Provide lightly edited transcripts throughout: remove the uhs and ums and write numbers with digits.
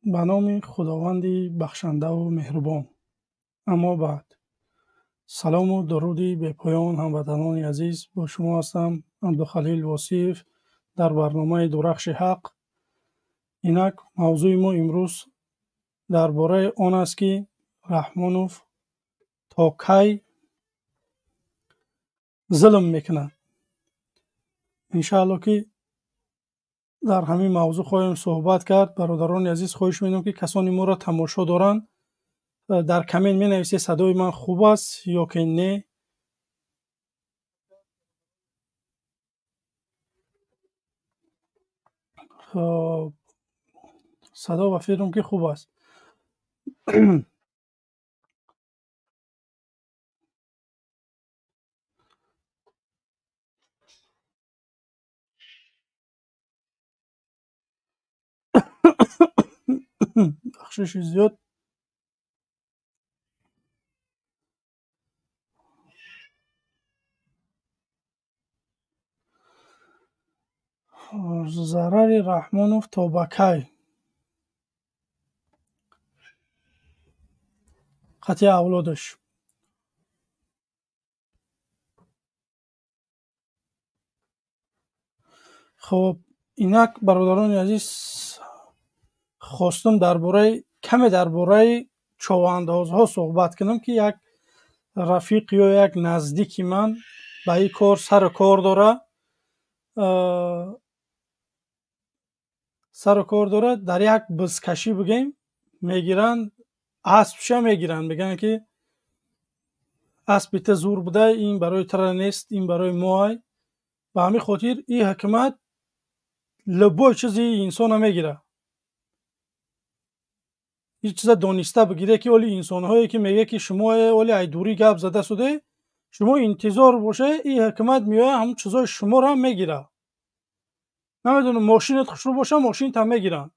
به نام خداوند بخشنده و مهربان. اما بعد، سلام و درودی به پایان هموطنان عزیز. با شما هستم عبدالخلیل واسیف در برنامه درخش حق. اینک موضوع ما امروز درباره آن است که رحمانوف تا کی ظلم میکنه. انشاءالله که در همین موضوع خواهیم صحبت کرد. برادران عزیز، خواهش می‌کنم که کسانی ما را تماشا دارند در کامنت می نویسید صدای من خوب است یا که نه. صدا و فیلم که خوب است. بخشش زیاد ضرر رحمانوف تا به کی؟ قطع اولادش. خب اینک برادران عزیز، خواستم درباره چواندازها صحبت کنم که یک رفیق یا یک نزدیکی من به این کار سر کار داره در یک بزکشی بگیم میگیرن، اسبش میگیرن، میگن که اسب زور بوده، این برای تر نیست، این برای مای. به همین خاطر این حکومت لبای چیزی انسان میگیره، این چیزا دانسته بگیره که اولی انسان هایی که میگه که شما اولی ای دوری گپ زده شده، شما انتظار باشه این حکومت میاد همون چیزای شما رو هم میگیره. نمیدونم ماشینت خوشرو باشه ماشین هم میگیرن،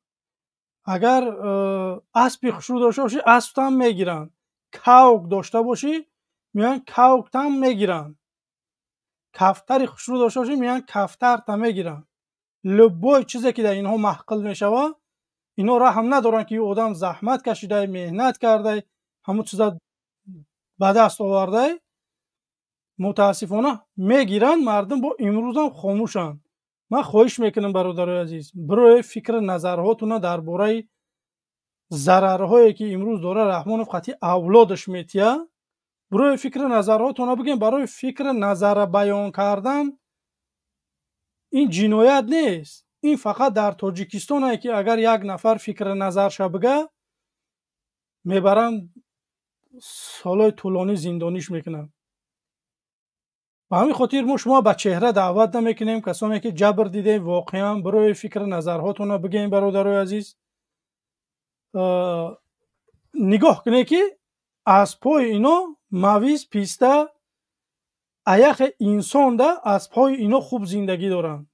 اگر اسبی خوشرو داشته باشی اسب هم میگیرن، کوک داشته باشی میان کوک هم میگیرن، کفتر خوشرو داشته باشی میان کفتر هم میگیرن. لبای چیزی که در اینها محقل میشوه اینا را هم ندارن که آدم زحمت کشیده، مهنت کرده، همون چیزا به دست آورده، متاسفانه میگیرن. مردم با امروز هم خاموشن. من خواهش میکنم برادرای عزیز، برای فکر نظرهاتون درباره ضررهایی که امروز داره رحمانوف قطعی اولادش میتیه، برای فکر نظرهاتون بگیم. برای فکر نظر بیان کردن این جنایت نیست، این فقط در تاجیکستانه که اگر یک نفر فکر نظرش بگه میبرن سالای طولانی زندانیش میکنن. و همین خاطر ما شما به چهره دعوت نمیکنیم، کسانی که جبر دیده واقعا برای فکر نظرهاتون بگیم. برادرای عزیز نگاه کنید که از پای اینا مویز پیسته ایخ انسان ده، از پای اینا خوب زندگی دارن.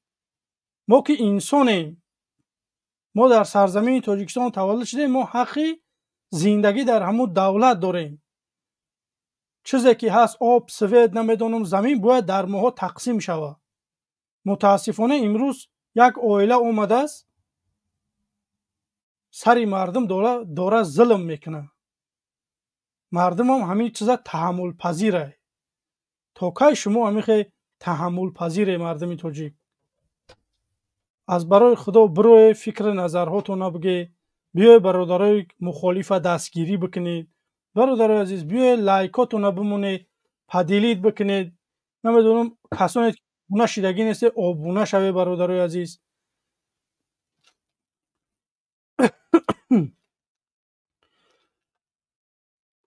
ما که انسانیم، ما در سرزمین تاجیکستان تولد شدیم، ما حقی زندگی در همون دولت داریم. چیزی که هست آب، سوید، نمیدونم زمین باید در ماها تقسیم شود. متاسفانه امروز یک عائله اومده است سری مردم داره ظلم میکنه. مردم هم همین چیزا تحمل پذیره. تا کی شما همیشه تحمل پذیره مردم تاجیک؟ از برای خدا برای فکر نظرهاتون بگی. بیای برادرای مخالف دستگیری بکنید. برادرای عزیز بیای لایکاتون بمونید، پدیلیت بکنید. نمیدونم کسانی که بونه شیدگی نیست آبونه شوه. برادرای عزیز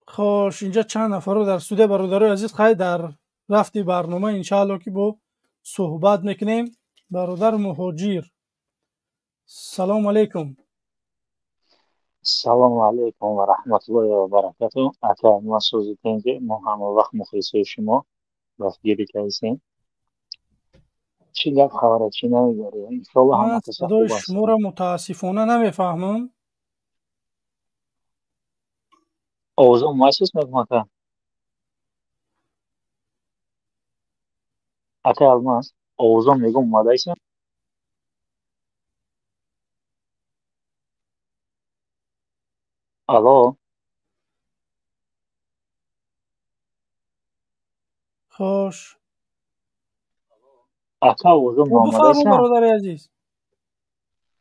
خوش، اینجا چند نفر رو در سوده برادرای عزیز خیلی در رفتی برنامه انشاءالله که با صحبت میکنیم. برادر مهاجر سلام علیکم. السلام علیکم و رحمت الله و برکاته. اکا ما سوزیدیم که ما همه وقت مخلصه شما وقتگیری که هستیم. چی گفت خبره چی نمیگاری؟ انشالله همه من کسا صدای خوب شما هستیم. را متاسفانه نمیفهمم. اوزان محسوس میکنم که اکا الماس اوزان میگم مادایشم. الو خوش. اکا اوضاع او بفرما معامله برادر عزیز.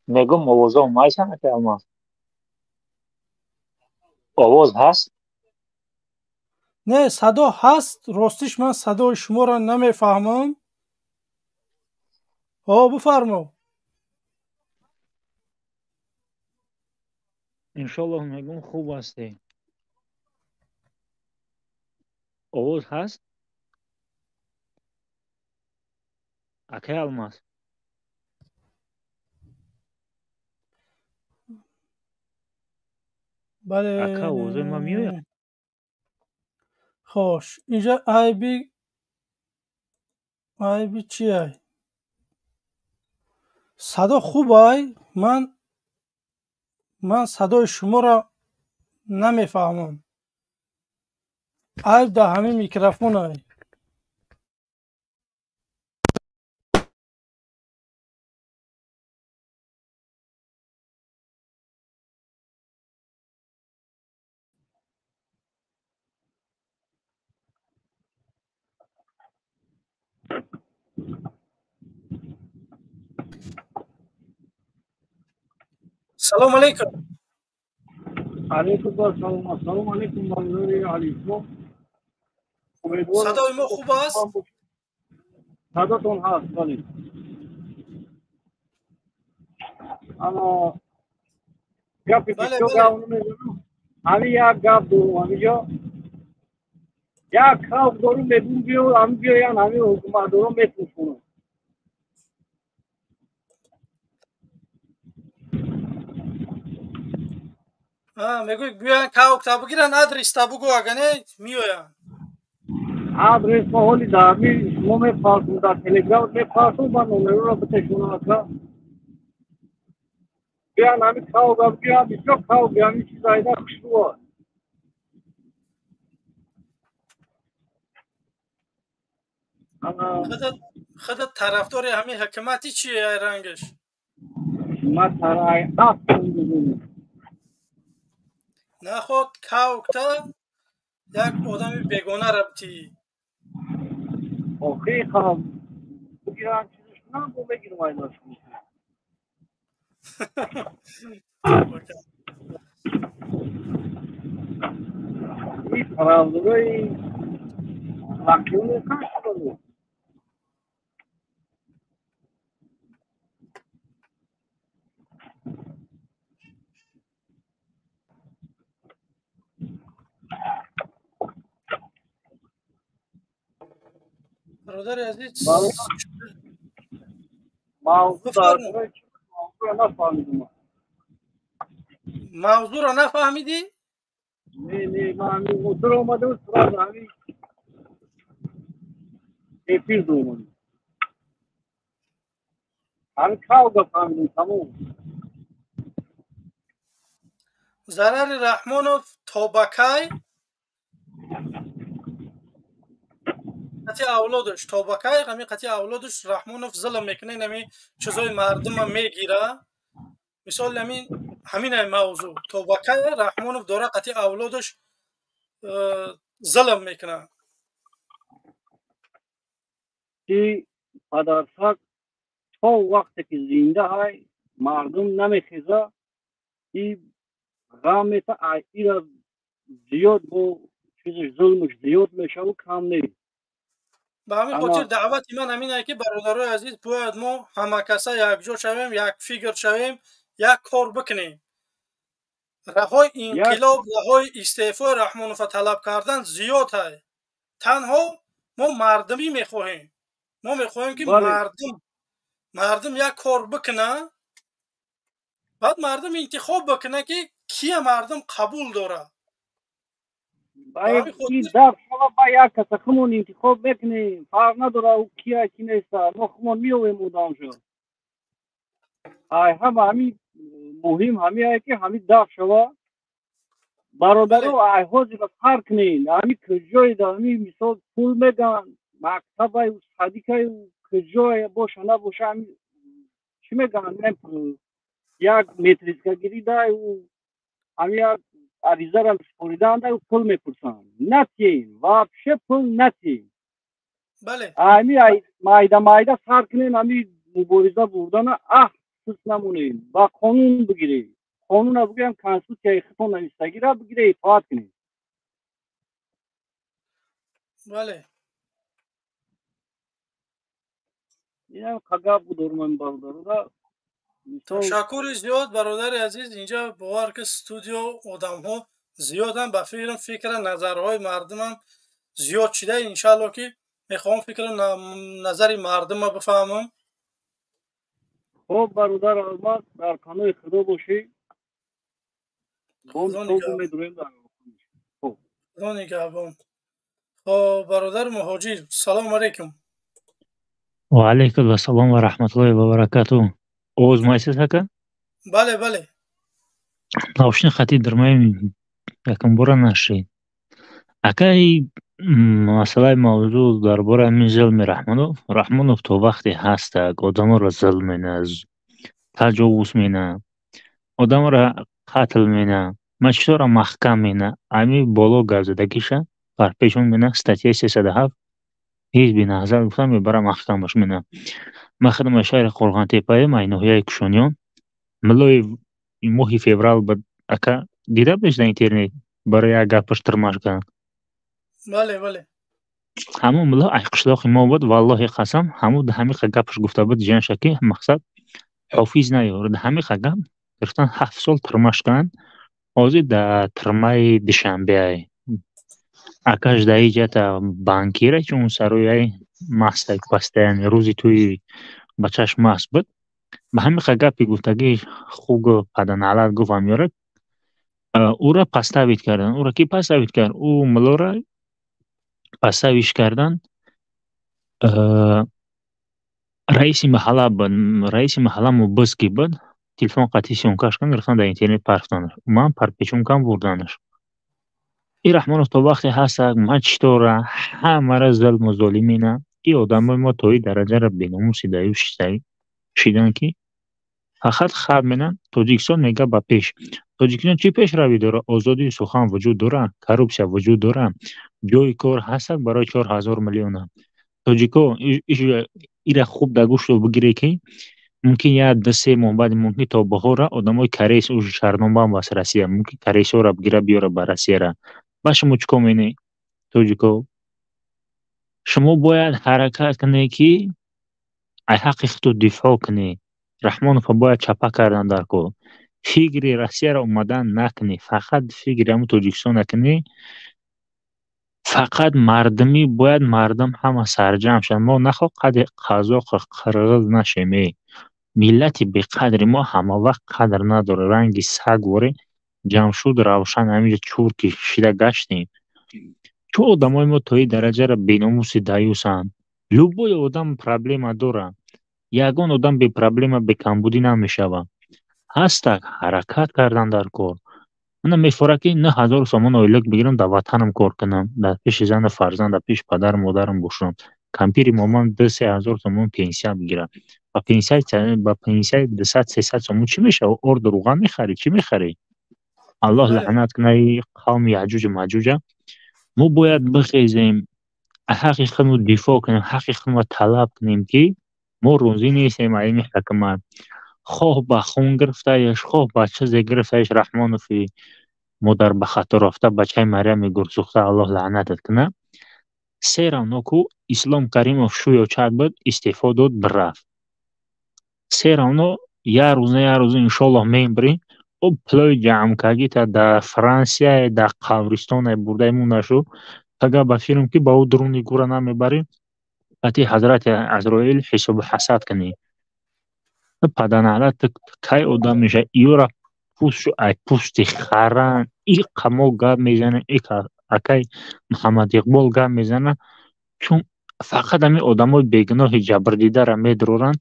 میگم اوضاع اومایسن اکا الماس آواز هست نه صدا هست، راستش من صدای شما را نمیفهمم. بفرما. انشالله میگم خوب هستی آواز هست اکا الماس اکا اوضاع ما میوید بله. خوش. اینجا عیبی چیه؟ صدا خوبه؟ من صدای شما را نمیفهمم. عیب در همین میکروفونه. سلام علیکم. علیکم السلام السلام علیکم منظوری علیکم امیدوارم صدای ما خوب است؟ صداتون هست ولی اما گپی که بله چو بله. گاونو میزنم همین یک گپ دارم همینجا یک خواب دارم میدون بیو هم بیاین همین حکومت دارم میتونم میگوی بیاین کاوک تا بگیرن ادرس تا بگو اگه میوین. آدرس ما هولی دارمی شما میپرسون در تلگرام میپرسون با نمره رو بتشون اصلا بیان همین خواب بیان بیشتر خواب بیان همین چیزایی در خوشبو اما خودت طرفدار همین حکومتی چیه رنگش؟ ما ترای هست نه خود کاوک تا یک آدم بیگانه ربطی. آخه خواب بگیرم چیزش کنم با بگیرم آیداش کنم این طرفدارای مخیون کش کنه برادر برای عزیز موضوع بفرمو. درباره چی موضوع نفهمیدم موضوع را نفهمیدی؟ نه من همین موتور آمده بود سراغ همین اپیز اومده همین کاو بفهمیدم تموم ضرر رحمانوف توبکای قطعی اولادش توبکای همین قطعی اولادش رحمانوف ظلم میکنه، نمی چیزای مردم هم میگیره. مثال همین موضوع توبکای رحمانوف داره قطعی اولادش ظلم میکنه. که پدرسک تا وقتی که زنده های مردم نمیخیزه این غم تا ای را زیاد با چیزش ظلمش زیاد میشه و کم نیست به همین خاطر اما دعوت من همینه که برادرای عزیز باید ما همه کسا یک جا شویم، یک فکر شویم، یک کار بکنیم. رهای یک انقلاب، رهای استعفای رحمانوف طلب کردن زیاد های. تنها ما مردمی میخواهیم. ما میخواهیم که بله مردم یک کار بکنه، بعد مردم انتخاب بکنه که کیه مردم قبول داره. به باید همین این خاطر در شما با یک کس خمون انتخاب بکنیم فرق نداره او کیه کی نیست ما خمون میویم مدام شد هم همین مهم همین आहे که همین در شما بله برادر و احواز را فرق کنین همین کجای دا همین مثال پول میدن مکتب و صدیقه و کجای باشه نباشه همین چی میگن یک متریسکه گیری ده و همین عریضه را سپردند و پول میپرسند نتیم واپشه پول نتیم بله امی مایده سر کنین امی مبارزه بودن سوس نمونین با قانون بگیرید قانون را بگیریم کنستیتوسیای خودتون نویستگی را بگیرید اطاعت کنید بله این هم قگاب بود من برادر تشکر زیاد برادر عزیز. اینجا باور که استودیو آدم ها زیاد هم به فکر نظرهای مردمم زیاد شده. انشالله که میخوام فکر نظر مردم رو بفهمم. خب برادر آزماد در کانال خدا باشی خدا نگهبان. خب برادر مهاجر سلام علیکم. وعلیکم السلام و رحمت الله و برکاته. اوز مایسیز هکا؟ بله بله. ناوشین خطی درمایم یکم برا نشید. اکای مسئله موضوع درباره همین ظلم رحمانوف تا وقتی هست آدم را ظلم مینه، تجاوز مینه، آدم را قتل مینه، مچطور محکم مینه، امی بالا گزدگیشه بر پیشون مینه ستاتیه 307 حزب نهضت گفتن میبره محکمش مینه. من خدمت شهر قرغان تپه ماینویه کشونیان ملوی ماهی فеврал بود اکا دیده بش در اینترنت برای گپش ترماش کردن. بله بله. همون ملا قشلاق ما بود والله قسم همون ده همی گپش گفته بود جان شکی مقصد حافظ نیورد همی گپ گرفتن 7 سال ترماش کردن. اوزی در ترمای دوشنبه اکاش در ایجاد بانکیره چون سروی ماست پستن روزی توی بچهش ماست بود به همین گپی گفتگی خوب پدن علت گفتم یارد او را پستاوید کردن. او را کی پستاوید کرد؟ او ملا را پستاویش کردن. رئیس محله بود. رئیس محله مبز کی بود تلفن قطعی سیونکاش کن گرفتن در اینترنت پرفتانش من پرپیچون کم بردنش. این رحمانوف تا وقتی هست ما چطوره همه را ظلم و ظالمینه این آدم ما توی درجه را بیناموسی دایوش شیدن که فقط خب مینن تاجیکستان میگه با پیش. تاجیکستان چی پیش روی داره؟ آزادی سخن وجود داره، کروپسیا وجود داره، جای کار هست برای 4000 میلیون. تاجیکو ایره خوب دگوش رو بگیره که ممکن یا 2-3 ماه بعد ممکن تا بهار آدمای کریس او شهرنامه هم واسه روسیه ممکن کریس رو بگیره بیاره به روسیه را. باشه مچکو مینه تاجیکو شما باید حرکت کنی که ای حق خودت دفاع کنی. رحمانوف باید چپه کردن در کو فکر روسیه را اومدن نکنی فقط فکر همون تاجیکستان نکنی. فقط مردمی باید مردم همه سرجم شن. ما نخواه قزاق قرغز نشیم. ملت به قدر ما همه وقت قدر نداره. رنگ سگ وره جمع شد روشن همینجا چور کشیده گشتیم. چون آدمای ما توی درجه را بیناموس دایوسن. لوبوی آدم پرابلم داره. یگان آدم به پرابلم به کمبودی نمیشوه. هستک حرکت کردن در کار. من میفوره که نه 1000 سومن اویلک بگیرم در وطنم کار کنم در پیش زن فرزند در پیش پدر مادرم باشم. کمپیری مامان 2-3 هزار سومن پنسیه بگیرم. با پنسیه 200-300 سومن چی میشه؟ ارد روغن میخری چی میخری؟ الله لعنت کنه قوم یعجوج و ماجوج. ما باید بخیزیم حق خودمون دفاع کنیم حق خودمون طلب کنیم که ما روزی نیستیم این حکومت خواه با خون گرفتهش خواه با چیز گرفتهش. رحمانوفی مادر به خطر رفته بچه مریم گرسوخته الله لعنتت کنه. سیرم نوکو اسلام کریموف شوی و چند بود استعفا داد برفت. سیرم نو یه روز انشالله میم بریم او پلوی جمع کگی تا در فرانسیه در قبرستان برده مونه شو تگه با فیلم که با او درونی گوره نمیبریم اتی حضرت عزرائیل حساب حسد کنی پدن علت که آدم میشه ایو را پوستشو ای پوستی خرن ای قمو گاب میزنه ای اکی محمد اقبال گاب میزنه چون فقط همی آدم های بیگناه جبر دیده را میدرورن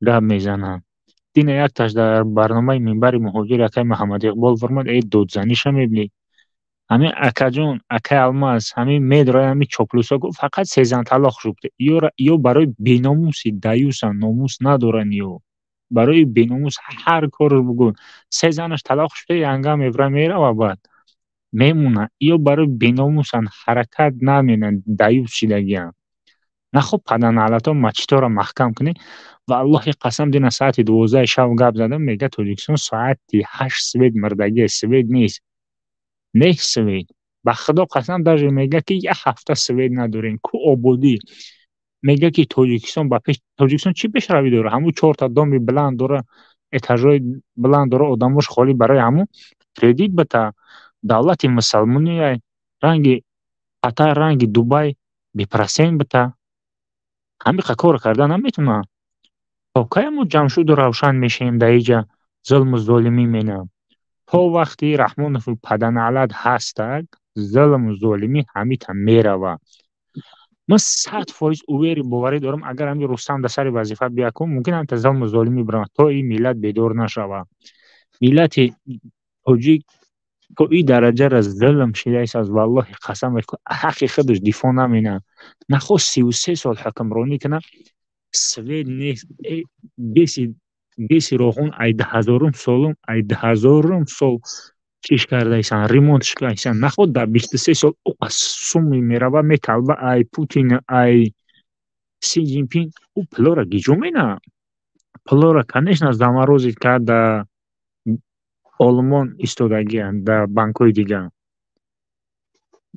گاب میزنن. دین یک تاش در برنامه منبر مهاجر اکی محمد اقبال فرمود ای دودزنیش هم میبینی همین اکا جون اکی الماس همین میدرای همین چاپلوسا گفت فقط 13 طلاق شده یو برای بیناموسی دایوسن ناموس ندارن یو برای بیناموس هر کار رو بگو 3 زنش طلاق شده ینگم ابره میره و بعد میمونن یا برای بیناموسن حرکت نمینن دیوز شدگیان نخب پدن علتا مچتا را محکم کنی و الله قسم دینا ساعت 12 شب گپ زدم میگه تاجیکستان ساعت 8 سوید مردگی سوید نیست سوید به خدا قسم در میگه که یه هفته سوید ندارین کو آبادی میگه که تاجیکستان با پیش تاجیکستان چی پیش روی داره همون 4 تا دام بلند داره اتاژای بلند داره آدمش خالی برای همون کردیت بتا دولت مسلمانی رنگ قطر رنگ دبی بپرسین بتا همین کار کردن نمیتونه تا کی ما جمشید روشن میشیم در اینجا ظلم و ظالمی مینم تا وقتی رحمانوف پدن علد هستگ ظلم و ظالمی همیتا میروه من 100% اویری باوری دارم اگر همین رستم در سر وظیفه بیاکم ممکن هم ظلم و ظالمی برم تا این ملت بیدار نشوه ملت تاجیک تا این درجه را ظلم شده است از والله قسم حق خودش دفاع نمینه نخواست 33 سال حکمرانی کنه سوید نیست دیسی روحون ای 10,000 سالم ای 10,000 سال چیش کرده ایسان ریمونتش کرده ایسان نخواد در 23 سال او قسمی میروه میتلبه ای پوتین ای سی جینپینگ او پلو را گیجو مینه پلو را کنشن زمروزی که در آلمان استودگی هست در بانکوی دیگه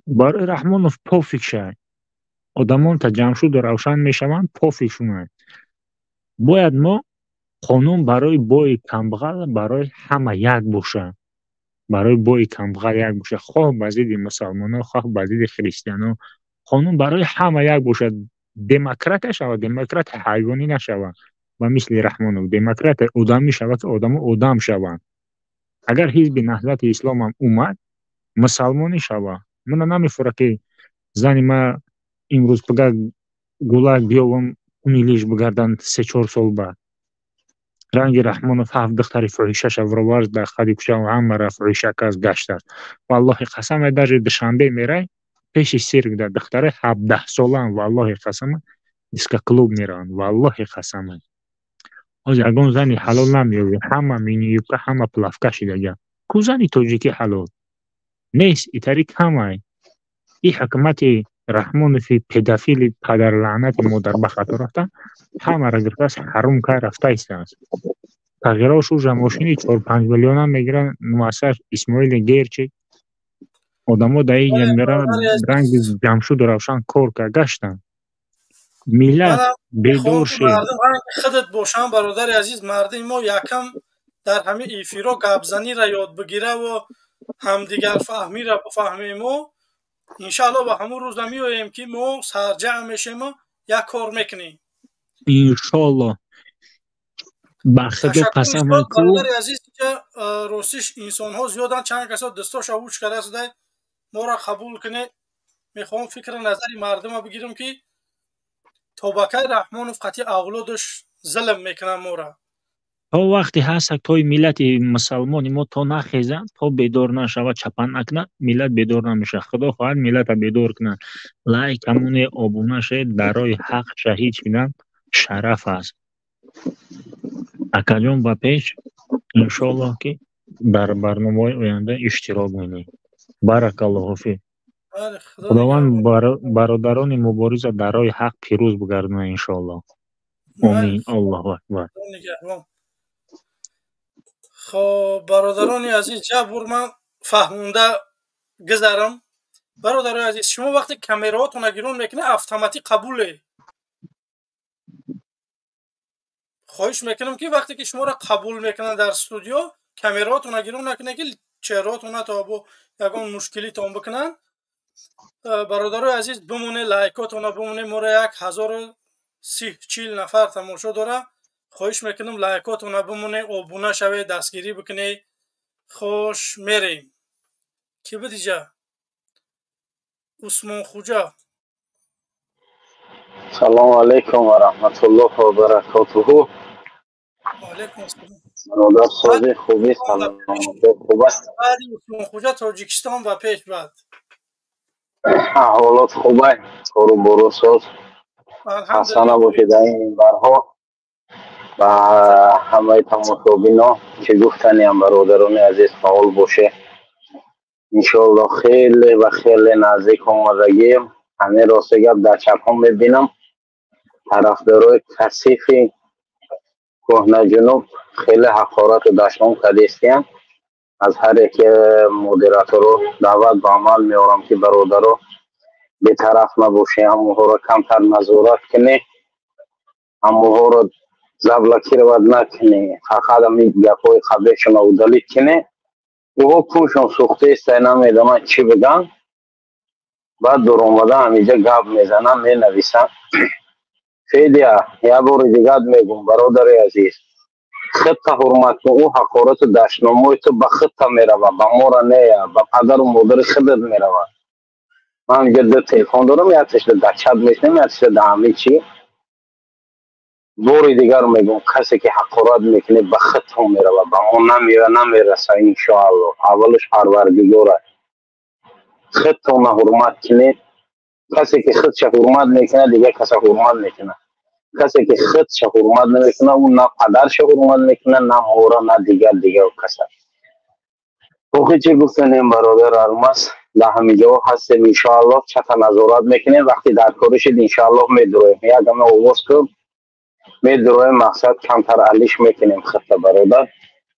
برای رحمانوف پافیک شد آدمان تا جمشود روشن میشوند پافیکشون باید ما قانون برای بای کمبغل برای همه یک باشه برای بای کمبغل یک باشه خواه بزید مسلمان ها خواه بزید خریستیان ها قانون برای همه یک باشه دموکرات شود دموکرات حیوانی نشود و مثل رحمانوف دموکرات آدمی شود که آدم شود اگر حزب نهضت اسلام هم اومد مسلمانی شود من نمیفوره که زنی ما امروز بگه گلک بیاوم اونی لیش بگردن 3-4 سال بعد رنگ رحمانوف 7 دختری فحیشه شورورز در خدی کشه و همه را فحیشه کس گشت است والله قسم در دوشنبه میره پیش سیرک در دختره 17 ساله والله قسم دیسکا کلوب میرن والله قسم از اگون زنی حلال نمیوی همه مینیوکه همه پلافکه شده کو زنی تاجیکی حلال نیست ای طریق همه ای حکمت رحمانوف پدافیل پدر لعنت مادر به خطا رفتن همه را گرفته است حروم که رفته است تغییرش رو ماشینی 4-5 میلیون هم میگیرن نواسر اسماعیل گیرچی آدمو در این میرن رنگ جمشود روشن کار که گشتن ملت بیدار شد مردم خودت باشن برادر عزیز مردم ما یکم در همه ایفیرا گپزنی را یاد بگیره و همدیگر فهمی را بفهمیم و انشاءالله به همون روز میاییم که ما سرجع میشیم و یک کار میکنیم انشاءالله بخدا قسم برادر عزیز که راستش انسان ها زیادن چند کسا دستاش اوچ کرده شده ما را قبول کنه میخوام فکر نظری مردم رو بگیرم که توبکه رحمانوف قطعی اولادش ظلم میکنن ما را تا وقتی هست تا ملت مسلمانی ما تا نخیزن تا بیدار نشود چپن نکنه ملت بیدار نمیشه خدا خواهد ملت بیدار کنه لایک همون آبونه شه درای حق شهید شدن شرف است اکجان با پیش انشالله که در برنامه آینده اشتراک می‌کنیم بارک الله فیک خداوند برادران مبارز درای حق پیروز بگردونه انشالله آمین الله اکبر خب برادران عزیز جبر من فهمونده گذارم برادران عزیز شما وقتی کامراتون گیرون میکنه اتوماتیک قبوله خواهش میکنم که وقتی که شما را قبول میکنن در استودیو کامراتون گیرون نکنه که چهراتون تا با یگان مشکلی تون بکنن برادران عزیز بمونه لایکاتون بمونه ما را 1030-40 نفر تماشا داره خواهش میکنم لایکاتون بمونه آبونه شوه دستگیری بکنه خوش میریم کی بدیجا عثمان خوجا سلام علیکم و رحمت الله و برکاته علیکم السلام برادر سازی خوبی سلام خوب است عثمان خوجا تاجیکستان و پیش بعد احوالات خوبه کارو برو ساز حسنه باشه در این منبرها و همه تماشابینا که گفتنی هم برادران عزیز فعال باشه انشالله خیلی و خیلی نزدیک آمدگیم. همه راست گپ در چپ هم میبینم طرفدارای کثیف کهنه جنوب خیلی حقارت و دشمن کردیستیم. از هر یک مدیراتور دعوت به عمل میارم که برادرو به طرف نباشی، هموها رو کمتر نظارت کنی، هموها رو زبلکی رو بد نکنی، فقط همی گپای خبیشون رو دلیت کنی. اوها پوشون سوخته است نمیدم من چی بگم. بعد دور اومده همیجا گپ میزنم می نویسم. خیلی یه بار دیگه میگم برادر عزیز، خط حرمت کن. او حقارت دشناموی تو به خط میروه، به ما را نه، به پدر و مادر خودت میروه. من جد تلفن دارم یادش در چت میشنم یادش در همه چی. بار دیگر میگم کسی که حقارت میکنه به خط هم میروه، به ما نمیرسه انشاءالله. اولش پروردگاره خط هم حرمت کنه. کسی که خودش حرمت میکنه دیگه کسی حرمت میکنه. کسی که خودش حرمت نمیکنه اون نه پدرش حرمت میکنه، نه مورا، نه دیگر کسی. اوکی چی گفتنیم برادر الماس در همینجا هستیم انشاءالله. چطور نظارت میکنیم وقتی در کارشید انشاءالله میدرویم. یک همه آواز کن میدرویم مقصد کمتر علیش میکنیم. خط برادر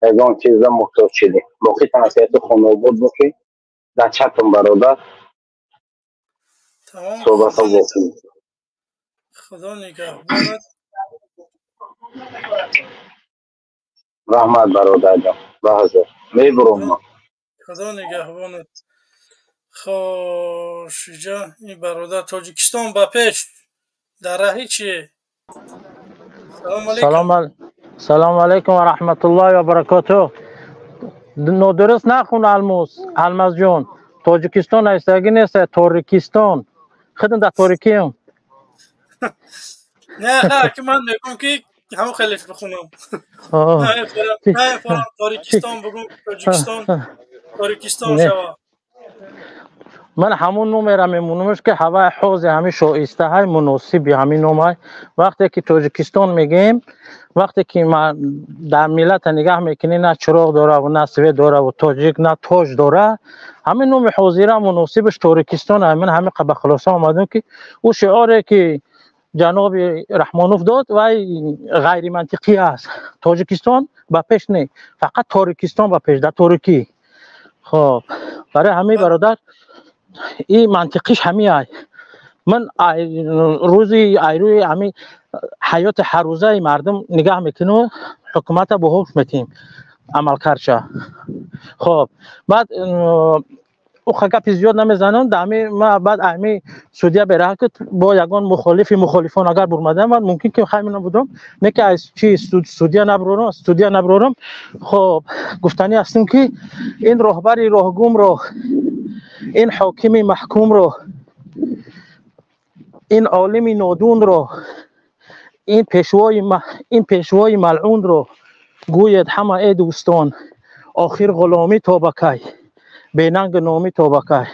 از اون چیزا محتاج شدیم. باقی تنسیت خونه بود بکی در چطور برادر تمام. صحبت ها بکنیم. خدا نگهبانت. رحمت برادر جان به حضر میبرم ما. خدا نگهبانت. خوش جا این برادر تاجیکستان به پیش در راهی چیه؟ سلام علیکم. سلام علیکم و رحمت الله و برکاته. نادرست نخون الماس جان. تاجیکستان ایستگی نیست، تاریکستان. خودم در تاریکیم. نه که من میگم که همون خیلیش بخونم. نه فلان تاریکستان بگم تاجیکستان تاریکستان نه شوه. من همون نومه میمونمش که هوای حوض همین شایسته های مناسبی همین نومه. وقتی که تاجیکستان میگیم، وقتی که ما در ملت نگاه میکنی نه چراغ داره و نه سوی داره و تاجیک نه تاج داره، همین نوم حوضی را مناسبش تاجیکستان. همین به خلاصه آمدم که او شعاری که جناب رحمانوف داد و غیر منطقی است. تاجیکستان با پیش نه، فقط تاریکستان با پیش در تاریکی. خب برای همه برادر این منطقیش همین است. من روزی روی همین حیات هر روزه مردم نگاه میکنم، حکومت با حکم میتیم عمل کرده. خب بعد او گپ زیاد نمیزنم. دمی ما بعد امی سودیا بره که با یگان مخالفان اگر برمدم من ممکن که خیلی بودم نه که از چی سودیا نبرورم. خب گفتنی هستم که این راهبری راهگم رو، این حاکمی محکوم رو، این عالمی نادون رو، این پیشوای ملعون رو گوید همه ای دوستان آخر غلامی تا بکی بیننگ نامی تا بکی.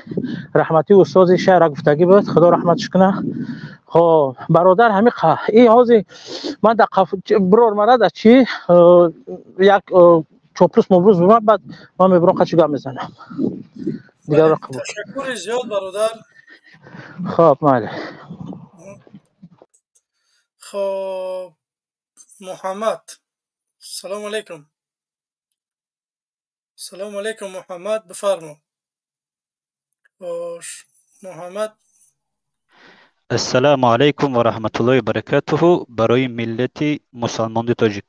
رحمتی استاد شعر گفتگی بود، خدا رحمتش کنه. خب برادر همین این حوزی من در برور مرد چی یک چوپلوس مبروز بودم. بعد من میبرم قچگاه میزنم دیگه بله رقم. تشکر زیاد برادر. خب بله. خب محمد سلام علیکم. سلام علیکم محمد بفرما. باش محمد. السلام علیکم و رحمت الله و برکاته برای ملت مسلمان تاجیک.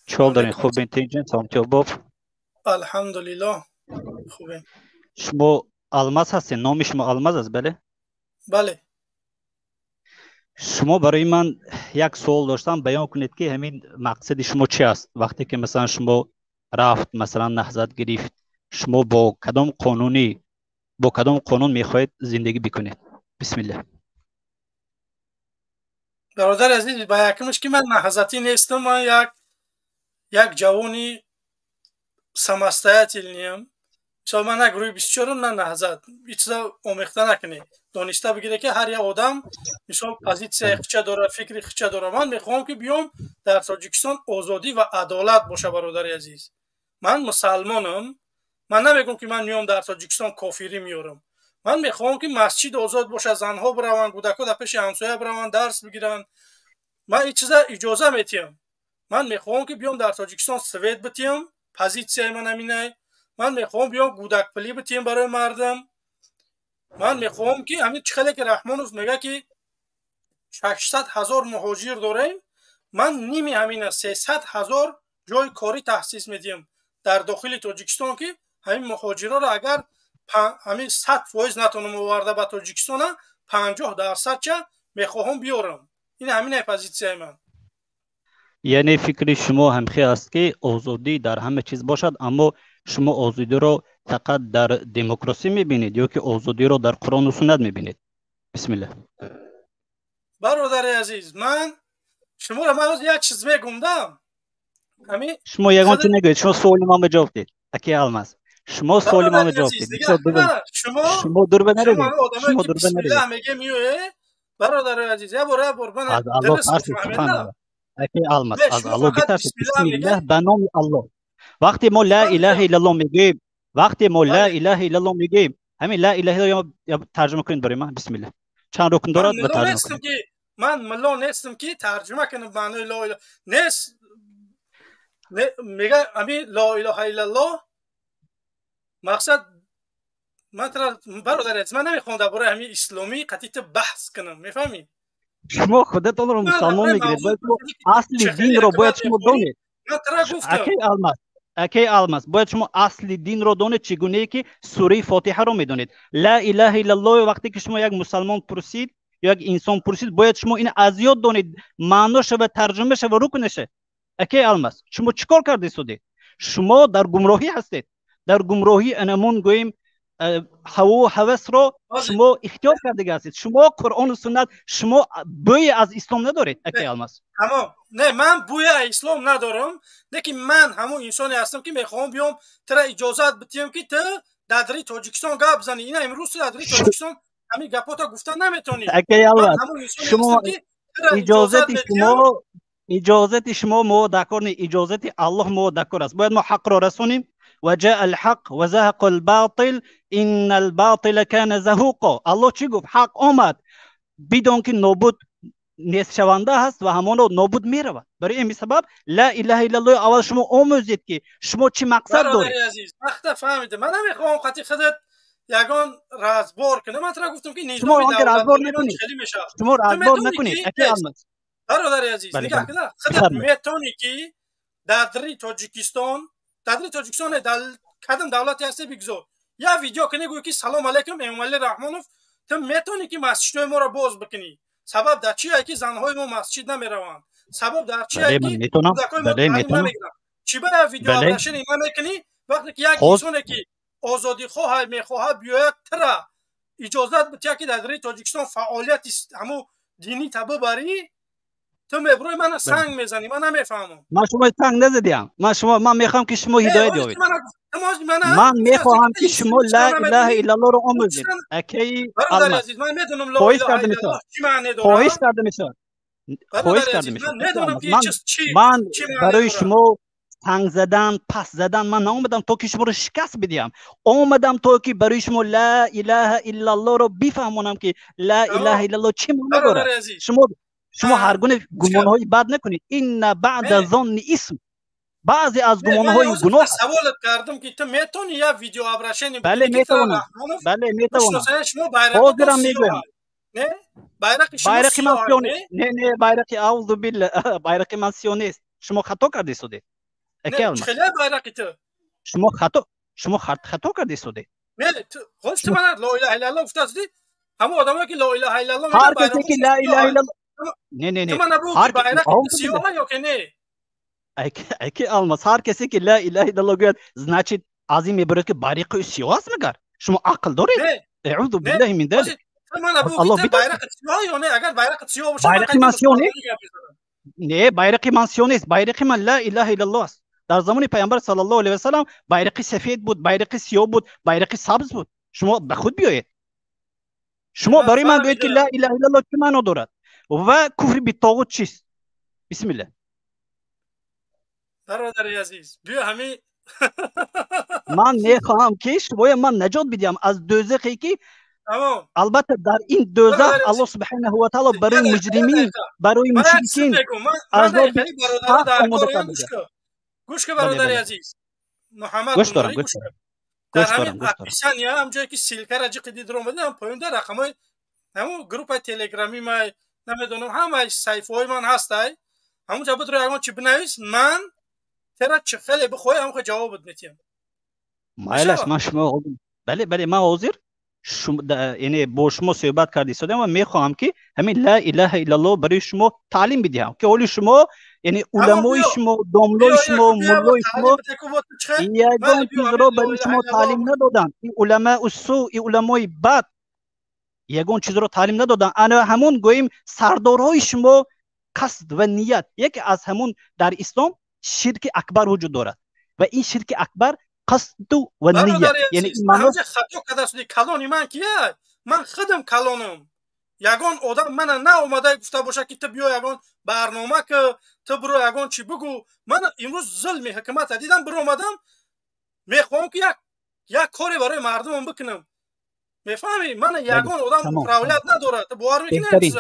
چال دارین؟ خوب بینتین؟ سلامتی باب. الحمدلله خوبه. شما الماس هستین؟ نام شما الماس است بله؟ بله. شما برای من یک سوال داشتم، بیان کنید که همین مقصد شما چی است؟ وقتی که مثلا شما رفت مثلا نهضت گرفت، شما با کدام قانون میخواهید زندگی بکنید؟ بسم الله. برادر عزیز با یکمش که من نهضتی نیستم، من یک جوانی سمستایتیلنیم. مثلا من نه گروه 24 نه نهضت هیچ چیزا آمیخته نکنی. دانسته بگیره که هر یک آدم مثلا پوزیسیون خچه داره، فکری خچه داره. من میخوام که بیام در تاجیکستان آزادی و عدالت باشه برادر عزیز. من مسلمانم من نمیگم که من میام در تاجیکستان کافری میارم. من میخوام که مسجد آزاد باشه، زنها برون، کودکا در پیش همسایه برون درس بگیرن. من این چیزا اجازه میتیم. من میخوام که بیام در تاجیکستان سوید بتیم، پوزیسیای من همینه. من میخوام بیام کودک پلی بتیم برای مردم. من میخوام که همین چخلی که رحمانوف میگه که 600,000 مهاجر داریم، من نیمی همین 300,000 جای کاری تخصیص میدیم در داخل تاجیکستان که همین مهاجرا رو اگر همین 100% نتونم آورده به تاجیکستان 50% چه میخواهم بیارم. این همین پوزیسیای من. یعنی فکر شما همخی است که آزادی در همه چیز باشد، اما شما آزادی رو فقط در دموکراسی میبینید یا که آزادی رو در قرآن و سنت میبینید؟ بسم الله. برادر عزیز، من شما رو من یک چیز میگم. همین شما یگان چی نگوید، شما سوال ما جواب دید. اکی الماس شما سوال ما جواب دید. شما دور بنرید. شما دور بنرید. میگه میوه برادر عزیز، یا برابر از الله سبحان الله. اکی الماس از الله بترسید. بسم الله به نام الله. وقتی ما لا اله الا الله میگیم، وقتی ما لا اله الا الله میگیم، همین لا اله الا الله یا ترجمه کنید برای من. بسم الله. چند رکن دارد به ترجمه کنید. من ملا نیستم که ترجمه کنم معنی لا اله نیست. میگه همین لا اله الا الله مقصد مثلا برادر عزیز، من نمیخوام درباره همین اسلامی قطعیت بحث کنم، میفهمی؟ شما خودتون رو مسلمان میگیرید، باید اصل دین رو باید شما دونید. اکی الماس باید شما اصل دین رو دونید. چگونه ای که سوره فاتحه رو میدونید. لا اله الا الله وقتی که شما یک مسلمان پرسید یا یک انسان پرسید، باید شما این از یاد دونید، معناش و ترجمهش و رکنشه. اکی الماس شما چیکار کردید سودی؟ شما در گمراهی هستید. در گمراهی انمون گوییم هوا و هوس رو شما اختیار کرده هستید. شما قرآن و سنت، شما بوی از اسلام ندارید. اکی الماس نه، من بوی اسلام ندارم. لیکن من همون انسانی هستم که میخوام بیام ترا اجازت بدیم که تو در تاجیکستان گپ بزنی. اینا امروز در تاجیکستان همین گپاتا گفتن نمیتونی. اکی الماس شما اجازت شما مو دکار نی، اجازت الله مو دکار است. باید ما حق را رسونیم. و جاء الحق و زهق الباطل ان الباطل كان زهوقا. الله چی گفت؟ حق آمد بدون که نابود نیست شونده هست و همانو نابود میرود. برای این سبب لا اله الا الله اول شما آموزید که شما چی مقصد دارید. برادر عزیز وقت فهمیدم. من نمیخوام خاطی خودت یگان رازبار کنه. من ترا گفتم که شما رازبار نکنید. شما رازبار نکنید. اکی الماس برادر عزیز نگاه کن. خودت میتونی که در تاجیکستان در کدام دولتی هستی بگذار یا ویدیو کنی گویی که سلام علیکم امام رحمانوف، تو میتونی که مسجد ما را باز بکنی. سبب در چیه که زنهای ما مسجد نمیروند؟ سبب در چیه که کودکای ما تعلیم نمیگیرن؟ چی برای ویدیو ابرشن اینا میکنی؟ وقتی که یک انسانی که آزادی خواه میخواه بیاید ترا اجازت بده که در تاجیکستان فعالیت همو دینی تبو بری، تو مبروی من سنگ میزنی. من نمیفهمم. من شما سنگ نزدیم. من میخوام که شما هدایت بیابید. من میخوام که شما لا اله الا الله رو آموزید. اکی الماس من میدونم لا اله الا الله چی معنی داره. خواهش کردم. من برای شما سنگ زدن، پس زدن من نآمدم تا که شما رو شکست بدیم. آمدم تا که برای شما لا اله الا الله رو بفهمونم که لا اله الا الله چی معنی داره. شما هر گونه گمانهای بد نکنید. این بعد ظن اسم. بعضی از گمانهای گناه. سوالت کردم که تو میتونی یا ویدیو ابرشن بله میتونم. بله میتونم. حاضرم میگم. نه bayrak من سیونیست. نه bayrak اعوذ بالله. bayrak من سیونیست. شما خطا کردی سودی. خیلی bayrak تو. شما خطا کردی سودی. نه خودت من لا اله الا الله گفتی. همون آدمایی که لا اله الا الله هر کسی که لا اله الا الله نه هر سیاه یا که نه اکی الماس هر کسی که لا اله الا الله گوید значит از این میبرد که bayrak سیاه است. مگر شما عقل دارید؟ اعوذ بالله من ذلك. الله bayrak سیاه یا نه؟ اگر bayrak سیاه باشه bayrak من سیاه نیست. نه bayrak من سیاه نیست. bayrak من لا اله الا الله است. در زمان پیامبر صلی الله علیه و سلم bayrak سفید بود، bayrak سیاه بود، bayrak سبز بود. شما به خود بیایید. شما برای من بگید که لا اله الا الله چه معنی دارد و کفر بالطاغوت چیست؟ بسم الله. برادر عزیز بیا همین من میخواهم که شما من نجات بدیم از دوزخی که تمام البته در این دوزخ الله سبحانه و تعالی برای مجرمین برای من یک چیز مشرکین بگم من عذاب دقیقه برادر سخت در آماده کار هم کرده. گوش که بله برادر بله عزیز محمد گوش دارم بنوری گوش گوش دارم در گوش همین دارم گوش دارم اپیسانیا هم جایی که سیلکر اجی قدید رو اومده هم پایینده رقمای همون گروپ تلگرامی ما نمیدونم همه صفحه های من هسته همونجا بود رو اگه چی بنویس من ترا چه خیلی بخوای هم جواب میتیم مایلش من شما بله بله من حاضر یعنی با شما صحبت کردی شدم و میخواهم که همین لا اله الا الله برای شما تعلیم بدهم که اولی شما یعنی علمای شما داملای شما مولای شما یگان چیز رو برای شما تعلیم ندادن این علماء السوء این علمای بد یگان چیز رو تعلیم ندادن انا همون گوییم سردارهای شما قصد و نیت یکی از همون در اسلام شرک اکبر وجود دارد و این شرک اکبر قصد و نیت یعنی من خطا کرده شدی کلانی من کیه من خودم کلانم یگان آدم من نه اومده گفته باشه که تو بیا یگان برنامه که تو برو یگان چی بگو من امروز ظلم حکومت دیدم برو اومدم میخوام که یک کاری برای مردمم بکنم میفهمی من یگان آدم فعالیت نداره تو باور میکنی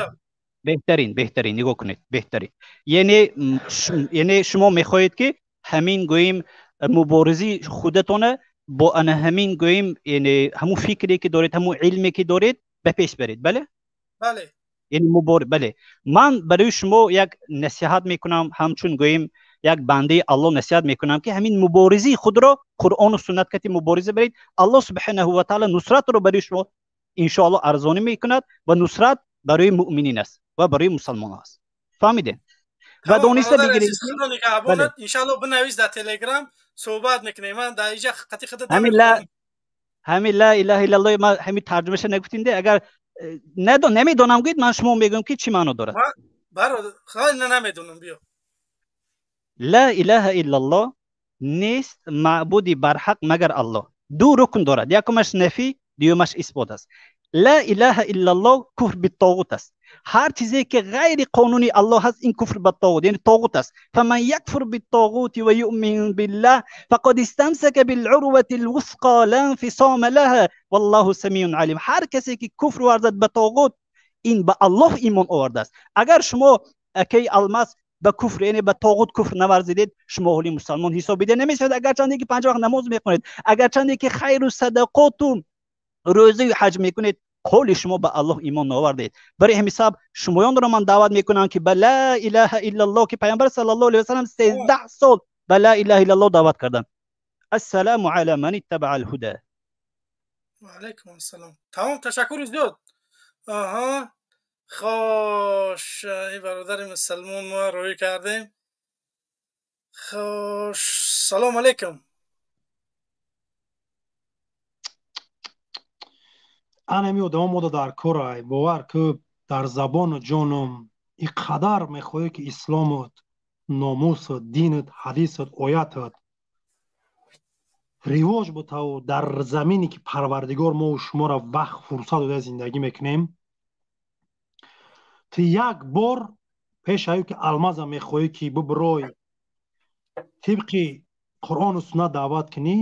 بهترین نگاه کنید بهترین یعنی شما میخواهید که همین گوییم مبارزی خودتونه با ان همین گوییم یعنی همون فکری که دارید همون علمی که دارید به پیش برید بله بله یعنی بله من برای شما یک نصیحت میکنم همچون گوییم یک بنده الله نصیحت میکنم که همین مبارزی خود را قرآن و سنت کتی مبارزه برید الله سبحانه و تعالی نصرت رو برای شما ان شاء الله ارزانی میکند و نصرت برای مؤمنین است و برای مسلمان است فهمیدین و دونسته بگیرید بله ان شاء الله بنویس در تلگرام صحبت میکنیم من در اینجا خطی خطی همین لا اله الا الله ما همین ترجمهش نگفتین ده اگر نمیدونم گید من شما میگم که چی معنی داره برادر خیلی نمیدونم بیا لا اله الا الله نیست معبودی بر حق مگر الله دو رکن دارد یکمش نفی دیومش اثبات است لا اله الا الله کفر بالطاغوت است هر چیزی که غیر قانونی الله هست این کفر بالطاغوت یعنی طاغوت است فمن یکفر بالطاغوت و یؤمن بالله فقد استمسك بالعروة الوثقى لا انفصام لها والله سمیع علیم هر کسی که کفر ورزد به طاغوت این به الله ایمان آورده است اگر شما اکی الماس به کفر یعنی به طاغوت کفر نورزیدید شما اولی مسلمان حساب دیده نمیشید اگر چندی که 5 وقت نماز میخونید اگر چندی که خیر و صدقات و روزه و حج میکنید قول شما به الله ایمان آوردید برای همین سبب شمایان رو من دعوت میکنم که به لا اله الا الله که پیامبر صلی الله علیه و سلم 13 سال به لا اله الا الله دعوت کردن السلام علی من اتبع الهدى و علیکم السلام تمام تشکر زیاد آها خوش این برادر مسلمان ما روی کردیم خوش سلام علیکم анами одама мода дар корай бовар ки дар забону ҷонум иқадар мехоҳӣ ки исломут номусут динут ҳадисут оятут ривоҷ бутаву дар замине ки парвардигор мову шуморо вақт фурсат дода зиндагӣ мекунем ту як бор пеш аю ки алмаза мехоҳӣ ки бибирой тибқи қуръону суннат даъват кунӣ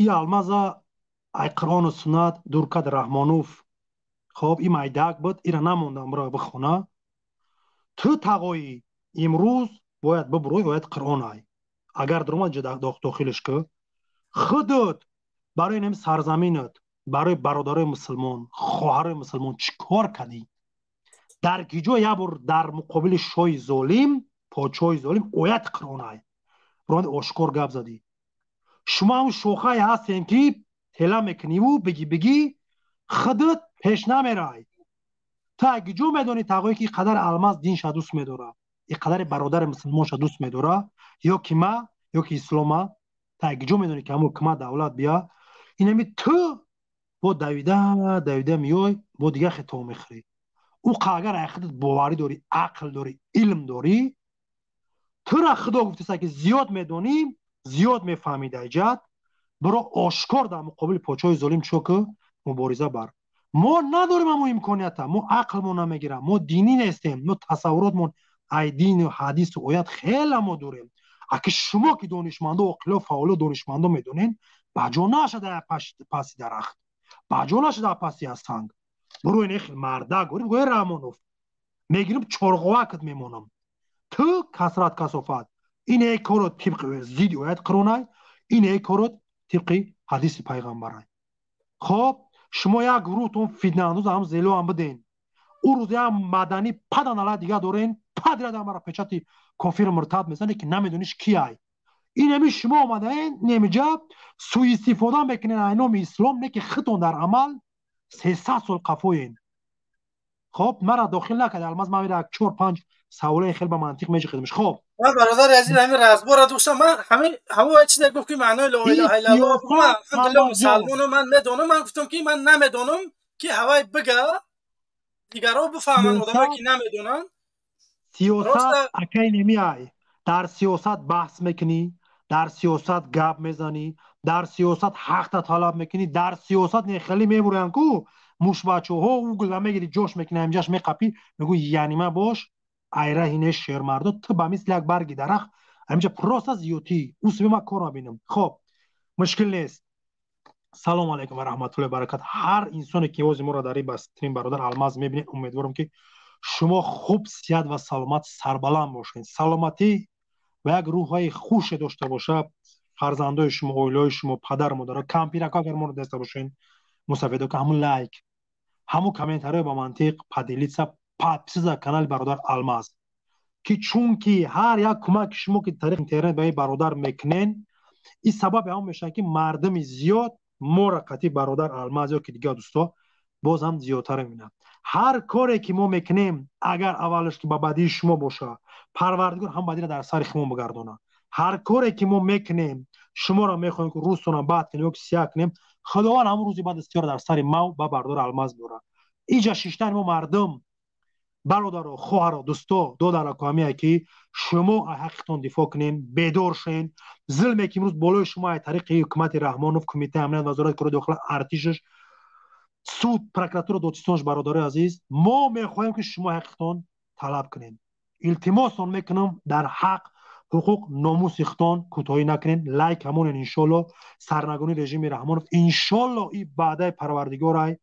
и алмаза ай қуръону суннат дуркад раҳмонув хоб и майдак буд ира намондам бирой бихона ту тағоӣ имрӯз бояд бибирой оят қуръон ай агар дуромад ҷо дохилиш ки худут барои нами сарзаминат барои бародарои мусулмон хоҳарои мусулмон чӣ кор кардӣ дар гиҷо як бор дар муқобили шоҳи золим подшоҳи золим ояти қуръон ай биродаи ошкор гап задӣ шумо ҳамун шохае ҳастем ки ҳела мекуниву бигӣ худут пеш намерай ту ай гиҷо медонӣ тағоӣ ки иқадари алмаз динша дӯст медора иқадари бародари мусулмонша дӯст медора ё ки ма ё ки ислома ту ай гиҷо медонӣ ки ҳамун кума давлат бия инами ту бо давида миёй бо дигар хитоб мехӯрӣ уқа агар ай худут боварӣ дорӣ ақл дорӣ илм дорӣ тура худо гуфтаста ки зиёд медонӣ зиёд мефаҳмӣ дар ҷаҳат биро ошкор дар муқобили подшоҳи золим чо ки мубориза бар мо надорем ҳамун имконията мо ақлмо намегирам мо динӣ нестем мо тасаввуротмон ай дину ҳадису оят хеле мо дурем اگه شما که دانشمندا و عاقلا فعال دانشمندا میدونین بجا نشه در پاسی درخت بجا نشه در پاسی از سنگ برو این خیلی مرده گوریم گوی رحمانوف میگیرم چرغواکت میمونم تو کسرت کسافت این ای کارو طبق زیدی آیت قرآنی این ای کارو طبق حدیث پیغمبرای خب شما یک گروهتون فتنه اندوز هم زیلو هم بدین او روز هم مدنی پدنالا دیگه دارین پدر دم را پچاتی کافر مرتد میزنه که نمیدونیش کیای این همی شما اومدین نمیجا سوء استفاده میکنین اینام اسلام نه که خطون در عمل 300 سال قفوین خب مرا داخل نکرد الماس ما میره 4 5 سوال خیلی به منطق میشه خدمش خب من برادر عزیز همین رازبار دوستم من همه چیز گفت که معنای لا اله الا الله من الحمدلله مسلمانم من میدونم من گفتم که من نمیدونم که هوای بگه دیگران بفهمن آدمایی که نمیدونن سیاست اکی نمیای در سیاست بحث میکنی در سیاست گپ میزنی در سیاست حق طلب میکنی در سیاست نه خیلی میبرن کو موش بچه‌ها او گل میگیری جوش میکنه همجاش میقپی میگو یعنی ما باش ایره اینه شیر مردو تو با مثل یک برگی درخت همینجا پروسه زیوتی او سبی ما کار ببینم خب مشکل نیست سلام علیکم و رحمت الله و برکات هر انسانی که واسه ما را داری با استریم برادر الماس میبینه امیدوارم که شما خوب صحت و سلامت سربلند باشین سلامتی و یک روحای خوش داشته باشه فرزندای شما اولای شما پدر مادر کامپیرک اگر ما رو داشته باشین مصاحبه که همون لایک همون کامنت‌های با منطق پدیلیتسا پادپیسا کانال برادر الماس که چون که هر یک کمک شما که طریق اینترنت به برادر میکنین این سبب هم میشه که مردم زیاد مرقتی برادر الماس یا که دیگه دوستا باز هم زیادتر میبینن هر کاری که ما میکنیم اگر اولش که با بدی شما باشه پروردگار هم بدی در سر شما بگردونه هر کاری که ما میکنیم شما را میخوایم که روزتون بعد کنیم یا که سیاه کنیم خداوند همون روزی بعد استیار در سر ما با برادر الماس بیاره اینجا شیشتن ما مردم برادر و خواهر و دوستا دو در کامیه که شما حقیقتون دفاع کنین بیدار شین ظلمی که امروز بالای شما از طریق حکومت رحمانوف کمیته امنیت وزارت کار داخله ارتشش سود پروکراتور دادستانش برادر عزیز ما میخوایم که شما حقیقتون طلب کنین التماسون میکنم در حق حقوق ناموس اختان کوتاهی نکنین لایک همون انشالله سرنگونی رژیم رحمانوف انشالله این بعد پروردگار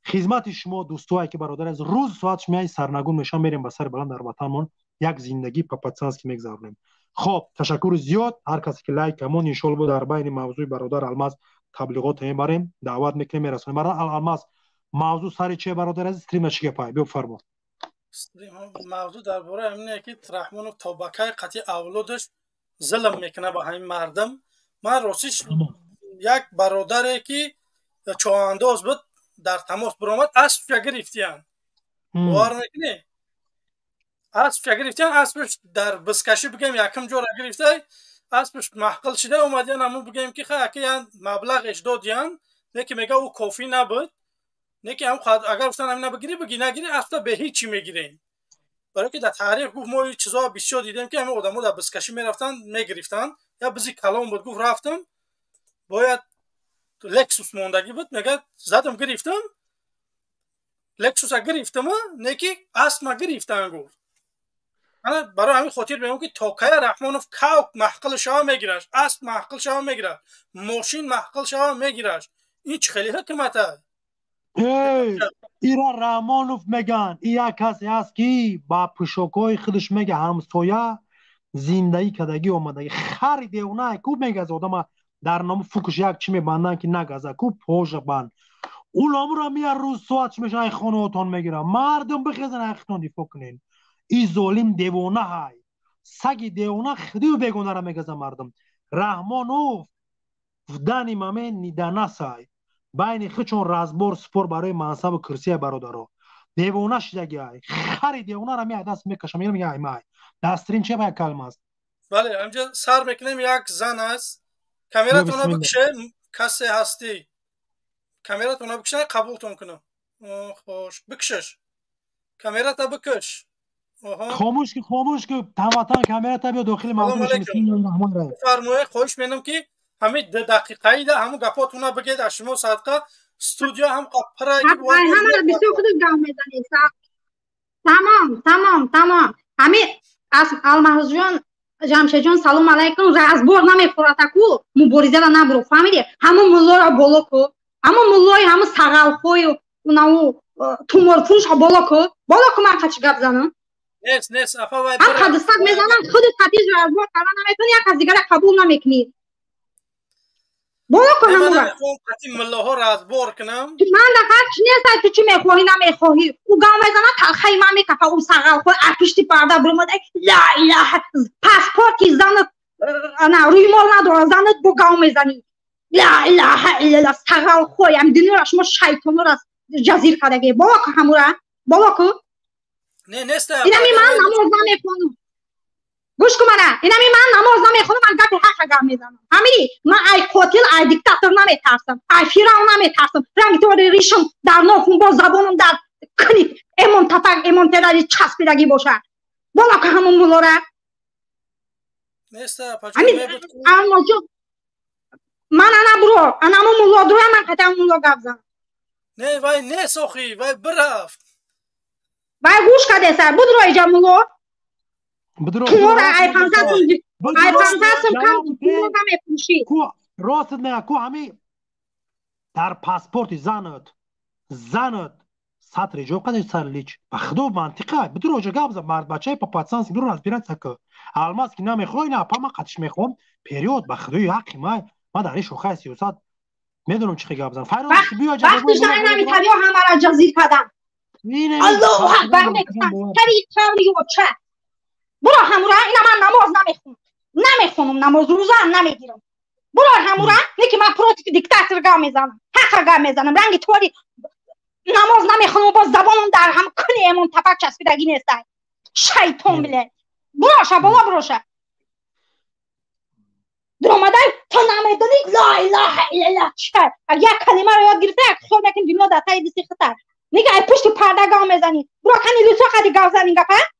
خدمت شما دوستایی که برادر از روز ساعت میای سرنگون میشم میریم به سر بلند در وطنمون یک زندگی پاپاتسانس که میگذرونیم خب تشکر زیاد هر کسی که لایک همون ان شاء الله در بین موضوع برادر الماس تبلیغات میبریم دعوت میکنیم میرسونیم برادر الماس موضوع سر چه برادر از استریم چیه پای بفرما استریم موضوع درباره همینه که رحمانوف تا بکای قطعی اولادش ظلم میکنه به همین مردم من راستش یک برادری که چوانداز بود در تماس برآمد اسب گرفتیان باور نکنی اسب گرفتیان اسبش در بسکشی بگم یکم جور گرفته اسبش محقل شده اومدن همون بگم که خیلی مبلغش دادیان نه که میگه او کافی نبود نه که هم اگر گفتن همین نبگیری بگی نگیری اصلا به هیچی میگیرین برای که در تاریخ گفت ما چیزا بسیار دیدیم که همه آدم‌ها در بسکشی میرفتن میگرفتن یا بزی کلام بود گفت رفتم باید لکسوس موندگی بود میگه زدم گرفتم لکسوس گرفتم نه که اسب گرفتن گفت انا برای همین خاطر میگم که توکای رحمانوف کوک محقل شاه میگیرش اسب محقل شاه میگیره ماشین محقل شاه میگیرش این چه خیلی حکمته ایرا رحمانوف میگن این یک کسی هست که با پشوکای خودش میگه همسایه زندگی کدگی اومده خریده اونای کوب میگه از آدم در نام فوکش یک چی میبندن که نگازه کوب پوش بند اولام را میار روز ساعت میشه ای خانواتان میگیره مردم بخیزن اختان دفاع کنین این ظالم دیوانه های سگی دیوانه خودی و بگونه را میگزه مردم رحمانوف دانی مامه نیدانه سای بین خچون رازبور سپور برای منصب و کرسی برادرها دیوانه شدگی های خری دیوانه را میاد دست میکشم میگم یه ایمای دسترین چه باید کلمه است بله همجا سر میکنیم یک زن است کامیراتون بکشه کسی هستی کامیراتون بکشه قبولتون کنم خوش بکشش کامیرات بکش خاموش که تمام کامیرات بیا داخل موضوع فرمایه خواهش میکنم که همین 2 دقیقه ایده همون گپاتون بگید از شما صدقه استودیو هم قپره همه بسیار خود گام میزنید تمام همین از الماس جان جمشید سلام علیکم رازبور نمیخورد کو مبارزه را نبرو فهمیدی همون ملا را بالا کو همون ملای همون سقال خوی اونو تومور فروش ها بالا کو من خچ گپ زنم نیست افا وای هم خدستک میزنم خود خطیج رازبور کردن نمیتونی یک از دیگر قبول نمیکنی بالا کو همون را خطیم ملاها رازبور کنم من دفعه چی نیست تو چی میخوری نمیخوری او گام میزنه تلخی من میکفه او سقال خوی ارپشتی پرده برمده لا اله پاسپورتی زنت انا روی مال نداره زنت با گام میزنی لا اله الا الله سقال خوی هم دنیا را شما شیطان را جزیر کردگی بالا کو همون را بالا کو نیست اینمی من نماز نمیخونم گوش کن منه اینمی من نماز نمیخونم من گپ حق گام میزنم همین من ای قاتل ای دیکتاتور نمیترسم ای فرعون نمیترسم رنگ تو ریشم در ناخون با زبانم در کنی امون تفق امون تداری چسبیدگی باشه بالا که همون مولا را نیست همین اما جو من انا برو انا همون مولا دو من قطعا مولا گپ زنم نه وای نیست اخی وای برفت وای گوش کده سر بود روی جا مولا بدرو تو را ای پانتاسم کم تو مولا نمیپوشی راست نه کو همین در پاسپورت زنت سطر جو قدر سر لیچ بخدو منطقه بدرو جا گپ زن مرد بچه پا پاتسانس برو از بیرن سکه الماس که نمیخوای نه پا من قدش میخوام پریود بخدوی حقی ما در این شوخه سیاست میدونم چی گپ زن فایروز بیا جا وقتی جای نمیتونی همه را جزیر کردم الله اکبر میکنم تری و چه برو همورا اینا من نماز نمیخونم نماز روزه هم نمیگیرم برو همورا نیکی من پروتیک دیکتاتور گام میزنم حق گام میزنم رنگ توری نماز نمیخونم باز زبانم در هم کنی امون تفک چسبیدگی نیستن شیطان بله بروشه بالا بروشه درآمده تا نمیدونی لا اله الا الله چه اگه یک کلمه رو یاد گرفته یک خود نکن دنیا در تای دستی خطر نگه ای پشت پرده گام میزنی برو کنی لوسا خدی گام زنی گپه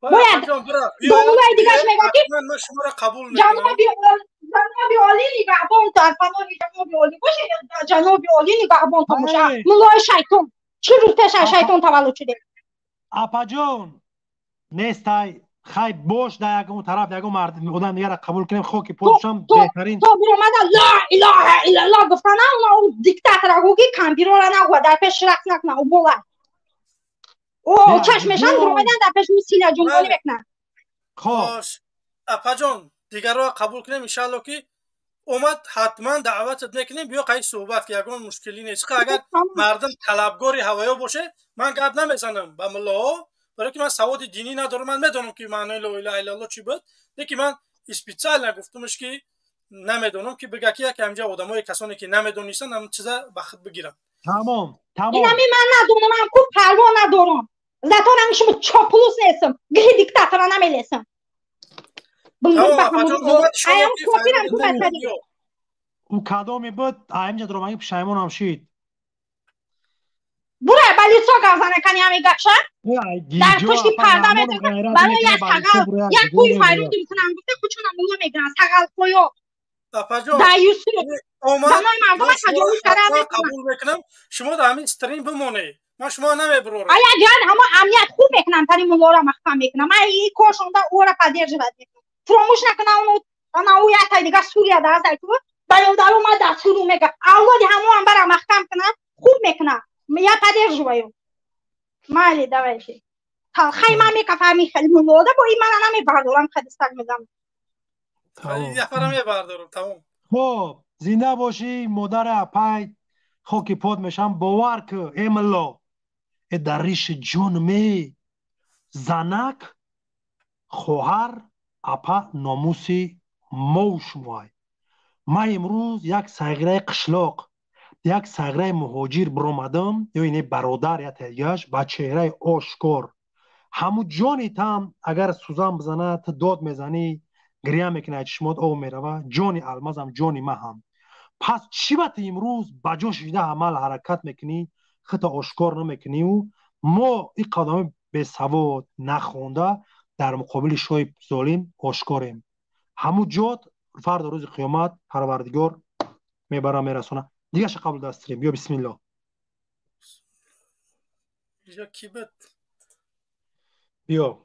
باید دانوی دیگهش میگه که من شما را قبول میکنم جنابی عالی نگهبان در فنای جنابی عالی باشه جنابی عالی نگهبان تو باشه ملای شیطان چی روز پیش شیطان تولد شده اپا جون نیستای خیلی باش در یکم طرف یکم مرد آدم دیگه را قبول کنیم خوکی پوزشم بهترین تو برامده لا اله الا الله گفتن اون دیکتاتور اگوگی کمپیرو را نگوه در پیش رقص نکنه او بوله او چشمشان برامدن در پیش سینه جنبالی بکنن خوش اپا جون دیگر را قبول کنیم انشالله که اومد حتما دعوتت میکنیم بیا قید صحبت که یکم مشکلی نیست اگر مردم طلبگاری هوایا باشه من گپ نمیزنم با ملاها برای که من سواد دینی ندارم من میدونم که معنای لا اله الا الله چی بود دیگه من اسپیچال نگفتمش که نمیدونم که بگه که همینجا آدمای کسانی که نمیدونیستن هم چیزا بخت بگیرن تمام اینم من ندونم من خوب پروا ندارم زاتون شما چاپلوس نیستم گه دیکتاتورا نمیلیسم اون کدامی بود اینجا درمانی پشیمون هم شید برای بلی تو گازانه کنی همی گفشه در پشتی پرده میتونم برای یک سقل یک کوی فایرون میکنم گفته خوچونم مولو میگرن سقل کویو در یوسف زنای مردم تجاوز کرده قبول میکنم شما در همین استرین بمونه من شما نمیبرورم آیا جان اما امنیت خوب میکنم تری مولا را مخفم میکنم من این کارشونده او را پدیر جلد میکنم فراموش نکنم اونو یک تای دیگه سوریا در از ایتو باید در اومد در سورو میگه اولادی همو هم برا مخفم کنم خوب میکنم یا پدیر جوایو مالی دوایشی تلخی من میکفه خیلی مولاده با این من نمیبردارم خدستک میدم یه فرم میبردارم تمام خب زنده باشی مادر اپای خاکی پاد میشم باور که ایمالا در ریش جون می زنک خواهر اپا ناموسی موش موی ما امروز یک سایگره قشلاق یک سایگره مهاجر برامدم یا اینه برادر یا تیگش با چهره آشکار همو جانی تام اگر سوزان بزنه تا داد میزنی گریه میکنه چشمات آب میروه جانی المازم جانی ما هم پس چی بات امروز بجاش دیده عمل حرکت میکنی خطا آشکار نمیکنی و ما این قدم به سواد نخونده در مقابل شای ظالم آشکاریم همو جات فردا روز قیامت پروردگار میبره میرسونه دیگه ش قبل دستریم بیا بسم الله اینجا کی بود بیا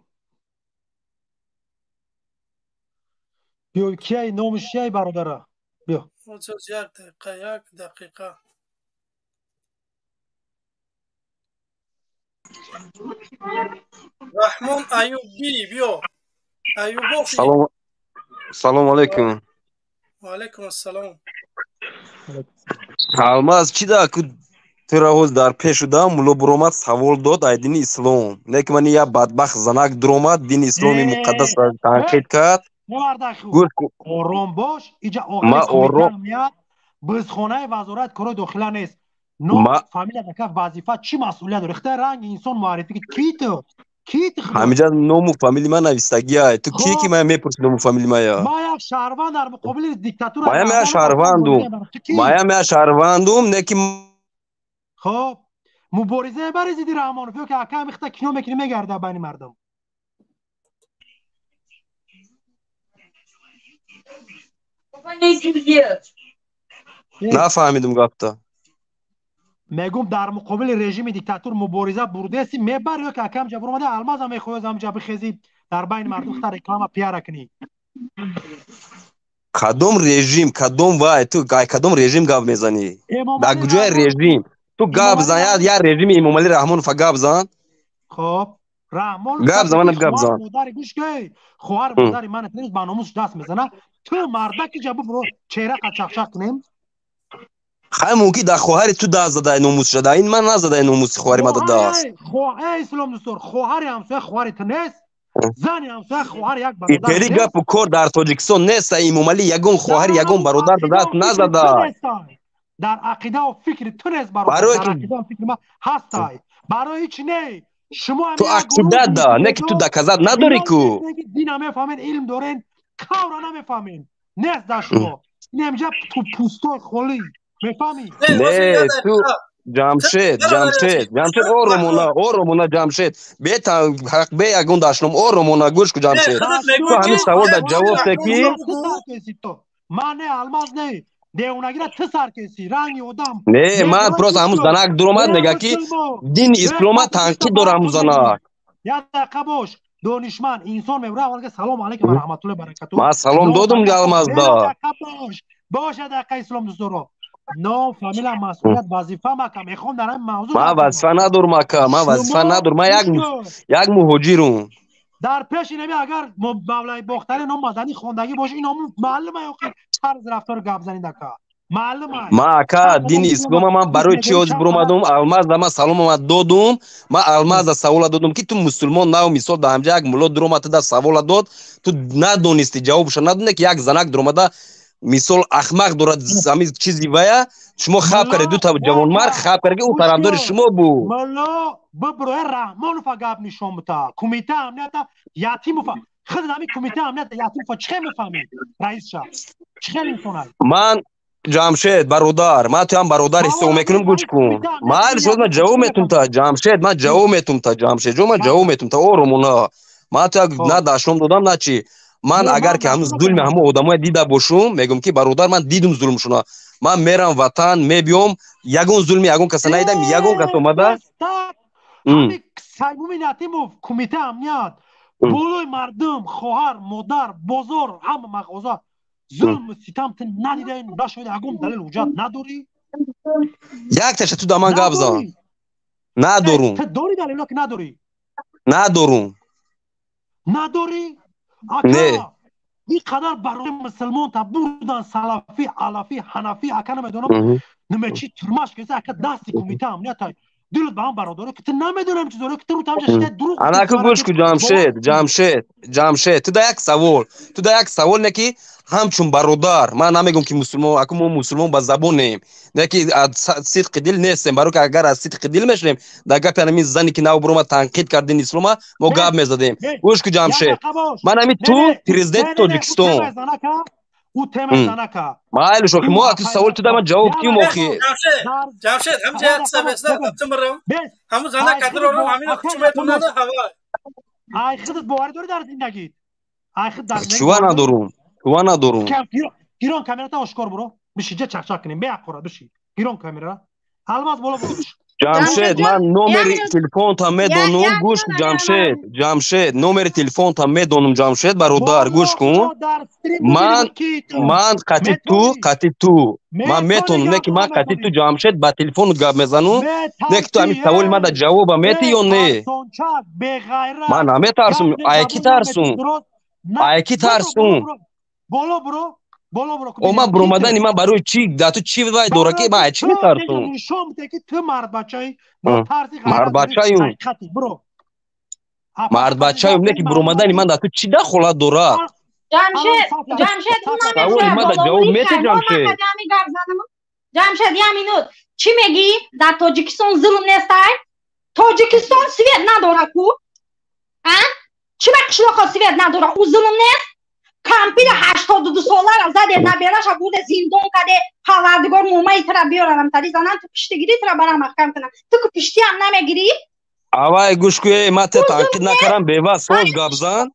بیا کیای نامش چیه برادره بیا 31 دقیقه 1 دقیقه رحمان ایوبی بیا ایوبوفی سلام علیکم و علیکم السلام алмаз чӣ да ку тира ҳоз дар пеш шуда мулло буромад савол дод ай дини ислом лекин мани я бадбахт занак дуромад дини исломи муқаддасро танқид кард гӯш ку ором бош иҷа охири кумита меяд бизхонаи вазорат корои дохила нест ном фамилия дака вазифа чӣ масъулият дорад ихтиёр ранги инсон муаррифӣ ки ту ҳамиҷа ному фамили ман навистагия ту кие ки мая мепурси ному фамили мая ма як шаҳрванд дар муқобили диктатура мая мея шаҳрвандум неки хоб мубориза мебари зидди раҳмонов ё ки ака михта кино мекунӣ мегарда байни мардум нафаҳмидум гапта мегум дар муқобили режими диктатур мубориза бурдеси мебари ё ки акамҷа буромада алмаза мехоҳӣ замҷа бихезӣ дар байни мардум хта реклама пиара кунӣ кадом режим кадом вай ту кадом режим гап мезанӣ дар куҷои режим ту гап зан як режими эмомалӣ раҳмонова гап зан хоб раҳмон гап зан гап зан модари гӯшки хоҳари модари ман ба номус даст мезана ту мардаки ҷа бубро чеҳра қачақшақ кунем хай мумкин дар хоҳари ту даст задаи номус шуда ин ман назадаи номуси хоҳари мада даст ислом дӯстор хоҳари ҳамсояи хоҳари ту нест зани ҳамсояи хоҳари як бародар итери гапу кор дар тоҷикистон нест эмомалӣ ягон хоҳари ягон бародар да даст назада дар ақидаву фикри ту нест бародар дар ақидаву фикри ман ҳастай барои ҳич не шумо ту ақида да не ки ту доказат надорӣ ку дин намефаҳмед илм дорен кавра намефаҳмед нест дар шумо инамҷа пӯстои холӣ мефаҳмӣ не ту ҷамшед оромона ҷамшед бе ягон дашном оромона гӯш ку ҷамшед ту ҳамин савол да ҷавоб де ки ман не алмаз не девонагира ту саркеси ранги одам не ман просто ҳамун занак дуромад мега ки дини ислома танқид дора ҳамун занак як дақиқа бош донишманд инсон мебура аввалга салому алайкум ва раҳматуллоҳи баракатуҳ ман салом додум алмазда бош як дақиқа ислом дӯсторо ном фамилия масъулият вазифа мака мехом дар ин мавзӯъ ман вазифа надорум ака ман вазифа надорум ман як муҳоҷирум дар пеши нами агар мавлаи бохтари ном мазанӣ хондагӣ боши ин ном маълума ёки тарз рафтори гап занид ака маълума ман ака дини ислома ман барои чӣ ҳозир буромадум алмазда ман саломамат додум ман алмазда савола додум ки ту мусулмон нав мисол да ҳамҷа як мулло дуромад туда савола дод ту надонисти ҷавобша надоне ки як занак дуромада мисол ахмақ дорад ҳамин чизи вая шумо хаб каред ду та ҷавонмард хаб каред ки ӯ тарафдори шумо буд молло биброи раҳмонова гап нишон бута кумита амнията ятимова худд ҳамин кумита амнията ятимова чӣ хел мефаҳмед раисша чӣ хел инсонай ман ҷамшед бародар ман туям бародар ҳисоб мекунам гӯш кун майли шуд ман ҷавоб метум та ҷамшед ман ҷавоб метум та ҷамшед ҷон ман ҷавоб метум та оромона ман туя на дашном додам на чӣ ман агар ки ҳанӯз зулми ҳамон одамое дида бошум мегӯм ки бародар ман дидум зулмшуна ман мерам ватан мебиём ягон зулми ягон каса надидам ягон кас омада Саймумин Ятимов кумита амният болои мардум хоҳар модар бозор ҳама мағоза зулму ситам ту надида нашоида ягон далел ҳуҷҷат надорӣ якташа ту да ман гап зан надорум дори далело ки надорӣ надорӣ не ин қадар барои мусулмон та бурдан салафӣ алафӣ ҳанафӣ ака намедонам намечи турмаш кеса ака дасти кумита амният дилот ба ҳам бародаро ки ту намедонам чизоро ки ту тамҷа шида дуруғ анаку гӯш ку ҷамшед ту да як савол не ки ҳамчун бародар ман намегӯм ки мусулмон аку мо мусулмон ба забонем не ки сидқи дил нестем барои ки агар аз сидқи дил мешунем дар гапи ҳамин зане ки нав буромад танқид кард дини ислома мо гап мезадем гӯш ку ҷамшед ман ҳамин ту президенти тоҷикистон майли шо ки мо ту савол ту да ман ҷавоб ким охи ҷамшед ҳамҷа як сабеста тумрам ҳамун зана кадроро ҳамин хучуметунада ҳава ай худат боварӣ дорӣ дар зиндагит ай худ дар чува надорум гирон камерата ошкор буро биши ҷа чақчақ кунем беяқ қора биши гирон камера алмаз боло бош جمشید من نمر تلفن تا میدونم گوش کن جمشید نمر تلفن تا میدونم جمشید برادر گوش کن من قطی تو من میتونم نه که من قطی تو جمشید با تلفن گپ میزنم نه که تو همین سوال من جواب میدی یا نه من نمیترسم ایکی ترسم بالا برو من برومدن من برای چی تو چی وای دوره که من چی میترسم تو مرد بچه‌ای مرد بچه‌ایم مرد بچه‌ایم نه که برومدن من تو چی دخوله دوره جمشید یه مینوت چی میگی در تاجیکستان ظلم نیست تاجیکستان سویت نداره کو چی قشلاق سویت نداره او ظلم نیست کمپیر 82 ساله را زده نبیرش بوده زندان کده پروردگار مومای ترا بیارم تری زنن تو پشت گیری ترا برام محکم کنن تو که پشتی هم نمیگیری اوای گوش کوی ما ته تاکید نکردم بیوا سوز گابزان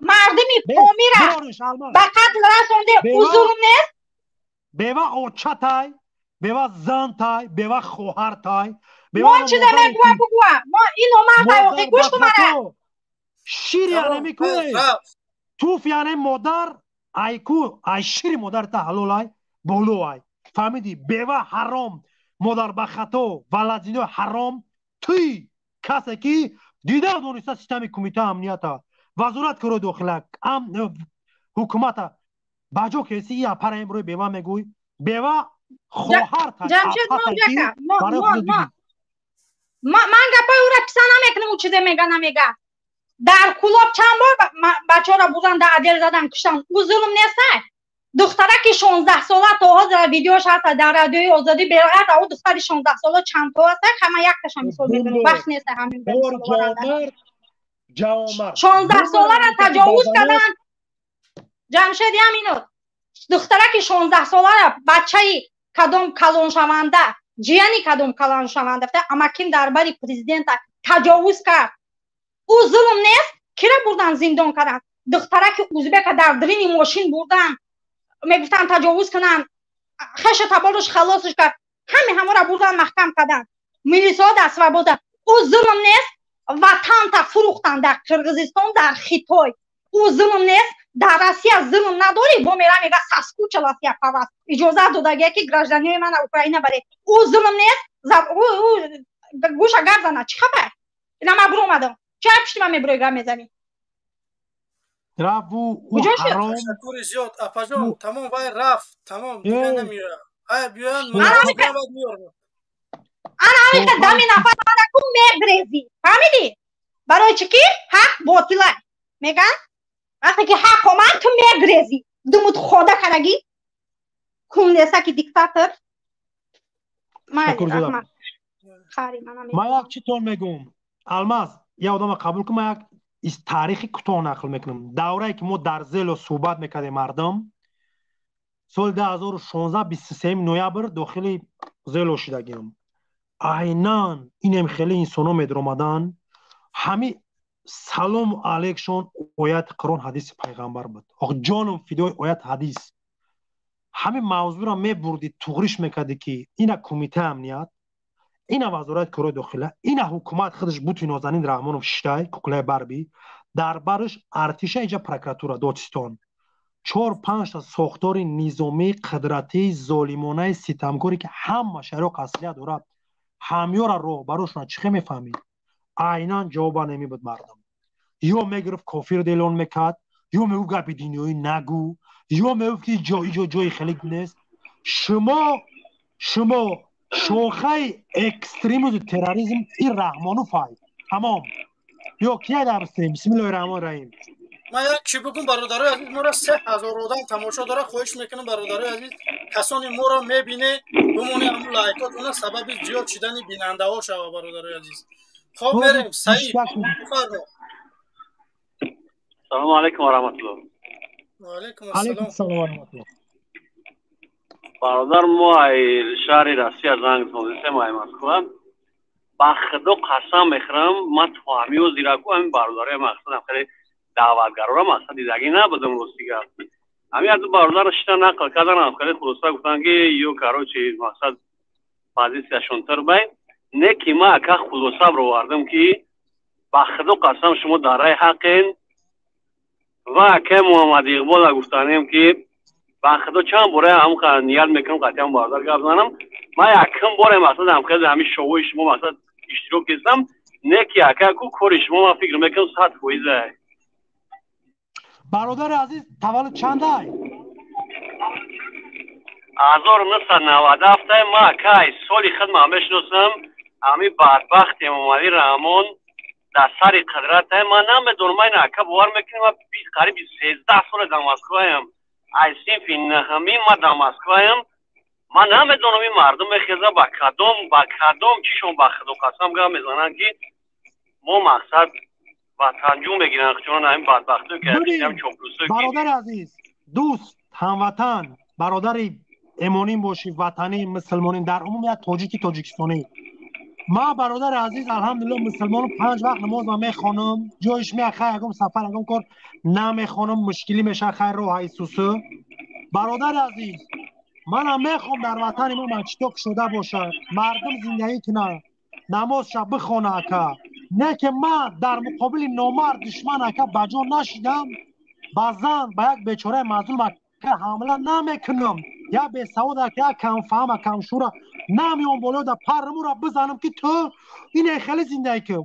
مردمی قومی را به قتل رسونده او ظلم نیست بیوا اوچا تای بیوا زن تای بیوا خواهر تای ما چی دمه بگو ما اینو مرد گوش کن مرا شیر یعنی میکنه توف یعنی مادر ایکو ای شیر مادر تا حلالای بولوای فهمیدی بیوا حرام مادر به خطا ولدینو حرام توی کسی که دیده دونسته سیستم کمیته امنیت وزارت کار داخله حکومت بجا کسی یا پر امروی بیوا میگوی بیوا خواهر تا جمشید من گپای او را کسا نمیکنم او چیزه میگه نمیگه در کلاب چند بار بچه ها را بودن در عدل زدن کشتن او ظلم نیسته دختره که 16 ساله تا حاضر ویدیوش هست در رادیوی آزادی بیرد او دختری 16 ساله چند تا هست همه یک تش مثال بزنم وقت نیست همین 16 ساله را تجاوز کردن جمشید همینو دختره که 16 ساله را بچه کدام کلان شونده جیانی کدام کلان شونده اماکین درباری پرزیدنت تجاوز کرد او ظلم نیست کی را بردن زندان کردن دختره که ازبک در درین ماشین بردن میگفتن تجاوز کنن خش تبالش خلاصش کرد همه را بردن محکم کردن میلیسا دست و بوده او ظلم نیست وطن تا فروختن در قرغیزستان در خیتای او ظلم نیست در روسیه ظلم نداری با میره میگه ساسکو چلاسیا پاواس اجازه دادگی که گراجدانی من اوکراینا بره او ظلم نیست او گوشه گرد زنه چی خبر اینا ما برو اومدم چه پشتی من میبروی گم میزنی رفو او حرام تشکر زیاد اپاجان تمام وای رفت تمام دیگه نمیره ای بیان من بعد میارم انا که دمی نفس کو میگریزی فهمیدی برای چی که حق باطله میگن وقتی که حق من تو میگریزی دمت خدا کنگی کونسا کی دیکتاتور ما یک چیتون میگم الماس یا آدم قبول کنم ما یک تاریخی کوتاه نقل میکنم دوره‌ای که ما در زل صحبت میکردیم مردم سال 2016 23 نوامبر داخل زل شدگیم عیناً اینم خیلی انسانا میدرآمدن همین سلام علیکشون آیت قرآن حدیث پیغمبر بود آخ جانم فدای آیت حدیث همین موضوع را میبردی تغریش میکردی که اینا کمیته امنیت اینا وزارت کار داخله اینا حکومت خودش بوتی نازنین رحمانوف شتای کوکلای بربی در برش ارتش اینجا پروکراتورا دادستان 4-5 تا ساختار نظامی قدرتی ظالمانه ستمگاری که همه شرق اصلی دارد همیار رو براشون چخه میفهمید عیناً جواب نمیبود مردم یا میگرفت کافر دیلون میکرد یا میگو گپی دینیوی نگو یا میگو که جای خیلی نیست شما شوخه اکستریمیسم و تروریسم این رحمانوف های تمام یا کیه درستیم بسم الله الرحمن الرحیم ما یک چی بگم برادرای عزیز ما را 3000 آدم تماشا داره خواهش میکنم برادرای عزیز کسانی ما را میبینه بمونه همون لایکات اونا سبب زیاد شدن بیننده ها شوه برادرای عزیز خب بریم سعید بفرما سلام علیکم و رحمت الله و علیکم السلام و رحمت الله برادر ما شهر رسی از زنگ تونسته ما مسکوم با خدا قسم میخورم ما تو همی و زیرکو همین برادرای مقصدم خیلی دعوتگرا مقصد دیدگی نبودم روستیگه همین از برادر شتا نقل کردن خیلی خلاصه گفتن که یو کارو چی مقصد позицияшон тар байн не ки ма ака хулоса бровардам ки ба худо қасам шумо дар раи ҳаққен ва ака муҳаммад иқбола гуфтанем ки ба худо чанд бора ҳам ният мекунам қатъан бародар гап занам ма якум боре мақсад ҳамқади ҳамин шоҳои шумо мақсад иштирок ҳистам не ки ака ку кори шумо ма фикр мекунам 100% برادر عزیز تولد چنده ای؟ 1997 ما اکای سالی خود ما میشناسم امی بدبخت امامعلی رحمان در سر قدرت ما نمیدونم این اکا باور میکنم قریب 13 سال در مسکو ام ای صنف نهمی ما در مسکو ام ما نمیدونم این مردم خیزه با کدام چیشون با خدا قسم گم میزنن که ما مقصد وطن جون بگیرن چون این بدبختو که هم چوبلوسو برادر عزیز دوست هموطن برادر امانیم باشی وطنی مسلمانیم در عموم یک تاجیکستانی ما برادر عزیز الحمدلله مسلمانم 5 وقت نماز ما میخوانم جایش میخوام اگم سفر اگم کار نمیخوانم مشکلی میشه خیر رو ایسوسو برادر عزیز من هم میخوام در وطن ما مچتوک شده باشه مردم زندگی کنه نماز شب بخونه اکا نه که من در مقابل نامرد دشمن اکا بجا نشیدم بازن با یک بیچاره مظلوم اکا حمله نمیکنم یا به سعود اکا کم فهم کم شورا نمیام بالا در پرمو را بزنم که تو این خیلی زندگی که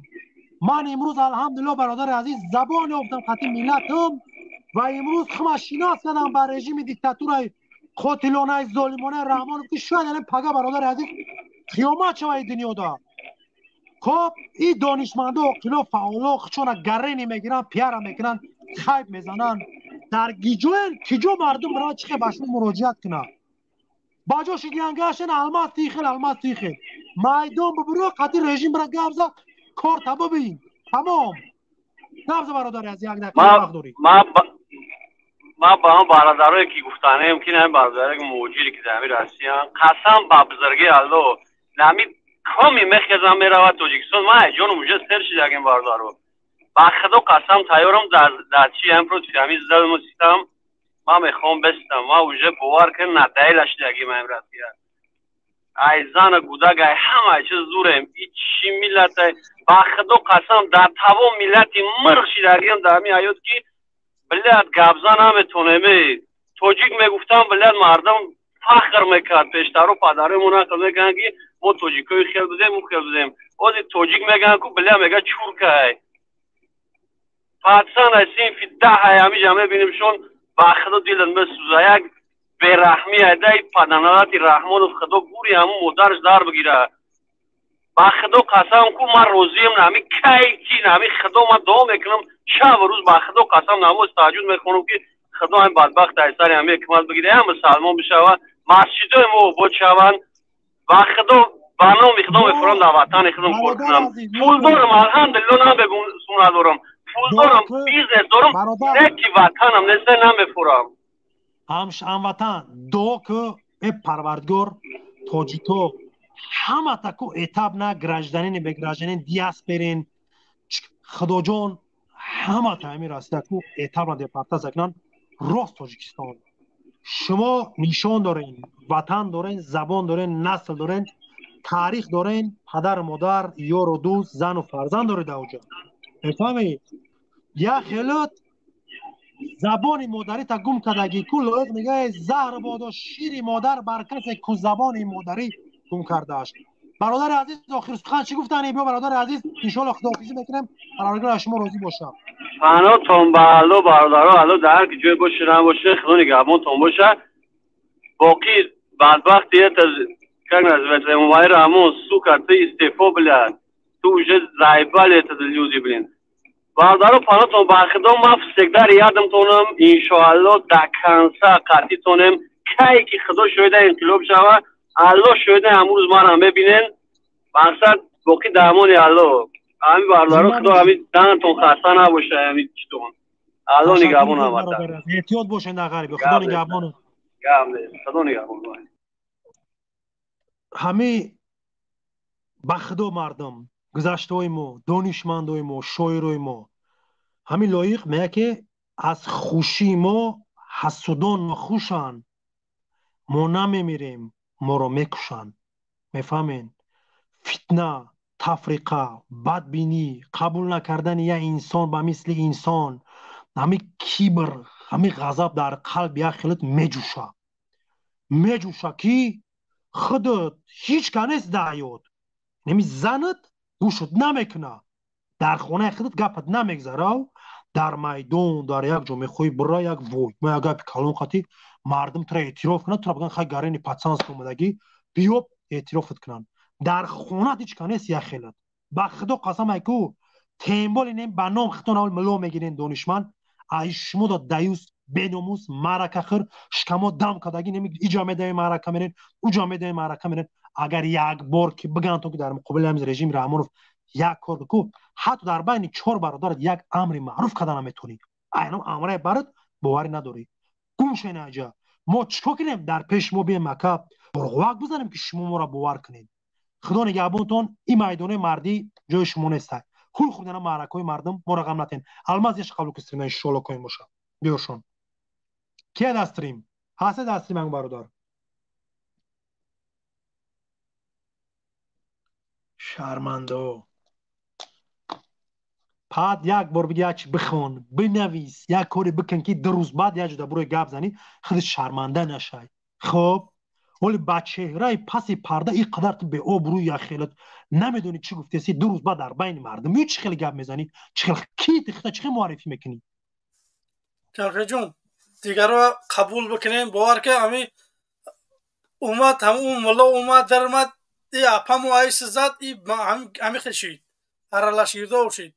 من امروز الحمدلله برادر عزیز زبان افتم خطی ملتم و امروز خمشیناس کردم بر رژیم دیکتاتور قاتلانه ظالمانه رحمان که شاید الان پگا برادر عزیز قیامت شوی دنیا دا خب این دانشمندا و فعالا چون گره نمیگیرن پیار میکنن خیب میزنن در کجا مردم برای چه باشون مراجعت کنن باجاش گنگاشن الماس تیخل میدان ببرو قطعی رژیم برای گبزا کار تبا بین تمام نبزا برادر از یک دقیقه وقت داری ما با هم برادرایی که گفتانه امکن هم برادرایی که موجودی که زمین رسیان قسم با بزرگی الله نمی کمی مخیزم میرود توجیکستان ما جانو موجه سر شده اگه برادرو با خدا قسم تایارم در چی امروز فیلمی زده مسیستم ما میخوام بستم ما اوجه باور کن ندهیلش دیگه ما امرد بیاد ای زن گودگ ای همه چیز زورم چی ملت با خدا قسم در تمام ملتی مرغ شیدگیم در می آیود که بلد گابزان نمیتونه توجیک میگفتم بلد مردم فخر میکرد پیشترو پدره مناقل میکنن که ما توجیکای خیل بودیم اوزی توجیک میگن که بلد میگه چور که پادسان ایسین فی 10 همی جمعه بینیمشون با خدا دیلن بسوزه یک برحمی ایده پدنالات رحمان و خدا گوری همون مدرش دار بگیره با خدا قسم که من روزیم نمی کی نمی خدا من دعا میکنم شب و روز با خدا قسم نماز تهجد میخونم که خدا هم بدبخت ایساری همه اکمال بگیره هم مسلمان بشوه مسجد ما بود شوند با خدا برنامه خدا میفرم در وطن خودم کار کنم پول دارم الحمدلله نبگم سونه دارم پول دارم بیزنس دارم نه که وطنم نسته نمیفرم هموطن دعا که ای پروردگار تاجیکو همه تکو اتاب نه گرجدنین بگرجدنین دیاس برین خدا جان همه تایمی راسته که اتاب نه دیپارتا زکنن راست تاجیکستان شما نشان دارین وطن دارین زبان دارین نسل دارین تاریخ دارین پدر مادر یار و دوست زن و فرزند دارید اوجا بفهمید یا خیلت زبان مادری تا گم کردگی کل لایق میگه زهر بادا شیر مادر بر کسی که زبان مادری گم کرده است برادر عزیز آخر سخن چی گفتن بیا برادر عزیز ان شاء الله خداحافظی میکنم برادر شما راضی باشه فناتون بالو برادرها الو در که جای باشه نباشه خدا نگهبانتون باشه باقی بدبختیت از از امامعلی رحمان سو کرده استعفا بلد تو وجه زایبالیت از لیوزی بلین برادرها فناتون با خدا ما فسکدر یادم تونم انشاءالله در کنسا قطعی تونم که خدا شویده انقلاب شوه الله شویده امروز من هم ببینن مقصد باقی درمان الله همین برادرها خدا همین دهنتون خسته نباشه همین چیتون الله نگهبان همتن احتیاط باشین در غریبه خدا نگهبان خدا نگهبان همه به خدا مردم گذشته های ما دانشمندای ما شاعرای ما همین لایق میگه که از خوشی ما حسودان ما خوشن ما نمیمیریم ما رو میکشن میفهمین؟ فتنه، تفریقه، بدبینی، قبول نکردن یه انسان به مثل انسان، همین کیبر، همین غضب در قلب یک خلط میجوشه که خودت هیچ کنیست دعیود، نمی زنت گوشت نمیکنه، در خونه خودت گپت نمیگذاره، در میدون در یک جا میخوی برای یک وای ما یک گپ کلون قطی مردم تو اعتراف کنن، تو بگن خیلی گرینی پاتسانس اومدگی بیو اعترافت کنن، در خونه هیچ کنیست یک خلط. با خدا قسم ایکو تیمبول اینیم به نام خطون اول ملو میگیرین دانشمند ایشمو دا دیوس بیناموس معرکه خر شکمو دم کدگی نمی ایجا میده معرکه میرین اوجا میده معرکه میرین. اگر یک بار که بگن تو که در مقابل همین رژیم رحمانوف یک کار بکو، حتی در بین 4 برادرت یک امر معروف کردن نمیتونی، اینا امره برات باوری نداری. گوش نجا ما چیکار کنیم در پیش ما بیایم مکه برغوک بزنیم که شما ما را باور کنید. خدا نگهبانتون، این میدان مردی جای شما نیست. خول خوردن معرکه‌های مردم ما را غم نتین. الماس یش قبول کستریم ان شاء الله کوین باشه. بیاشون کی دستریم هست دستریم من برادر شرمنده. بعد یک بار بگی چی بخون بنویس یک کاری بکن که 2 روز بعد یه جودا بروی گپ زنی خودت شرمنده نشای. خب ولی با چهره پس پرده این قدر تو به آبروی یا خیلت نمیدونی چی گفتی 2 روز بعد در بین مردم یه چی خیلی گپ میزنی، چی خیلی کی تخته چی معرفی میکنی. جعفر جون دیگر رو قبول بکنیم باور که همی اومد هم اون ملا اومد در اومد ای اپم و ایس زد ای همی خشید هرالش گیرده اوشید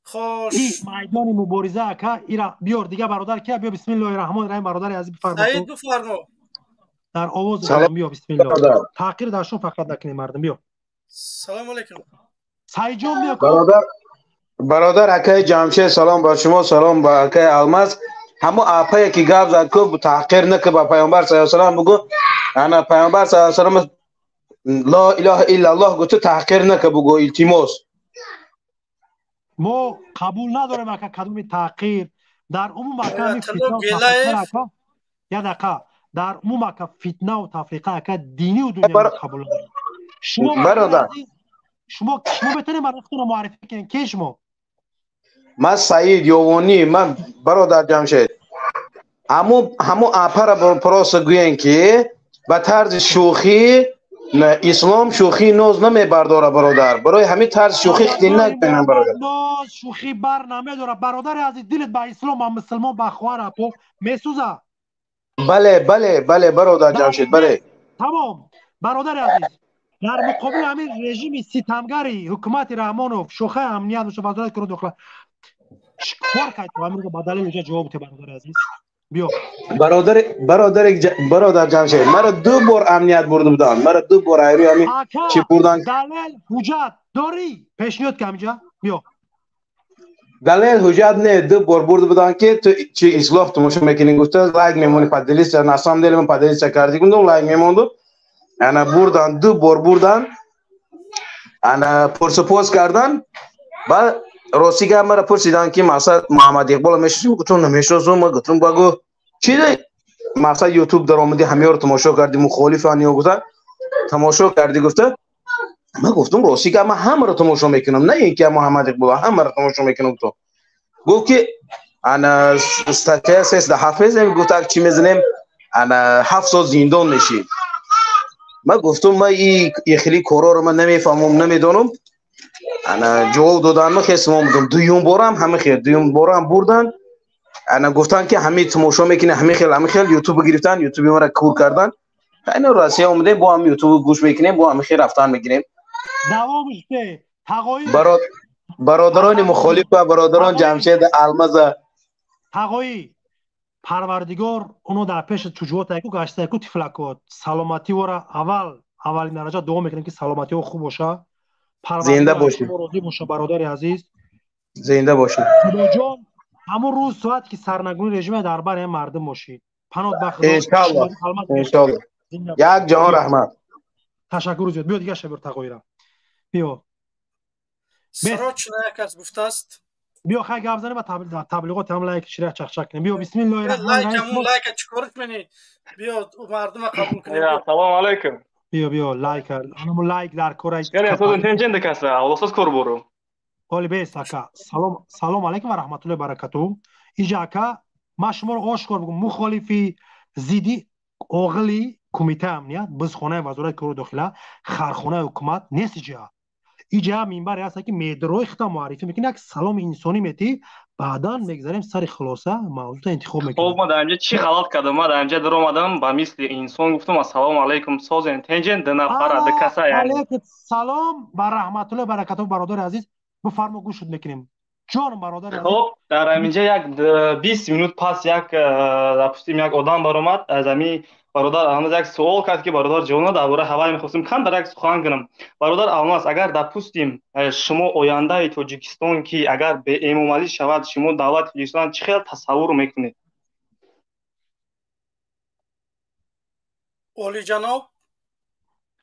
خوش این میدان مبارزه که ایرا بیار دیگه برادر که بیا بسم الله الرحمن الرحیم برادر عزیز بفرما سعید بفرما در آواز بگم بیا بسم الله تحقیر درشون فقط نکنیم مردم بیا. سلام علیکم سعید جان بیا برادر اکای جمشید سلام با شما، سلام با اکای الماس. همو اپایی که گپ زد کو تحقیر نکه با پیامبر صلی الله علیه و سلم بگو انا پیامبر صلی الله علیه و سلم لا اله الا الله گفت تحقیر نکه بگو التماس. ما قبول نداریم که کدوم تحقیر در عموم که در عموم که فتنه و تفریقه که دینی و دنیوی قبول نداریم. شما برادر شما بتونید مرختون رو معرفی کنین که شما؟ من سعید یوانی من برادر جمشید همو اپا را پراس گوین که به طرز شوخی اسلام شوخی نوز نمیبرداره برادر، برای همین طرز شوخی خیلی نکنم برادر. نوز شوخی بر نمیداره برادر عزیز، دلت با اسلام و مسلمان با خوار اپو میسوزه. بله بله بله برادر جمشید بله تمام برادر عزیز. در مقابل همین رژیم ستمگری حکومت رحمانوف شوخه امنیت و وزارت کار داخله چیکار کرد تو امروز با دلیل جواب ته برادر عزیز بیا. برادر جمشید مرا 2 بار امنیت برده بودن، مرا 2 بار ایرو همین چی بردن. دلیل حجت داری پیشنهاد کمجا بیا. دلیل حجت نه 2 بار برده بودن که تو چی اصلاح تماشا میکنین گفته لایک میمونی پادلیس ناسام دلم پادلیس کردی گفتم لایک میموندم انا بردن 2 بار بردن انا پرسپوز کردن. بعد روسی که مرا پرسیدن که مثلا محمد اقبال میشناسم گفتم نمیشناسم. گفتم بگو چی دی مثلا یوتیوب در اومدی همه رو تماشا کردی مخالفانی و گفتن تماشا کردی گفته من گفتم روسی که من همه رو تماشا میکنم نه اینکه محمد اقبال همه رو تماشا میکنم. تو گفت که انا استاتس ده حافظ گفت چی میزنیم انا 7 سال زندان میشی. من گفتم من این خیلی کارا رو من نمیفهمم نمیدونم. انا جواب دادن ما خیلی بودم دویم بارم همه خیلی دویم بارم بردن. انا گفتن که همه تماشا میکنه همه خیلی یوتیوب گرفتن یوتیوب ما را کور کردن. اینا راستی اومده با هم یوتیوب گوش میکنیم با هم خیلی رفتن میگیریم. دوامش ده تقایی برادران مخالف و برادران جمشید الماس تقایی پروردگار اونو در پیش چجوات اکو گشته اکو تفلکات سلامتی ورا اولین درجه دعا میکنیم که سلامتی او خوب باشه. زنده باشی راضی باشه برادر عزیز زنده باشی. خدا جان همون روز ساعت که سرنگونی رژیم در بر مردم باشید پناه به خدا انشالله یک جهان رحمت. تشکر زیاد. بیا دیگه شبر تقایی را بیا سراچ نه کس گفته است بیا خیلی گپ زنیم و تبلیغات هم لایک شیره چخچک کنیم. بیا بسم الله الرحمن الرحیم. لایک چیکار کنی بیا مردم قبول کنیم. سلام علیکم. بیا لایک انمو لایک در کورای یعنی تو تنجن دکاسا اولسوس کور برو اولی بیس اکا سلام علیکم و رحمت الله برکاته اینجا اکا ما شما رو آشکار بگم مخالفی زیدی اوغلی کمیته امنیت بز خانه وزارت کار داخله خرخانه حکومت نیست جا اینجا منبری هست که میدروی خطا معرفی میکنه یک سلام انسانی میتی بعدا میگذاریم سر خلاصه موضوع انتخاب میکنیم. خب ما در اینجا چی غلط کردم؟ ما در اینجا در اومدم با مثل انسان گفتم السلام علیکم سازن تنجن دو نفر دکاسا یعنی علیکم سلام و رحمت الله برکاته برادر عزیز بفرما گوش میکنیم جان برادر عزیز. خب در اینجا یک 20 minut پس یک دپستیم یک آدم برآمد از امی برادر الماس یک سوال کرد که برادر جوان درباره هوای میخواستم کم در یک سخن کنم. برادر الماس اگر دپستیم شما آینده تاجیکستان که اگر به امامعلی شود شما دولت تاجیکستان چه خیلی تصور میکنید؟ اولی جناب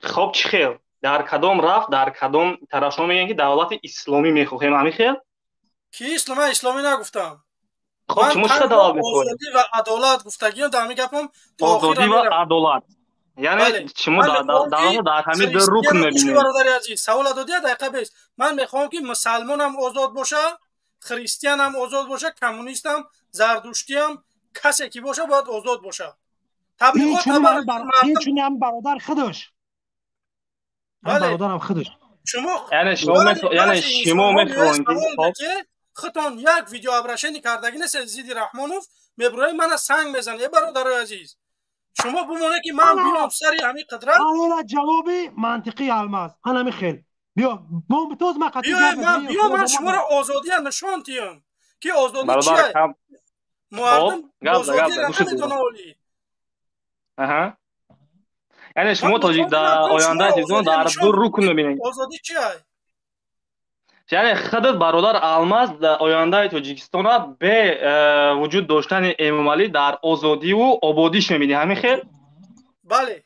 خب چه خیلی در کدام رفت در کدام طرف شما میگن که دولت اسلامی میخواهیم همین خیلی کی اسلامی نگفتم. خب شما چه دعوا میکنید؟ آزادی و عدالت گفتگیم در می گفتم آزادی و عدالت یعنی شما دولت در همه در رکن میبینید. برادر عزیز سوال دادی دقیقه بیست من میخوام که مسلمان هم آزاد باشه خریستیان هم آزاد باشه کمونیست هم زردشتی هم کسی که باشه باید آزاد باشه. تبلیغات این هم برادر خودش برادرم خودش شما یعنی شما میخواین که خطان یک ویدیو ابرشنی کردگی نیست زیدی رحمانوف میبروی من سنگ میزنه برادر عزیز شما بمونه که من بیام سری همین قدرت حالا جوابی منطقی الماس انا میخیل بیا بوم توز ما قطعی بیا من شما را آزادی نشان تیم که آزادی چیه مردم آزادی را نمیتونه اولی یعنی شما تاجیک در آینده چیزون در دو رکن میبینید آزادی چیه یعنی خودت برادر الماس در آینده تاجیکستان به وجود داشتن امامعلی در آزادی و آبادیش میبینی همین خیلی؟ بله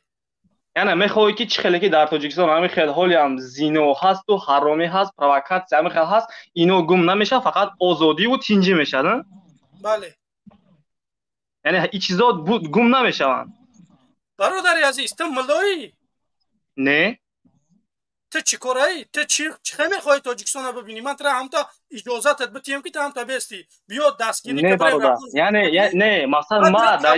یعنی میخوای که چه خیلی که در تاجیکستان همین خیلی حالی هم زینو هست و حرامی هست پروکاتسیا همین خیلی هست اینو گم نمیشه فقط آزادی و تینجی میشه نه؟ بله یعنی این چیزا گم نمیشوند برادر عزیز تو ملایی؟ نه تو چی کاری؟ تو چی میخوای تاجیکستان رو ببینی؟ من ترا هم تا اجازتت بتیم که تو هم تا بیستی بیا دستگیری نه برادر یعنی نه مثلا ما در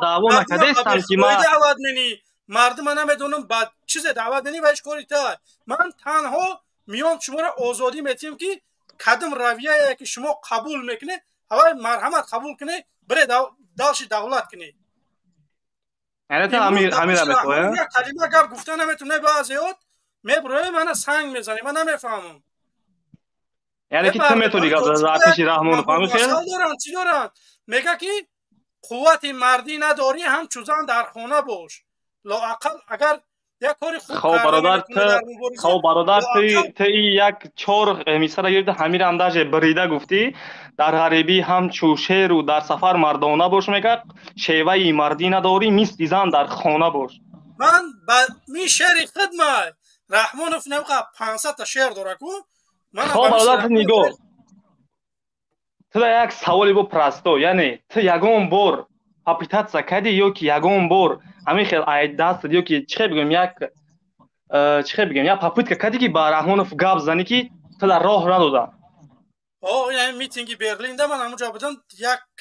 دعوا نکردستم که ما دعوت منی مردم من نمیدونم بعد چیز دعوت منی وش کاری تا من تنها میام شما را آزادی میتیم که کدام رویه که شما قبول میکنه هوای مرحمت قبول کنه بره داشت دولت کنه یعنی تو همین را میخواه کلمه گپ گفتن نمیتونه بعضیات میبروی من سنگ میزنی من نمیفهمم یعنی که تو میتونی گپ آتش رحمان فهمی خیلی چی دارن میگه که قوت مردی نداری هم چوزان در خونه باش لااقل اگر یک کاری خوب خب برادر تو یک چهار میسر گرفته همین انداز بریده گفتی در غریبی هم چوشیر و در سفر مردانه باش میگه شیوه مردی نداری مثل زن در خانه باش من می شعر خدمه رحمانوف نوقع 500 تا شعر داره کو خب برادر تو نگاه تو یک سوالی بپرستو یعنی تو یگان بار پاپیتاتسا کردی یا که یگان بار همین خیلی عید دست یا که چه بگم یک پاپیت کردی که با رحمانوف گپ زنی که تو در راه نداده یعنی میتینگ برلین ده من همونجا بودم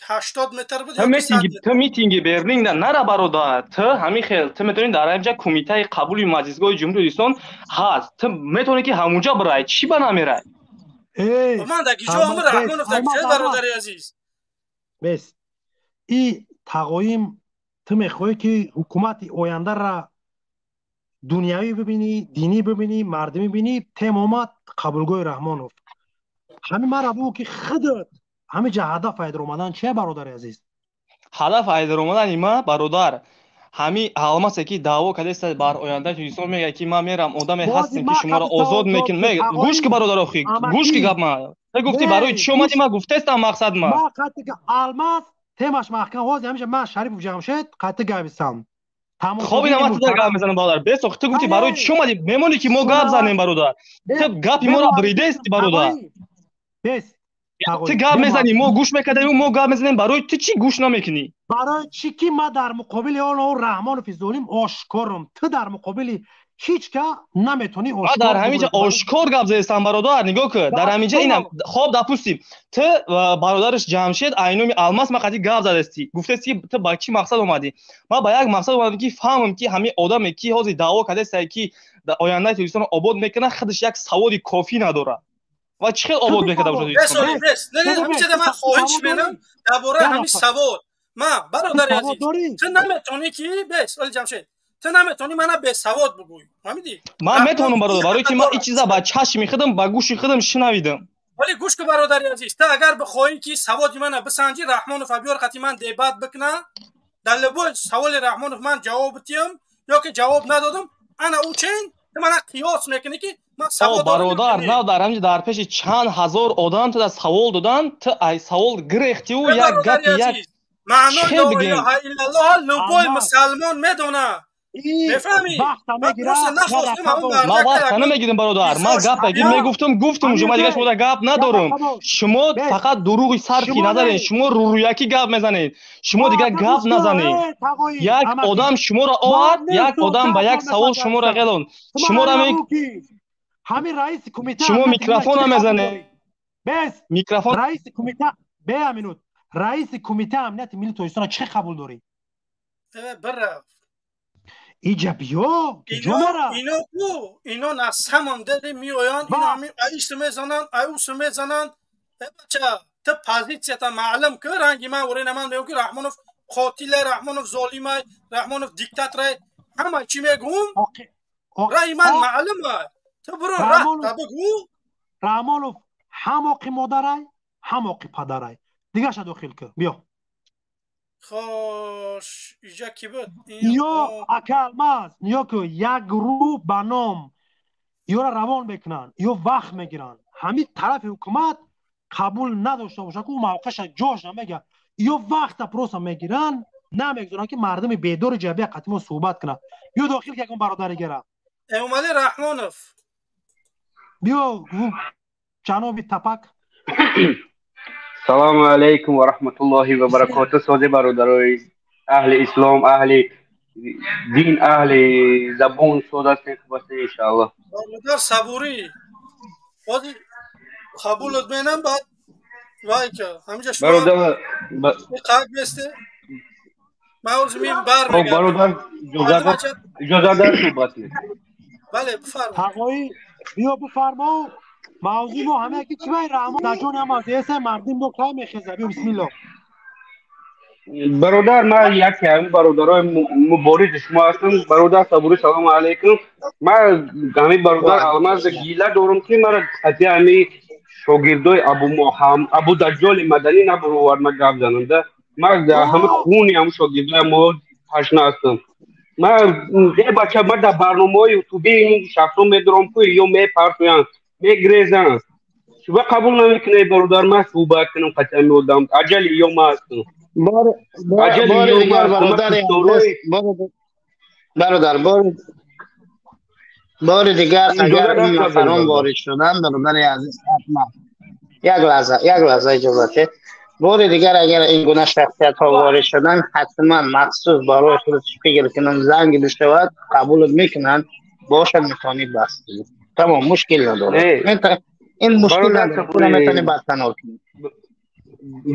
80 متر بود تو میتینگ برلین ده نره برادر تو همین خیلی تو میتونی در اینجا کمیته قبول مجلسگاه جمهوری اسلامی هست تو میتونی که همونجا برای چی با نمیره من دکی جا همون رحمانوف دکی چه برادر عزیز بس این تقایم تو میخوای که حکومت آینده را دنیوی ببینی دینی ببینی مردمی ببینی تمامات قبولگاه رحمانوف همین مرا بگو که خودت همه جا هدف ایدر اومدن چیه برادر عزیز؟ هدف ایدر اومدن ایما برادر همین الماسی که دعوا کرده بر آینده تاجیکستان میگه که ما میرم آدم هستم که شما را آزاد میکنم میگه گوش که برادر اخی گوش که گپ ما تو گفتی برای چی اومدی ما گفتستم مقصد ما وقتی که الماس تماش محکم واضح همیشه من شریف جمشید قطع گپستم خب اینا ما تو گپ میزنم برادر بس تو گفتی برای چی اومدی میمونی که ما گپ زنیم برادر تو گپ ما را بریده است برادر بس تو گپ میزنی ما گوش میکردیم ما گپ میزنیم برای تو چی گوش نمیکنی برای چی که ما در مقابل اون رحمان فی ظالم آشکارم تو در مقابل هیچ که نمیتونی آشکار در همینجا آشکار گپ زدم برادر نگاه کن در همینجا اینم خواب دپوستیم تو برادرش جمشید اینومی الماس ما قضیه گپ زدستی گفتی تو با چی مقصد اومدی ما با یک مقصد اومدیم که فهمم که همین آدمی که حاضر دعوا کرده است که در آینده تلویزیون آباد میکنه خودش یک سواد کافی نداره و چه خیلی آباد میکنه بس نه همیشه من خواهش میکنم درباره همین سواد ما برادر عزیز تو نمیتونی که بس ولی جمشید تو نمیتونی منو به سواد بگویی فهمیدی من میتونم برای که من این چیزا با چشم خودم با گوش خودم شنویدم ولی گوش که برادر عزیز تو اگر بخوای که سواد منو بسنجی رحمانوف بیار قتی من دیبات بکنه در لبو سوال رحمانوف من جواب بدم یا که جواب ندادم انا او چین تو من قیاس میکنی که من سواد برادر نه در همینجا در پیش چند هزار آدم تو از سوال دادن تو ای سوال گرفتی و یک گپ یک معنی لا اله الا الله لبوی مسلمان میدونه بفهمی ما وقت نمیگیریم برادر ما گپ گفتم شما دیگه شما گپ ندارم شما فقط دروغی صرفی ندارین شما رویکی گپ میزنید شما دیگه گپ نزنید یک آدم شما را آورد یک آدم با یک سوال شما را گلون شما را همین رئیس کمیته شما میکروفون هم میزنید بس میکروفون رئیس کمیته به امینوت رئیس کمیته امنیت ملی تویستان چه قبول داری برا ایجا بیا اینو از همون دل میآیند اینا همین ایش میزنن ایوس میزنن بچه تو پازیسیت معلوم که رنگی من وری نمان میگم که رحمانوف قاتل رحمانوف ظالم رحمانوف دیکتاتور همه چی میگم رای من معلومه تو برو راه بگو رحمانوف هماقی مادرای هماقی پدرای دیگه شد داخل که بیا خوش اینجا کی بود یا اکلماز یا که یک گروه به نام یا را روان بکنن یا وقت میگیرن همین طرف حکومت قبول نداشته باشه که موقعش جاش نمیگه یا وقت پروسا میگیرن نمیگذارن که مردم بیدار جبهه قدیما صحبت کنه یا داخل که اون برادر گیره اومده رحمانوف بیا جناب تپک سلام علیکم و رحمت الله و برکاته سازی برادرای اهل اسلام اهل دین اهل زبون سودا سنخ بسته انشاءالله برادر صبوری بازی قبولت بینم بعد وای که همینجا شما برادر قاعد بسته موضوع میم بر میگم برادر اجازه در صحبت می بله بفرمایید تقوی بیا بفرما موضوع ما همه کی چی رحمان در جون هم از مردم دو کای میخزه بیا بسم الله برادر ما یکی هم برادرای مبارز شما هستم برادر صبوری سلام علیکم ما همین برادر الماس گیلا دارم که مرا حتی همین شاگردای ابو دجال مدنی نبرو ما گپ زننده ما همه خونی هم شاگردای ما آشنا هستم ما یه بچه ما در برنامه یوتیوبی این شخصا میدارم که یا میپرسوین میگریزن شما قبول نمیکنه برادر ما صحبت کنم قطعا میودم عجل یا ما هستم بار دیگر اگر این نفران وارد شدن برادر عزیز حتما یک لحظه اجازه بار دیگر اگر این گونه شخصیت ها وارد شدن حتما مخصوص برای خودش فکر کنن زنگ بشود قبول میکنن باشد میتونی بس تمام مشکل نداره این مشکل نداره میتونی برطرف کنی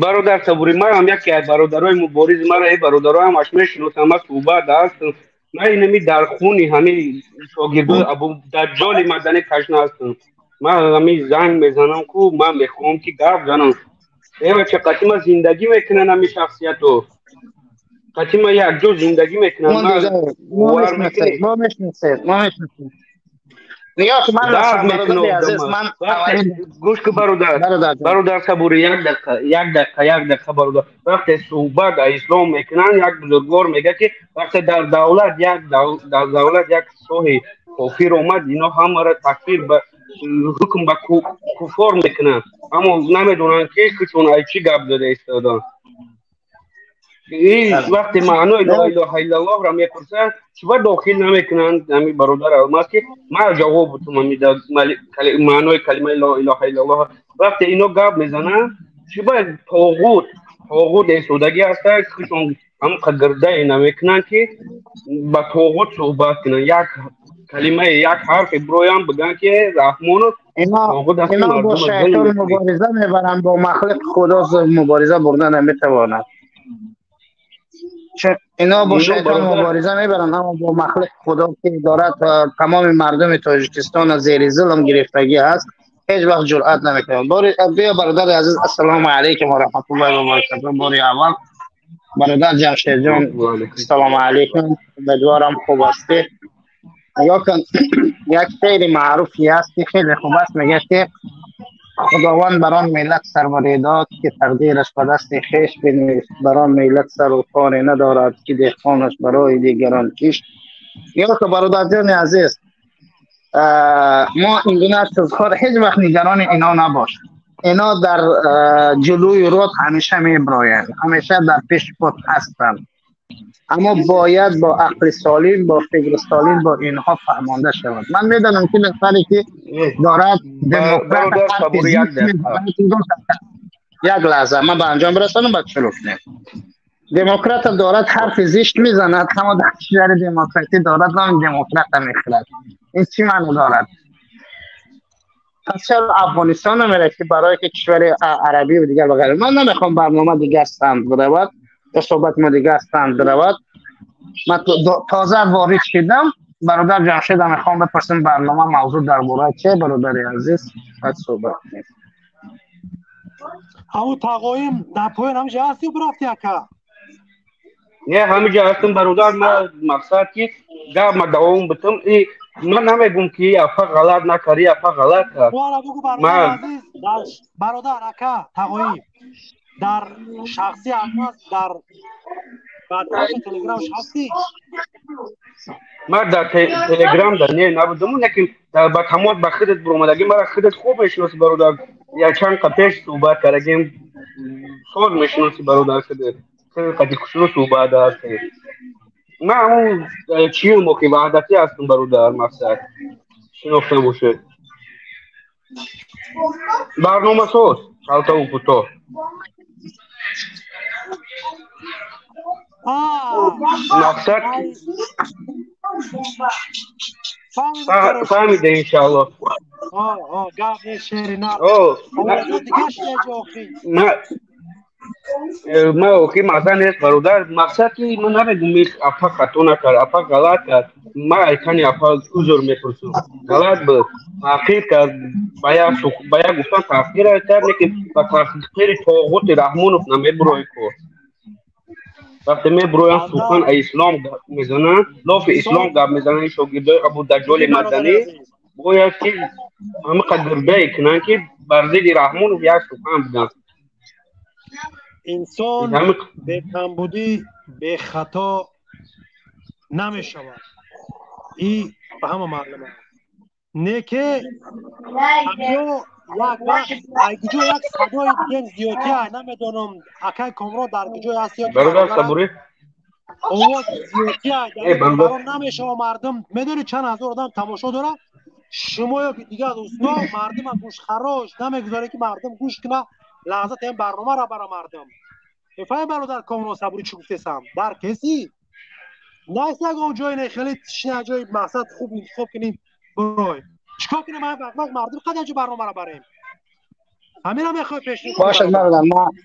برادر صبوری ما هم یکی از برادرای مبارز ما را برادرای هم آشنا شناسم ما صحبت هست ما اینمی در خونی همین شاگردای ابو دجال مدنی تشنا هستم ما همین زنگ میزنم که من میخوام که گپ زنم ایوه چه قطعی زندگی میکنن همین شخصیتو قطعی ما یک جو زندگی میکنن ما میشنسیم نگاه که من رسم برادر عزیز من گوش که برادر صبوری یک دقیقه برادر وقتی صحبت اسلام میکنن یک بزرگوار میگه که وقتی در دولت یک صحیح کافر اومد اینا همه را تکفیر به حکم به کفار میکنن اما نمیدونن که چون ای چی گپ داده ایستادن این وقتی معنای لا اله الا الله را میپرسن چرا داخل نمیکنند همین برادر الماس که ما جواب تو میدم معنای کلمه لا اله الا الله وقتی اینو گپ میزنن چرا طاغوت سوداگی هست که چون هم قدرده نمیکنن که با طاغوت صحبت کنن یک کلمه یک حرف برویان بگن که رحمان اینا با شیطان مبارزه میبرن با مخلوق خدا مبارزه بردن نمیتوانند اینا با شیطان مبارزه میبرن اما با مخلوق خدا که دارد تمام مردم تاجیکستان زیر ظلم گرفتگی هست هیچ وقت جرأت نمیکنن. بیا برادر عزیز السلام علیکم و رحمت الله و برکاته. باری اول برادر جمشید جان السلام علیکم، امیدوارم خوب هستی. نگاه کن یک شعر معروفی هست که خیلی خوب است، میگه که خداوند بران ملت سروری داد که تقدیرش به دست خویش بنویست، بران ملت سر و کاری ندارد که دهقانش برای دیگران کشت. یا که برادر جان عزیز ما این گونه چیزها هیچ وقت نگران اینا نباش. اینا در جلوی رود همیشه میبراین، همیشه در پیش خود هستن، اما باید با عقل سالم با فکر سالم با اینها فهمانده شود. من میدانم که نفری که دارد دموکرات یک لحظه من به انجام برسانم بعد شروع کنیم. دموکرات دارد حرف زشت میزند اما در کشور دموکراتی دارد نام دموکرات میخورد. این چی معنی دارد؟ پس چرا افغانستان نمیره که برای که کشور عربی و دیگر بغیر؟ من نمیخوام برنامه دیگر سند برود یا صحبت ما دیگر سند برود. من تازه وارد شدم. برادر جمشید میخوام بپرسم برنامه موضوع درباره چه برادر عزیز بعد صحبت کنیم. همون تقایم در پایین همیشه هستی و برافتی اکا؟ نه همیشه هستم برادر. ما مقصد که گفت ما دوام بتم من نمیگم که افا غلط نکردی افا غلط کرد. والا بگو برادر عزیز برادر اکا تقایم در شخصی الماس در بعدش تلگرامش هستی؟ من در تلگرام در نه نبودم لیکن در با تماس با خودت برآمدگی مرا خودت خوب میشناسی برادر. یا چند قطعش صحبت کردیم سال میشناسی برادر خودت خیلی قدی کشور صحبت هست. من همون چیه موقعی وحدتی هستم برادر. مقصد شناخته باشه برنامه ساز حالتا و پتا مقصد فهمیده انشاءالله. گفت شعری نه ما اوکی مقصد نیست برادر. مقصد که من نمیگم افا خطا نکرد افا غلط کرد. ما ایکنی افا عذر میپرسم غلط بود تحقیر کرد باید گفتن تحقیر کرد لیکن با تحقیر طاغوت رحمانوف نمیبروی کرد. وقتی میبروین سخن اسلام میزنن لاف اسلام گپ میزنن شاگردای ابو دجال مدنی باید که همه قدرده کنن که بر ضد رحمانوف یک سخن بگن. انسان به کمبودی به خطا نمی شود. این به همه معلومه نه که همینو یک وقت اگجو یک صدای دیگه زیادی نمیدونم اکای کامران در گجوی هست یا برادر صبوری آواز زیادی یعنی برام نمیشه و مردم میدونی چند هزار آدم تماشا داره. شما یا که دیگه دوستا مردم گوش خراش نمیگذاره که مردم گوش کنه لحظه این برنامه را برای مردم. بفهم برادر کامران صبوری چی گفتم در کسی نیست یک جای نخیلی تشنه جای مقصد خوب انتخاب کنیم برای چیکار کنیم وقت مردم قد جو برنامه را بریم همین هم میخوای پیش باشد برادر.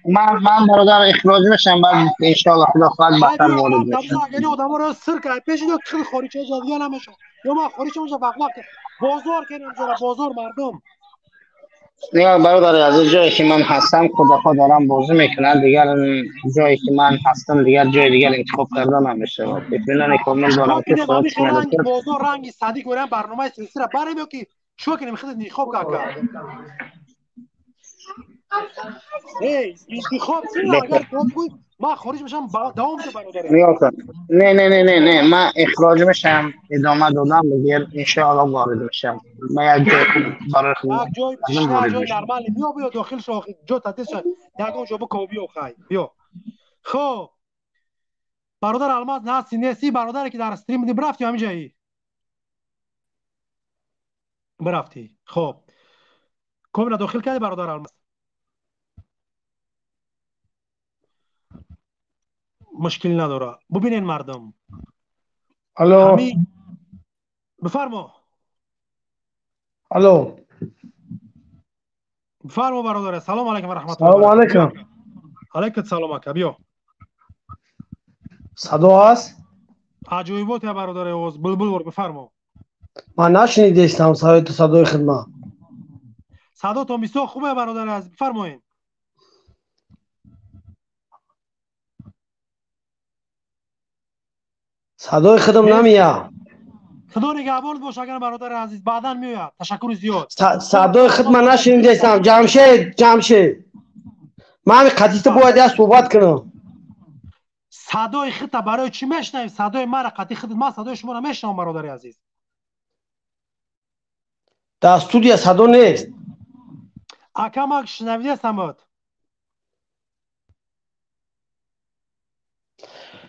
من برادر اخراج میشم بعد انشاءالله خدا خواهد بهتر وارد میشم. یعنی آدم رو سر که پیش دو خیلی خارجی جدیه نمیشه یا ما خارجی میشه وقت بازار کنیم زیرا بازار مردم نگاه برادر از جایی که من هستم خدا دارم بازی میکنن دیگر جایی که من هستم دیگر جای دیگر انتخاب کردن نمیشه. اطمینان کامل دارم که صحبت کنم. بازار رنگی صدی گورم برنامه سلسله بریم که شو کنیم خود انتخاب کرد. انتخاب چیه اگر ما خارج میشم دوام بده برادر. نگاه کن نه من اخراج میشم ادامه دادم بگیر انشاءالله وارد میشم. من یک جای نرمالی بیا داخل شو جا تدیس شد یکم جا بکو بیا خواهی بیا. خب برادر الماس نه سینسی برادری که در استریم بودی برفتی همین جایی برفتی. خب کاملا داخل کردی برادر الماس. مشکل نداره. ببینین مردم. الو بفرما. الو بفرما برادر. سلام علیکم و رحمت الله. سلام علیکم. علیکم سلام اکا. بیا صدا هست؟ عجایبات یا برادر اوز بلبل ور بفرما. من نشنیدم صدای خدمت. صدا تو بسیار خوبه برادر از بفرمایید. صدای خودم نمیاد. صدا نگهبان باش اگر برادر عزیز بعداً میاد. تشکر زیاد. صدای خودم نشنیدم. جمشید من همین قطیت باید صحبت کنم. صدای خودت برای چی میشنوی؟ صدای من قطعی خودت ما صدای شما رو میشنوم برادر عزیز. در استودیو صدا نیست. اکا ما شنویده سمت.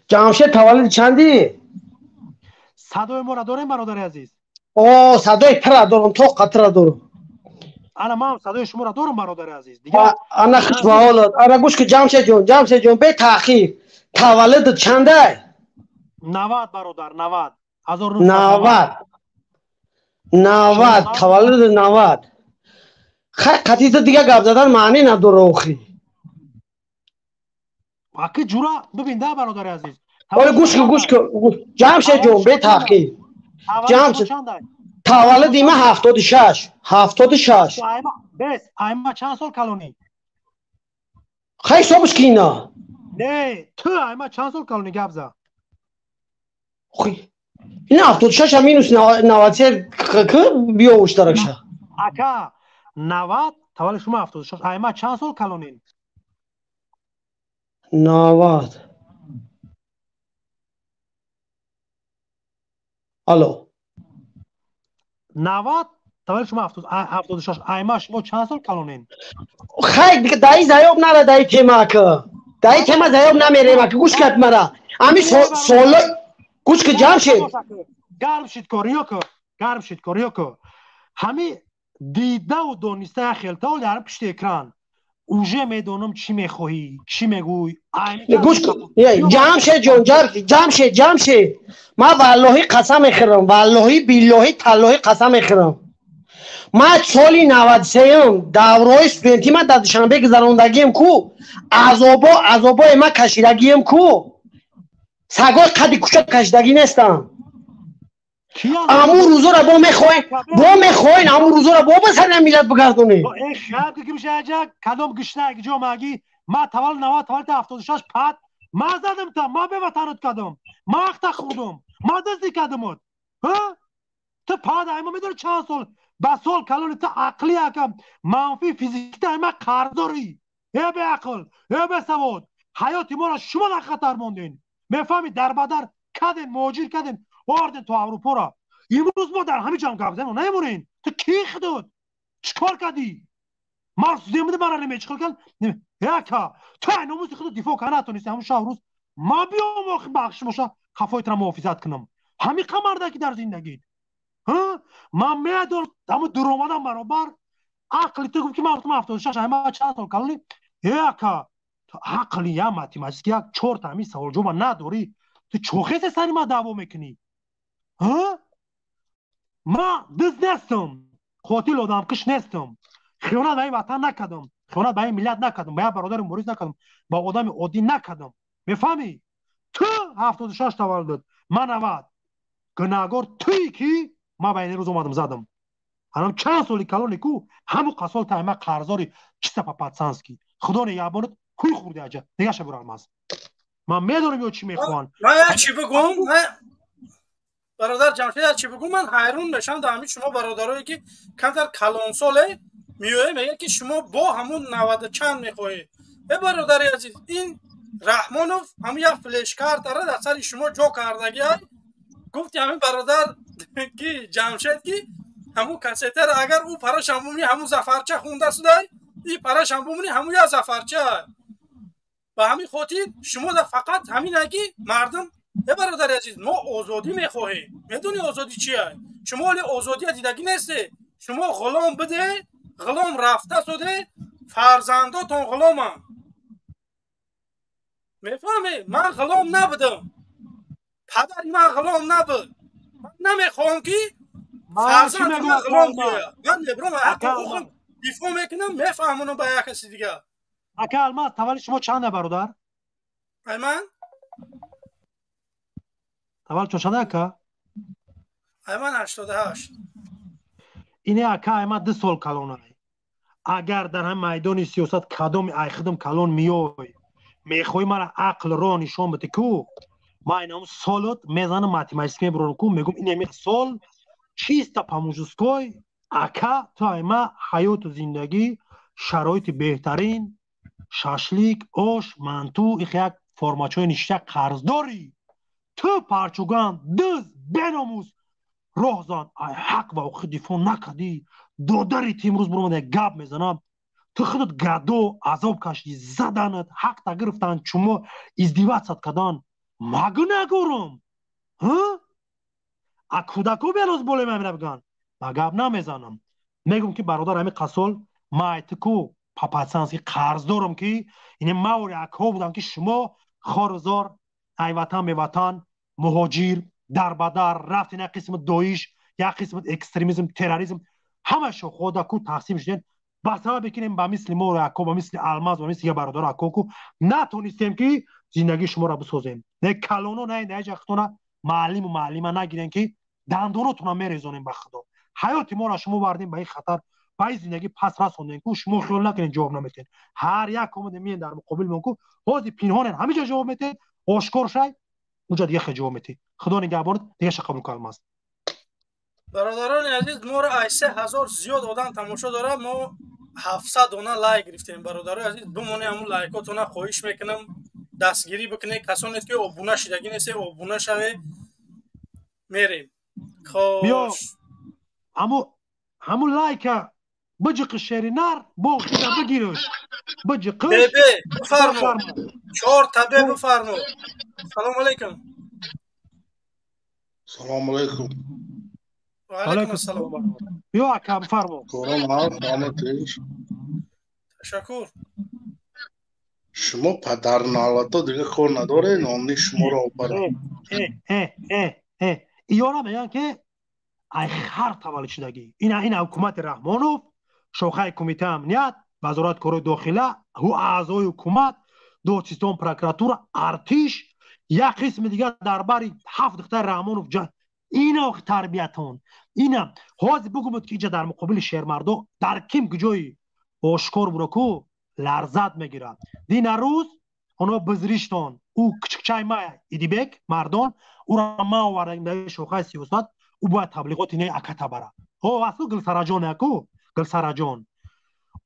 جمشید تولد چندی؟ صدای ما را داریم برادر عزیز. اوه صدای پر دارم تو قطر دارم. انا ما صدای شما را دارم برادر عزیز. دیگه انا خوش به حالت. انا گوش که جمشید جون به تحقیق تولد چنده؟ 90 برادر 90 تولد 90. خیلی قطیت دیگه گپ زدن معنی نداره اخی. اکی جورا ببین ده برادر عزیز. گوش که جمشید جون به تحقیق. جمشید تولد ایمه 76. بس ایمه چند سال کلونی؟ خیلی صبحش که اینا نه تو ایمه چند سال کلونی گپ زد؟ این 76 هم اینوس 93 که بیا اشتراک شه. اکا 90 تولد شما 76 ایمه چند سال کلونین؟ 90. الو 90 تولد شما 76 ایمه شما چند سال کلونین؟ خیلی دیگه دایی زیاب نره دایی تیمه که دایی تیمه زیاب نمیره ما که گوش کرد مرا امی سولا گوش که جمع شد گرم شد کاریو که همی دیده و دانسته خیلتا در پشت اکران اوژه میدونم چی میخوایی چی میگوی گوش کن جمع شد ما والله قسم میخورم والله بالله تالله قسم میخورم ما سالی 93 دورای استودنتی ما در دوشنبه گذروندگیم کو عذابای ما کشیدگیم کو سگای قدی کوچک کشیدگی نیستم امو روزو را با میخواین امو روزو را با بسر ملت بگردونی شاید که میشه اجا کدام گشنه جو مگی ما تولد 90 تولد 76 پد ما زدم تا ما به وطنت کدام ما اخت خوردم ما دستی کدامت ها تو پاد ایما میدونی چند سال با سال کلون تا عقلی اکم منفی فیزیک تا ایما قرضاری ای به عقل ای به سواد حیاتی ما را شما در خطر موندین میفهمی در بدر کدین موجیر کدین آردن تو اروپا را امروز ما در همین جام گپ زدیم نمیمونین تو کی خدود چیکار کردی مارس دیمده برا نمی چیکار کرد یکا تو ناموس خودت دفاع کنه نتونستی همون شب روز ما بیام بخش ماشا خفایت را محافظت کنم همین قمرده که در زندگی ها من میادم همون در اومدم برابر عقلی تو گفت که من 76 همه چند سال کلونی یکا تو عقلی یا ماتماتیک یک چرت همین سوال جو من نداری تو چوخه سری ما دعوا میکنی ها ما دست نستم قاتل آدم کش نستم خیانت به این وطن نکردم خیانت به این ملت نکردم به برادر مریض نکردم با آدم عادی نکردم میفهمی تو 76 تولد من 90 گناهگار تویی کی ما به این روز اومدم زدم الان چند سالی کلونی کو همون قسال تایمه قرضاری چی سپا پادسانسکی خدا نگهبانت کوی خورده اجا دیگه شب برالماز من میدونم یا چی میخوان من چی بگم برادر جمشید چی بگم من حیرون نشم در همین شما برادرایی که کمتر کلان ساله میوه میگه که شما با همون 90 چند میخواهی ای برادر عزیز این رحمانوف هم یک فلش کارت داره در سر شما جو کردگی های گفتی همین برادر که جمشید که همون کسیتر اگر او پراش هم بمونی همون زفرچه خونده سوده این پراش هم بمونی همون یا زفرچه به همین خاطر شما در فقط همین اگه مردم برادر عزیز ما آزادی میخواهیم. میدونی آزادی چیه؟ شما ولی آزادی دیدگی نیسته. شما غلام بده، غلام رفته شده، فرزنداتون غلامن. میفهمی؟ من غلام نبودم، پدری من غلام نبود. من نمیخوام که فرزند من غلام بیاید. من نبرم حتی خودم دفاع میکنم، میفهمونم به یک کسی دیگه. اکا الماس تولد شما چنده برادر؟ ایمن؟ تولد چنده اکا؟ ایمن 88. اینه اکا ایمن 2 سال کلانه. اگر در هم میدان سیاست کدام ایخدم کلان میای میخوای مرا عقل را نشان بده کو ما اینم سالت میزنم ماتماتیک میبرم کو میگم این می سال چیست پاموجسکوی اکا تو ایما حیات و زندگی شرایط بهترین شاشلیک اوش مانتو یک فرماچوی نشته قرض داری تو پارچوگان دز بناموز روزان ای حق و حقوق دفاع نکردی دودری تیمروز برام گپ میزنم تو خودت گادو عذاب کشیدی زدنت حق تا گرفتن چما ازدواج صد کردن مگه نگورم ها ا کودکو بلوز بوله میبگن ما گپ نمیزنم میگم که برادر همین قسول ما اتکو پاپاسانسی قرض دارم که این ماوری اکو بودم که شما خارزار ای وطن به وطن مهاجر در بدر رفت این قسمت داعش یا قسمت اکستریمیسم تروریسم همه شو خودکو تقسیم شدن بسا بکنیم با مثل مور اکو با مثل الماس با مثل برادر اکوکو نتونستیم که زندگی شما را بسازیم نه کلونو نه جختونا معلم و معلمه نگیرن که دندوناتون هم میریزونیم به خدا حیات ما را شما بردیم به این خطر به این زندگی پس رسوندین که شما خیال نکنین جواب نمیتین هر یک کمد میین در مقابل منکو حاضی پینهان همه جا جواب میتین آشکار شای اونجا دیگه جواب میتین خدا نگهبانت دیگه قبول کنم است برادران عزیز ما را 3000 زیاد آدم تماشا داره ما 700 دونه لایک گرفتیم برادران عزیز بمونه همون لایکاتون خواهش میکنم دستگیری بکنه کسانی که ابونه شدگی نیست ابونه شوه میریم خوش همون لایک بجق شری نار با خدا بگیرش بجق ببه بفرمو 4 تبه بفرمو سلام علیکم سلام علیکم و علیکم السلام بیا اکا بفرمو تشکر شما پدر نالتا دیگه خور نداره نانی شما را برای ایانا میگن که ای خر تولد شدگی این حکومت رحمانوف شاخه کمیته امنیت وزارت کار داخله هو اعضای حکومت دادستان پروکراتور ارتش یک قسم دیگه درباری 7 دختر رحمانوف اینا تربیتون اینا حاضر بگم که اینجا در مقابل شهرمردم در کیم کجای آشکار برکو لرزت میگیره دین روز اونا بزریشتان او کچکچای ما ایدیبک مردان او را ما آوردن به شوخه سیاست او باید تبلیغات اینه اکتا بره او اصلا گلسراجان اکو گلسراجان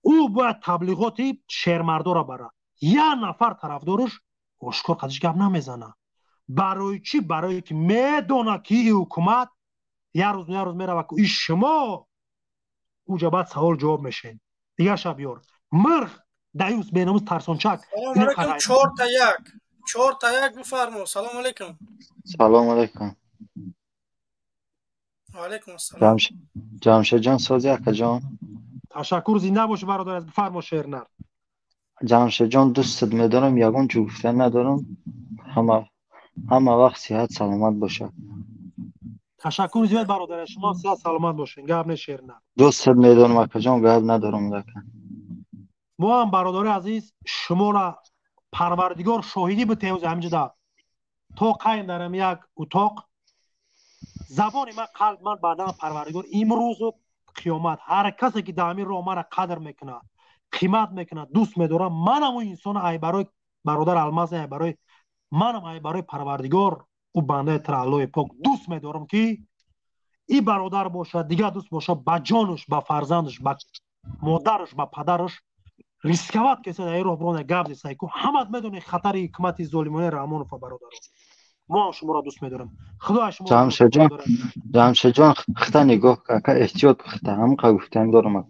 او باید تبلیغات شهرمردم را بره یا نفر طرفدارش آشکار قدش گپ نمیزنه برای چی؟ برای که میدونه که این حکومت یه روز میره و این شما اوجا بعد سوال جواب میشین دیگه شبیار مرغ دیوز بیناموز ترسانچک سلام علیکم 4 تا 1 بفرمو سلام علیکم سلام علیکم و علیکم السلام جمشید جان سازی اکا جان تشکر زنده باشه برادر از بفرما شعر نر جمشید جان دوستت میدارم یگان چو گفتن ندارم همه وقت صحت سلامت باشه تشکر زیاد برادر شما صحت سلامت باشین گپ نه شعر نر دوستت میدارم اکا جان گپ ندارم لکن ما هم برادر عزیز شما را پروردگار شاهدی بتیوز همینجا تا قایم دارم یک اتاق زبان من قلب من بعدا پروردگار امروز و قیامت هر کسی که دامی رو من قدر میکنه قیمت میکنه دوست میدارم منم اون انسان ای برای برادر الماس ای برای منم ای برای پروردگار و بنده تعالی پاک دوست میدارم که این برادر باشه دیگه دوست باشه با جانش با فرزندش با مادرش با پدرش ریسکوات کسی در راه برونه گاب سایکو همه میدونه خطر حکومت ظالمانه رحمانوف برادر ما شما را دوست میدارم خدا شما جمشید جان خطا نگاه که احتیاط خطا هم گفتن دارم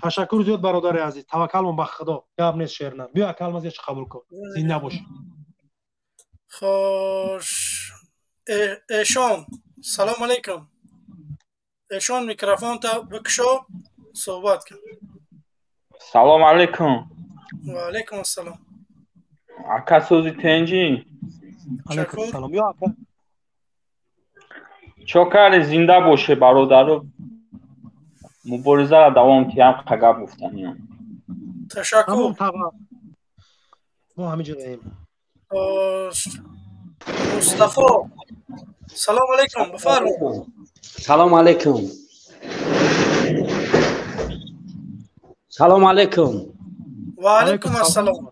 تشکر زیاد برادر عزیز. توکلمون به خدا. گپ نیست شعر نه. بیا کلمه ازش قبول کن. زنده باش. خوش ایشان سلام علیکم. ایشان میکروفون تا بکشو صحبت کن. سلام علیکم. و علیکم السلام. اکا سوزی تنجی. علیکم السلام. یا اکا. چوکر زنده باشه برادر. مبارزه را دوام کیم قگب گفتن. تشکر. ما همینجا راییم. مصطفی سلام علیکم بفرمایید. سلام علیکم. سلام علیکم. و علیکم السلام.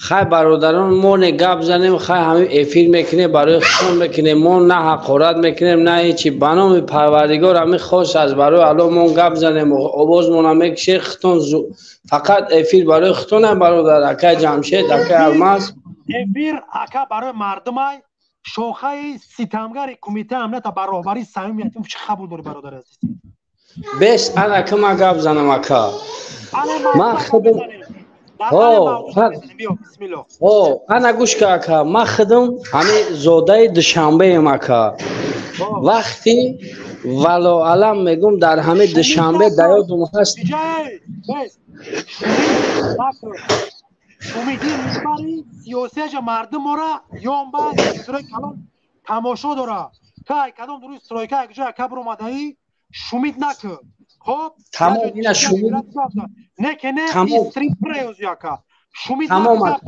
خیلی برادران ما نه گپ زنیم خیلی همین افیر میکنه برای خون میکنه ما نه حقارت میکنیم نه هیچی بنام پروردگار همین خوش از برای الان ما گپ زنیم آواز ما نمیکشه ختون فقط افیر برای ختون برادر اکا جمشید اکا الماس افیر اکا برای مردم های شوخه ستمگر کمیته امنیت برابری صمیمیت چه قبول داری برادر عزیز؟ بس انا کما گپ زنم اکا ما خودم انا گوش که اکا ما خودم همین زوده دوشنبه ایم اکا وقتی ولو علم میگم در همه دوشنبه دیادم هست شمیدی میبری سیاسیج مردم را یوم بعد جدره کلان تماشا داره که کدام دروی سرایکه یک جای کبر اومده ای شمید نکن خب تمام اینا شمید نه که نه این سری پریوز یاکا شمید نکن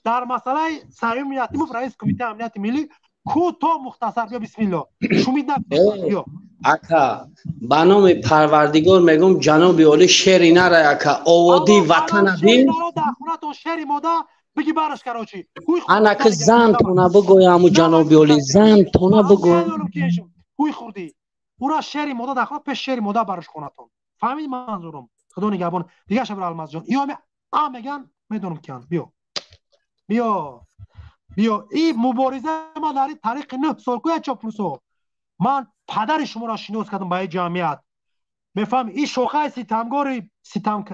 در مسئله صمیمیتی مف رئیس کمیته امنیت ملی کو تو مختصر بیا بسم الله شمید نکن بیا اکا بنام پروردگار میگم جناب عالی شعری نره اکا آوادی وطن دین شعری ماده بگی برش کراچی انا که زن تونه بگویم جناب عالی زن تونه بگویم کوی خوردی او را شعری ماده داخل پیش شعری ماده برش کناتون فهمید منظورم خدا نگهبان دیگه شبر الماس جان یا میگن میدونم کیان بیا این مبارزه ما در طریق 9 سال کوی چاپلوسو من پدر شما را شناس کردم با جمعیت میفهم این شوخه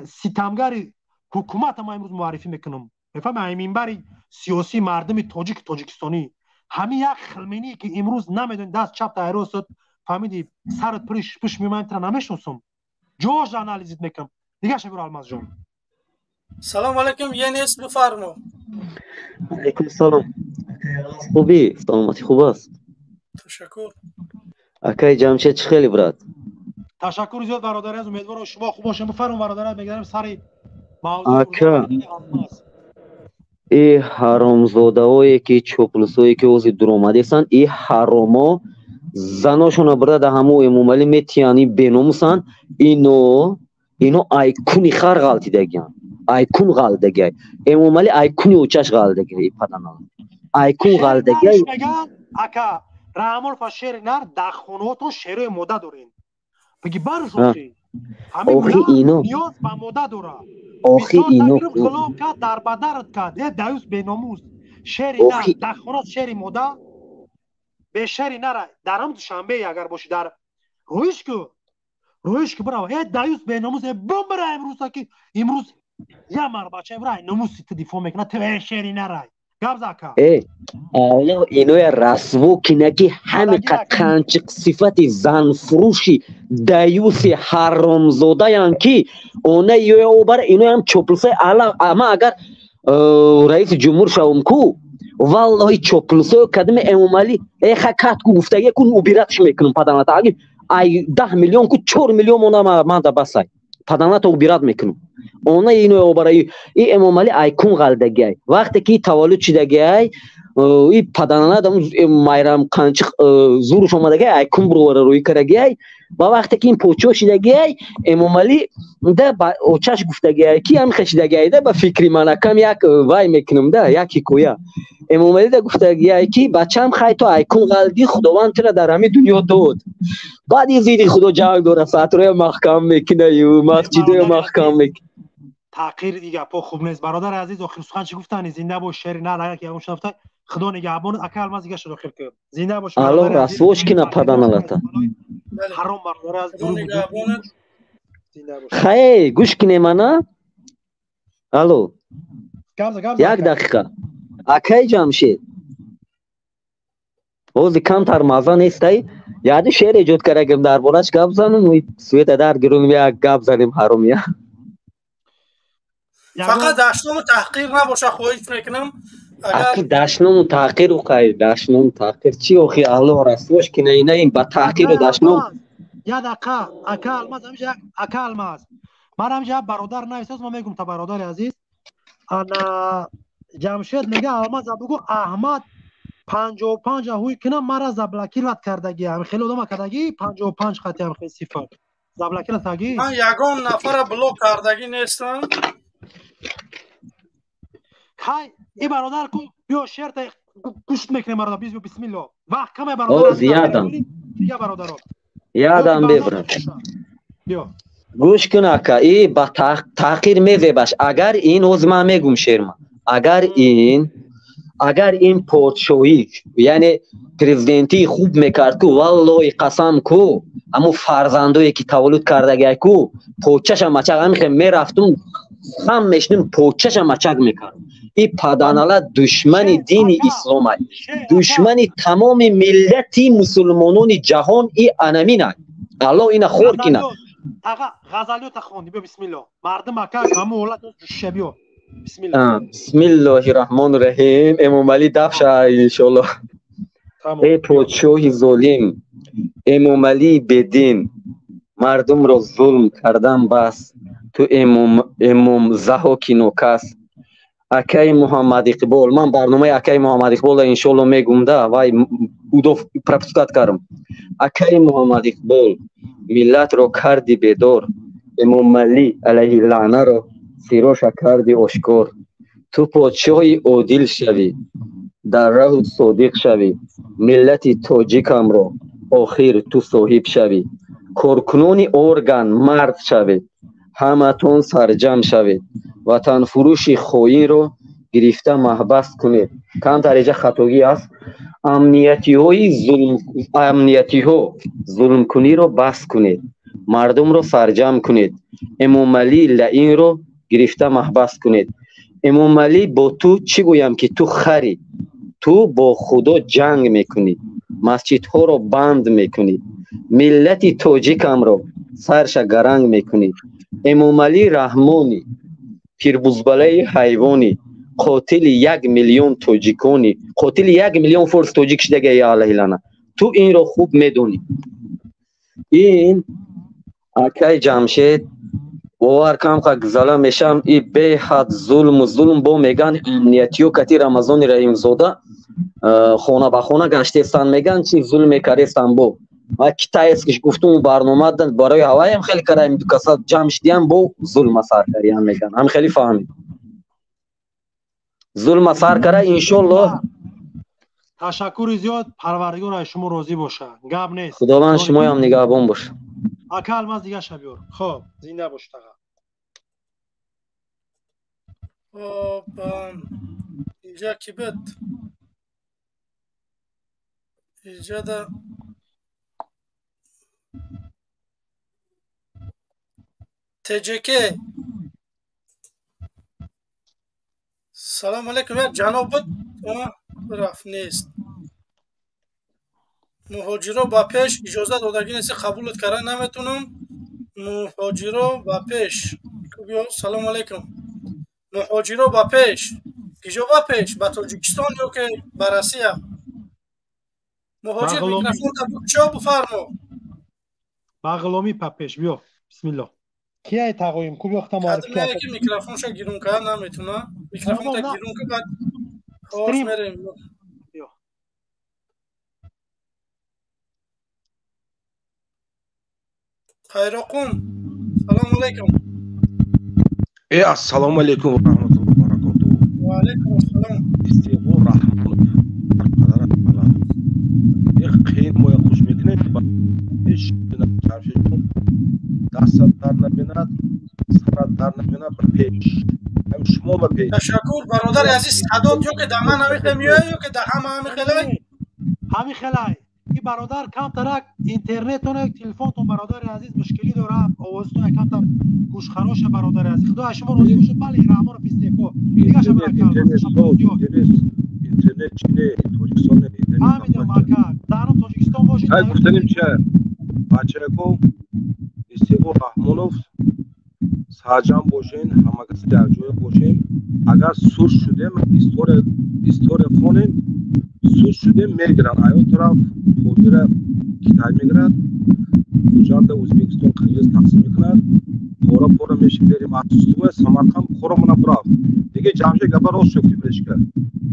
ستمگاری حکومت ما امروز معرفی میکنم میفهم این منبر سیاسی مردم تاجیکستانی همین یک خلمینی که امروز نمیدون دست چپ تا شد فهمیدی سرت پش میماند تر نمیشناسم جوش آنالیز میکنم دیگه شبر الماس جان سلام علیکم یه نیست بفرما. علیکم سلام. خوبی؟ سلامتی خوب است؟ تشکر. اکای جمشید خیلی برات. تشکر زیاد برادر از امیدوارم شما خوب باشین بفرمایید برادر میگذاریم سری موضوع اکا ای حرامزادهایی که چوپلسایی که اوزی درآمده هستند ای حراما زناشون برده در همو امومالی میتیانی بناموسن اینو آیکونی خر غلطیدگیان آیکون غلطیدگی امومالی آیکونی اوچش غلطیدگی ای پدانا آیکون غلطیدگی اکا رامول فشیر نر دخوناتو شیره موده دارین بگی برش اوخی آخی اینو نیاز به موده داره آخی اینو خلوم کرد در بدرت کرد یه دیوز بیناموز شیری نر دخونات شیری موده به شیری نر در هم شنبه اگر باشی در رویش که برای یه دیوز بیناموز بمبره امروز یه مر بچه برای نموسی تدیفو میکنه تو شیری نر گابزاکا اولا اینو رسمو کنگی همه قنچق صفت زن فروشی دیوسی حرامزاده یان کی اونه یو اوبر اینو هم چوپلسه اما اگر رئیس جمهور شوم کو والله چوپلسه کدم امومالی خکات کو گفتگی کن اوبیراتش میکنم پدانات اگه ای 10 میلیون کو 4 میلیون اونا من دا بسای پدانات اوبیرات میکنم اونا اینو برای این امامالی آیکون غلطیدگی وقتی که تولد شدگی این پدانه دم مایرام کانچ زورش اومدگی آیکون برو روی کرگی و وقتی که این پوچو شدگی امامالی ده با اوچش گفتگی کی هم خشدگی ده با فکری من کم یک وای میکنم ده یکی کویا امامالی ده گفتگی کی بچم خای تو آیکون غلطی خداوند تو در همه دنیا داد بعد یزیدی خدا جنگ داره فاتوره محکم میکنه یو مسجد محکم میکنه تغییر دیگه پا خوب نیست برادر عزیز آخر سخن چی گفتن زنده باش شعر نه اگر که اون شنفته خدا نگهبان اکل ما دیگه شروع کرد زنده باش الله رسوش کی نپدان لتا حرام برادر از درو خیلی گوش کنی منا الو یک دقیقه اکی جمشید اوزی کمتر مزه نیستی یادی شعر ایجاد کردیم در بارش گپ زنیم سویت در گیرون یک گپ زنیم حرومیا فقط دشنامو تحقیر نباشه خواهش میکنم اکی دشنامو تحقیر و خیلی دشنامو تحقیر چی اخی الله رسولش که نه این با تحقیر و دشنام یا دقیقه اکا الماز همیشه اکا الماز من همیشه برادر نایستاز ما میگم تا برادر عزیز انا جمشید میگه الماز بگو احمد 55 هوی کنم مرا زبلکیلت کردگی هم خیلی آدم کردگی 55 خطی هم خیلی صفر زبلکیلت کردگی من یگان نفر بلوک کردگی نیستم های ای برادر کو بیا شرط گوشت میکنه مرا بیز بسم الله وقت کم برادر زیادم دیگه برادر یادم ببرم گوش کن اکا ای با تحقیر میزه باش اگر این اوزما میگم شیرما اگر این پادشاهی یعنی پرزیدنتی خوب میکرد کو والله قسم کو امو فرزندوی که تولد کرده کو پوچش مچق همین میرفتم هم میشنم پوچش مچق میکردم این پدانالا دشمن دین اسلام است دشمن تمام ملتی مسلمانان جهان ای انمین است الله اینا خور کنه آقا غزالیو تخوندی بسم الله مردم اکا همو ولات شبیو بسم الله بسم الله الرحمن الرحیم امام علی دفش ان شاء الله ای پادشاه ظالم امام علی بدین مردم را ظلم کردن بس تو امام زهاکی نوکس اکای محمد اقبال من برنامه اکای محمد اقبال ان شاء الله میگم ده وای اودو پرپسکات کردم اکای محمد اقبال ملت را کردی بیدار امام علی علیه لعنه را سیروش کردی آشکار تو پادشاهی عادل شوی در راه صادق شوی ملت تاجیکم را آخر تو صاحب شوی کارکنان ارگان مرد شوی همتون سرجم شوید وطن فروش خواهی رو گرفته محبس کنید کم درجه خطاگی است امنیتی ها ظلم کنی رو بس کنید مردم رو سرجم کنید امام علی لعین رو گرفته محبس کنید امام علی با تو چی گویم که تو خری تو با خدا جنگ میکنی مسجد ها رو بند میکنی ملت تاجیکم رو سرش گرنگ میکنی امام علی رحمانی پیربزبله حیوانی قاتل 1 میلیون تاجیکانی قاتل 1 میلیون فرس تاجیک شده یا علیه لعنه تو این رو خوب میدونی این اکای جمشید باور کم که گزاله میشم این به حد ظلم با میگن امنیتیو کتی رمضان رحیم زاده خونه به خونه گشتستان میگن چی ظلم کردستان با ما کتای است که گفتم برنامه دادن برای هوایم خیلی کردیم دو کسات جمع شدیم با ظلم سر کردیم میگن هم خیلی فهمید ظلم سر کرده ان شاء الله تشکر زیاد پروردگار شما راضی باشه گپ نیست خداوند شما هم نگهبان باشه اکا الماز دیگه شبیور خب زنده باش تا اینجا کی بود اینجا دا تجکه سلام علیکم جناب بود رفت نیست مهاجرو با پیش اجازه دادگی نیست قبولت کردن نمیتونم مهاجرو با پیش سلام علیکم مهاجرو با پیش کجا با پیش با تاجیکستان یا که با روسیه مهاجر میکروفون تا چا بفرمو باغلومی پاپش بیا بسم الله کیه تقویم کو وقت معرفی کرد که میکروفونشو گیرون کنه نمیتونه میکروفون تا گیرون که بعد خواهش میریم بیا خیرقوم سلام علیکم السلام علیکم و رحمت الله و برکاته و علیکم السلام استیغو رحمت خیلی موی خوش میکنه هیچ دست در نبیند سرت در نبیند پیش هم شما با پیش تشکر برادر عزیز صدات یا که دمه نمیخه میای یا که ده همه همی خلای همی خلای این برادر کم ترک اینترنتتون یک تلفنتون برادر عزیز مشکلی داره آوازتون کم تر گوش خراش برادر عزیز خدا شما راضی باشه بله رحمان فیستیفو دیگه شما اینترنت چینه تاجیکستان همینم اکا دارم تاجیکستان باشید های گفتنیم چه بچه کو استیفو رحمانوف سرجم باشین همه کسی در جای باشین اگر سوش شده استور خونین سوش شده میگرن ایو طرف خودی را کتای میگرن جان دا ازبکستان قرض تقسیم میکنن پورا میشه بریم اتوستوم سمرقند خورمون برا دیگه جامشه گبر رو شوکی برش کرد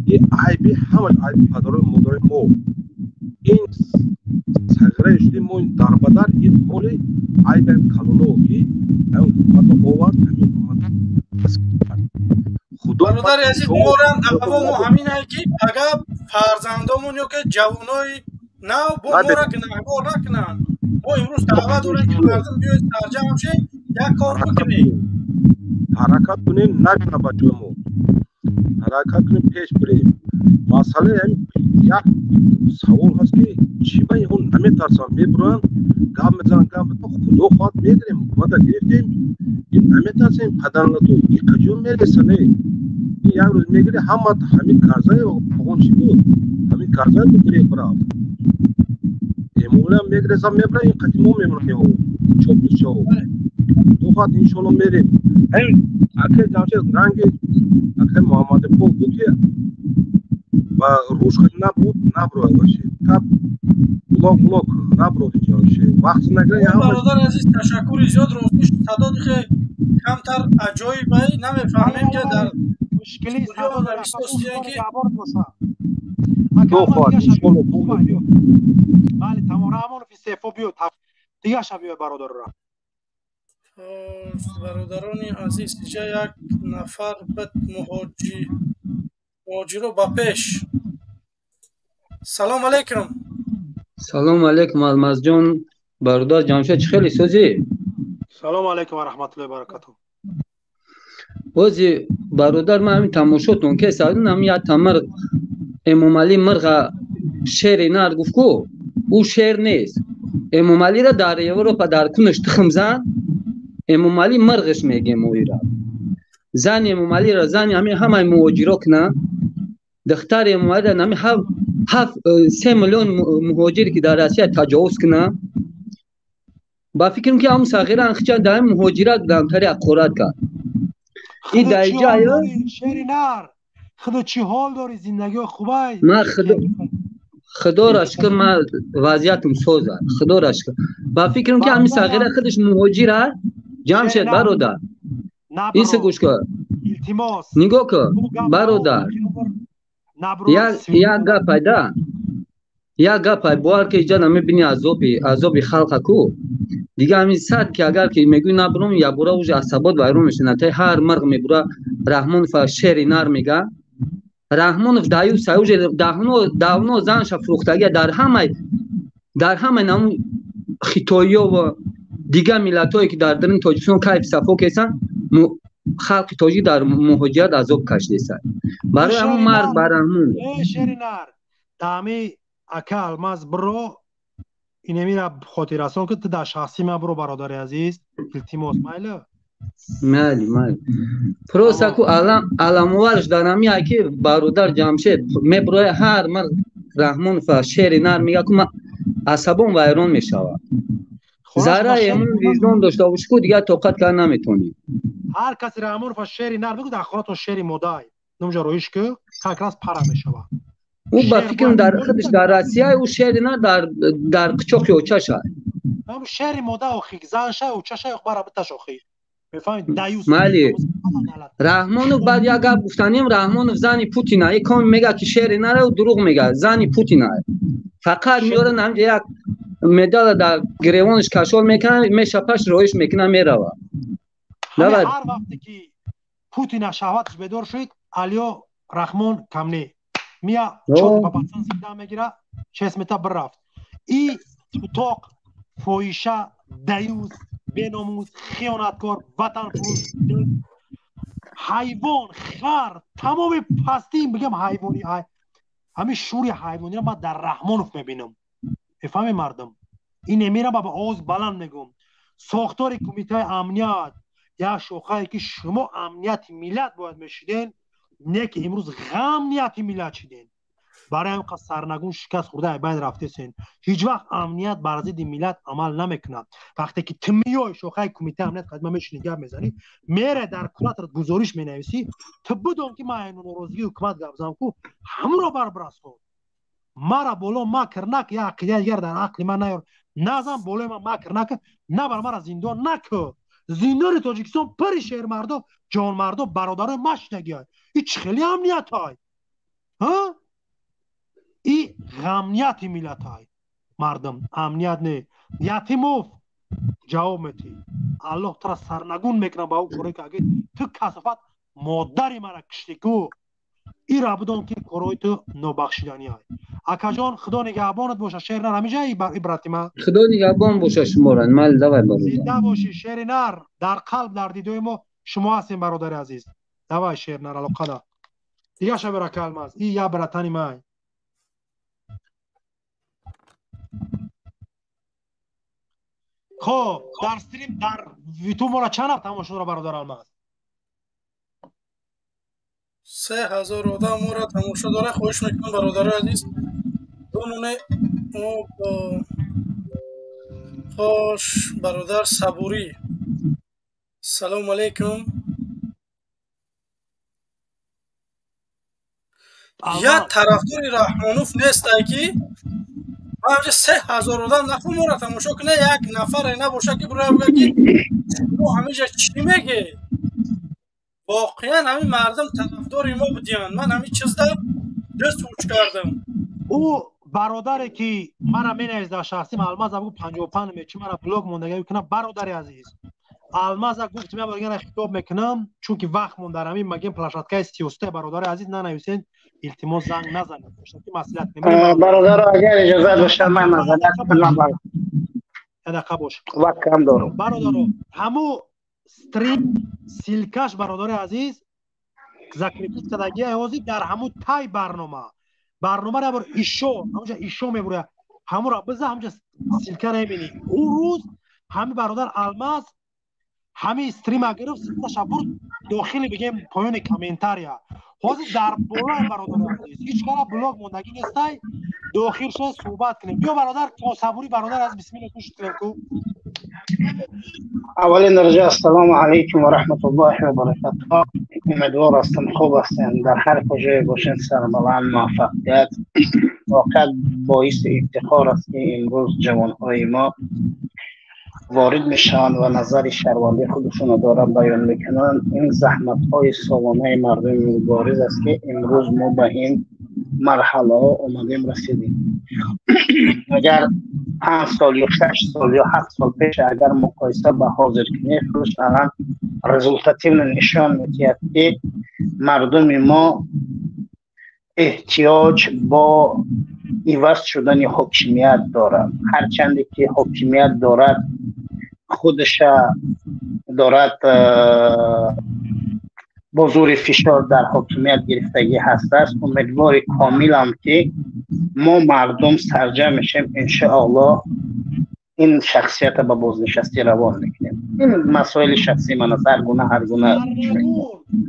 این عیبی همه عیبی پدر مدر مو این سگره شدی مو دربدر این مولی عیب کانونو کی اون حکومت اواد برادر عزیز مورم اقوام همین است که اگر فرزندامون یا که جوانای نو با مورا که نگاه نکنن ما امروز دعوت داریم که مردم بیاید سرجم شه یک کار بکنیم حرکت کنیم نکنه بچه مو حرکت کنیم پیش بریم مسئله یک سوال هست که چی باید اون نمیترسن میبرن گام میزنن خدا خواهد میگیریم حکومت گرفتیم این نمیترسیم پدرنتو این کجون میرسنه این یک روز میگیره همین کارزای بگون چی بود همین کارزای بگیره برا امولا میگرزم میبره این قدیمو میمونه چوب شو دو خواهد اینشونو میریم این اکه جانشه رنگی اکه محمد پول بود که و روش خود نبروه باشه تب بلاک نبروه جانشه وقت نگره یا برادر عزیز تشکر زیاد روزش صداد که کمتر عجایب بایی نمیفهمیم که در مشکلی صداد در استوستیه که دو خواهد اینشونو بود بله تمام همون فیستیفو بیو دیگه شب بیو برادر را برادران عزیز اینجا یک نفر بد مهاجر با پیش سلام علیکم سلام علیکم الماس جان برادر جمشید خیلی سوزی سلام علیکم و رحمت الله و برکاته وزی برادر من همین تماشاتون که سادن هم یا تمر امام علی مرغ شعر نار گفت کو او شعر نیست امام علی را در اروپا در کنش تخم زن امام علی مرغش میگه مویرا زن امام علی را زن همه مهاجرا کنن دختر امام علی را نمی 3 میلیون مهاجر که در آسیا تجاوز کنن با فکرم که هم صغیره انخچان دائم مهاجرات دارن تری اقورات کرد این در جای شعر نار خدا چی حال داری زندگی خوبه ما خدا را شکر ما وضعیتم سوزه خدا را شکر با فکرم که همین صغیره خودش مهاجره جمشید برادر این سه گوش کن نگاه کن برادر یک گپ بار که اینجا نمیبینی عذابی خلق کو دیگه همین صد که اگر که میگوی نبرم یا برا اوج عصبات وایرون میشنه تا هر مرغ میبرا رحمان فا شعر نار میگه رحمانوف دایو سایوج داونو زنش فروختگی در همه نام خیتویو و دیگه ملتایی که در درن تاجیکستان کیف صفو کسان خلق تاجی در مهاجرت عذاب کشیده است برای همون مرد برامون شعر نار دامی اکا الماس برو اینمی را خاطر رسان که در شخصی من برو برادر عزیز التماس مایله مالی پروساکو علاموارش دارم یا که برادر جمشید میبروی هر مرد رحمان فا شعر نار میگه که عصبان وایرون میشود زاره امون ویزون داشته باشه که دیگه طاقت کار نمیتونی هر کسی رحمان فا شعر نار بگو در خوراتون شعر مدای نمجا رویش که کلکلاس پرا میشود او با فکرم در خودش در راسیه او شعر نار در قچاق اوچه شد هم شعر مدای و خیگزن شد اوچه شد برا بتا شوخی مالی رحمانوف بعد یک گپ گفتنیم رحمانوف زنی پوتینه یک کام میگه که شعر نره و دروغ میگه زنی پوتینه فقط میارن همجا یک مدال در گریوانش کشول میکنه میشپش رویش میکنه میروه هر وقتی که پوتین شهوتش بدور شد علیو رحمان کمنی میا چون با پاتسان زیده میگیره چه اسمتا بررفت ای توتاق فویشه دیوز بیناموز خیانتکار وطن فروش حیوان خر تمام پستی بگم حیوانی همین شوری حیوانی را من در رحمانوف میبینم افهم مردم این میره با آواز بلند میگم ساختار کمیته امنیت یا شوخایی که شما امنیت ملت باید میشیدین نه که امروز غمنیت ملت شیدین برای هم سرنگون شکست خورده باید رفته سین هیچ وقت امنیت بر ضد ملت عمل نمیکنه وقتی که تمیای شوخای کمیته امنیت خدمت میشینی گپ میزنی میره در کلات گزارش مینویسی تو بدون که ما این ناراضی حکومت گپ زدم کو همون رو بربراس کن مرا بولو ما کرنک یا عقیده دیگر در عقل من نیار نازم بولو ما کرنک نه بر مرا زندان نکو زندان تاجیکستان پر شهر مردو جان مردو برادر مش نگیای هیچ خیلی امنیت های ها ای غمنیت ملت های مردم امنیت نه یتیموف جواب میتی الله تو را سرنگون میکنه با او کاری که اگه تو کسافت مادری مرا کشتی کو ای را بدون که کارای تو نابخشیدنی های اکا جان خدا نگهبانت باشه شیر نر همیشه عبرتی ما خدا نگهبان باشه شما را مال دوای برادر زنده باشی شیر نر در قلب در دیدوی ما شما هستین برادر عزیز دوای شیر نر علاقه دا دیگه شب را کلماز ای یا براتنی مای خب در استریم در ویتو ما را چند نفر تماشا را برادر الماس 3000 آدم ما را تماشا داره خواهش میکنم برادر عزیز دونونه خوش برادر صبوری سلام علیکم یا طرفدار رحمانوف نیست که ما همجه 3000 آدم نخون ما را تماشا کنه یک نفر نباشه که برای بگه که تو همیشه چی میگه واقعا همین مردم طرفدار ما بودیان من همین چیز در دست اوچ کردم او برادری که مرا مینویس در شخصی الماز ابو 55 میچی مرا بلاگ موندگی کنه برادر عزیز الماز گفت من برگن خطاب میکنم چون که وقت موندارم همین مگه پلاشاتکای 33 برادر عزیز ننویسین التماس زنگ نزنید که مسئولیت نمیگیرم برادر اگر اجازه باشه من معذرت کنم دقیقه باش وقت کم دارم برادر همو استریم سیلکش برادر عزیز زکریپیت کدگی ایوازی در همو تای برنامه را بر ایشو همونجا ایشو میبوره همو را بزه همونجا سیلکه نمیبینی اون روز همه برادر الماس همه استریم اگرف سیلکه شبور داخلی بگیم پایان کامنتاریا حاضر در بالا برادر عزیز هیچ کار بلاگ موندگی نیستای داخل شد صحبت کنیم بیا برادر تو صبوری برادر از بسم الله کوشش کنیم کو اولین درجه السلام علیکم و رحمت الله و برکاته امیدوار هستم خوب هستین در هر کجای باشین سربلند موفقیت واقعا باعث افتخار است که امروز جوانهای ما وارد میشن و نظر شهروندی خودشون رو دارن بیان میکنن این زحمت های سالانه مردم مبارز است که امروز ما به این مرحله اومدیم رسیدیم اگر 5 سال یا 6 سال یا 7 سال پیش اگر مقایسه با حاضر کنیم خودش الان رزولتاتیو نشان میدهد که مردم ما احتیاج با عوض شدن حاکمیت دارد هرچند که حاکمیت دارد خودش دارد با زور فشار در حاکمیت گرفتگی هست است امیدوار کاملم که ما مردم سرجم میشیم انشاءالله این شخصیت با بازنشستی روان میکنیم این مسائل شخصی من از هر گونه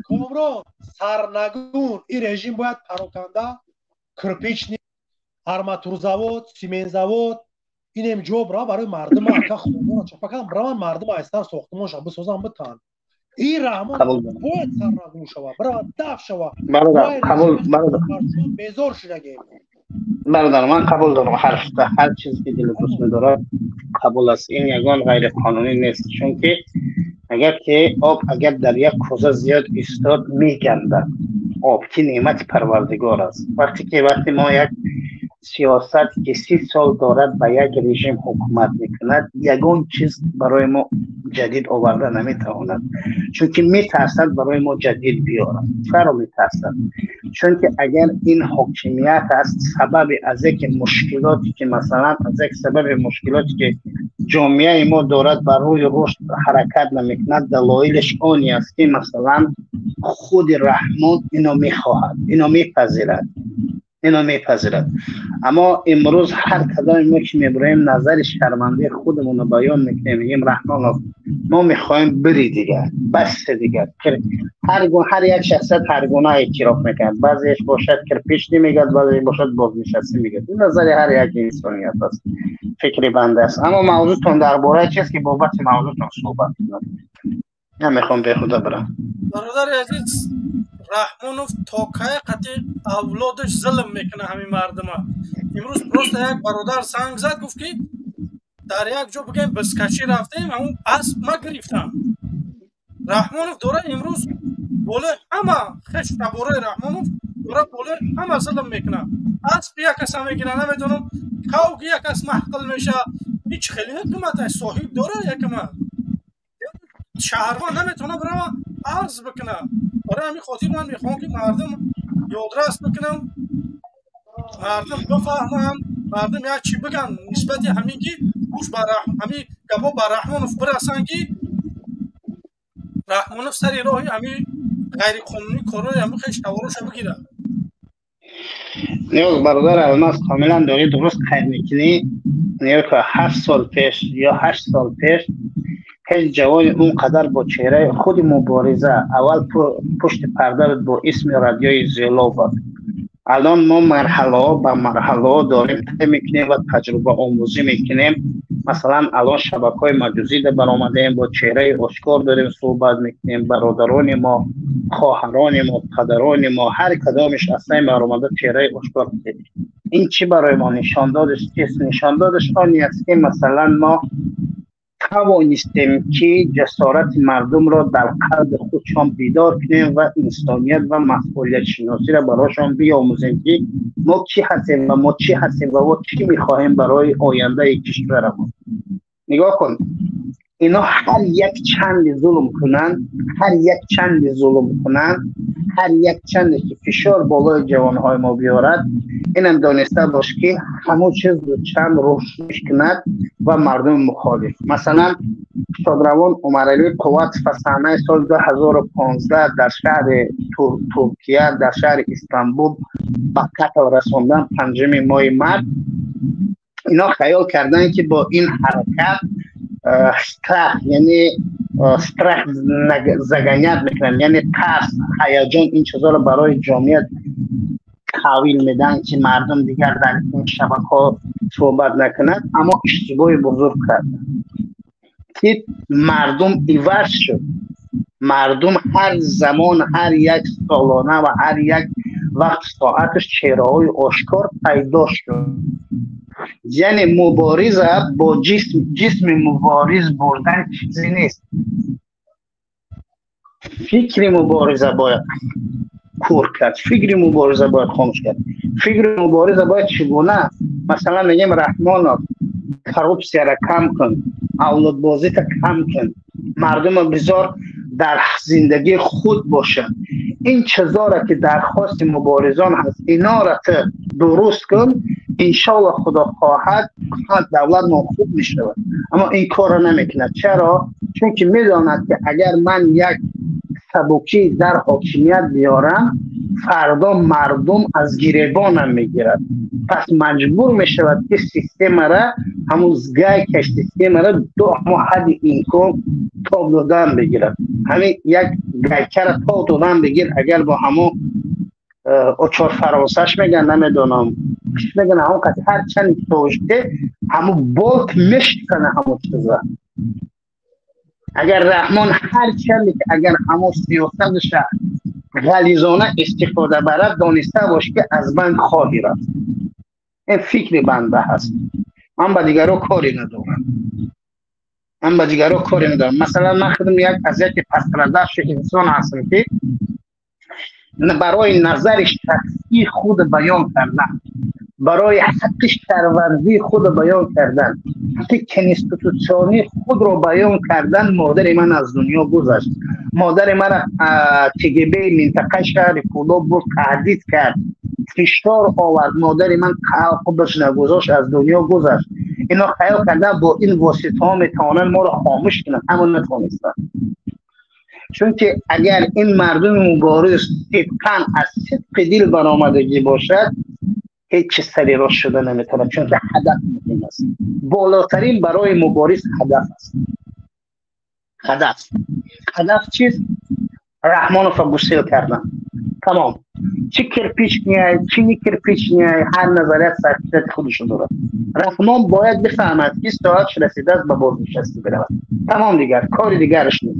کامران سرنگون این رژیم باید پراکنده کرپیچ арматур завод سیمنت завод اینم جوب را برای مردم اکا خودمون چپا کردم برای مردم ایستر ساختمانش بسازم بتن این رحمان باید سرنگون شوا برای دف شوا برادر قبول برادر بیزار شدگیم برادر من قبول دارم هر چیزی که دل دوست می‌دارد قبول است این یگان غیر قانونی نیست چون که اگر که آب اگر در یک کوزه زیاد ایستاد میگنده آب که نعمت پروردگار است وقتی ما یک سیاست که 30 سال دارد به یک رژیم حکومت میکند یگان چیز برای ما جدید آورده نمیتواند چون که میترسد برای ما جدید بیارد چرا میترسد چون که اگر این حاکمیت است سبب از یک مشکلاتی که مثلا از یک سبب مشکلاتی که جامعه ما دارد بر روی رشد حرکت نمیکند دلایلش آنی است که مثلا خود رحمان اینو میخواهد اینو میپذیرد اینو میپذیرد. اما امروز هر کدام ما که میبریم نظر شرمنده خودمون رو بیان میکنیم، میگیم رحمان ما میخوایم بری دیگه، بس دیگه. هر یک شخصیت هر گونه اعتراف میکند، بعضیش باشد کرپیش نمیگد، بعضیش باشد بازنشسته میگد. این نظر هر یک انسانیت است، فکری بنده است. اما موضوعتون درباره چیست که بابت موضوعتون صحبت کنم، نمیخوام به خدا برم. برادر عزیز، رحمانوف تا که قطعی اولادش ظلم میکنه همین مردمه. امروز پروست یک برادر سنگ زد، گفت که در یک جا بگیم بسکشی رفتیم همون اسب ما گرفتم. رحمانوف دوره امروز بوله همه خش تباره رحمانوف دوره بوله همه ظلم میکنه. اسب یک کس میگیره نمیدونم، کوگ یک کس محقل میشه. هیچ خیلی حکومت صاحب دوره یکمه شهروان نمیتونه برای عرض بکنه. برای همین خاطر من میخوام که مردم یادرس بکنم، مردم بفهمن، مردم یک چی بگن نسبت همین که گوش بر همین گپا بر رحمانوف برسن که رحمانوف سری راهی همین غیر قانونی کارای همین خیش تواروش بگیره. نیوز برادر الماس کاملا داری درست خیلی میکنی. نیوز که 7 سال پیش یا 8 سال پیش هیچ جوان اونقدر با چهره خود مبارزه اول پشت پرده با اسم رادیوی زیلو بود. الان ما مرحله ها به مرحله ها داریم طی میکنیم و تجربه آموزی میکنیم. مثلا الان شبکه‌های مجازی در برآمدیم، با چهره آشکار داریم صحبت میکنیم. برادران ما، خواهران ما، پدران ما، هر کدامش اصلا برآمده چهره آشکار میکنیم. این چی برای ما نشان دادش؟ نشان دادش آنی است که مثلا ما توانستیم که جسارت مردم را در قلب خودشان بیدار کنیم و انسانیت و مسئولیت شناسی را برایشان بیاموزیم که ما کی هستیم و ما چی هستیم و ما چی میخواهیم برای آینده کشورمون. نگاه کن، اینا هر یک چند ظلم کنن، هر یک چند که فشار بالای جوانهای ما بیارد، اینم دانسته باش که همون چیز رو چند روشش کند و مردم مخالف. مثلا شادروان عمرعلی قوت فسانه سال 2015 در شهر ترکیه، در شهر استانبول به قتل رساندن 5 ماه مارس. اینا خیال کردن که با این حرکت استرخ زگانیت میکنن، یعنی ترس، هیجان، این چیزا رو برای جامعیت تحویل میدن که مردم دیگر در این شبکه‌ها صحبت نکنند. اما اشتباه بزرگ کردن که مردم ایورس شد. مردم هر زمان، هر یک سالانه و هر یک وقت ساعتش چهره‌های آشکار پیدا شد. یعنی مبارزه با جسم مبارز بردن چیزی نیست. فکر مبارزه باید کور کرد، فکر مبارزه باید خاموش کرد. فکر مبارزه باید چگونه؟ مثلا میگیم رحمانوف کروپسیا را کم کن، اولاد بازی تا کم کن، مردم بذار در زندگی خود باشن. این چیزا را که درخواست مبارزان هست، اینا را درست کن، انشاءالله خدا خواهد دولت ما خوب میشود. اما این کار را نمیکنه. چرا؟ چون که میداند که اگر من یک سبکی در حاکمیت بیارم، فردا مردم از گریبانم میگیرد. پس مجبور میشود که سیستم را، همون گای کش سیستم را دو حد اینکم تاب دادن بگیرد. همین یک گایکه را تاب دادن بگیر. اگر با همون اچار فرانسهش میگن نمیدونم میگن همون قطع هر چند توشته همون بالک میشکنه همون چیزا. اگر رحمان هر چند که اگر همون سیاستش غلیظانه استفاده برد، دانسته باش که از بند خواهی رفت. این فکر بنده هست. من با دیگرها کاری ندارم. مثلا من خودم یک از یک پس‌ردش انسان هستم که برای نظر شخصی خود بیان کردن، برای حق شهروندی خود بیان کردن، حق کنستیتوسیونی خود رو بیان کردن. مادر من از دنیا گذشت. مادر من KGB منطقه شهر پولو بود تهدید کرد، فشار آورد. مادر من خودش نگذاشت، از دنیا گذشت. اینا خیال کردن با این واسطه ها میتونن ما رو خاموش کنن، اما نتونستن. چون که اگر این مردم مبارز صدقاً از صدق دل برآمدگی باشد، هیچ چیز سری راه شده نمیتونه، چون که هدف مهم است. بالاترین برای مبارز هدف است. هدف چیست؟ رحمانوف گسیل کردن. تمام. چی کرپیچ میای، چی کرپیچ میای، هر نظریت سرکیت خودشون داره. رحمان باید بفهمد که ساعتش رسیده است به بازنشسته برود. تمام دیگر کاری دیگرش نیست.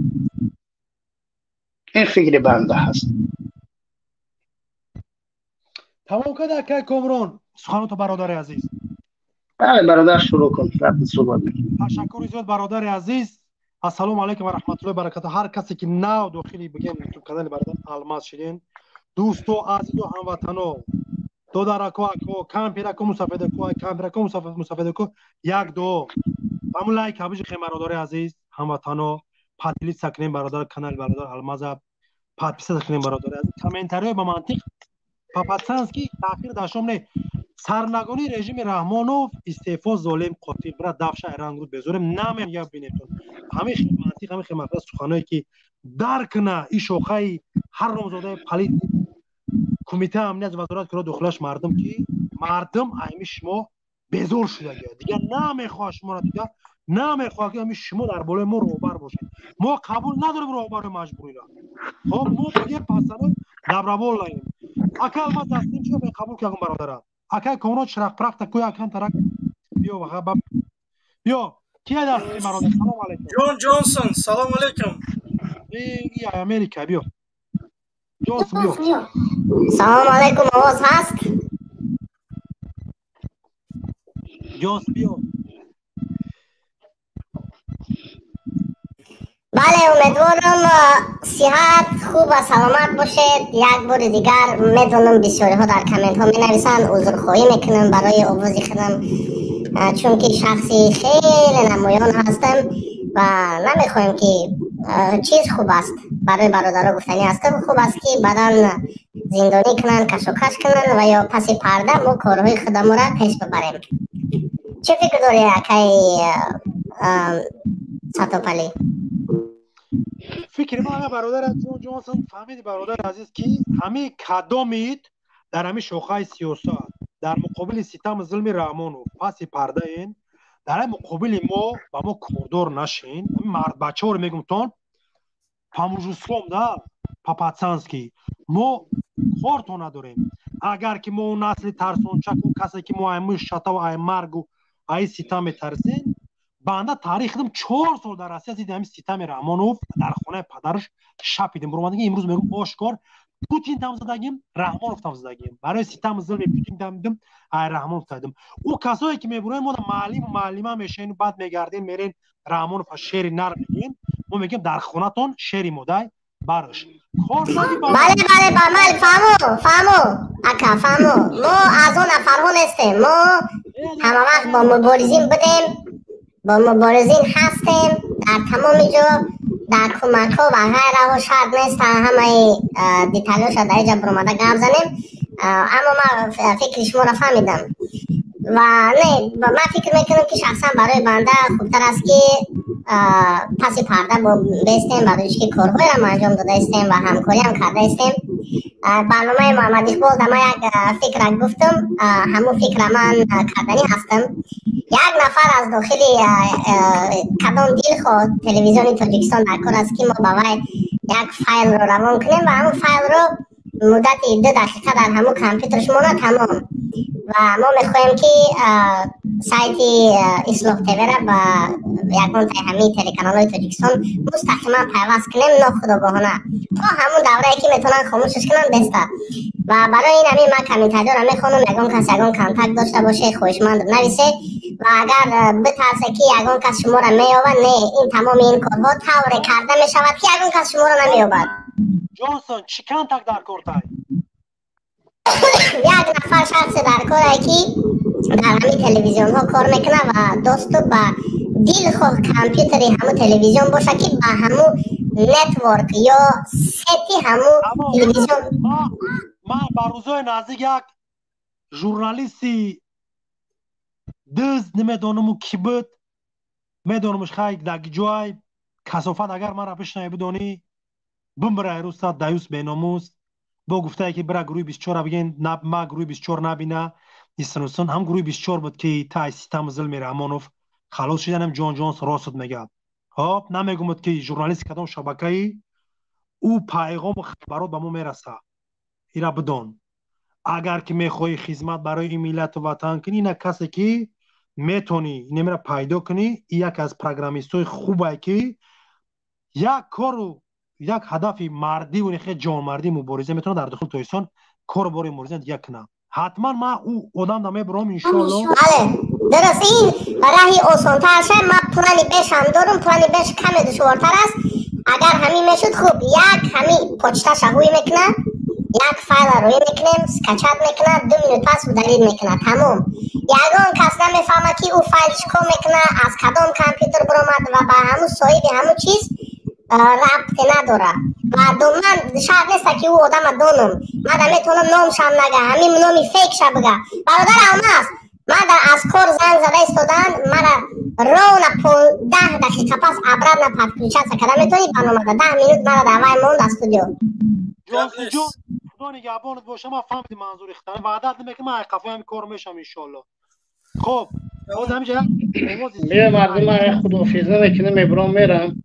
این فکر بنده هست. تمام کرده که کامران سخنان تو برادر عزیز. بله برادر شروع کن. رفت صحبت میکنم. تشکر زیاد برادر عزیز. السلام علیکم و رحمت الله و برکاته. هر کسی که نو داخلی بگیم تو کانال برادر الماس شدین، دوستو عزیز و هموطنو، دو درکو کامپیرکو مسافدکو یک دو همون لایک همیشه خیلی برادر عزیز هموطنو پادلی سکنین برادر کانال برادر الماس پادپیس سکنین برادر عزیز کامنتاری به منطق پاپاتسانسکی تاخیر داشتم نه سرنگونی رژیم رحمانوف استعفا ظالم قاطع برا دفش ایران رو بزورم نامم یا بینتون همه خیلی منطق همه خیلی مفصل سخنایی که درک نه این شوخی هر روزاده پلیت کمیته امنیت وزارت کار داخلش مردم که مردم ایمی شما بزور شده دیگه نمیخواد شما را دیگه نمیخواد که همیشه شما در بالای ما روبر باشید. ما قبول نداریم روبر مجبوری را. خب ما دیگه پسند دبربول لایم اکل ما دستیم چه به قبول کردم برادرم اکل کامران چراغ پرخت کوی اکن ترک بیا و خبر بیا کی دستی برادر سلام علیکم جون جانسون سلام علیکم ای امریکا بیا جانسون بیا سلام علیکم آواز هست جانس بیا بله امیدوارم صحت خوب و سلامت باشید. یک بار دیگر میدونم بسیاری ها در کامنت ها می نویسن عذرخواهی میکنم برای آوازی خودم چون که شخصی خیلی نمایان هستم و نمیخوایم که چیز خوب است برای برادرها گفتنی هستم خوب است که بدن زندانی کنن کشوکش کنن و یا پس پرده ما کارهای خودم را پیش ببریم. چه فکر داری اکی ساتوپلی؟ فکر ما برادر جون جانسون فهمیدی برادر عزیز که همه کدامید در همه شوخای سیاست در مقابل ستم ظلم رحمانوف پس پرده این در مقابل ما با ما کوردور نشین مرد بچه ها رو میگم تون پاموجوسلام ده پاپاتسانسکی ما کارتو نداریم اگر که ما اون نسل ترسون چک اون کسی که ما ایموش شتا و ای مرگ و ای ستم ترسین بنده تاریخ دم 4 سال در روسیه دیدم ستم رحمانوف در خانه پدرش شب دیدم برام دیگه امروز میگم آشکار پوتین تام زدگیم رحمانوف تام زدگیم برای ستم ظلم پوتین تام دیدم ای رحمانوف دیدم او کسایی که میبرن ما معلم و معلمه میشین بعد میگردین میرین رحمانوف شعر نر میگین ما میگیم در خونه تون شعر مودای برش کار ندی با بله بله فهمو اکا فهمو ما از اون نفرها نیستیم ما همه وقت با مبارزین بودیم با مبارزین هستیم در تمام جا در کمک ها و غیره ها شرط نیست همه دیتالوش در اینجا برامده گرم زنیم اما من فکر شما را فهمیدم و نه من فکر میکنم که شخصا برای بنده خوبتر است که پس پرده بیستیم و دوشکی کارهای را انجام داده استیم و همکاری هم کرده استیم برنامه محمد اقبال در من یک فکر را گفتم همون فکر من کردنی هستم یک نفر از داخل کدام دیل خود تلویزیون تاجیکستان در کار است که ما با وی یک فایل رو روان کنیم و همون فایل رو مدت 2 دقیقه در همون کامپیوتر شما تمام و ما میخوایم که سایت اصلاح تیوی را با یکان تای همین تلکانال های تاجیکستان مستقیما پیوست کنیم ناخودآگاهانه تا همون دوره که میتونن خاموشش کنن بسته و برای این همین من کامنتاری را میخوانم یکان کس یکان کانتکت داشته باشه خواهشمند نویسه و اگر بترسه که یکان کس شما را میابد نه این تمام این کارها طور کرده میشود که یکان کس شما را نمیابد جانسون چی کانتکت در کارتای؟ یک نفر شخص در کاری که در همین تلویزیون ها کار میکنه و دوستو با دیل خود کامپیوتری همون تلویزیون باشه که با همون نتورک یا سیتی همون تلویزیون من با روزای نزدیک یک ژورنالیستی دز نمیدونم کی بود میدونمش خیلی در جای کسافت اگر من را بشنوی بدونی بمبره روستا دایوس بیناموس با گفته که برای گروه 24 بگین ما گروه 24 نبینه استنوسن هم گروه 24 بود که تا سیستم ظلم رحمانوف خلاص شدن هم جان جونز راست میگه. خب نمیگم که ژورنالیست کدام شبکه‌ای او پیغام خبرات به ما میرسه. اینا بدون اگر که میخوای خدمت برای این ملت و وطن کنی، نه کسی که میتونی نمیره پیدا کنی، یک از پروگرامیستای خوبه که یک کارو یک هدف مردی و نخی جان مردی مبارزه میتونه در داخل تویسان کار برای مبارزه دیگه کنه. حتما ما او آدم دمه برام ان شاء الله. بله درست، این راهی آسان‌تر شه. ما پلانی بیش هم دارم، پلانی بیش کمی دشوارتر است. اگر همین میشد خوب، یک همین پوچتا شهوی میکنه، یک فایل روی میکنیم، سکچات میکنه، 2 مینوت پس دلیل میکنه، تمام. یگان کس نمیفهمه که او فایل چیکار میکنه، از کدام کامپیوتر برآمد و به همون صاحب همون چیز ربطی نداره. و من شاید نیست که او آدم دانم، من میتونم نامش هم نگه، همین نامی فیک شه بگه. برادر الماس من از کار زنگ زده استودن مرا رون 10 دقیقه پس عبرت نپد پیچه سکده میتونی برنامه ده 10 مینوت مرا دوای موند استودیو جان خدا نگهبانت باشه. ما فهمیدیم منظور اختن وعدت نمیکنم من قفای همین کار میشم ان شاء الله. خب باز همینجا میره مردم ما خداحافظی نمیکنه، میبرم میرم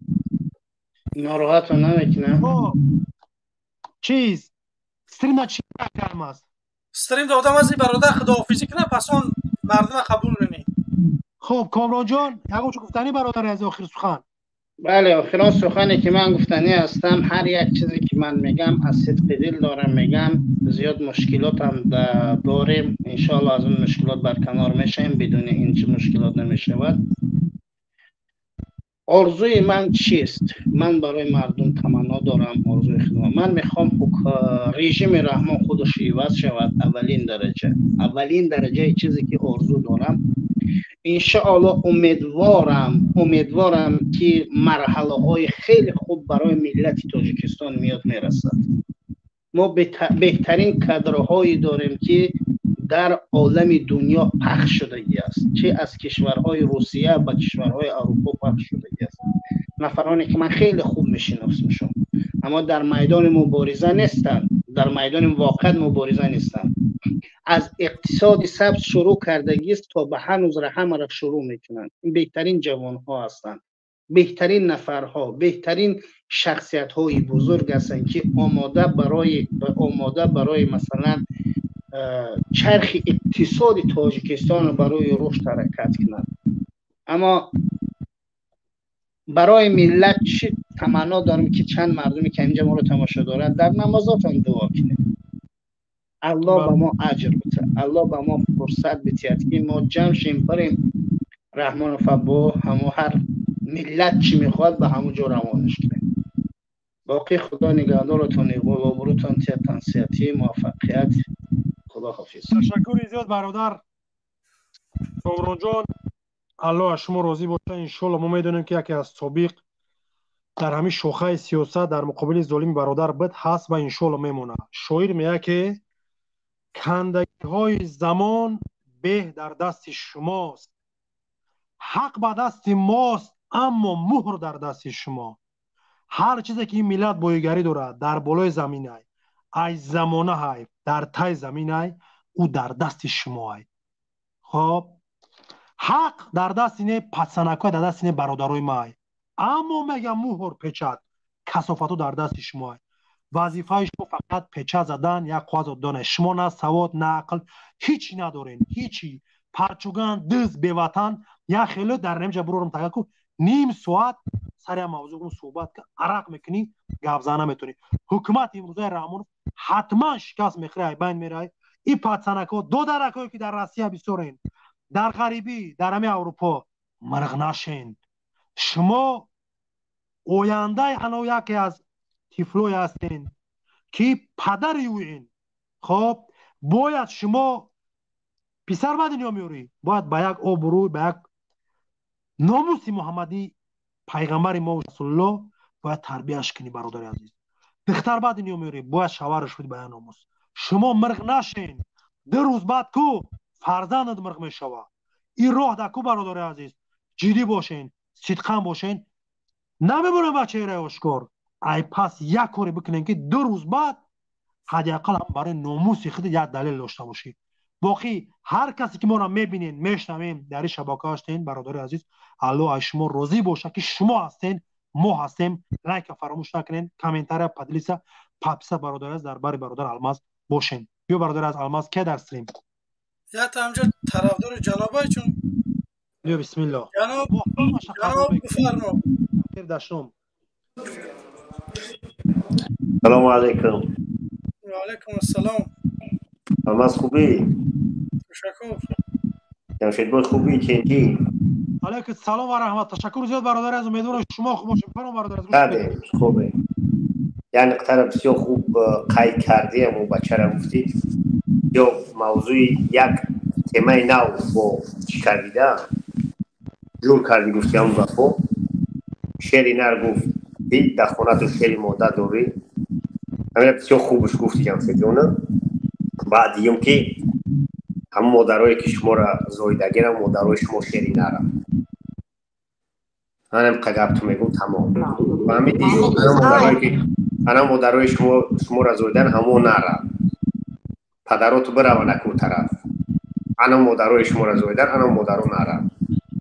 ناراحت نمیکنه. خب چیز استریم چی کردم است؟ استریم دادم از برادر خداحافظی کنه، پس اون مردم قبول کنی. خب کامران جان یکو چه گفتنی برادر از آخر سخن؟ بله آخران سخنی که من گفتنی هستم. هر یک چیزی که من میگم از صدق دل دارم میگم. زیاد مشکلات هم داریم، انشاءالله از اون مشکلات برکنار میشیم، بدون این چه مشکلات نمیشود. آرزوی من چیست؟ من برای مردم تمنا دارم، آرزوی خدمت. من میخوام رژیم رحمان خودش عوض شود. اولین درجه چیزی که آرزو دارم انشاءالله امیدوارم که مرحله های خیلی خوب برای ملت تاجیکستان میاد میرسد. ما بهترین کادرهایی داریم که در عالم دنیا پخش شدگی است، چه از کشورهای روسیه و کشورهای اروپا پخش شدگی است. نفرانی که من خیلی خوب میشناسمشون، اما در میدان مبارزه نیستن، در میدان واقع مبارزه نیستن. از اقتصاد سبز شروع کردگی است تا به هنوز همه را شروع میکنن. این بهترین جوان ها هستند، بهترین نفرها، بهترین شخصیت های بزرگ هستند که آماده برای مثلا چرخ اقتصاد تاجیکستان برای رشد حرکت کنند. اما برای ملت چی تمنا دارم که چند مردمی که اینجا ما رو تماشا دارند در نمازات هم دعا کنیم. الله به ما اجر بده، الله به ما فرصت بده که ما جمع شیم بریم رحمان و فبا همو هر ملت چی میخواد به همون جا روانش کنیم. باقی خدا نگهدارتون، قربانتون، تنسیتی، موفقیت. خدا حافظ. تشکر زیاد برادر کامران جان، الله از شما راضی باشه. انشالله ما میدونیم که یکی از سابق در همین شوخه سیاست در مقابل ظالم برادر بد هست و انشالله میمونه. شاعر میگه که کندگی های زمان به در دست شماست، حق به دست ماست اما مهر در دست شما. هر چیزی که این ملت بایگری داره در بالای زمین ای زمانه های در تای زمین های او در دست شما های. خب حق در دست اینه پسنکای در دست اینه برادرای ما های، اما میگم مهر پچت کسافتو در دست شما های. وظیفه شما فقط پچه زدن، یک قواز دانه. شما نه سواد نه عقل هیچی ندارین، هیچی. پرچوگان دز به وطن یا خیلی در نمیجا برورم تگه کو نیم ساعت سر موضوع صحبت که عرق میکنی گپ زنه میتونی. حکومت امروزه رحمان حتما شکست میخوره، بین میره. این پاتسنکا دو درکایی که در روسیه بسورین، در غریبی در همه اروپا مرغ نشین. شما آینده انو یکی از تیفلوی هستین که پدری اوین. خب باید شما پسر به دنیا میاری، باید به یک آبرو، به یک ناموس محمدی پیغمبر ما رسول الله باید تربیتش کنی برادر عزیز. دختر به دنیا میاری باید شوهرش بدی به ناموس. شما مرغ نشین. 2 روز بعد کو فرزندت مرغ میشوه. این راه دکو برادر عزیز جدی باشین، صدقان باشین. نمیمونه با چهره آشکار. ای پس یک کاری بکنین که 2 روز بعد حداقل هم برای ناموس خود یک دلیل داشته باشی. باقی هر کسی که ما را میبینین میشنوین در این شبکه هستین برادر عزیز الله از شما راضی باشه که شما هستین ما هستیم. لایک فراموش نکنین، کامنتار پادلیسا پاپسا برادر از دربار برادر الماس باشین. بیا برادر از الماس که در استریم یا تا همجا طرفدار جنابای چون بیا بسم الله جناب بفرما. خیر داشتم. سلام علیکم. و علیکم السلام. الماس خوبی؟ تشکر. جمشید بای خوبی چنجی؟ علیکم السلام و رحمت. تشکر زیاد برادر از، امیدوارم شما خوب باشید. فرمان برادر از بله خوبه. یعنی نقطه بسیار خوب قید کردیم و بچه را گفتی یا موضوع یک تیمه نو با چیکار دیده جور کردی گفتی همون گفت شعری نر گفت بید در خونه تو شعری ماده داری همین بسیار خوبش گفتی جمشید جونه. بعد دیگم که همون مادرهایی که شما را زایدگی را مادرهای شما شعری نرم منم قگب تو میگم تمام و همین دیگم انا مادرای شما را زایدن همون نرم پدراتو برو نکو طرف انا مادرای شما را زایدن انا مادرو نرم.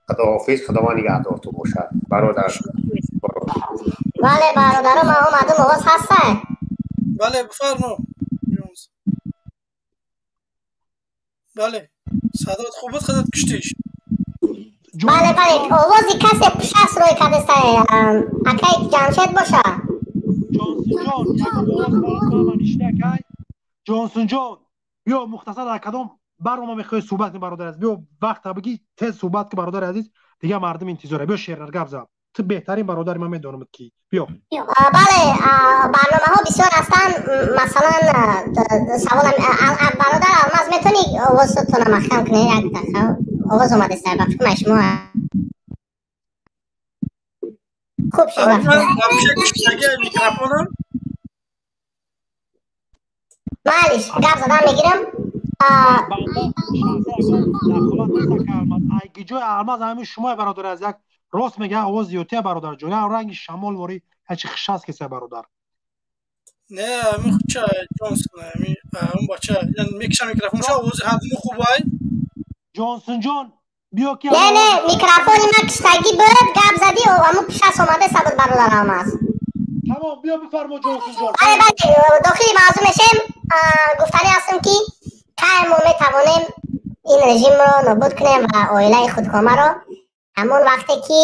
خدا حافظ، خدا نگهدار تو باشه برادر. بله برادرم ما اومدم آواز هسته. بله بفرما. بله صدات خوب بود خودت کشتیش. بله بله آوازی کسی پشت روی کدسته اکای جمشید باشه. جانسون جان بیا مختصر در کدام برنامه میخوای صحبت کنی برادر عزیز؟ بیا وقت بگی تیز صحبت که برادر عزیز دیگه مردم انتظاره. بیا شعر گپ زد تو بهترین برادر من میدونم کی. بیا بله برنامه ها بسیار هستن. مثلا سوال برادر الماس میتونی آوازتون مخم کنی؟ یک دقیقه آواز اومده سر بخش شما خوب شد. معلش گپ زدن میگیرم. اگه جای الماس همین شما برادر از یک راست میگه آواز زیوته برادر جون رنگ شمال وری هیچ خشاس کسه برادر نه همین چه جانسون همین اون بچه یعنی میکشم میکروفون شو آواز همون خوبه جانسون جان بیا که نه میکروفون ما کشتگی برد گپ زدی و همون پشت اومده سبت برادر الماس. تمام بیا بفرما جانسون جان. داخلی موضوع میشیم گفتنی هستم که که ما میتوانیم این رژیم رو نابود کنیم و آیله خودکامه رو همون وقتی که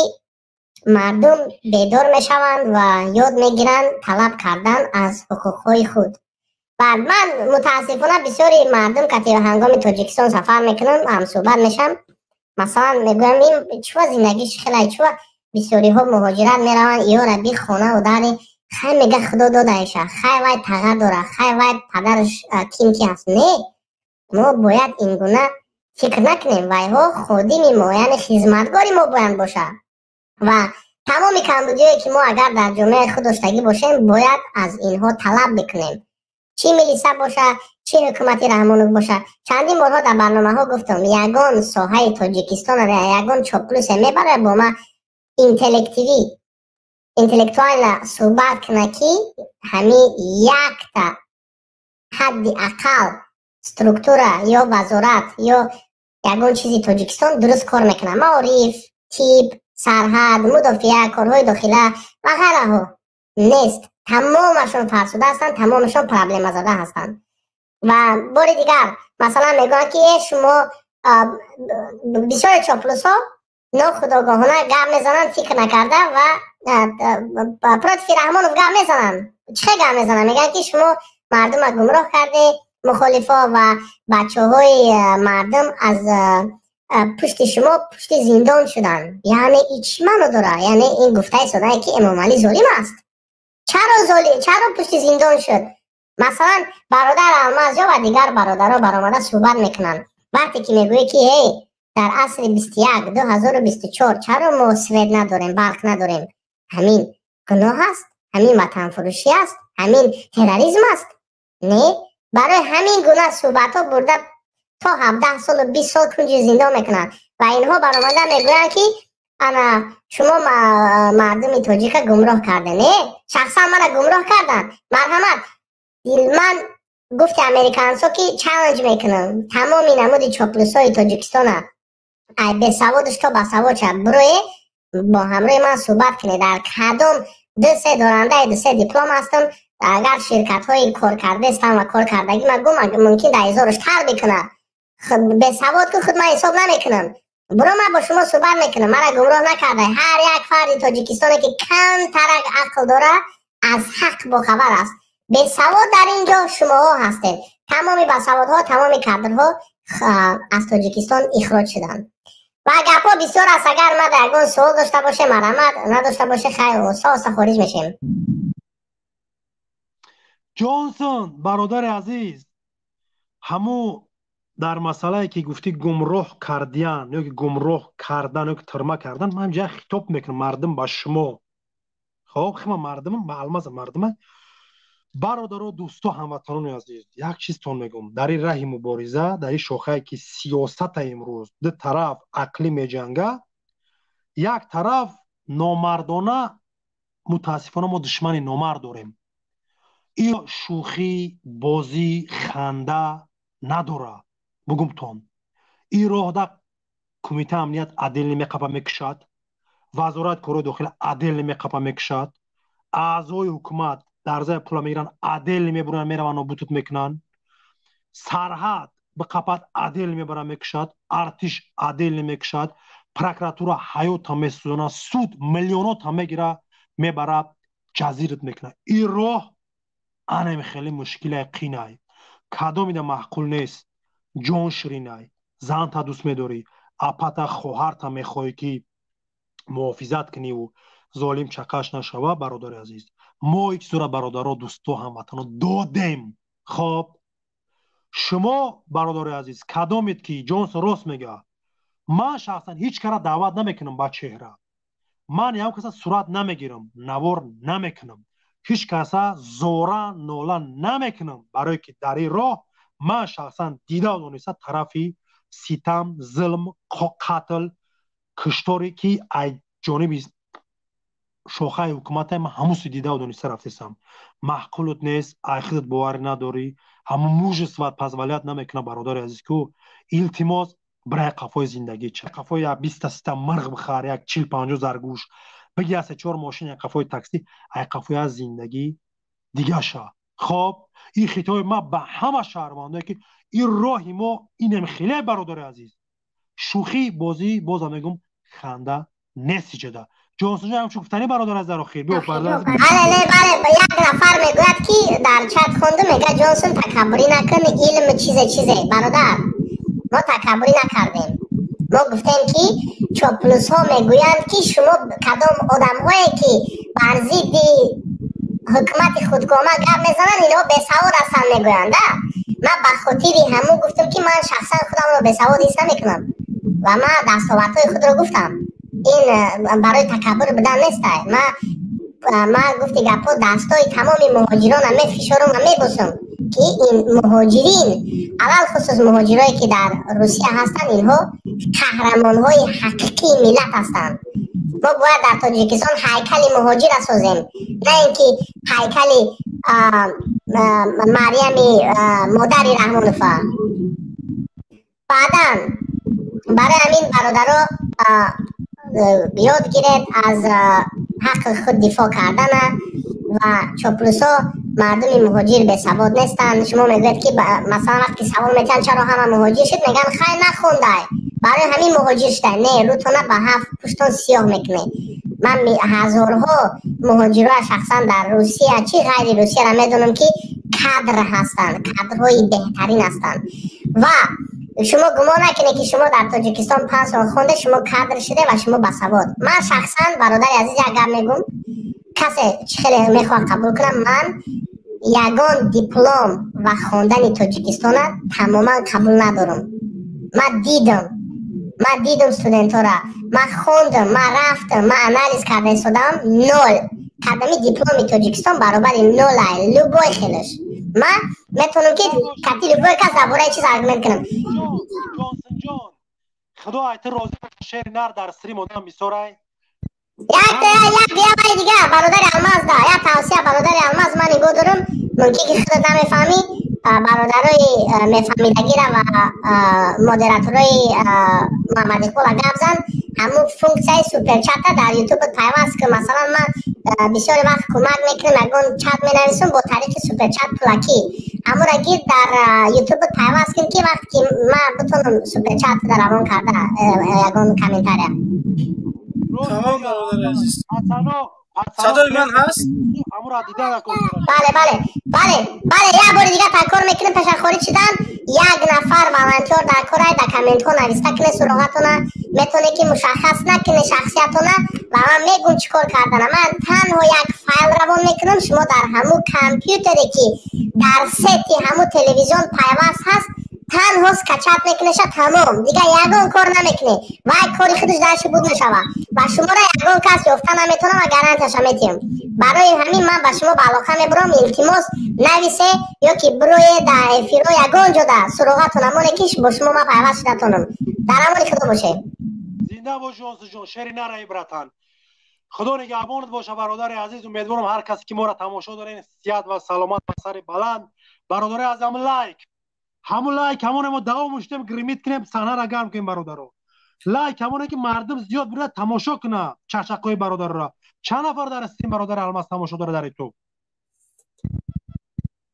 مردم بیدار میشوند و یاد میگیرند طلب کردن از حقوقهای خود. بعد من متاسفانه بسیاری مردم که در هنگام تاجیکستان سفر میکنم هم صحبت میشم مثلا میگویم این چوا زندگیش خیلی چوا بسیاری ها مهاجرت میروند یا را بی خونه و داری خیلی میگه خدا دادهشه خیلی وای تغییر داره خیلی وای پدرش کیم هست. نه ما باید این گونه فکر نکنیم وای ها خودی ما یعنی خدمتگاری ما باید باشه و تمامی کمبودیایی که ما اگر در جامعه خود داشتگی باشیم باید از اینها طلب بکنیم. چی ملیسه باشه چی حکومتی رحمانوک باشه. چندین بارها در برنامه ها گفتم یگان ساحه تاجیکستان را یگان چاپلوس میبره با ما انتلکتوال صحبت کنه که همین یک تا حد اقل سترکتورا یا وزارت یا یگان چیزی تاجیکستان درست کار میکنه. معارف، تیپ، سرحد، مدافعه، کارهای داخله و غیره ها نیست. تمامشون فرسوده هستن، تمامشون پرابلم زده هستن. و بار دیگر مثلا میگن که شما بسیار چاپلوس ها ناخودآگاهانه گپ میزنن فکر نکرده و پراتفی رحمانوف گپ میزنن. چه گپ میزنن؟ میگن که شما مردم را گمراه کرده، مخالفا و بچه های مردم از پشت شما پشت زندان شدن. یعنی ایچ منو داره. یعنی این گفته شده که امام علی ظالم است. چرا پشت زندان شد؟ مثلا برادر الماس و دیگر برادرها برآمده صحبت میکنن وقتی که میگویی که هی در عصر 21 2024 چرا ما سوید نداریم برق نداریم؟ همین گناه است، همین وطن فروشی است، همین تروریسم است. نه برای همین گناه صحبت ها برده تا 17 سال و 20 سال کنج زندان میکنن و اینها برآمده میگوین که انا شما مردم تاجیک گمراه کردن. نه شخصا من گمراه کردن. مرحمت من گفتی امریکانسا که چالنج میکنم تمامی نمودی چاپلوسای تاجیکستان ای به سوادش تو با سواد شد بروی با همراه من صحبت کنی در کدام دسته دارنده دسته دیپلم هستم اگر شرکت های کار کرده هستم و کار کردگی من گم ممکن 10,000 تر بکنه به سواد که خود من حساب نمیکنم برو من با شما صحبت میکنم مرا گمراه نکرده هر یک فرد تاجیکستانی که کم ترک عقل داره از حق با خبر است به سواد در اینجا شما ها هستید تمامی بسوادها تمامی کادرها از تاجیکستان اخراج شدن و گپا بسیار است اگر ما در اگون سوال داشته باشه مرحمت نداشته باشه خیر اوسا خارج میشیم جانسون برادر عزیز همو در مسئله که گفتی گمراه کردن یا که گمراه کردن یا که ترمه کردن من همجا خطاب میکنم مردم با شما خب خیلی مردم با علماز مردم برادر و دوستو هموطنان عزیز یک چیز تون میگم در این راه مبارزه در این شاخه که سیاست امروز دو طرف عقلی میجنگه یک طرف نامردانه متاسفانه ما دشمن نامرد داریم این شوخی بازی خنده نداره بگم تون این راه در کمیته امنیت عدل نمیقبه میکشد وزارت کار داخل عدل نمیقبه میکشد اعضای حکومت در ضمن پول میگیرن عدل نمیبرن میرن و بوتوت میکنن سرحد به قپت عدل نمیبرن میکشد ارتش عدل نمیکشد پروکراتورا حیات هم میسوزونه سود میلیونات هم میگیره میبره جزیرت میکنه این راه انم خیلی مشکل قینه کدام ایده معقول نیست جان شیرینه زن تا دوست میداری اپتا خواهر تا میخوای که محافظت کنی و ظالم چکش نشوه برادر عزیز ما یک سوره برادرها دوستو هموطنان دادیم خب شما برادر عزیز کدامید که جانسون راست میگه من شخصا هیچ کار دعوت نمیکنم با چهره من یه کسی صورت نمیگیرم نوار نمیکنم هیچ کسی زورا نولا نمیکنم برای که در این راه من شخصا دیده و دانسته طرفی ستم ظلم قتل کشتاری که ای جانبی شاخه حکومت هم هموسی دیده و دانسته رفتیستم محقولت نیست ای خودت باور نداری همون موج سواد پس ولیت نمیکنه برادر عزیز که التماس برای قفای زندگی چه قفای 20 مرغ بخار یک 40-50 زرگوش بگی از 4 ماشین یک قفای تاکسی ای قفای از زندگی دیگه شا خب این خطای ما به همه شهروندایی که این راهی ما اینم خیلی برادر عزیز شوخی بازی بازم میگم خنده نیست جدا جانسون جان چون گفتنی برادر از در خیر بیا برادر بله یک نفر میگوید که در چت خونده میگه جانسون تکبری نکن علم چیزه برادر ما تکبری نکردیم ما گفتیم که چاپلوس ها میگویند که شما کدام آدم هایی که بر ضد حکومت خودکامه گپ میزنن اینا بیسواد هستن میگویند من بخاطر همون گفتم که من شخصا خودم رو بیسواد حس نمیکنم و من دستاوردهای خود رو گفتم این برای تکبر بدن نیست من گفتی گپا دستای تمامی مهاجران هم میفشارم و میبوسم که این مهاجرین اول خصوص مهاجرایی که در روسیه هستن اینها قهرمانهای حقیقی ملت هستن ما باید در تاجیکستان هیکل مهاجر اسازیم نه اینکه هیکل مریم مادری رحمانوفا بعدا برای همین برادرها یاد گیرید از حق خود دفاع کردن و چاپلوسا مردم مهاجر به سواد نیستن شما میگوید که مثلا وقتی سوال میتن چرا همه مهاجر شد میگن خیلی نخونده برای همین مهاجر شده نه روتونه به 7 پشتون سیاه میکنه من هزارها مهاجرها شخصا در روسیه چی غیر روسیه را میدونم که کادر هستن کادرهای بهترین هستن و شما گمان نکنید که شما در تاجیکستان 5 سال خونده شما کادر شده و شما بسواد من شخصا برادر عزیز اگر میگم کسی خیلی میخواد قبول کنم من یگان دیپلم و خواندن تاجیکستان تماما قبول ندارم من دیدم استودنت ها را من خوندم من رفتم من انالیز کرده شدم 0 کدامی دیپلم تاجیکستان برابر 0 لوبای خیلش من میتونم که کتی لوبای کس درباره چیز ارگومنت کنم جانسون جان خدا ایت راضی شعر نر در سری مدام میسورای یک دیگه برادر الماس ده یک توصیه برادر الماس من نگاه دارم ممکنه که خودت نمیفهمی برادرای میفهمیدگی را و مدیراتورای محمد اقبال گپ زن همون فونکسیای سوپر چت در یوتیوب پیوست که مثلا من بسیاری وقت کمک میکنم اگون چت مینویسم با طریق سوپر چت پلاکی همون را گیر در یوتیوب پیوست کن که وقت که من بتونم سوپر چت در اون کرده اگون کامنتاریا تمام برادر عزیز صدای من هست؟ بله بله بله بله یه بار دیگه تکر میکنیم تشکری چیدن یک نفر والنتیر در کره در کامنت ها نویسته کنه سراغتونه میتونه که مشخص نکنه شخصیتونه و من میگم چیکار کردن من تنها یک فایل روان میکنم شما در همون کامپیوتری که در ستی همون تلویزیون پیوست هست تنهاست که چت میکنه تمام دیگه یگون کار نمیکنه و یک کاری خودش درش بود نشوه و شما را یگون کس یافته نمیتونه و گرانتش میتیم برای همین من به شما به علاقه میبرم التماس نویسه یا که بروی در افیرو یگون جدا سراغتون همونه کش با شما ما پیوست شدتونم در همون خدا باشه زنده باش جان شعری نره براتان خدا نگهبانت باشه برادر عزیز امیدوارم هر کسی که ما را تماشا دارین صحت و سلامت و سر بلند برادر عزیزم لایک همون لایک همونه ما دوام مشتم گریمیت کنیم صحنه را گرم کنیم برادرو لایک همونه که مردم زیاد بره تماشا کنه چکچکای برادر را چند نفر در استیم برادر الماس تماشا داره در یوتیوب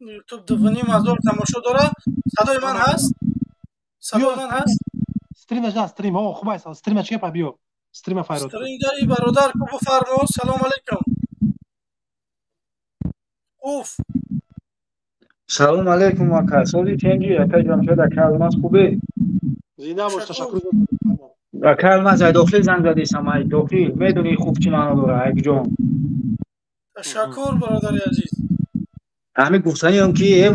یوتیوب 2,500 تماشا داره صدای من هست صدای من هست استریمش نه استریم او خوبه است استریمش که بیو استریم فایرود استریم داری برادر کو بفرمو سلام علیکم اوف سلام علیکم اکا سولی تنجی اکا جمشید اکا الماس خوبه زنده باش تشکر اکا الماس ای داخل زنگ زدیسم ای داخل میدونی خوب چی معنی داره ای جان تشکر برادر عزیز همه گفتنی هم که ای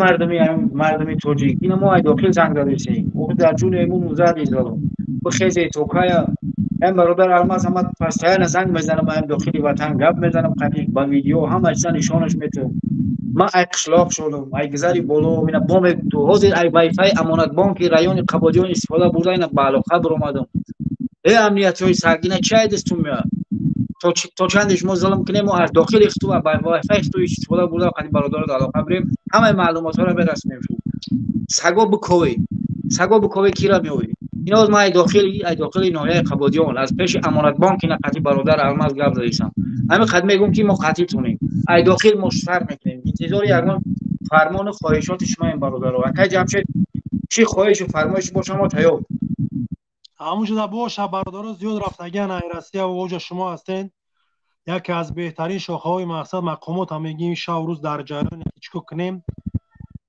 مردمی توجیه اینا ما ای داخل زنگ زدیسیم او در جون ایمون وزادی زدم بخیزه توکایا این برادر الماس هم پستایان زنگ میزنم این داخلی وطن گپ میزنم قدیق با ویدیو هم اجزا نشانش میتونم ما ای قشلاق شدم ای گذاری بولو اینا بام تو حاضر ای وای فای امانت بانکی رایون قبادیون استفاده برده اینا بالا خبر اومدم ای امنیت های سرگینه چای دستون میاد تو چندش ما ظلم کنیم و از داخل اختو و وای فای اختو استفاده برده قدیم برادر علاقه بریم همه معلومات ها را برسونیم سگا بکوی کی را میوی اینا از ما ای داخلی ناحیه قبادیان از پیش امانت بانک اینا قطعی برادر الماس گپ زدیسم همین خدمه میگم که ما قطعی تونیم ای داخل مشفر میکنیم انتظار یگان فرمان و خواهشات شما این برادر اکا جمشید چی خواهش و فرمایش با شما تیار همون شده باشه برادر زیاد رفتگان ایرسیه و اوج شما هستین یکی از بهترین شاخه های مقصد مقامات هم میگیم شب و روز در جریان چیکو کنیم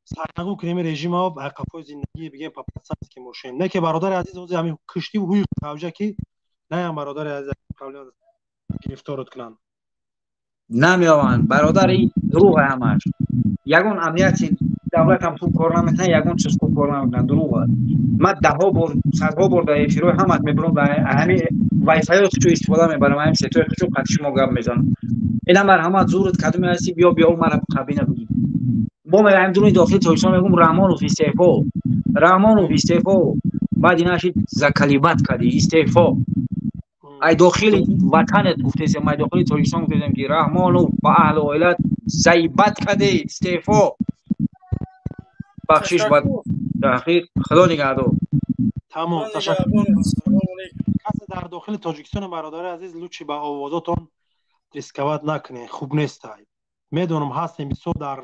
سرنگون کنیم رژیم ها و قفای زندگی بگیم پاپاسانس که موشیم نه که برادر عزیز اوزی همین کشتی و روی توجه کی نه هم برادر عزیز پرابلم گرفتارت کنن نمیوان برادر این دروغ همش یگان امنیت دولت هم خوب کار نمیکنه یگان چیز خوب کار نمیکنه دروغه ما دهها بار صدها بار در افیرو همت میبرم و همین وای فای رو خودشو استفاده میبرم همین ستوی خودشو قطعی شما گپ میزنم اینا بر همه زورت کدوم هستی بیا مرا قبینه بگی با من هم دونی داخل تویسان میگم رحمانوف استعفا بعد اینا شید زکلیبت کردی استعفا ای داخل وطنت گفتیسم ما داخل تویسان گفتیسم که رحمانوف با اهل و عائلت زیبت کردی استعفا بخشش بعد تأخیر خدا نگهدار تمام تشکر کسی در داخل تاجیکستان برادر عزیز لوچی با آوازاتون ریسکوت نکنه خوب نیست میدونم هستیم بسیار در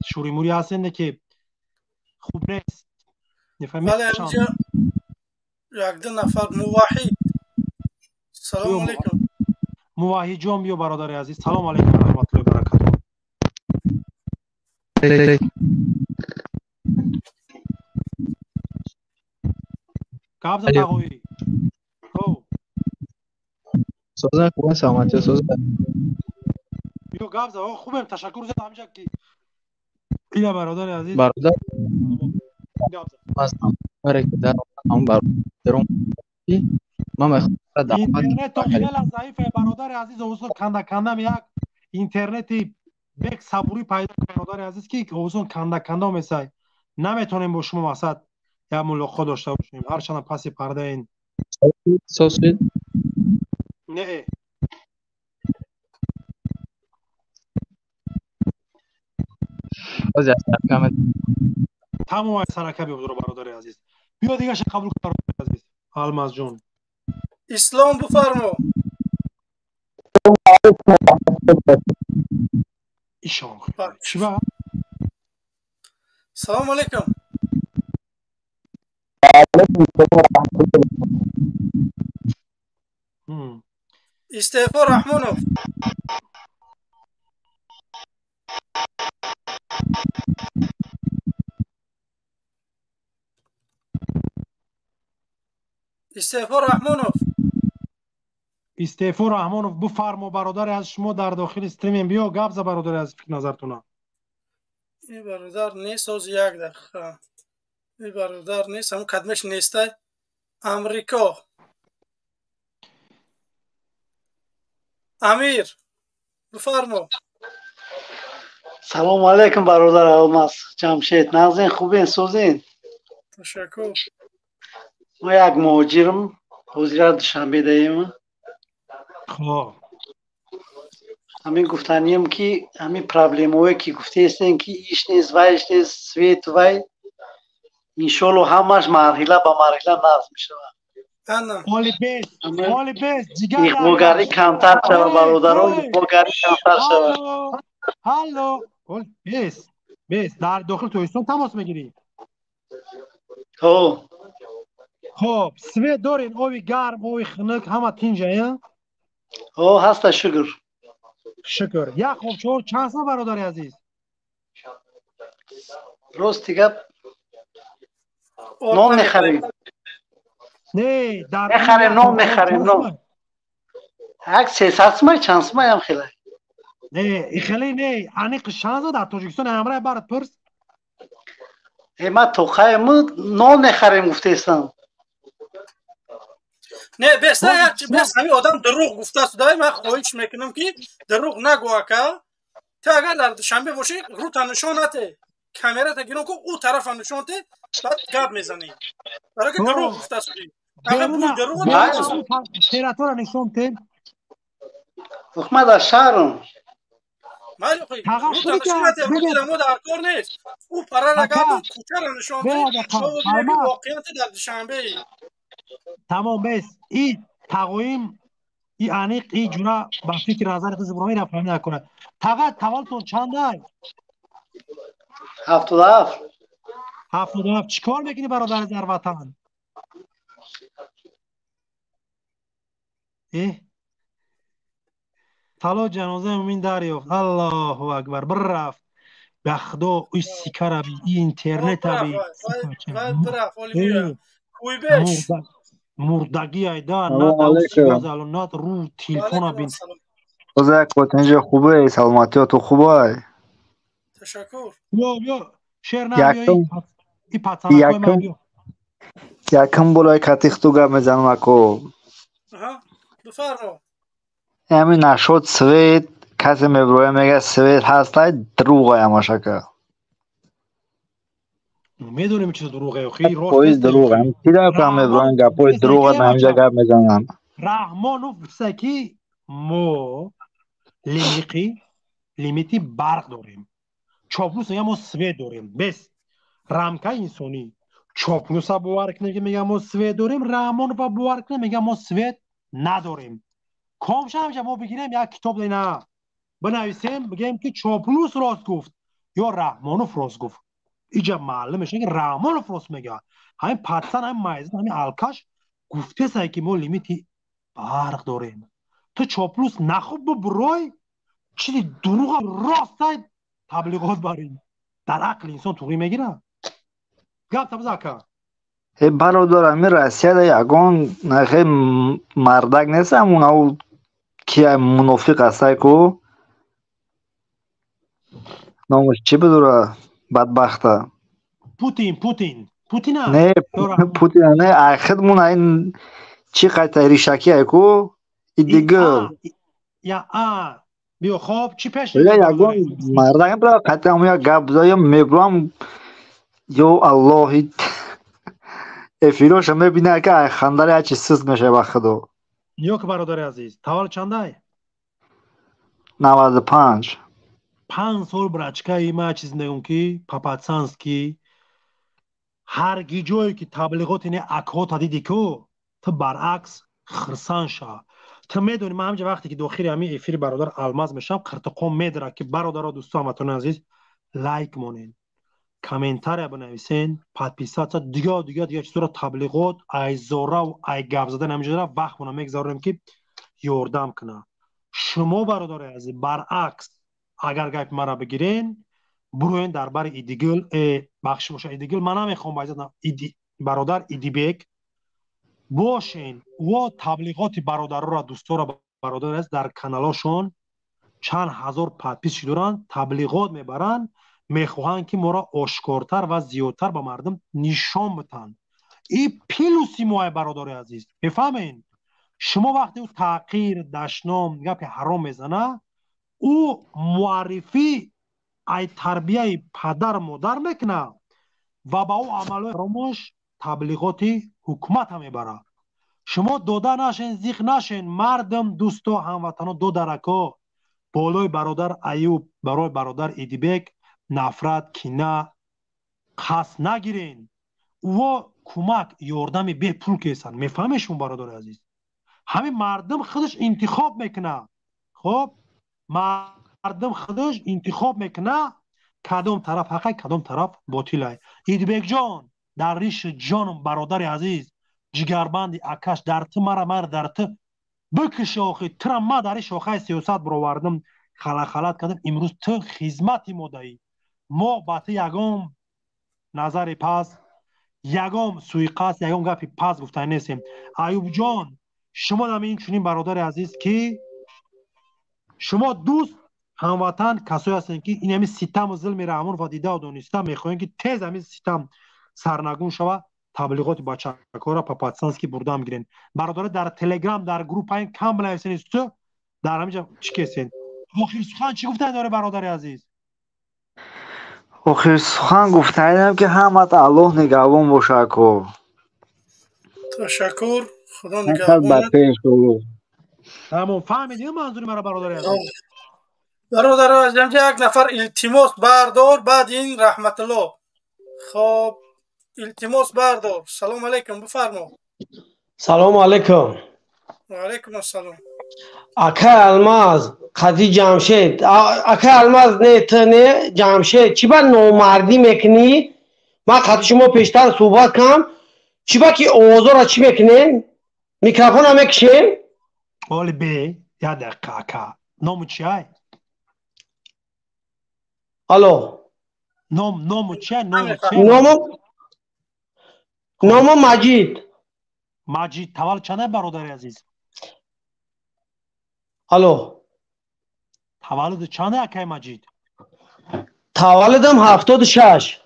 شوری موری هستین که خوب نیست بله اینجا یک دو نفر موحد سلام علیکم موحد جان بیا برادر عزیز سلام علیکم و رحمت الله و برکاته قبض تقوی سوزن خوبه سلامتی سوزن بیا قبض خوبه تشکر زد همجا که اینا برادر عزیز برادر هستم برای که در هم برادرم ما میخوام اینترنت تا خیلی ضعیفه برادر عزیز اوسون کنده یک اینترنتی یک صبوری پیدا برادر عزیز که اوسون کنده میسای نمیتونیم با شما وسط یا ملاقات داشته باشیم هرچند پس پرده این سوسید نه از کامنت تمام سرکه بیاد رو برادر عزیز. بیا دیگه قبول کن برادر عزیز. الماس جون. اسلام بفرما. ایشان شبا. سلام علیکم. استعفا رحمانوف. استعفا رحمانوف. استعفا رحمانوف بفرما برادر از شما در داخل استریم بیا گپ ز برادر از فکر نظرتونه. این برادر نیست از یک دقیقه. این برادر نیست هم کدمش نیسته. امریکا. امیر بفرما. سلام علیکم برادر الماس جمشید. نازین خوبین سوزین؟ تشکر. ما یک مهاجرم حضور دوشنبه دهیم. خب همین گفتنیم که همین پرابلم هایی که گفته هستین که ایش نیست ویش نیست سویت وی انشالله همش مرحله با مرحله نظم میشه. مالی بیس جگر ایقوگری کمتر شده برادران ایقوگری کمتر شده. هالو بیس در داخل تویستان تماس میگیری؟ خب سویت دارین آبی گرم آبی خنک همه تینجه هسته شکر یک خوب چور چند سال برادر عزیز؟ روز دیگه نام میخریم. نه میخریم نام میخریم نام یک 300 سمای چند سمای هم خیلی نه خیلی نه انیق شانزا در تاجیکستان همراه برات پرس ما توقعه ما نام میخریم گفته استم نه بس همین آدم دروغ گفته است. من خواهش میکنم که دروغ نگو اکا. تا اگر در دوشنبه باشی رو تا نشانته کامرا تا گیرون که او طرف نشانته بعد گپ میزنی. برای که دروغ گفته است. اگر بوی دروغ تیراتورا نشانته ما در شهرم مالی خوی رو تا نشانته بگیرم ما در کار نیست. او پرا رگه بود کوچه را نشانته ما بگیرم واقعیت در دوشنبه تمام بس این تقویم این انیق این جورا با فکر نظر خود زبرامی را فهمی نکنه. تقویم تولتون چنده؟ 77 چیکار میکنی برادر در وطن؟ طلا جنازه امین دریافت. الله اکبر بررفت بخدا اوی سیکه را بی اینترنت را بی مردگی ایده نه دو سیگاز الانات رو تلفون بین اوزه کتنجه خوبه سلامتی ها تو خوبه تشکر بیا شیر نبیایی ای پتنکوی من بیا یکم بلای کتیخ تو گم میزنم اکو بفرما همین نشد سوید کسی میبروی میگه سوید هسته دروغه هماشه که میدونیم چیز دروغه خیلی راست پویز دروغه چیده که هم میبروین گپوی دروغه نمیجا گپ میزنم رحمانوف سکی ما لیمیتی برق داریم چاپلوس میگه ما سوید داریم بس رمکه انسانی چاپلوس ها باور کنه میگه ما سوید داریم رحمانوف باور کنه میگه ما سوید نداریم کامش همشه ما بگیریم یک کتاب دینا بنویسیم بگیم که چاپلوس راست گفت یا رحمانوف راست گفت اینجا معلوم میشه که رحمانوف راست میگه همین پتسن همین مایزن همین الکاش گفته سایی که ما لیمیتی برق داریم تو چاپلوس نخوب برای چیزی دروغ راست تبلیغات بریم در عقل انسان توقی میگیره گفت بزاکا برادر امی رسیه ده یکان نخی مردک نیست همون او که منافق هسته که نامش چی بدوره بدبخته پوتین نه پوتین نه اخدمون این چی قطعی شکی های که ای دیگه یا بیا خواب چی پیش یکان مردک برای قطعی همون یک گب بزایم میبرم یا اللهی افیروش هم ببینه که خنداره هرچی سست میشه بخدا یک برادر عزیز تول چنده 95 5 سال برچکه ای ما چیز نگم که پاپاتسانسکی هرگی جایی که تبلیغات این اکا دیدی که تو برعکس خرسان شا. تو میدونی من همجا وقتی که داخل همین افیر برادر الماز میشم قرتقام میدره که برادر دوستان وطن عزیز لایک مونین کامنتار بنویسین پادپیسات دیگه چطور تبلیغات ای زورا و ای گپ زدن همینجوری وقت مونم میگذارم که یوردم کنه. شما برادر عزیز برعکس اگر گپ مرا بگیرین بروین دربار ایدیگل بخش باشه. ایدیگل من نمیخوام باید برادر ایدیبک باشین و تبلیغات برادر را دوستان برادر است در کانالشون چند هزار پادپیس دارن تبلیغات میبرن میخواهن که ما را آشکارتر و زیادتر به مردم نشان بدن. این پیلوسی ما برادر عزیز بفهمین. شما وقتی او تحقیر دشنام گپ حرام میزنه او معرفی ای تربیه پدر مادر میکنه و با او عملای حرامش تبلیغاتی حکومت هم میبره. شما دوده نشین زیخ نشین مردم دوستا هموطنا دو درکا بالای برادر ایوب برای برادر ایدیبک نفرت کینه قصد نگیرین و کمک یاردم به پول کیسن. میفهمشون برادر عزیز همین مردم خودش انتخاب میکنه. خب مردم خودش انتخاب میکنه کدام طرف حقه کدام طرف باطله. ایدیبک جان در ریش جانم برادر عزیز جگربند اکش در تو مرا در تو بکش آخی ترم ما در شاخه سیاست براوردم خلخلت کردم امروز تو خدمت ما دهی ما با تو یگام نظر پس یگام سویقاست یگام گپی پس گفتن نیستیم. ایوب جان شما هم این چنین برادر عزیز که شما دوست هموطن کسایی هستین که این همین ستم و ظلم رحمان و دیده و دانسته میخواین که تیز همین ستم سرنگون شوه تبلیغات بچه کارا پاپاتسانس که بردم گیرین. برادر در تلگرام در گروپ این کم بنویسین است در همینجا چی کسین آخر سخن چی گفتن داره برادر عزیز؟ آخر سخن گفتن که همت الله نگهبان باشه کو. تشکر خدا نگهبان. همون فهمیدیم منظور مرا برادر عزیز. برادر عزیز یک نفر التماس بردار بعد این رحمت الله. خب التماس بردار. سلام علیکم بفرما. سلام علیکم. و علیکم السلام. اکا الماز قضی جمشید اکا الماز نه جمشید چی با نومردی میکنی؟ ما خط شما پیشتر صحبت کنم چی با که اوضاع را چی میکنین؟ میکروفون هم میکشین؟ اولی بی یا دقیقه اکا نومو چی های؟ الو نومو چی های؟ نومو مجید. مجید تولد چنده برادر عزیز؟ الو تولد چنده اکای مجید؟ تولدم 76.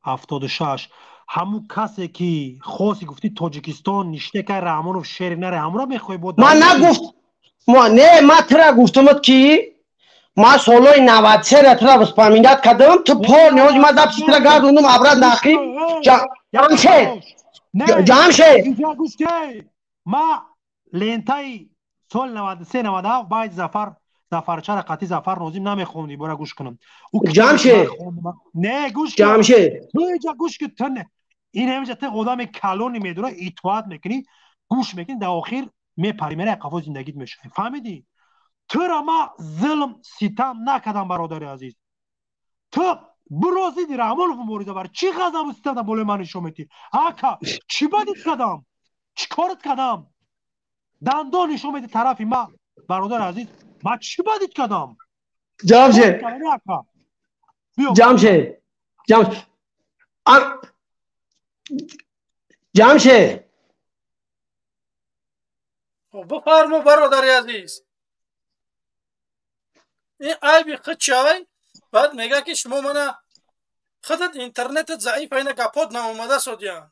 76 همون کسی که خواستی گفتی تاجیکستان نشته که رحمانوف شعر نره همون را میخوای بود؟ من نگفت من ترا گفتمت که ما سالای 93 را ترا بسپرمینت کردم تو پار نیاز ما دب ترا گردوندم عبرت نقی جمشید اینجا گوش که ما لینتای سال 93 97 باید زفرچه قطعی زفر نازیم نمیخوندی برای گوش کنم جمشید نه گوش جمشید تو اینجا گوش که تنه این همینجا ته آدم کلونی میدونه اطاعت میکنی گوش میکنی در آخر میپری میره قفا زندگیت میشه. فهمیدی؟ تو را ما ظلم ستم نکردم برادر عزیز. تو برازیدی رحمانوف مبارزه بر چی غضب و ستم بالای من نشون میدی؟ آقا چی بدیت کردم؟ چی کارت کردم؟ دندان نشون میدی طرفی ما برادر عزیز ما چی بدیت کردم؟ جمشید بفرما برادر عزیز. این عیبی خود چای بعد میگه که شما منه خودت اینترنتت ضعیف اینه گپات نامومده سودیان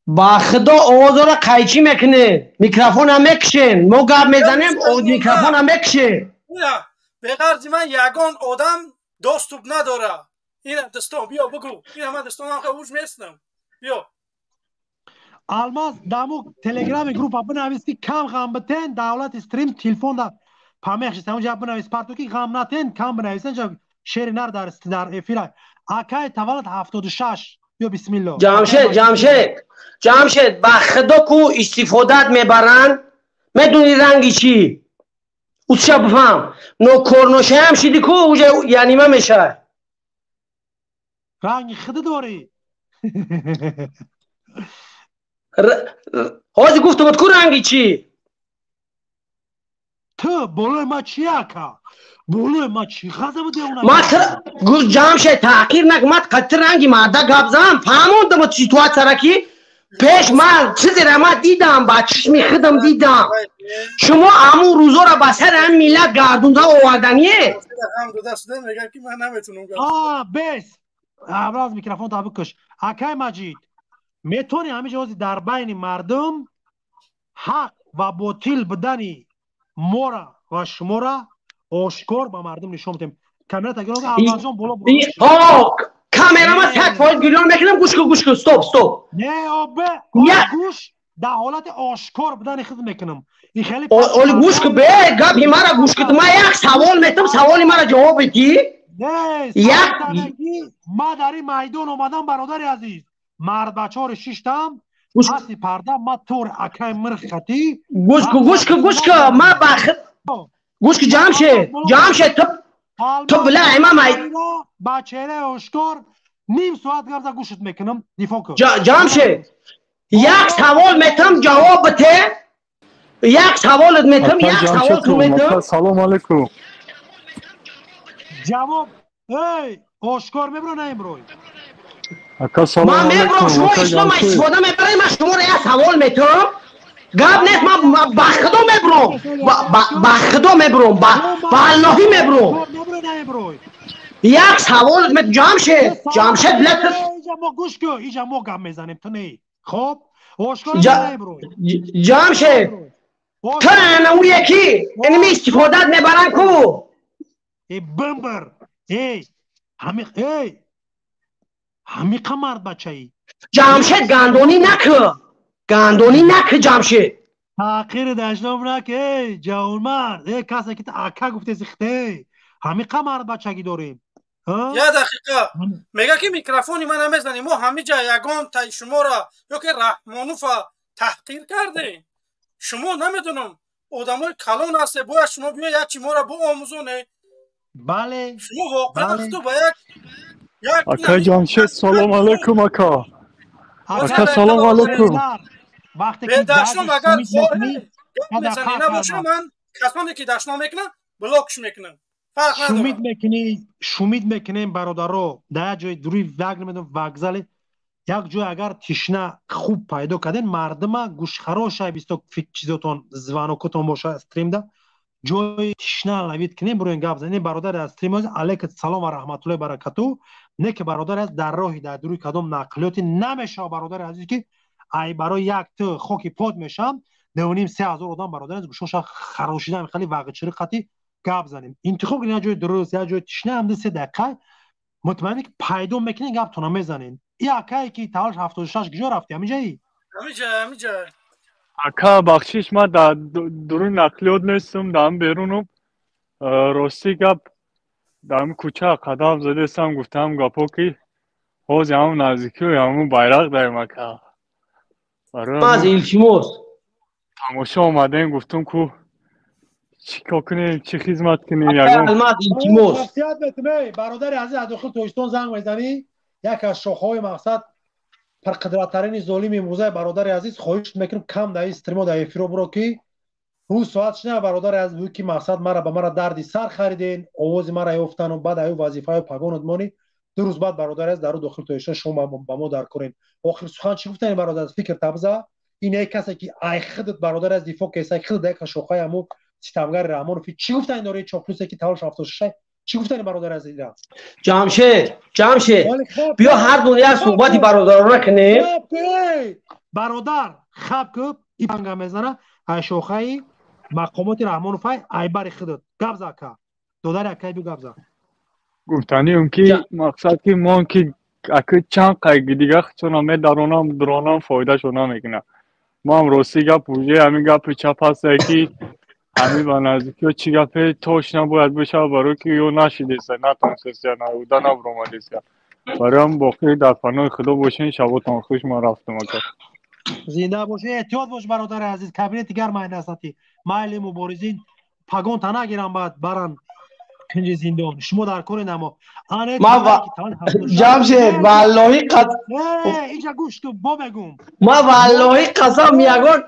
با خدا آواز را قیچی میکنه میکروفون هم میکشین ما گپ میزنیم میکروفون هم میکشین. نه بغرض من یگان آدم دستوب نداره. این دستان بیا بگو این همه دستان هم خوش میستم بیا الماز دامو تلگرام گروپ بنویسی کم غم بتن دولت استریم تلفن دا پامخش اونجا بنویس پارتو کی غم نتن کم بنویسن جا شعر نر در افیر اکای تولد 76 یا بسم الله. جمشید با خدا کو استفادت میبرن میدونی رنگی چی؟ او چه بفهم نو کرنوشه هم شدی کو یعنی ما میشه رنگ خدا داری حاجی گفت بود کو رنگی چی؟ تو بالای ما چی اکا؟ بالای ما چی خزه بوده اونا؟ ما جمشید تحقیر نکمت قطر رنگی مرده گبزم فهموندم بود سیتوات سرکی پیش من چیزی را ما دیدم با چشمی خودم دیدم شما همون روزا را به سر هم میلت گردونده آوردنیه بس ابراز میکروفون تا بکش اکای مجید میتونی همه جوازی در بین مردم حق و باطل بدنی مورا و شما را آشکار با مردم نشون بدیم کامرات اگر اول جان بالا کامرا تک فایل گیران میکنم گوش کن استاپ نه آبه گوش در حالت آشکار بدن خود میکنم این خیلی اولی گوش که به گپی مرا گوش که ما یک سوال میتونم سوالی مرا جواب بدی نه ما در این میدان اومدم برادر عزیز مرد بچه ها رو شیشتم هستی پرده ما طور اکای مرخ خطی گوش که ما بخت گوش که جمشه تو بله ایمام با چهره آشکار نیم ساعت گرزه گوشت میکنم دفاع کن جمشه یک سوال میتونم جواب بده یک سوالت میتونم یک سوال تو میتونم سلام علیکم جواب ای آشکار میبرو نه امروی ما میبرم شما اسلام استفاده میبرم من شما را یک سوال میتونم گاب نیست من با خدا میبرم با خدا میبرم با اللهی میبرم یک سوال میتونم جمشید بلد ما گوش کن اینجا ما گم میزنیم تو نه خب آشکار میبرم جمشید تو نه اون یکی اینمی استفادت میبرن کو ای بمبر ای همیقه مرد بچه ای جمشید گندونی نکه جمشید تاقیر دشنام نکه جوان مرد ای کسی که اکا گفته سخته همیقه مرد بچگی داریم یه دقیقه میگه که میکروفونی من نمیزنی ما همه جا یگان تای شما را یا که رحمانوف تحقیر کرده شما نمیدونم آدمای کلان هسته باید شما بیا یکی ما را با آموزونه بله شما واقعا تو با یک اکا جمشید سلام علیکم اکا سلام علیکم وقتی که دشنام اگر میزنی نباشه من کسانی که دشنام میکنن بلاکش میکنن شومید میکنیم برادرو در جای دوری وگ نمیدونم وگزل یک جای اگر تشنه خوب پیدا کردین مردم گوشخراش بیستو فکر چیزاتون زوانوکتون باشه استریم ده جای تشنه لوید کنیم بروین گپ زنیم برادر از استریم از علیکم سلام و رحمت الله برکاتو نه که برادر از در راهی در دوری کدام نقلیاتی نمیشه برادر عزیزی که ای برای یک تو خاکی پاد میشم 2.5-3 هزار آدم برادر از گوشاش خراشیدن خیلی واقع چری خطی گپ زنیم انتخاب کنید جای درست یا جای تشنه هم 3 دقیقه مطمئنی که پیدا میکنین گپ تون میزنین این اکایی که تاش 76 کجا رفتی همینجایی همینجا اکا بخشش ما در دور نقلیات نیستم دارم بیرونم راستی گپ دارم کوچه قدم زده سم گفتم گپو که حوز همون نزدیکی و همون bayrak داریم اکا از ایلچیموس تماشا اومدیم گفتم که چی کنیم چی خدمت کنیم برادر عزیز از داخل تویستان زنگ میزنی یک از شاخه‌های مقصد پرقدرترین ظالم موزه برادر عزیز خواهش میکنم کم در استریم و در افیرو برو که روز ساعت شنه برادر عزیز بود که مقصد مرا به مرا دردی سر خریدین آواز مرا یافتن و بعد ایو وظیفه پگانت مانی 2 روز بعد برادر عزیز در داخل تویستان شما با ما در کورین آخر سخن چی گفتن برادر عزیز فکر تبزه این یک کسی که ای خودت برادر از دفاع کیسه خود یک شوخای همو ستمگر رحمان فی چی گفتن داره چاپلوسی که تاول 76 چی گفتن برادر از ایران جمشید بیا هر دنیا صحبتی برادر رو کنیم برادر خب که این پنگه میزنه ای شوخای مقامات رحمان فی ای بر خودت گبزا کا دودار اکای بی گبزا گفتنی اون که مقصد که ما که اکه چند قایق دیگه چون همه درونم فایده شونه میکنه ما هم راستی گپ پوژه همین گپ چپ هست که همین با نزدیکی و چی گپه توش نباید بشه برای که یو نشیدیسته نتونسته نه اودا نبرومدیسته برای هم باقی در پناه خدا باشین. شباتان خوش. ما رفتم اگر زنده باشه. احتیاط باش برادر عزیز. کابینت دیگر مهندساتی مایل مبارزین پاگون تا نگیرن بعد برن کنج زندان. شما در کار نما ما جمشید والله اینجا گوش تو با بگم ما والله قسم یگان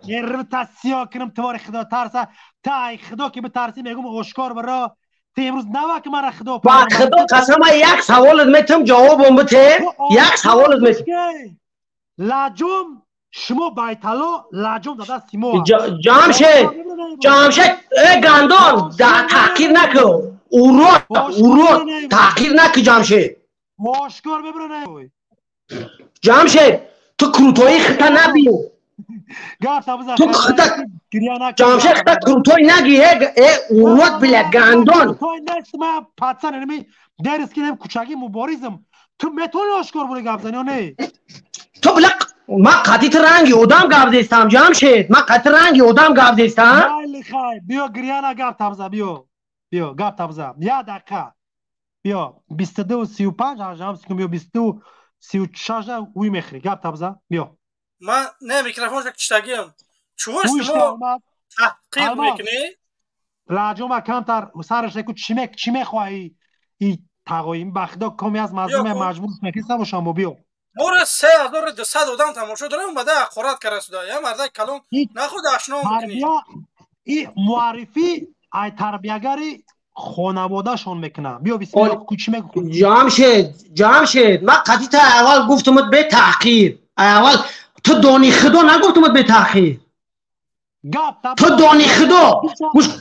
یه تسیا کنم توار خدا ترسه تا ای خدا که به ترسی میگم آشکار برا تا امروز نوا که من خدا با خدا قسم یک سوالت میتونم جوابم بده. یک سوالت میتونم لاجم شما بایتالو لاجم داده سیمو جمشید ای گندان تحقیر نکن اورو تحقیر نکن جمشید آشکار ببرنه جمشید تو کروتوی خطا نبیو تو خطا جمشید خطا کروتوی نگی اورو بله گندان کروتوی نست من پاتسان نمی درس کنم کوچاکی مبارزم تو میتونی آشکار بوده گپ زنی یا نه تو بله ما قطعیت رنگی ادام گپ دیستم جمشید ما قطعیت رنگی ادام گپ دیستم بیا گریانا گپ تبزه بیا گپ تبزه یه دقیقه بیا 22 و 35 هم سکم بیا 22 36 اوی میخری گپ تبزه بیا من نه میکروفون کشتگیم چوش شما تحقیق میکنی راجوما کمتر سرش کو چی میخواهی این تقایم بخدا کمی از مظلوم مجبور میکنی باشم بیا مورد 3200 آدم تماشا داره اومده اخورات کرده سوده یا مرده کلون نخود آشنا میکنی این معرفی ای تربیه‌گری خانواده شون میکنه بیا بسم الله کوچی میگم جمشید من قطعی تا اول گفتمت به تحقیر اول تو دانی خدا نگفتمت به تحقیر تو دانی خدا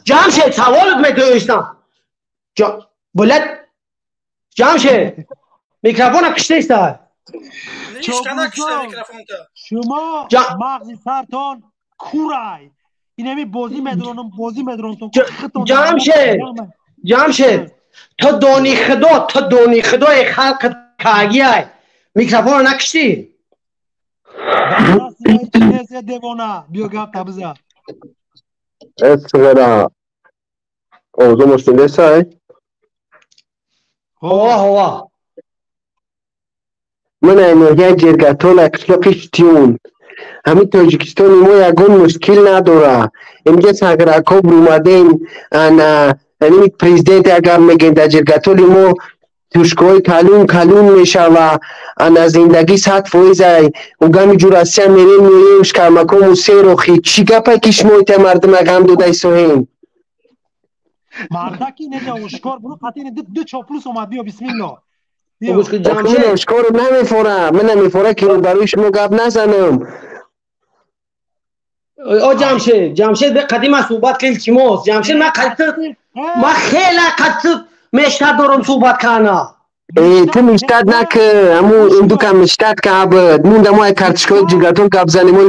جمشید سوالت میدوشتم بلد جمشید میکروفون کشته است شما مغزی سرتان کورای اینمی بازی مدرونم جمشید تو دانی خدای خلق کاگیای میکروفون نکشتی دیوانه بیا گپ تبزه اسغرا اوضو مشکل سای هوا من اینوگه جرگتون اکسلوکش تیون همین تاجیکستان ما یکون مشکل نداره اینجا ساگراکوب رومدین این پریزیدنت اگر میگن در جرگتون ما توشکوی کلون میشه و از زندگی 100% اونگامی جوراسیه میریم شکرمکم و سیروخی چی گپه کش مویت مردم اگم دودای سوهیم مردکی نجا اشکار برو قطعی دو چاپلوس اومد بیا بسم الله من اشکار نمیفورم من نمیفوره که برای شما گپ نزنم جمشید به قدیم صحبت کل چی موست جمشید ما خیلی قد مشتر دارم صحبت کنم تو مشتر نکه امو این دو کم مشتر که عبد مونده ما کارتشکای جگرتون کب زنیمون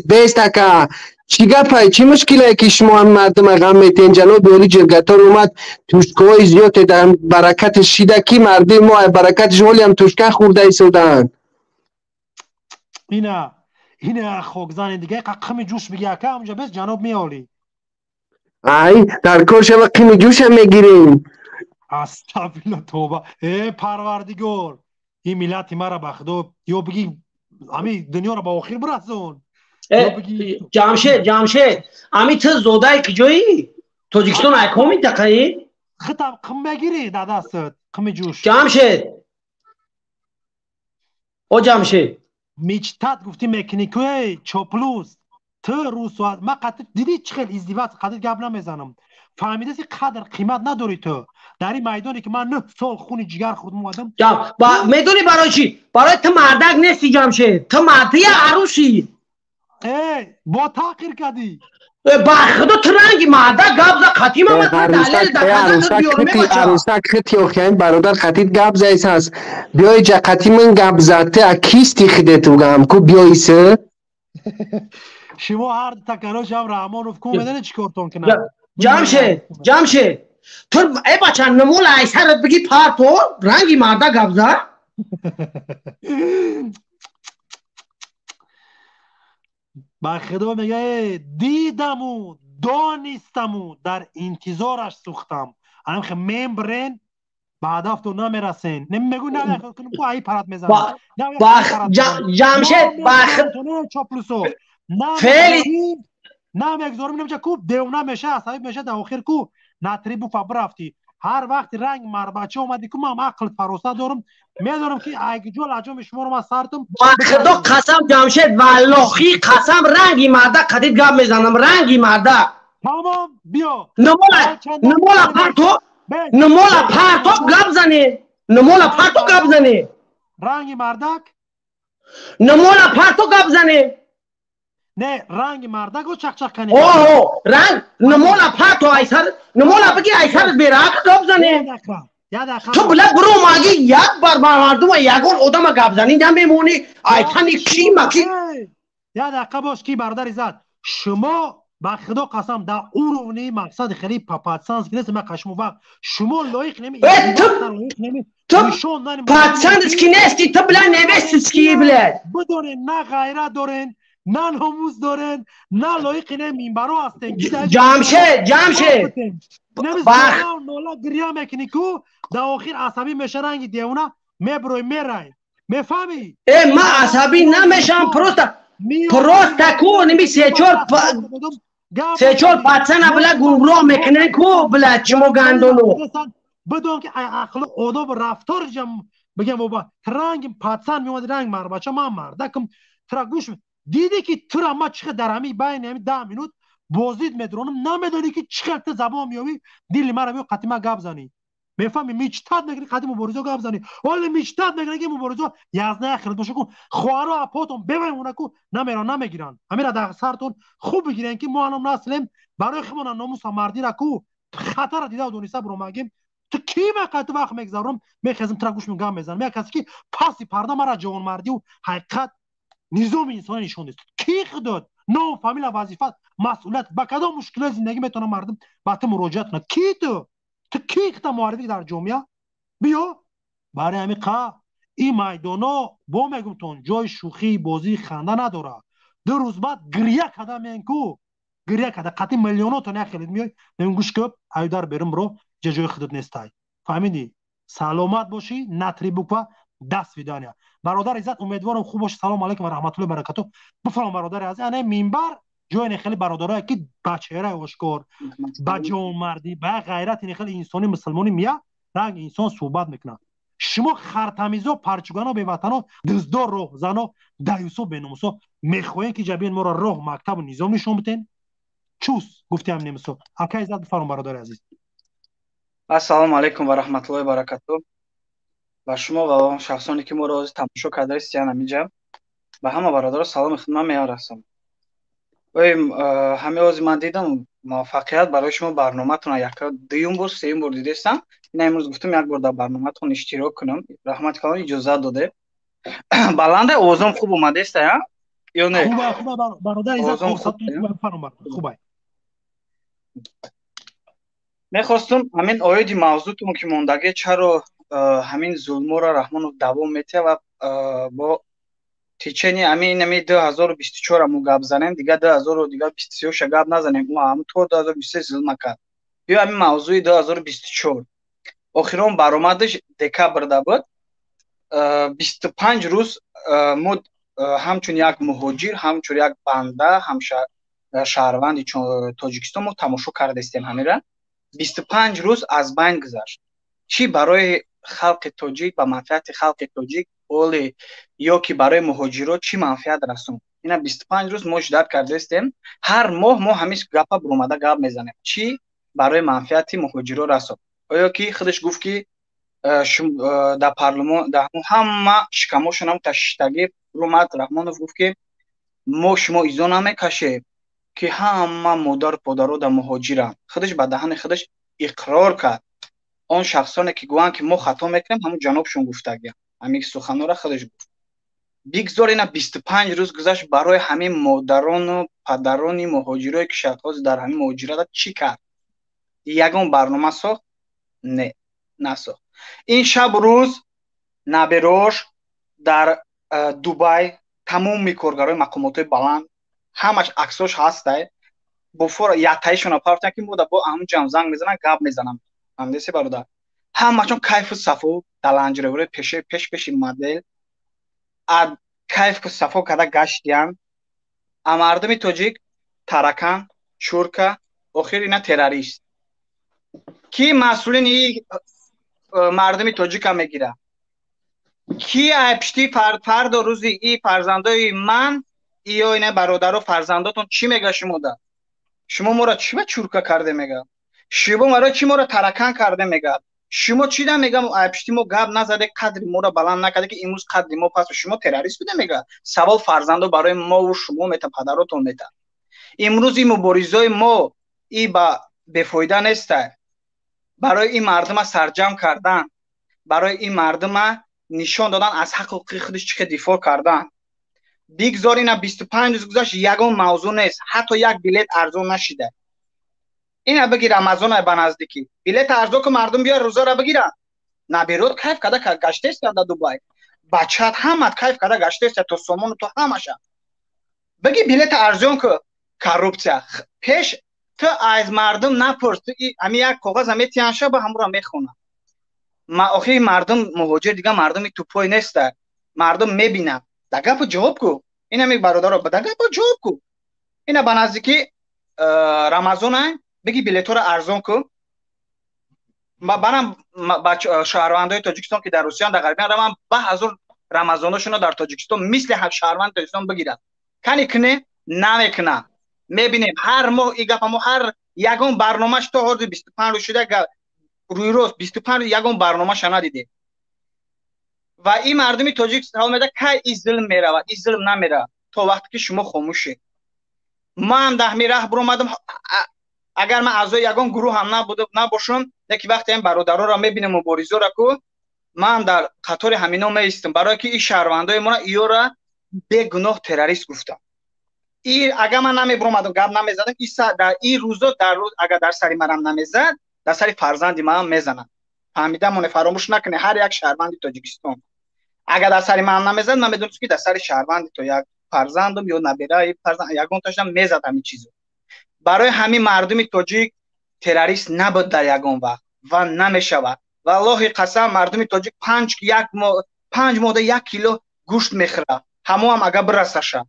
بیست تکا چی گپای چی مشکله که شما هم مردم اقام میتین جنوب بیولی جرگتار اومد توشکای زیاد در برکت شیده کی مردم ما برکتش ولی هم توشکه خورده ای سودن اینه خوگزان دیگه قمی جوش بگه که همونجا بس جنوب میالی ای در کار شما قمی جوش هم میگیریم استغفرالله توبه ای پروردگار این ملت ما را بخدا یا بگی همین دنیا را با آخر برسون جمشید امی تو زودای کجایی تاجیکستان اکامی تقایی خطب قم بگیری در دستت قم جوش جمشید میچتت گفتی مکنیکوی چوپلوس تو روسوات ما قطع دیدی چه خیلی ازدیوات قطع گپ نمیزنم فهمیده سی قدر قیمت نداری تو در این میدانی که من 9 سال خون جگر خودم اومدم میدونی برای چی؟ برای تو مردک نیستی جمشید تو مردی عروسی با تاقیر کردی با خدا تو رنگی مردک گپ زد خطیم هم عروسک خطی اوخیان برادر خطیت گپ زیس هست بیایی جا خطیم من گپ زده اکیستی خیدتو گم کو بیاییسه شما هر تکراش هم رحمان افکون بدنه چی کارتون کنه جمشید تو ای بچه نمول ایسرت بگی پارتو رنگی مرده گبزه با خدا میگه دیدمو دانستمو در انتظارش سوختم هم خیلی ممبرین به هدف تو نمیرسین نمیگو نه کنم کو ای پرات میزنم جمشید چاپلوسو فعلی نمیگذارم نمیشه کو دیونه میشه صاحب میشه در آخر کو نتری بو فبر رفتی هر وقت رنگ مربچه اومدی که من عقل فروسته دارم میدونم که اگه جو لجام شما رو ما سرتم خدا قسم جمشید والله قسم رنگی مرده قدید گپ میزنم رنگی مرده تمام بیا نمولا پرتو گپ زنی نمولا پرتو گپ زنی رنگی مردک نمولا پرتو گپ زنی نه رنگ مردک رو چق کنی اوه رنگ نمولا پرتو ایسر نمولا بگی ایسر بیراک گپ زنی تو بلد برو ماگی یک بار مردم یگون آدم گپ زنی نمیمونی ایتنی کی مکی یا دقیقه باش کی برادر عزت شما با خدا قسم در اون مقصد خیلی پاپاتسانس که نیست من قشمو وقت شما لایق نمی تو پاتسانس کی نیستی تو بلد نمیستی کی بلد بدونین نه غیرت دارین نه ناموس دارین نه لایق نمیم برا هستین جمشه نمیزنم نولا گریه میکنی کو در آخر عصبی میشه رنگی دیونه میبروی میرای میفهمی ما عصبی نمیشم پروست کو نمی سه چور پاتسان بلا گمراه میکنن کو بلا چمو گندونو بدون که اخلاق آداب رفتار بگم بابا رنگ پاتسان میومد رنگ مربچه من مردکم ترا گوش دیدی که تو را ما چقدر در همی بین همی 10 مینوت بازدید میدرونم نمیدونی که چقدر زبان میاوی دیل مرا بیو قطیما گپ زنی میفهمی میچتاد میگری قدیم مبارزه گپ زنی ولی میچتاد میگری که مبارزه 11 خرید باشه کو خوارا اپاتون ببینونه کو نمیرن نمیگیرن همیرا در سرتون خوب بگیرن که ما هم نسلیم برای خمون ناموس مردی را کو خطر دیده و دونیسا برو مگیم تو کی وقت وقت میگذارم میخزم ترا گوش میگم میزنم یک کسی که پاسی پرده مرا جوان مردی و حقیقت نظام انسانی نشون داد کی خداد نو فامیل وظیفه مسئولیت با کدام مشکل زندگی میتونه مردم با تو مراجعه کنه کی تو کی خطا معرفی در جامعه بیا برای همین این میدانا با میگم تون جای شوخی بازی خنده نداره 2 روز بعد گریه کده میگو گریه کده قطعی میلیون‌ها تا نخیلید میای نمیگم گوش کپ ایدار برم برو جای خودت نیستای فهمیدی سلامت باشی نتری بکو دست ویدانیا برادر عزت امیدوارم خوب باش سلام علیکم و رحمت الله برکاته بفرمایید برادر عزیز انا منبر جای خیلی برادرای که با چهره آشکار با جان مردی با غیرت خیلی انسانی مسلمانی میاد رنگ انسان صحبت میکنه شما خرتمیزا پرچگانا به وطنا دزدار راه زنا دایوسو بنومسو میخواین که جبین ما را راه مکتب و نظام نشون بدین چوس گفتم نمیسو اکا عزت بفرمایید برادر عزیز السلام علیکم و رحمت الله و برکاته و شما و شخصانی که ما را تماشا کرده هستید همینجا به همه برادران سلام خدمت میارسم همه از من دیدم موفقیت برای شما برنامه‌تون یک دوم بار سوم بار دیدم این امروز گفتم یک بار در برنامه‌تون اشتراک کنم رحمت خدا اجازه داده بلنده اوزم خوب اومده است یا نه خوبه برادر عزت خوبه میخواستم همین آیدی موضوعتون که موندگی چرا همین ظلم را رحمان دوام میته و با تیچنی همین 2024 هم گپ زنیم دیگه 2023 گپ نزنیم اون هم تو 2023 ظلم کرد بیا همین موضوع 2024 آخرام برآمدش دکبر ده بود 25 روز مد همچون یک مهاجر همچون یک بنده هم شهروند تاجیکستان ما تماشا کرده استیم همیرا 25 روز از بین گذشت چی برای خلق تاجیک و منفعت خلق تاجیک اولی یا که برای مهاجرات چی منفعت رسون اینا 25 روز ما شدت کرده استیم هر ماه ما همیش گپا برومده گپ میزنیم چی برای منفعت مهاجرات رسون آیا که خودش گفت که در پارلمان در همه شکماشون هم تشتگی رومد رحمانوف گفت که ما شما ایزان نمیکشه که همه مادر پدرها در مهاجرن خودش به دهن خودش اقرار کرد آن شخصانی که گویند که ما خطا میکنیم همون جنابشون گفتگی همین سخنان را خودش گفت بگذار اینا 25 روز گذشت برای همین مادران و پدران مهاجرایی که شخص در همین مهاجرت چی کرد یگان برنامه ساخت نه نساخت این شب روز نبروش در دبی تمام کارگرای مقامات بلند همش عکساش هسته با فور یا تایشون اپارتن که بوده با همون جمع زنگ میزنن گپ میزنن همدیسی برادر ҳамаашон кайфу сафо даланҷревре пеши модел ад кайфу сафо када гаштиян а мардуми тоҷик таракан чурка охир ина террорист ки масъулини мардуми тоҷика мегира ки айпишти фардо рӯзи и фарзандои ман ё ина бародару фарзандотон чӣ мега шумода шумо моро чӣ ба чурка карде мега шумо маро чӣ моро таракан карде мега шумо чида мегам айпишти мо гап назаде қадри моро баланд накарде ки имрӯз қадри мо паст шумо террорист буде мега савол фарзандо барои мо шумо мета падаротон мета имрӯз ин муборизаи мо и ба бефоида неста барои ин мардума сарҷам кардан барои ин мардума нишон додан аз ҳақуқи худаш чӣ дифоъ кардан бигзор ина 25 рӯз гузашт ягон мавзӯъ нест ҳатто як билет арзон нашида ина бигир амазона ба наздикӣ билет арзон ку мардум биёр рӯзара бигиран набирод кайф када гаштест да дубай бачат ҳамат кайф када гаштест то сомону то ҳамаша биги билет арзон ку коррупсия пеш ту аз мардум напурс ами як коғаза метиянша ба ҳамура мехона ма охи мардум муҳоҷир дига мардуми тупой неста мардум мебина да гапу ҷавоб ку ина ми бародаро да гапу ҷавоб ку ина ба наздики рамазона биги билетҳоро арзон ку барам ба шаҳрвандои тоҷикистон ки дар русиян дар ғарбиян равам ба ҳазур рамазоношуно дар тоҷикистон мисли шаҳрванди тоҷикистон бигирад кани кune намекуна мебинем ҳар моҳ и гапа мо ҳар ягон барномаш то ҳозир 25 рӯз шуда рӯйрост 25 рӯз ягон барномаша надиде ва ин мардуми тоҷик савол меда кай ин зулм меравад ин зулм намеравад то вақте ки шумо хомӯше ман дар ҳамин раҳ буромадам агар ман аъзои ягон гурӯҳ ҳам набошам яки вақте ин бародаронро мебинам муборизаро ку ман дар қатори ҳамино меистам барое ки ин шаҳрвандои мора иёра бегуноҳ террорист гуфтам агар ман намебуромадам гап намезадам дар ин рӯзо агар дар сари манам намезад дар сари фарзанди ман мезанад фаҳмидамоне фаромӯш накунед ҳар як шаҳрванди тоҷикистон агар дар сари ман намезад ман медонам ки дар сари шаҳрванди то як фарзандам ё набираи фарзанд ягонташам мезад ҳамин чизо барои ҳамин мардуми тоҷик террорист набуд дар ягон вақт ва намешавад валлоҳи қасам мардуми тоҷик 5 моҳда 1 кило гӯшт мехӯрад ҳамоам агар бирасаша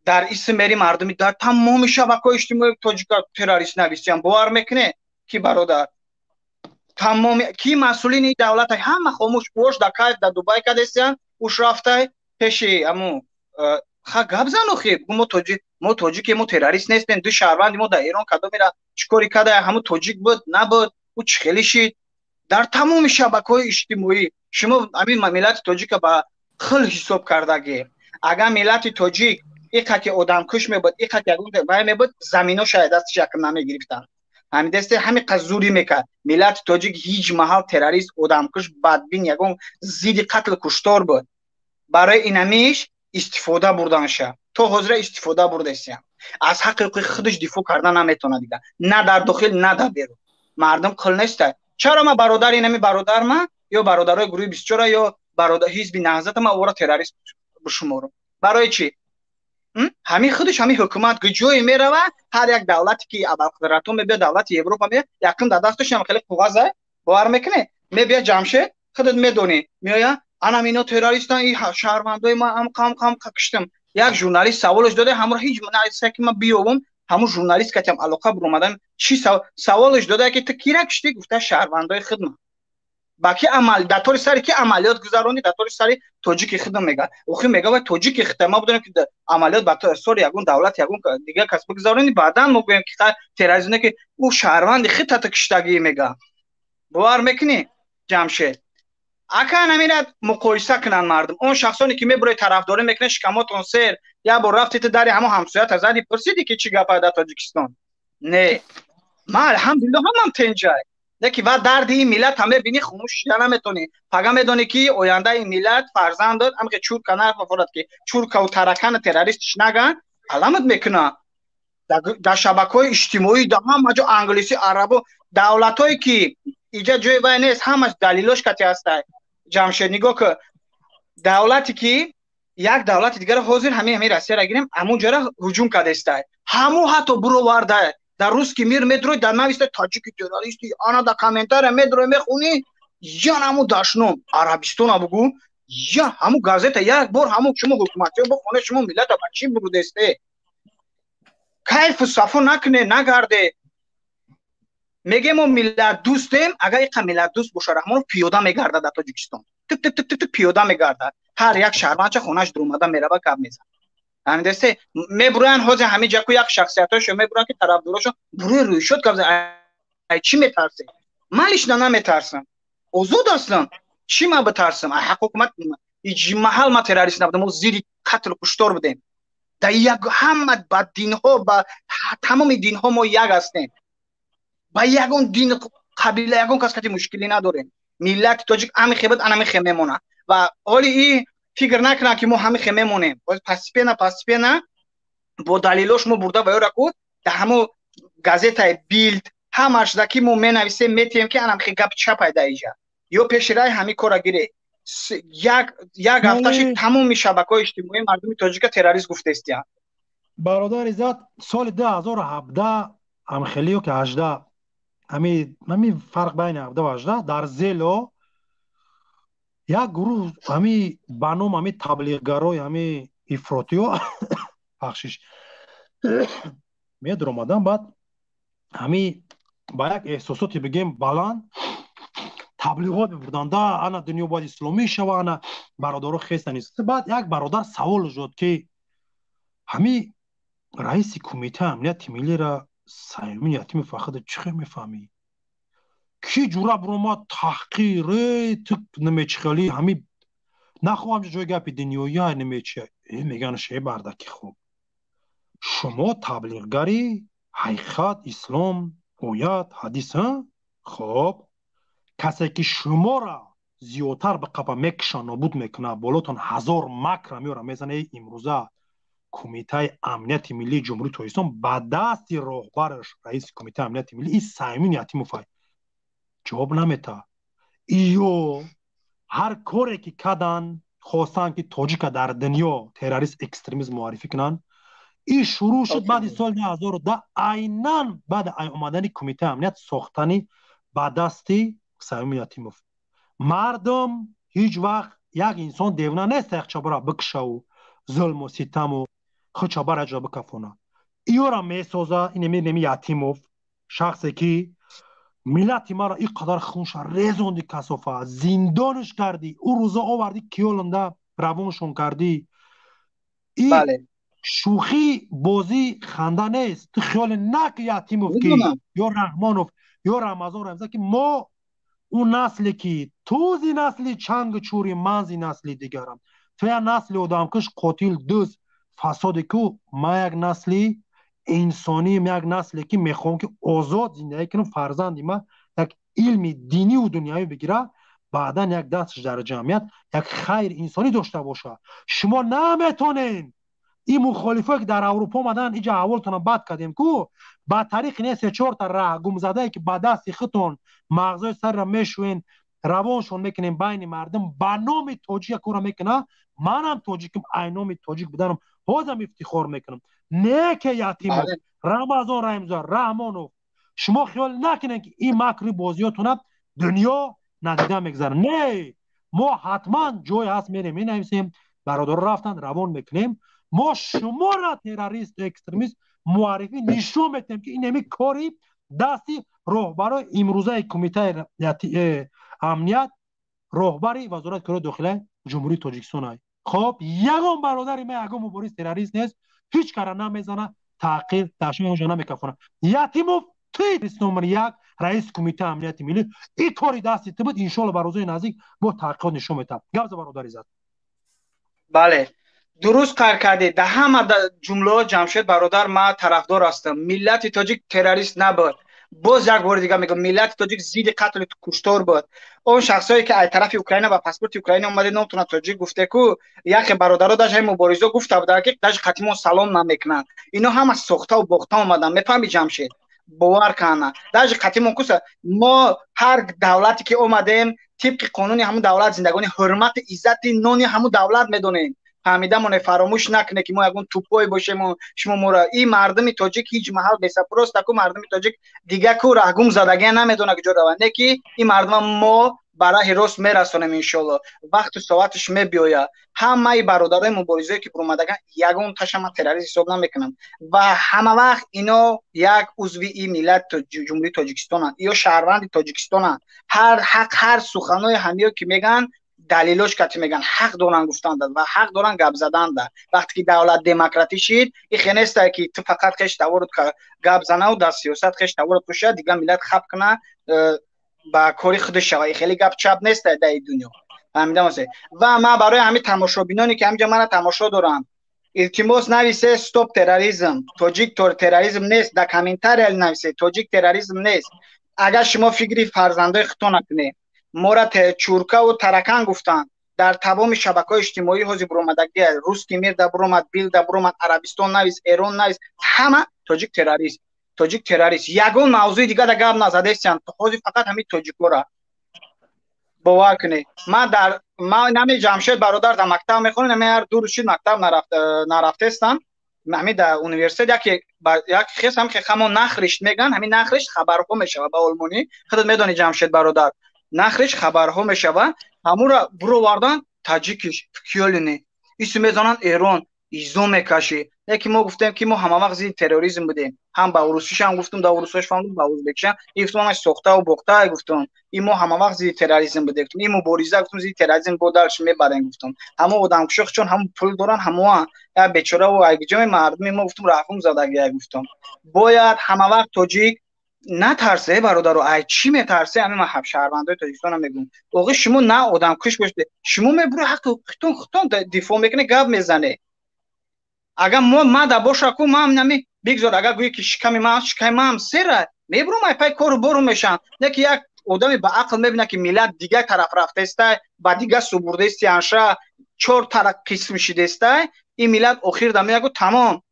дар исм мери мардуми дар тамоми шабакаҳои иҷтимоии тоҷика террорист нависиян бовар мекунед ки бародар тамоми ки масъулини давлата ҳама хомӯш бош да кайф да дубай кадесиян уш рафтай пеши аму ха гап занохи мо тоҷики мо террорист нестем ду шаҳрванди мо дар эрон кадомира чикори када ҳаму тоҷик буд набуд ӯ чӣ хеле шид дар тамоми шабакаҳои иҷтимоӣ шумо ҳамин миллати тоҷика ба хил ҳисоб кардаги агар миллати тоҷик иқаки одамкуш мебуд иқаки ягон вай мебуд замино шаyd дасташ якм намегирифтан ҳамин дасте ҳамин қад зурӣ мекард миллати тоҷик ҳеҷ маҳал террорист одамкуш бадбин ягон зидди қатл куштор буд барои инамиш истифода бурданша то ҳозира истифода бурдасиян аз ҳақиқи худаш дифоъ кардан наметавонад дига на дар дохил на дар берун мардум қил неста чаро ма бародар инами бародарма ё бародарои гурӯҳи 24 ё бародар ҳизби наҳзата ма ора террорист бишуморам барои чӣ ҳамин худаш ҳамин ҳукумат ҷое меравад ҳар як давлате ки абалқудратон мебиёд давлати европа меояд якум дар дасташ хеле қоғаза бовар мекунед мебиёд ҷамшед худат медонӣ меоя анам ино террористан и шаҳрвандои ма қам киштам як журналист саволаш дода ҳамро ҳеҷ нарса ки ман биёбам ҳамун журналист катям алоқа буромадан чӣ саволаш дода ки ту кира кишти гуфта шаҳрвандои худма ба ки амал дар тори сари ки амалиёт гузаронӣ дар тори сари тоҷики худам мега охир мегава тоҷики худам ма будем ки амалиёт ба сори ягон давлат ягон дига кас бигузаронӣ баъдан мо гӯем ки терроризм ки ӯ шаҳрванди худтата киштагӣ мега бовар мекунӣ ҷамшед акан амина муқоиса кунанд мардум он шахсоне ки мебурои тарафдорӣ мекунад шикамотон сер я бор рафти ту дари ҳамон ҳамсоята зади пурсиди ки чӣ гапа дар тоҷикистон не ма алҳамдулилло ҳамам тенҷай яки ва дарди ин миллат ҳаме бини хомӯш шида наметонӣ пага медонӣ ки ояндаи миллат фарзандот ҳамки чурка нафорад ки чуркаву таракана террористиш наган аламат мекуна дар шабакаҳои иҷтимоӣ дар ҳама ҷо англисӣ арабо давлатҳое ки иҷа ҷои вай нест ҳамаш далилош кати ҳастай ҷамшед нигоҳ ки давлате ки як давлати дигаро ҳозир ҳамин россияро гирем ҳамун ҷоро ҳуҷум кардестай ҳаму ҳатто буроварда در روز که میدروی در نویسته تاجیکی تروریستی آنا در کامنتار میدروی میخونی یا همو داشنم عربستان بگو یا همو گازeta یک بار همو شما حکومتی بخونه شما ملت بچی برودسته کیف صفو نکنه نگرده میگه ما ملت دوستیم اگر یک ملت دوست باشه رحمان پیاده میگرده در تاجیکستان تک تک تک تک پیاده میگرده هر یک شهروند خونش در اومده میره با کب میزنه همین دسته میبرن حوز همه جا یک شخصیتاشو میبرن که طرفداراشو روی شد که چی میترسه مالش نه نمیترسم اوزود اصلا چی ما بترسم حکومت ایج محل ما تروریست نبودم ما زیر قتل و کشتار بودیم در یک همه با دین ها با تمام دین ها ما یک هستیم با یگون دین قبیله یگون کس که مشکلی نداره ملت تاجیک همین خیبت همین خیمه مونه و حالی این فکر نکنه که ما همین خیمه مونیم پس پینا با دلیلش ما برده و یورا کود در همون گازeta بیلد همش دکی ما مینویسیم میتیم که انم خیلی گپ چه پیدا ایجا یا پیشرای همین کارا گیره یک هفتهش تمام شبکه‌های اجتماعی مردم تاجیک تروریست گفته استیان برادر عزت سال 2017 هم خیلیو که 18 همین فرق بین 17 و 18 در زیلو یک گروه همین بانوم همین تبلیغگرای همین افراطیو بخشش میاد اومدن بعد همین با یک احساساتی بگیم بلند تبلیغات می‌بردن دا انا دنیا باید اسلامی شوه انا برادرها خیست نیست بعد یک برادر سوال شد که همین رئیس کمیته امنیت ملی را سیمین یتیم فقط چخه میفهمی کی جورا برو ما تحقیر تو نمیچخلی همین نخواهم جای گپی دنیایی های نمیچه میگن شی بردکی خوب شما تبلیغگری حقیقت اسلام هویت حدیث ها خب کسی که شما را زیادتر به قبا میکشه نابود میکنه بالاتون 1000 مکر میاره میزنه امروزه کمیته امنیت ملی جمهوری تاجیکستان با دست راهبرش رئیس کمیته امنیت ملی این سیمین یتیموف جواب نمیده ایو هر کاری که کردن خواستن که تاجیک در دنیا تروریست اکستریمیسم معرفی کنن این شروع شد بعد سال 2010 عیناً بعد اومدن کمیته امنیت ساختنی با دستی سیمین یتیموف مردم هیچ وقت یک انسان دیوانه نیست یک چابرا بکشه و ظلم و ستم و خود چابر اجرا بکفونه ایو را میسازه این نمی یتیموف شخصی که ملت ما را این قدر خونش ریزوندی کسافه زندانش کردی او روزا آوردی کیولنده روانشون کردی این بله. شوخی بازی خنده نیست تو خیال نک یتیموف که یا رحمانوف یا رمضان رمزه که ما اون نسلی که توزی نسلی چنگ چوری منزی نسلی دیگرم تو یا نسلی آدمکش قاتل دوز فسادی که ما یک نسلی انسانی یک نسلی که میخوام که آزاد زندگی کنم فرزندی ما یک علم دینی و دنیایی بگیره بعدا یک دستش در جمعیت یک خیر انسانی داشته باشه شما نمیتونین این مخالفه که در اروپا آمدن اینجا اولتون بد کردیم که با طریق نیست 4 تا راه گم زده که با دست خودتون مغزای سر را میشوین روانشون میکنیم بین مردم با نام تاجیک کار میکنه منم تاجیکم اینام تاجیک بودنم بازم افتخار میکنم نه که یتیم رمضان رمزان رحمانو شما خیال نکنین که این مکری بازیاتون دنیا ندیده میگذره نه ما حتما جای هست میریم مینویسیم برادر رفتن روان میکنیم ما شما را تروریست اکستریمیست معرفی نشون میدیم که این نمی کاری دستی راهبرای امروزه کمیته امنیت راهبری وزارت کار داخله جمهوری تاجیکستان های خب یگان برادری من یگان مبارز تروریست نیست هیچ کار نمیزنه تحقیر تشمیه اونجا نمیکفونه یتیموف تروریست نمره 1 رئیس کمیته امنیت ملی این کاری دستی تو بود انشالله برازوی نزدیک با تحقیقات نشون میدم گفت برادری زد بله درست کار کرده در همه جمله جمشید برادر ما طرفدار هستم ملت تاجیک تروریست نبود باز یک بار دیگه میگم ملت تاجیک زیر قتل کشتار بود اون شخصایی که از طرف اوکراین و پاسپورت اوکراین اومده نمیتونه تاجیک گفته که یک برادرها داش مبارزه گفته بود که داش خاتمو سلام نمیکنن اینا همه سوخته و باخته اومدن میفهمی جمشید باور کنه داش خاتمو کوسه ما هر دولتی که اومدیم طبق قانون همون دولت زندگانی حرمت عزت نونی همون دولت میدونیم فهمیدم فراموش نکنه که ما یگون توپای باشیم و شما مورا این مردم تاجیک هیچ محل بسپروست کو مردم تاجیک دیگه کو رگم زدگی نمیدونه کجا رونده که این مردم ما برای راست میرسونیم انشالله وقت ساعتش میبیاید همه برادرای مبارزه که اومدگن یگون تاشم تروریست حساب نمیکنم و همه وقت اینا یک عضوی این ملت جمهوری تاجیکستان یا شهروند تاجیکستان هر سخنای همیو که میگن دلیلش کتی میگن حق دارن گفتن و حق دارن گپ زدن وقتی که دولت دموکراتی شید این خنسته که تو فقط خش تورد گپ زنه و در سیاست خش تورد پوشه دیگه ملت خپ کنه با کاری خودش شوه خیلی گپ چپ نیست در این دنیا فهمیدم و ما برای همین تماشابینانی که همینجا من تماشا دارم التماس نویسه استاپ تروریسم تاجیک تروریسم نیست در کامنتار نویسه تاجیک تروریسم نیست اگر شما فکری فرزندای خودتون نکنه مورد چورکا و ترکان گفتن در تمام شبکه‌های اجتماعی حزب برآمدگی روس که میرد برآمد بیل در برآمد عربستان نویس ایران نویس همه تاجیک تروریست یگون موضوع دیگه در گپ نزده استن حزب فقط همین تاجیکو را باور کنه ما نمی جمشید برادر در مکتب میخونه نمی هر دور شید مکتب نرفته استن همین در اونیورسیته یک خیس هم که همون نخرشت میگن همین نخرشت خبرها میشه با آلمانی خودت میدونی جمشید برادر نخرش خبرها میشوه همون را برو واردن تاجیکش کیولینه ایسو میزنن ایران ایزو میکشی یکی ما گفتیم که ما همه وقت زیر تروریسم بودیم هم با روسیش هم گفتم در روسیش فهمیدم با ازبکش گفتم سوخته و بوخته گفتم این ما همه وقت زیر تروریسم بودیم این مبارزه گفتم زیر تروریسم بودالش میبرن گفتم همه آدم کشخ چون هم پول دارن همه یا بیچاره و اگجای مردم ما گفتم رحم زدگی گفتم باید همه وقت تاجیک نترسه برادر ای چی میترسه همین من حب شهروندای تاجیکستان میگم اوقا شما نه آدم کش باشه شما میبرو حق خودتون دفاع میکنه گپ میزنه اگر ما دا باشه کو ما نمی بگذار اگر گویی که شکم ما سر میبرو ما پای کار برو میشن نه که یک آدمی با عقل میبینه که ملت دیگه طرف رفته است با دیگه سبورده است انشا 4 طرف قسم شده است این ملت اخیر دم میگه تمام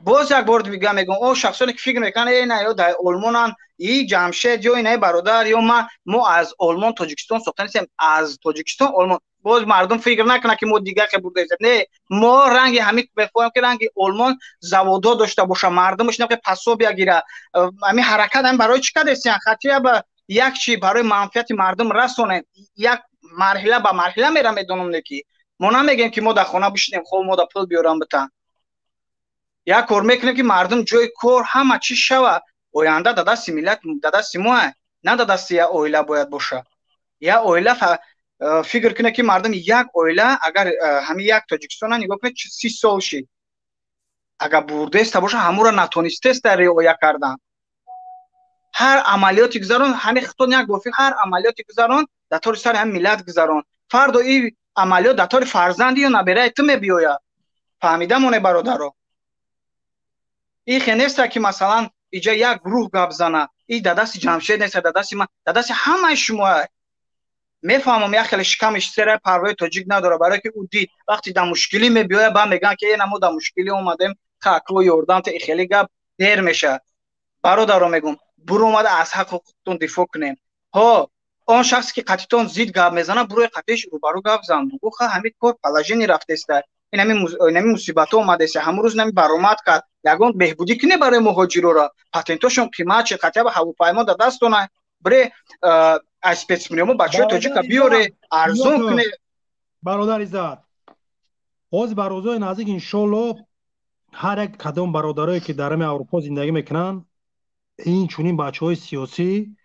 باز یک بار دیگه میگم او شخصانی که فکر میکنه ای نه یا در آلمان این جمشید یا این برادر یا ما از آلمان تاجیکستان ساخته نیستیم از تاجیکستان آلمان باز مردم فکر نکنه که ما دیگه که بوده است نه ما رنگ همین بفهمیم که رنگ آلمان زوادا داشته باشه مردمش نه که پسو بگیره همین حرکت هم برای چیکار است خاطر به یک چی برای منفعت مردم رسونه یک مرحله به مرحله میره میدونم نه که ما نمیگیم که ما در خانه بشینیم خب ما در پول بیارم بتن یا کار میکنیم که مردم جای کار همه چی شوه آینده در دست ملت در دست ما نه در دست یا اویله باید باشه یا اویله فکر کنه که مردم یک اویله اگر همین یک تاجیکستان نگاه کنه 30 سال شد اگر برده است باشه همون را نتونسته است در رعایت کردن هر عملیاتی گذارون همین خطون یک گفتی هر عملیاتی گذارون در طور سر هم ملت گذارون فردا این عملیات در طور فرزندی یا نبره تو میبیاید فهمیدم اون برادرها این خنسته که مثلا اینجا یک گروه گپ زنه این در دست جمشید نیست در دست من در دست همه شما میفهمم یک خیلی شکمش سر پروای تاجیک نداره برای که او دید وقتی در مشکلی میبیاید با میگن که اینمو در مشکلی اومدیم خاکو یوردان تا خیلی گپ دیر میشه برادرها میگم برو اومده از حق خودتون دفاع کنیم ها اون شخصی که قطیتون زید گپ میزنه بروی قطیش رو برو گپ زن بگو همین کار پلاژینی رفته است این همین مصیبت اومده است همون روز نمی برآمد کرد یگان بهبودی کنه برای مهاجرا را پاتنتاشون قیمت چه قطعه هواپیما در دستونه بره اسپیسمنیمو بچه تاجیک بیاره ارزون کنه برادر عزت از برازای نزدیک انشالله هر یک کدام برادرایی که در اروپا زندگی میکنن این چونین بچه های سیاسی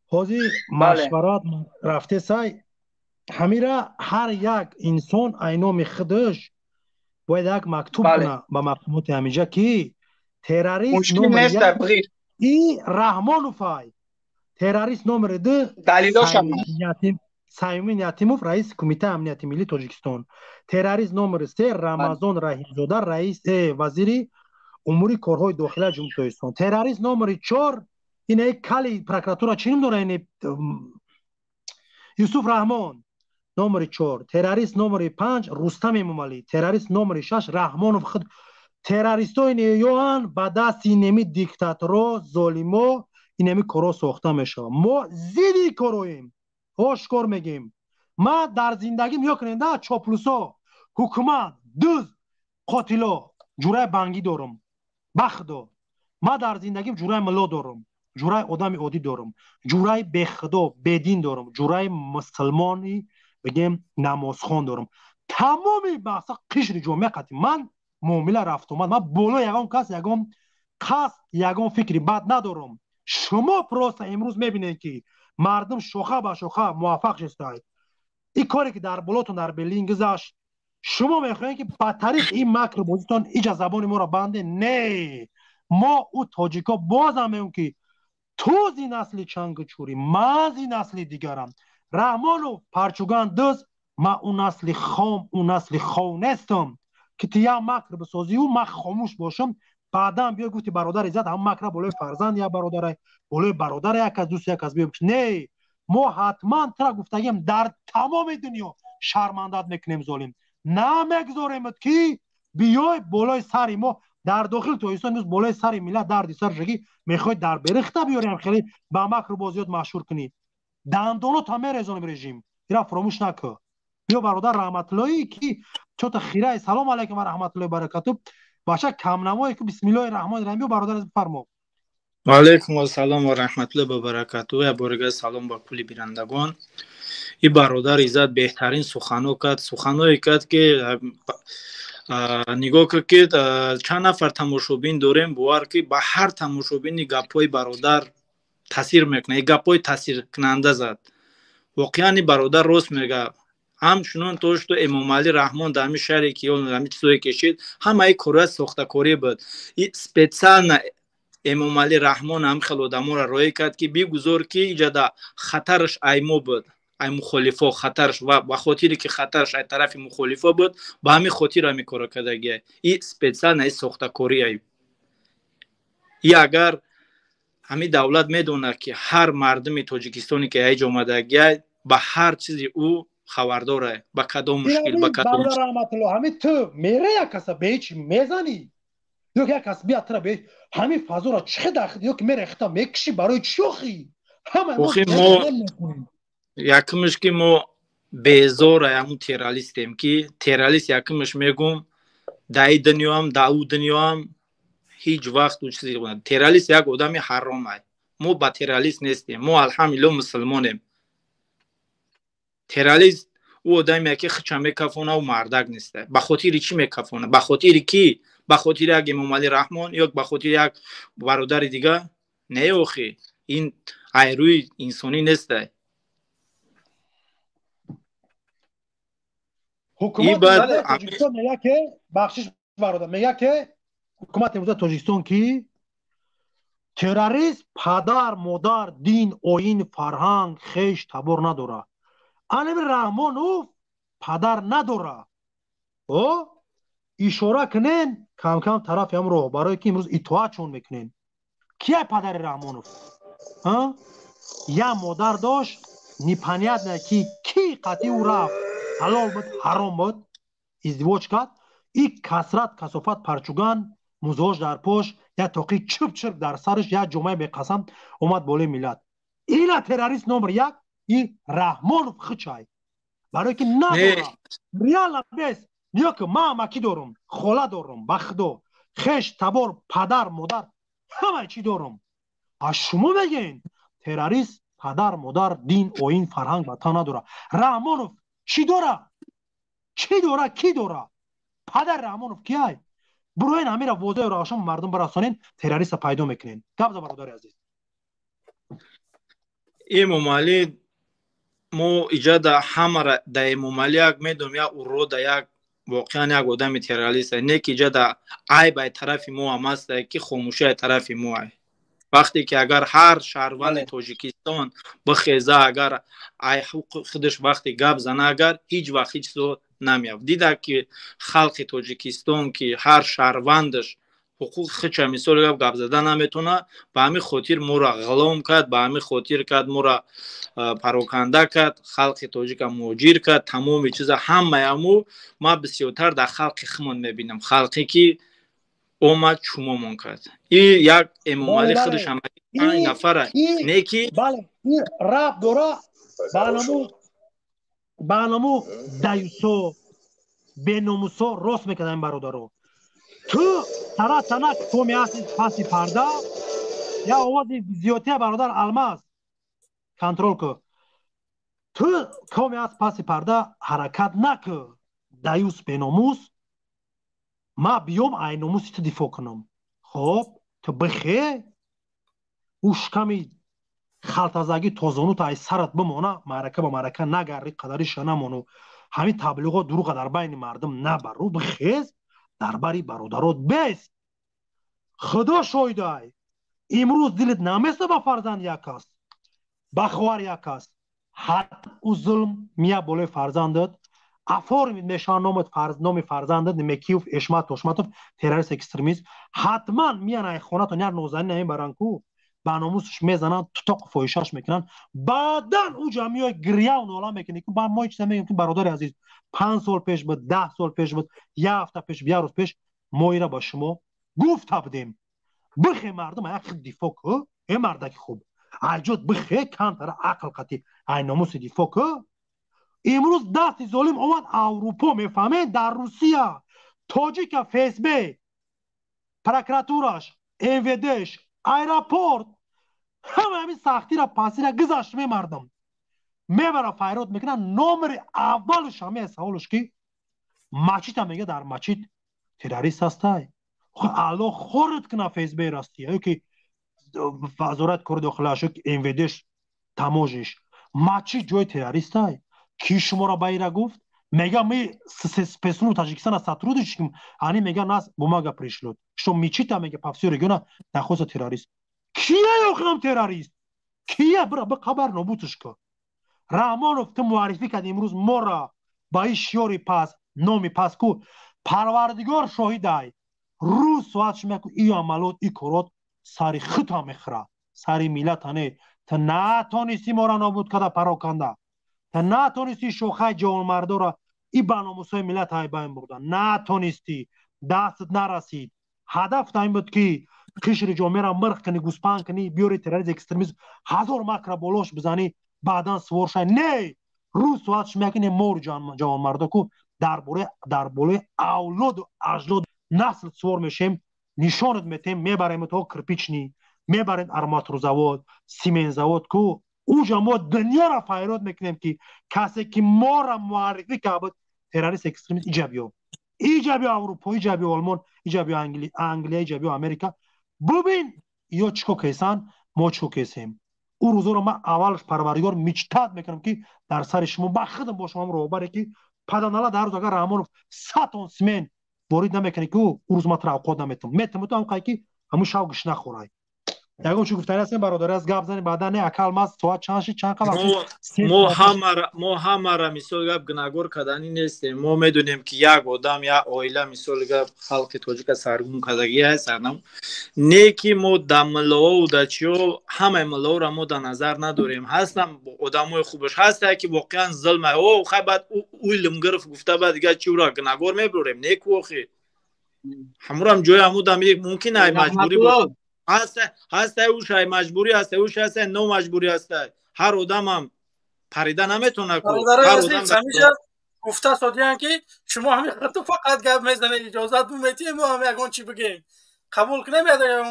حاضی مشورت رفته سای همیره هر یک انسان اینام خودش باید یک مکتوب کنه به محکومات همیجا که تروریست نمره یک ای رحمانوفای تروریست نمره 2 سایمین یتیموف رئیس کمیته امنیت ملی تاجیکستان تروریست نمره 3 رمضان رحیمزاده رئیس وزیر امور کارهای داخلی جمهوری تاجیکستان تروریست نمره 4 این کلی پروکراتورا چی نمیدونه این یوسف رحمان نمره 4 تروریست نمره 5 رستم امامعلی تروریست نمره 6 رحمانوف خود تروریستای نیوان با دست اینمی دیکتاتورا ظالما اینمی کارا ساخته میشه ما زیدی کارویم آشکار میگیم ما در زندگیم یا کننده چاپلوسا حکومت دوز قاتلا جورای بانگی دارم بخدا ما در زندگیم جورای ملا دارم جورای آدم عادی دارم جورای به خدا بدین دارم جورای مسلمانی بگیم نمازخوان دارم تمامی بحثا قشر جامعه قطعی من معامله رفت اومد من بالا یگان کس یگان قصد یگان فکری بد ندارم شما پروست امروز میبینید که مردم شوخه به شوخه موفق شدید این کاری که در بلاتون در برلین گذشت شما میخواین که به طریق این مکر بازیتون ایجا زبان ما را بنده نه ما او تاجیکا باز هم میگم که تو زی نسل چنگچوری من زی نسل دیگرم رحمان و پرچوگان دوست ما اون نسل خام اون نسل خونستم که تیا مکر بسازی و من خاموش باشم بعدا بیا گفتی برادر عزت هم مکر بالای فرزند یا برادر بالای برادر یک از دوست یک از بیام نه ما حتما ترا گفتگیم در تمام دنیا شرمندت میکنیم ظالم نمیگذاریمت که بیای بالای سر ما در داخل تویستان نیست بالای سر ملت در سر شگی میخوای در برخته بیاریم خیلی با مکر بازیات مشهور کنی دندانات همه رزانم رژیم ایرا فراموش نکن بیا برادر رحمت اللهی که چوت خیره سلام علیکم و رحمت الله برکاته باشه کم نمایی که بسم الله الرحمن الرحیم بیا برادر از فرما و علیکم السلام و رحمت الله و برکاته و بارگاه سلام با کلی بینندگان این برادر عزت بهترین سخنو کرد سخنوی کرد که نگاه که چند نفر تماشابین داریم باور که با هر تماشابین گپای برادر تاثیر میکنه گپای تاثیر کننده زد واقعا برادر راست میگه همچنان توش تو امام علی رحمان در می شهری که اون همی چیزایی کشید همه ای کره ساخته کاری بود این سپیڅل امام علی رحمان هم خیلی آدم‌ها را رای کرد که بگذار که ایجاد خطرش ایمو بود ای مخالفا خطرش و به خاطری که خطرش ای طرف مخالفا بود با همین خاطر همی کار کردگی این سپیڅل نه ساخته کاری ای اگر همین دولت میدونه که هر مردم تاجیکستانی که ایج آمدگی به هر چیزی او خبرداره با کدام مشکل با کدام برادر رحمت الله همین تو میره یک کس به چی میزنی یک کس بیاد تر به همین فضا را چه داخل یک میره خطا میکشی برای چوخی همه ما یکمش که ما بیزار همون تیرالیستیم که تیرالیست یکمش میگم دای دنیا هم داو دنیا هم هیچ وقت او چیزی نبود تیرالیست یک آدمی حرامه ما با تیرالیست نیستیم ما الحمدلله مسلمانیم تیرالیست او آدمی که خچه میکفونه و مردک نیسته به خاطر چی میکفونه به خاطر کی به خاطر یک امام علی رحمان یا به خاطر یک برادر دیگه نه اخی این ایروی انسانی نیسته حکومت تاجیکستان میگه که بخشش برادر میگه که حکومت امروز تاجیکستان کی تروریست پدر مادر دین آیین فرهنگ خیش تبار نداره علم رحمان او پدر نداره او اشاره کنین کم کم طرف هم رو برای که امروز اطاعت چون میکنین کیه پدر رحمانوف یا مادر داشت نیپنیت نه کی قطعی او رفت حلال بود حرام بود ازدواج کرد این کسرت کسافت پرچوگان مزاج در پاش یا تاقی چپ چپ در سرش یا جمعه به قسم اومد بالای ملت این تروریست نمبر یک این رحمانوف خچای برای که نداره ریال بیست یا که ما مکی دارم خاله دارم بخدا خش تبار پدر مادر همه چی دارم از شما بگین تروریست پدر مادر دین آیین فرهنگ بتا نداره رحمانوف چی داره کی داره پدر رحمانوف کیه بروین همین را واضح و روشن مردم برسانین تروریست پیدا میکنین گبزا برادر عزیز امام علی مو ایجاد همه را در امام علی یک میدونم یا او رو در یک واقعا یک آدم تروریست نه که ایجاد ای به طرف مو هم است که خاموشی طرف مو ای وقتی که اگر هر شهروند تاجیکستان بخیزه اگر ای حقوق خودش وقتی گپ زنه اگر هیچ وقت هیچ چیزو نمیافت دیده که خلق تاجیکستان که هر شهروندش حقوق خودش مثال گپ زده نمیتونه به همین خاطر ما را غلام کرد به همین خاطر کرد ما را پراکنده کرد خلق تاجیک مهاجر کرد تمام چیز همه ما بسیارتر در خلق خمون میبینم خلقی که اومد چوممون کرد این یک امام علی خودش هم این نفره نیکی بله این رب داره برنامو برنامه دایوسو بناموسو راست میکنن برادرو تو سرا تنک تو میاستی پاسی پرده یا آواز زیادی برادر الماس کنترل که تو میاستی پاسی پرده حرکت نکه دایوس بناموس ما بیام ای ناموسی تو دفاع کنم خب تو بخی اوش کمی خلطزگی توزانو تا ای سرت بمانه معرکه با معرکه نگری قدرش نمانو همین تبلیغات دروغ در بین مردم نبرو بخیز درباری برادرات بیست خدا شایده امروز دلت نمیسته با فرزند یک است بخوار یک است حتی او ظلم میه بالای فرزندت افار نشان نام فرزندت نمیکیوف اشمت توشمتوف تروریست اکستریمیست حتما میان ای خونه تا نر نوزنی نمی برانکو با ناموسش میزنن تاق فویشاش میکنن بعدا او جمعی گریه و ناله میکنه که با ما چیزا میگیم که برادر عزیز 5 سال پیش بود 10 سال پیش بود یک هفته پیش یه روز پیش ما اینا با شما گفت بودیم بخی مردم یک دفاع که این مردک خوب عجود بخی کم تر عقل قطعی ای ناموس دفاع که امروز دست ظالم اومد اروپا میفهمه در روسیه تاجیک فیسبی پروکراتورش انویدش ایرپورت همه همین سختی را پاسی را گذاشت می مردم میبره فیروت میکنه نمر اولش همه سوالش که مچیت هم میگه در مچیت تروریست هسته الله خورد کنه فیسبی راستی که وزارت کار داخله شد که انویدش تماجش مچی جای تروریست های کی شما را بایره گفت میگه می سپسونو تاجیکستان ساترودش کم انی میگه ناس بوماگا پریشلود شو میچیتا میگه پافسیو رگیونا نخوص تروریست کیه یوخنم تروریست کیه برا به خبر نبودش که رحمانوف تو معرفی کرد امروز ما را با این شیاری پس نامی پس کو پروردگار شاهد ای روز سوات شما که ای عملات ای کارات ساری خطا میخره ساری میلت هنه تا نتانستی ما را نابود کرده پراکنده تا نتانستی شوخه جوان مردا را ای برناموسای ملت های باین بردن نتانستی دستت نرسید هدف تا این بود که قشر جامعه را مرخ کنی گوسپان کنی بیاری تروریسم اکستریمیسم 1000 مکر بالاش بزنی بعدا سوار شای نه روز سوات شما کنی مور جوان مردا کو در بالای اولاد و اجداد نسل سوار میشیم نشانت میتیم میبریم تو کرپیچنی میبریم ارماتور زواد سیمن زواد کو اوجا ما دنیا را فایرات میکنیم که کسی که ما را معرفی که بود تروریست اکستریمیست ایجابی اروپا ایجابی آلمان ایجابی انگلیا ایجابی امریکا ببین یا چیکو کیسان ما چیکو کیسیم او روزا رو من اولش پروردگار میچتاد میکنم که در سر شما بخدم با شما رو بره که پدانالا در روز اگر رحمانوف 100 تن سمن وارد نمیکنه که او روز ما توقع نمیتونم تو هم که همون شاوگش نخورای یگون چی گفتن هستن برادر از گپ زنی بعدا نه اکل ماست تو چند ما همه مثال گپ گناگور کردنی نیستیم ما میدونیم که یک آدم یا عائله مثال گپ خلق تاجیک سرگون کردگی هست نه که ما در ملاو و در چیو همه ملاو را ما در نظر نداریم هستم آدمای خوبش هسته که واقعا ظلمه او خیلی بعد اویلم گرفت گفته بعد دیگه چی را گناگور میبریم نه که واقعی همون جای همون ممکنه مجبوری بود هسته اوش های مجبوری هسته اوش هسته نو مجبوری هسته هر آدم هم پریده نمیتونه که هر آدم همیشه گفته سادیان که شما همین خطو فقط گپ میزنه اجازت میتی ما هم یکان چی بگیم قبول کنیم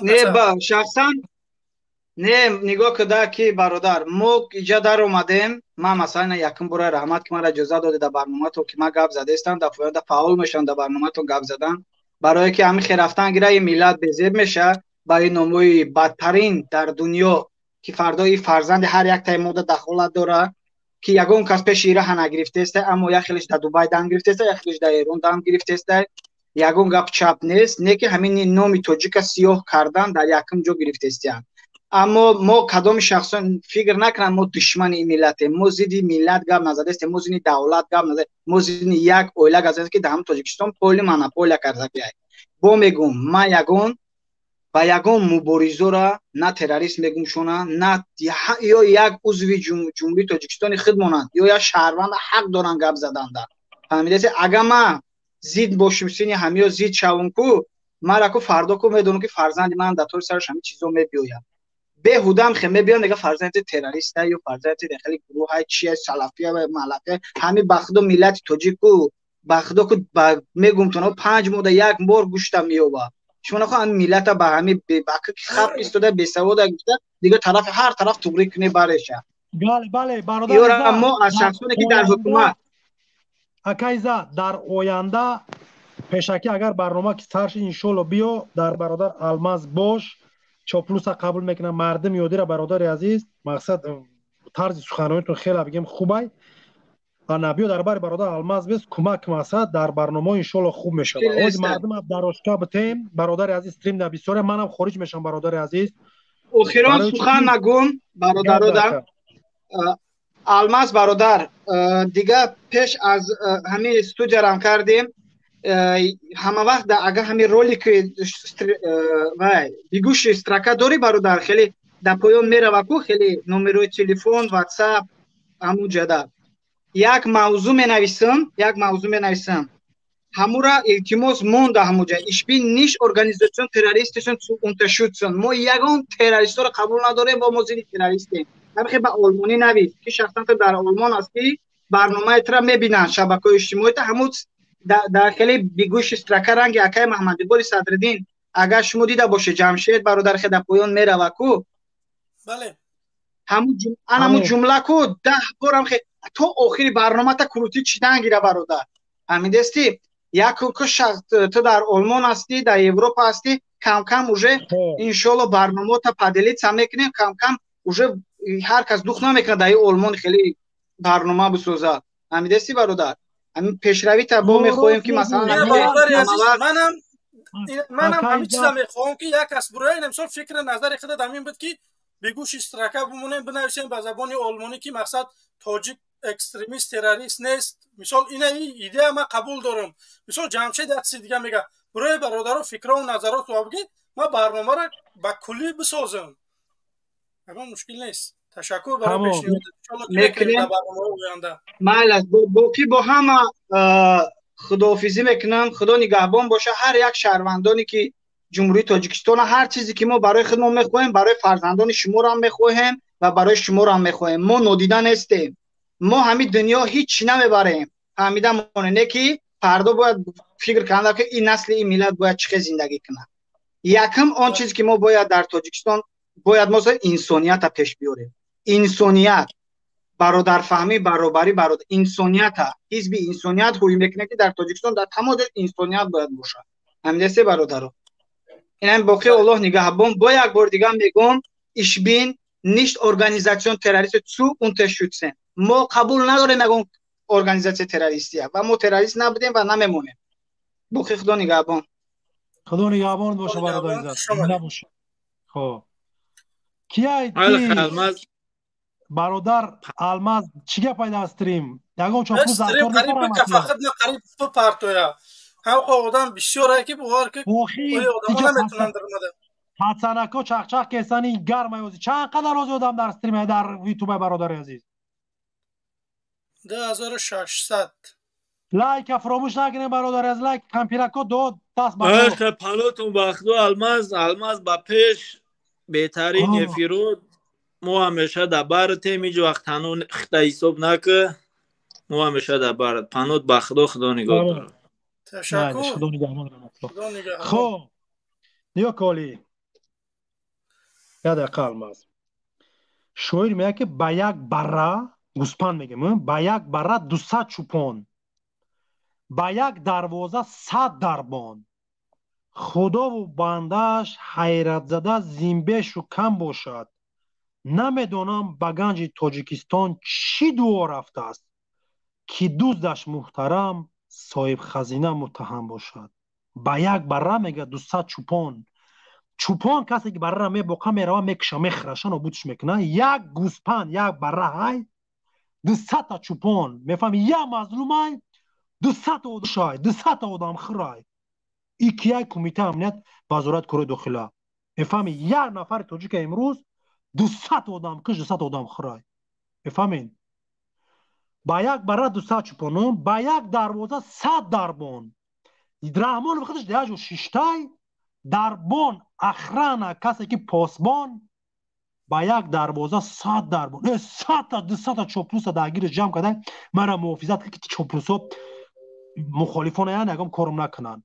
نه با شخصا نه نگاه کده که برادر ما اینجا در اومدیم ما مثلا یکم برای رحمت که من اجازه داده در برنامه تو که ما گپ زده استم در فعال میشن در برنامه تو گپ زدن برای که همین خیرفتن گیره ملت بزرگ میشه با این نموی بدترین در دنیا که فردای فرزند هر یک تایموده دخالت داره که یگون کس پیش ایره نگرفته است اما یخیلش در دوبای دم گرفته است یخیلش در ایران دم گرفته است یگون گپ چپ نیست نه که همین نامی تاجیک سیاه کردن در یکم جو گرفته است اما ما کدام شخصا فکر نکنن ما دشمن این ملت ما زیدی ملت گپ نزده است ما زیدی دولت گپ نزده ما زیدی یک اویله گزده که در هم تاجیکستان پول مونوپول کرده بیای با میگم ما یگون با یگان مبارزه را نه تروریست میگم شونا نه یا یک عضو جمهوری تاجیکستان خودمانند یا شهروند حق دارن گپ زدن در فهمیدید اگر ما زید باشم سینی همیا زید شوم کو مرا کو فردا کو میدونم که فرزند من در طور سرش همین چیزا میبیاید بهودم خمه بیان دیگه فرزند تروریست یا فرزند داخل گروه های چیه سلفیه و ملفه همین بخدو ملت تاجیکو بخدو که میگم تو 5 ماه یک بار گوشتم میوبا شما خو هم ملت با همین باک خپ استوده بی سواد گفته دیگه طرف هر طرف توبری کنه برشه بله بله برادر یا ما از شخصانی که در حکومت اکایزا در آینده پیشکی اگر برنامه که سرش انشالله بیا در برادر الماز باش چاپلوس قبول میکنم مردم یادی را برادر عزیز مقصد طرز سخنرانیتون خیلی بگم خوبه انا بیا در بار برادر الماز بس کمک مقصد در برنامه انشالله خوب میشه اوج مردم دراشکا بتیم برادر عزیز استریم بسیار منم خارج میشم برادر عزیز اخیرا سخن نگم برادرادم الماز برادر دیگه پیش از همین استودیو رام کردیم همه وقت اگر همین رولی که بیگوش استراکا داری برادر خیلی در پایان میره و کو خیلی نمره تلفن واتساپ همون جدا یک موضوع می نویسم همو را التماس مونده همو جا işbin niş organizasyon teröristischen zu unterstützen ما یگان تروریست رو قبول نداریم با موزیل تروریستیم همخی با آلمانی نویس که شخصا در آلمان هستی برنامه تر میبینن شبکه اجتماعی همون داخلی بیگوش استراکا رنگ اکای محمدی گل صدرالدین اگر شما دیده باشه جمشید برادر خدا پایان میره و کو بله همون جمله کو 10 بارم خی تو آخری برنامه تا کروتی چیدن گیره برادر همین دستی یک شخص تو در آلمان هستی در اروپا هستی کم کم اوجه انشالله برنامه تا پدلیت هم میکنیم کم کم اوجه هر کس دوخ نمیکنه در آلمان خیلی برنامه بسازد همین دستی برادر همین پیشروی تا با میخواهیم که مثلا منم همین چیزا میخواهم که یک کس برای امسال فکر نظر خود همین بود که بگوش اشتراکا بمونیم بنویسیم به زبان آلمانی که مقصد تاجیک اکستریمیست تروریست نیست مثال این ایده ما قبول دارم مثال جمشید یک چیز دیگه میگه برای برادرها فکر و نظرات رو بگید ما برنامه را با کلی بسازم اما مشکل نیست تشکر برای پیشنهاد مال باقی با همه خداحافظی میکنم خدا نگهبان باشه هر یک شهروندانی که جمهوری تاجیکستان هر چیزی که ما برای خودمون میخوایم برای فرزندان شما را هم میخوایم و برای شما را هم میخوایم ما نادیده نیستیم ما همین دنیا هیچ نمیبریم فهمیدم نه که فردا باید فکر کنم که این نسل این ملت باید چه زندگی کنه یکم آن چیزی که ما باید در تاجیکستان باید ما انسانیت پیش بیاریم انسانیت برادر فهمی برابری برادر انسانیت حزب انسانیت روی میکنه که در تاجیکستان در تمام انسانیت باید باشه همین است برادرها اینم باقی الله نگهبان با یک بار دیگه میگم işbin nicht Organisation Terrorist zu unterstützen ما قبول نداریم نگم ارگانیزاسیون تروریستیه و ما تروریست نبودیم و نمیمونیم باقی خدا نگهبان خدا نگهبان باشه برادر عزیز نباشه خب کیای برادر الماز چیگه پیدا استریم یگان چاپو زرکار قریب که فقط نه قریب تو پارتویا هم آدم بسیاره که بوار که آدم نمیتونن درمده حسنکا چخچخ کسانی گرم ایوزی چقدر روز آدم در استریم در یوتیوب برادر عزیز 2600 لایک فراموش نکنید برادر از لایک کمپیرکو دو دست بالا عشق پلوتون بخدو الماز با پیش بهترین افیرود مو همیشه در بارت میجو وقت هنون خطا حساب نکه مو همیشه در بارت پنوت بخدو خدا نگاه داره تشکر خدا نگهبان خب نیا کالی یاد الماز شویر میگه که با یک بره گوسپند میگم با یک بره 200 چوپان با یک دروازه 100 دربان خدا و بندش حیرت زده زینبش رو کم باشد نمیدونم با گنج تاجیکستان چی دعا رفته است که دوستش محترم صاحب خزینه متهم باشد با یک بره میگه 200 چوپان کسی که بره میبقه میروه میکشه میخرشن و بودش میکنه یک گوسپند یک بره های 200 تا چوپان میفهمی یا مظلوم های 200 تا شای 200 تا آدم خرای ای که یک کمیته امنیت وزارت کره داخله میفهمی یک نفر تاجیک امروز 200 آدم کش 200 آدم خرای میفهمین با یک بره 200 چوپان با یک دروازه 100 دربان رحمان بخاطرش دیاجو 6 تای دربان اخرانه کسی که پاسبان با یک دروازه 100 دروازه 100 تا 200 تا چوپلوس درگیر جمع کردن مرا محافظت که چوپلوسا مخالفان یا نگم کارم نکنن.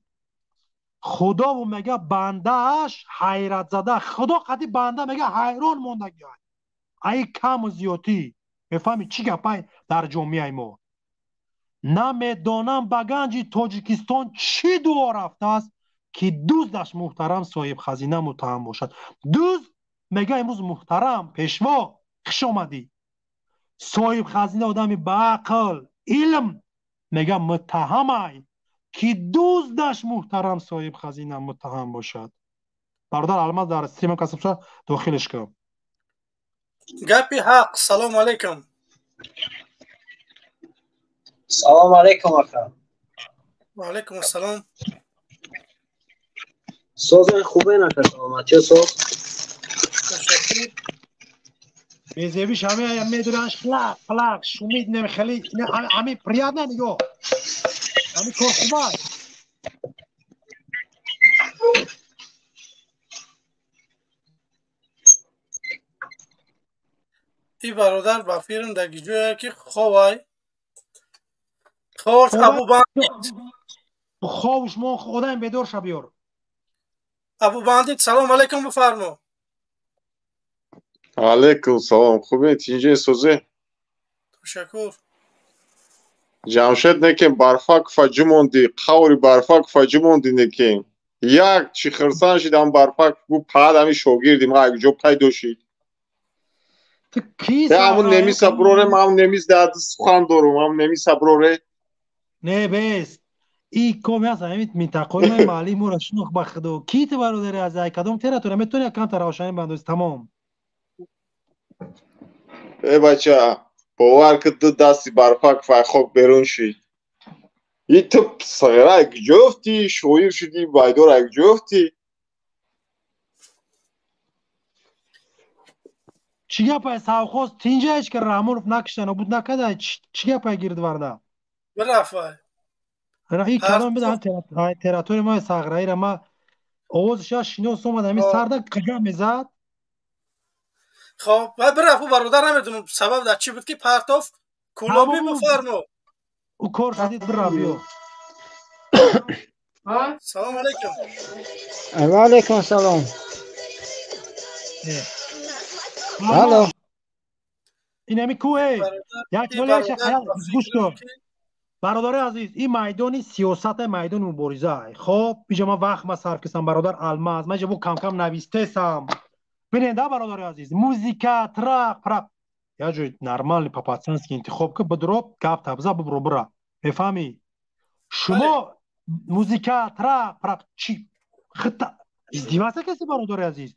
خدا و میگه بندهش حیرت زده، خدا قدی بنده میگه حیران موندگی ای کم و زیادی. میفهمی چی گپای در جامعه ما؟ نمیدانم به گنج تاجیکستان چی دعا رفته است که دزدش محترم صاحب خزینه متهم باشد. دزد میگه امروز محترم پیشوا خوش آمدی، صاحب خزینه آدمی با عقل علم میگه متهمه که دزدش محترم صاحب خزینه متهم باشد. برادر الماس در استریم کسب شد داخلش کنم. گپی حق. سلام علیکم. سلام علیکم آقا. و علیکم السلام. سوز خوبه نکرد سلامتی سوز. تشکر. بیزیبیش همه میدوننش فلاک فلاک شومید نمیخلی همه پریاد نمیگو همه کار خوبه. ای برادر با فیرم دگی جویه که خواه خوش ابو باندید. خوش ما خودم بدور شبیار. ابو باندید سلام علیکم بفرما. علیکم سلام. خوبه تینجه سوزه؟ تشکر. جمشید نکیم برفاک فجی موندی قوری برفاک فجی موندی نکیم یک چی خرسان شدم برفاک بو پاد همی شوگیردیم ها اگه جو پیدا شید همون نمی سبروره ما هم نمی زده سخان دارم هم نمی سبروره نه بیست ای کمی هست همیت منطقه من مالی مورا شنوخ بخدو کیت برادری از ای کدام تیره تو نمیتونی اکم تراوشانی بندوز تمام. ای بچه باور که دو دستی برفاک فخوک برون شید ای تو صغیره اگه جفتی شویر شدی بایدور اگه جفتی چی گپای ساوخوز تینجایش که رامون نکشتن و بود نکده چی گپای گیرد ورده برافای این کلام بده تراتور ما ساغرایی را ما آوازش ها شنوس اومد همی سرده قگم میزد. خب برافو برادر نمیدونم سبب در چی بود که پرتاف کلابی بفرمو او کار شدید برافیو. سلام علیکم. و علیکم سلام. هلو این همی کوه یک ولیش خیال گوش کن برادر عزیز. این میدانی سیاست میدان مبارزه. خب اینجا ما وقت ما صرف کردم برادر الماس من جبو کم کم نویسته سم بیننده برادر عزیز موزیکا ترق پرق یا جوی نرمال پاپاتسنس که انتخاب که بدروب گپ تبزه ببرو برا بفهمی شما موزیکا ترق پرق چی خطا ازدیواسه کسی برادر عزیز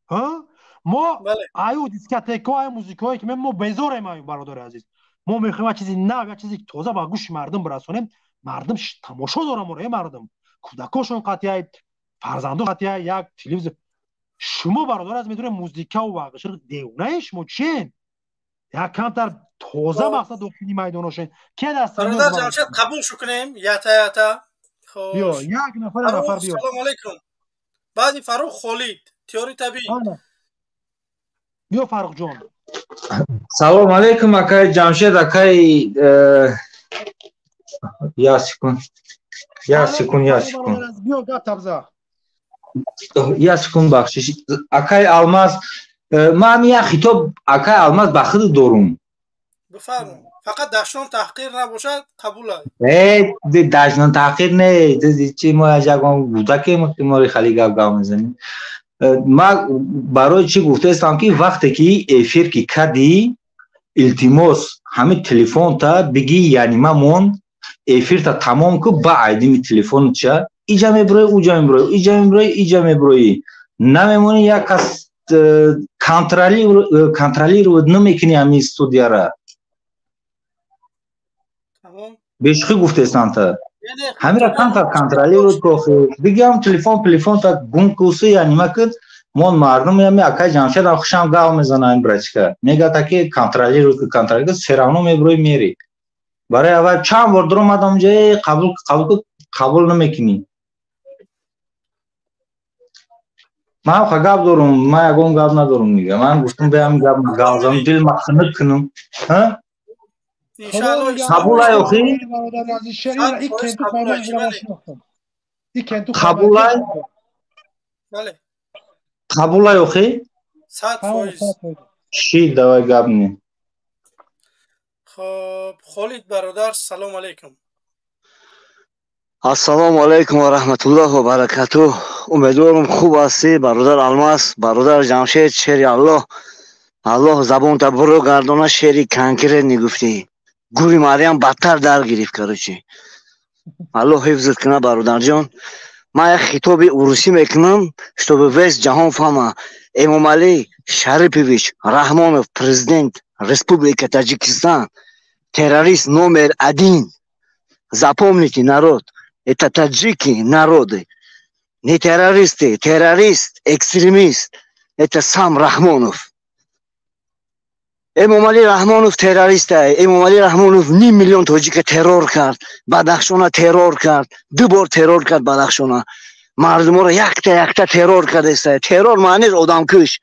ها ما آیو دیسکاتیکا های موزیکایی که ما بزاریم آیو برادر عزیز ما میخوایم چیزی نو یا چیزی تازه با گوش مردم برسونیم. مردم تماشا دارم برای مردم کودکاشون قطعی فرزندان قطعی یک تلویزیون شما برادر از میدونه موزیکا و واقعا دیونه شما چین یک کمتر تازه مقصد داخلی میداناشین که دست برادر جمشید قبول شو کنیم یتا خب بیا یک نفر بیا. سلام علیکم. بعدی فاروق خالد تئوری طبیعی. بیا فاروق جان. سلام علیکم اکای جمشید اکای یا سکون بیا گپ تبزه یا سکون بخشش اکای الماس ما هم یک خطاب اکای الماس بخد دارم بفرمون. فقط دشنام تحقیر نباشد قبول ای دشنام تحقیر نه چی ما از یکم بوده که ما خالی گپ میزنیم. ما برای چی گفته استم که وقتی که افیر کی کردی التماس همه تلفن تا بگی یعنی من افیر تا تمام که با عیدی تلفن چه اینجا میبروی اونجا میبروی اینجا میبروی نمیمونی یک کس کنترلی رو نمیکنی همین استودیا را بهشخی گفته استم تا همین را کنترلی رو که بگیم تلفن تا گم کوسه یعنی ما که من مردم یمی اکای جمشید خوشم گاو میزنه این برچکه میگه تا که کنترلی رو که کنترلی که سرانو میبروی میری برای اول چند بار درم آدم جای قبول نمیکنی من خب گپ دارم من یکم گپ ندارم دیگه من گفتم بیام گپ گازم دل مخنق کنم ها انشالله قبول ای اخی برادر عزیز شهر این کنتو فایده میگیره شناختم این کنتو قبول ای بله قبول ای اخی 100% شی دوای گپ نی خب خالد برادر سلام علیکم ассалому алайкум ва раҳматуллоҳи ва баракатуҳ. Умедворам хуб ҳастӣ бародар Алмаз, бародар Ҷамшед, шери Аллоҳ. Аллоҳ забонта буро гардона, шери конкрет нигуфтӣ. Гури Марьям бадтар дар гирифт короче. Аллоҳ ҳифзат кина бародарҷон. Ман як хитоби урусӣ мекунам, чтобы весь ҷаҳон фаҳма. Эмомалӣ Шарипович Раҳмонов, президент Республики Таҷикистон, террорист номер 1. Запомните, народ. Это таджики народы. Не террористы. Террорист, экстремист. Это сам Рахмонов. Эмомалӣ Раҳмонов террорист. Эмомалӣ Раҳмонов 9 миллион тоҷика террор кард. Бадахшона террор кард. 2 бор террор кард Бадахшона. Мардуморо якта террор кардаст. Террор маъниш одамкуш.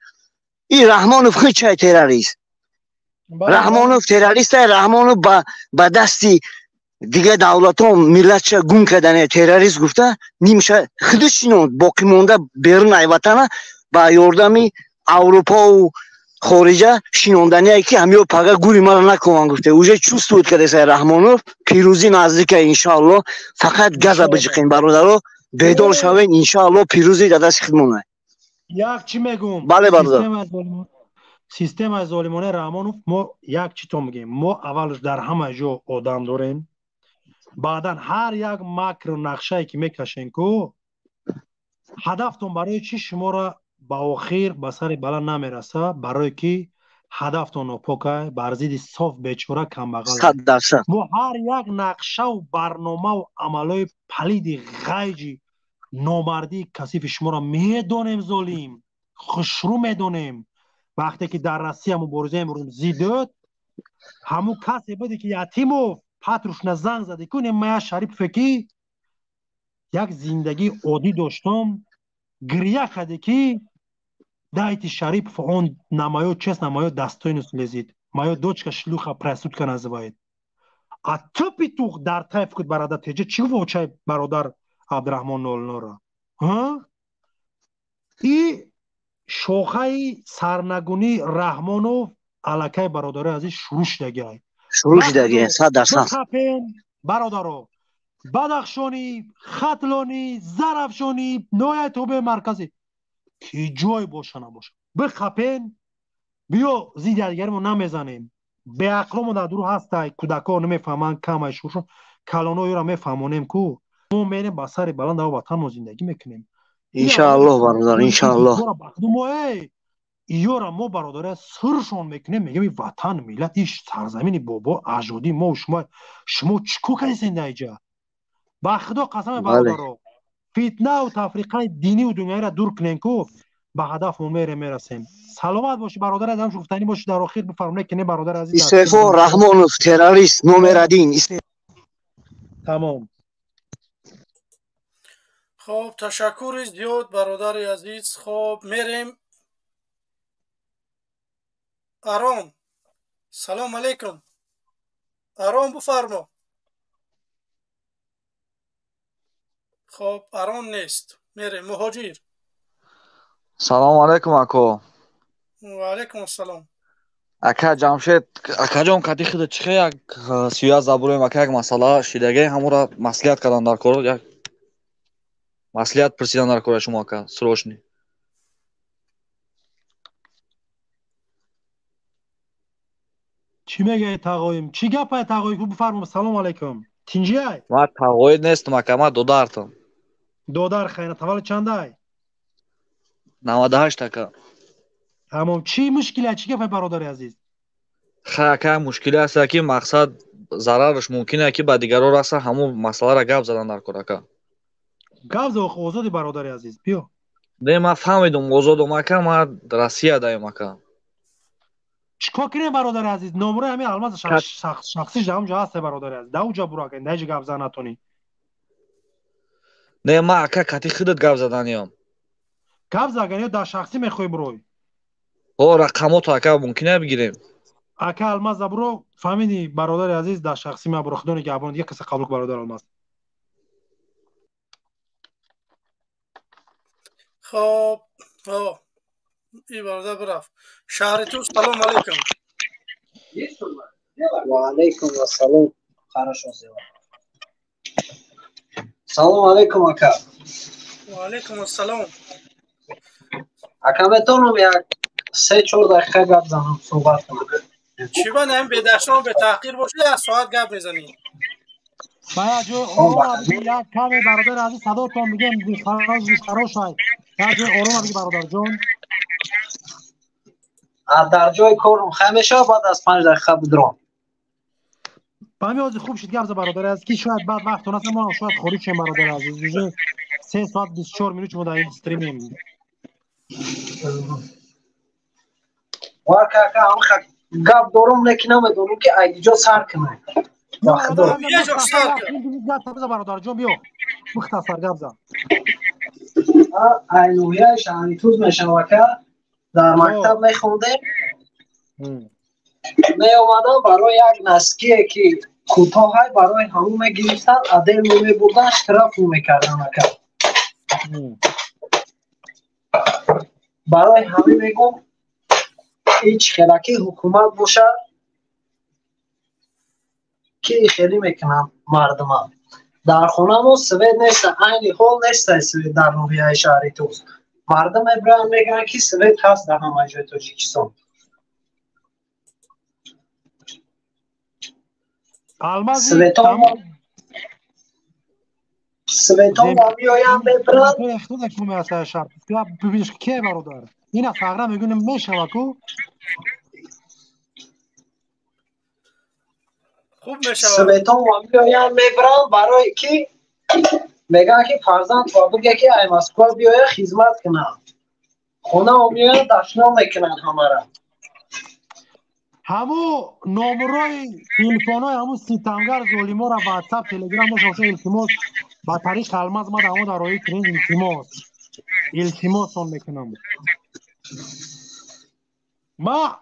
И Раҳмонов хичай террорист. Раҳмонов террорист. Раҳмонов ба дасти دیگه دولت‌ها ملتش گم کردن تروریست گفته نیمشه خودشون باقی مونده بیرون ای وطن با یاردمی اروپا و خارجه شینوندنی که همیو پگا گوری مرا نکنن گفته اوجه چوست بود که دست رحمانوف پیروزی نزدیکه انشالله فقط گز بجقین برادرها بیدار شوین انشالله پیروزی در دست خودمونه یک چی میگم بله برادر سیستم از ظالمانه رحمانوف ما یک چی تو میگیم ما اولش در همه جا آدم داریم بعدن هر یک مکر و نقشه که میکشین که هدفتون برای چی شما را با آخر به سر بلا نمیرسه برای که هدفتون ناپاکه بر ضد صاف بیچاره کمبغل ما هر یک نقشه و برنامه و عملای پلید غیجی نامردی کثیف شما را میدونیم ظالم خوشرو میدونیم وقتی که در روسیه مبارزه امروز زیدت همون کسی بودی که یتیمو پاتروشنا زنگ زده کنیم من شریف فکی یک زندگی عادی داشتم گریه کرده که دایتی شریف اون نمایو چست نمایو دستای نسلزید مایو دوچ که شلوخه پرسود که نزواید اتوپی تو در تایف کد برادر تیجه چی گفت چای برادر عبدالرحمن نولنا را ای شوخه سرنگونی رحمانوف علاکه برادر عزیز شروع شدگی شروع شدگی 100% برادرو بدخشانی خطلانی زرفشانی نوع توبه مرکزی که جای باشه نباشه بخپین بیا زیدیگر ما نمیزنیم به اقلام در دور هسته کودکا نمیفهمن کمه شورشون کلانوی را میفهمونیم که ما میریم با سر بلند و وطن ما زندگی میکنیم انشاءالله برادر انشاءالله ایورا ما برادره سرشون میکنیم میگیم وطن ملت ایش سرزمین بابا اجدادی ما و شما چیکو کردید اینجا با خدا قسم برادرها فتنه و تفریقه دینی و دنیایی را دور کنین که به هدف میرسیم سلامت باشی برادر عزیزم شفتنی باشی در آخر بفرمایید که نه برادر عزیز استعفا رحمانوف تروریست نمره دین تمام خب تشکر زیاد برادر عزیز خب میریم آرام سلام علیکم آرام بفرما خب آرام نیست میره مهاجر سلام علیکم اکو و علیکم السلام اکا جمشید اکا جان کدی خود چخه یک سیاه زبروی مکه یک مسئله شیدگه همورا مسئولیت کردن در کار یک مسئولیت پرسیدن در کار شما که سروشنی چی میگه تقایم چی گپه تقایم بفرما سلام علیکم تینجی ای ما تقاید نیستم اکا ما دودارتم دودار خیلی تولد چند ای 98 اکا تمام چی مشکلی چی گپه برادر عزیز اکا مشکلی است که مقصد ضررش ممکنه که با دیگران رسه همون مسئله را گپ زدن در کار اکا گپ زو آزادی برادر عزیز بیا نه ما فهمیدم آزادم اکا ما روسیه دایم اکا چیکار کنیم برادر عزیز نمره همین الماس شخصی جام جا هست برادر عزیز داو جا برو کن نجی گپ زدن نتونی نه ما اکا کتی خودت گپ زدنیم گپ زدن یا در شخصی میخوای بروی رقمات اکا ممکنه بگیریم اکا الماس برو فهمیدی برادر عزیز در شخصی ما برو خدای نگهبان یک کس قبول برادر الماس خب این برادر برفت شهر تو سلام علیکم و علیکم السلام خرش زیبا سلام علیکم اکا و علیکم السلام اکا میتونم یک 3-4 دقیقه گپ زنم صحبت کنم چی بنام به دشتان به تحقیر باشه از ساعت گپ بزنی باید جو آروم بگی یک کمی برادر عزیز صدا تو میگم خراش شاید یک جو آروم بگی برادر جون در جای کارم همیشه بعد از 5 دقیقه بدرم با همین خوب شد گپ برادر عزیز کی شاید بعد وقت اون ما شاید خورید شیم برادر عزیز دیگه 3 ساعت 24 minút ما در این استریمیم واکا هم گپ دارم لیکن نمیدونم که اینجا سر کنم یه جا سر کن برادر جون بیا مختصر گپ زن اینویه شانیتوز میشم که در مکتب میخوندم می اومدم برای یک نسکیه که کوتاه های برای همون میگرفتن عدل می بردن اشتراف میکردن برای همین میگم هیچ خلقی حکومت باشه که خیلی میکنن مردم در خونه ما سوید نیست این حال نیست سوید در روحیه شهری توست مردم ابراهیم میگن که سوید هست در همه جای تاجیکستان سویتان ما میایم ببرن خود اکنون اصلا شرط ببینش که برادر این از فقره میگونه میشوه کو خوب میشوه سویتان ما میایم ببرن برای که میگن که فرزند تو بگه که ای مسکو بیایه خدمت کنه خونه میایم دشنا میکنن همه را همو نمرای تلفن‌های همو ستمگر ظالما را واتساپ تلگرام شوشه التماس با تاریخ الماس ما دامو در روی ترین التماس اون میکنم ما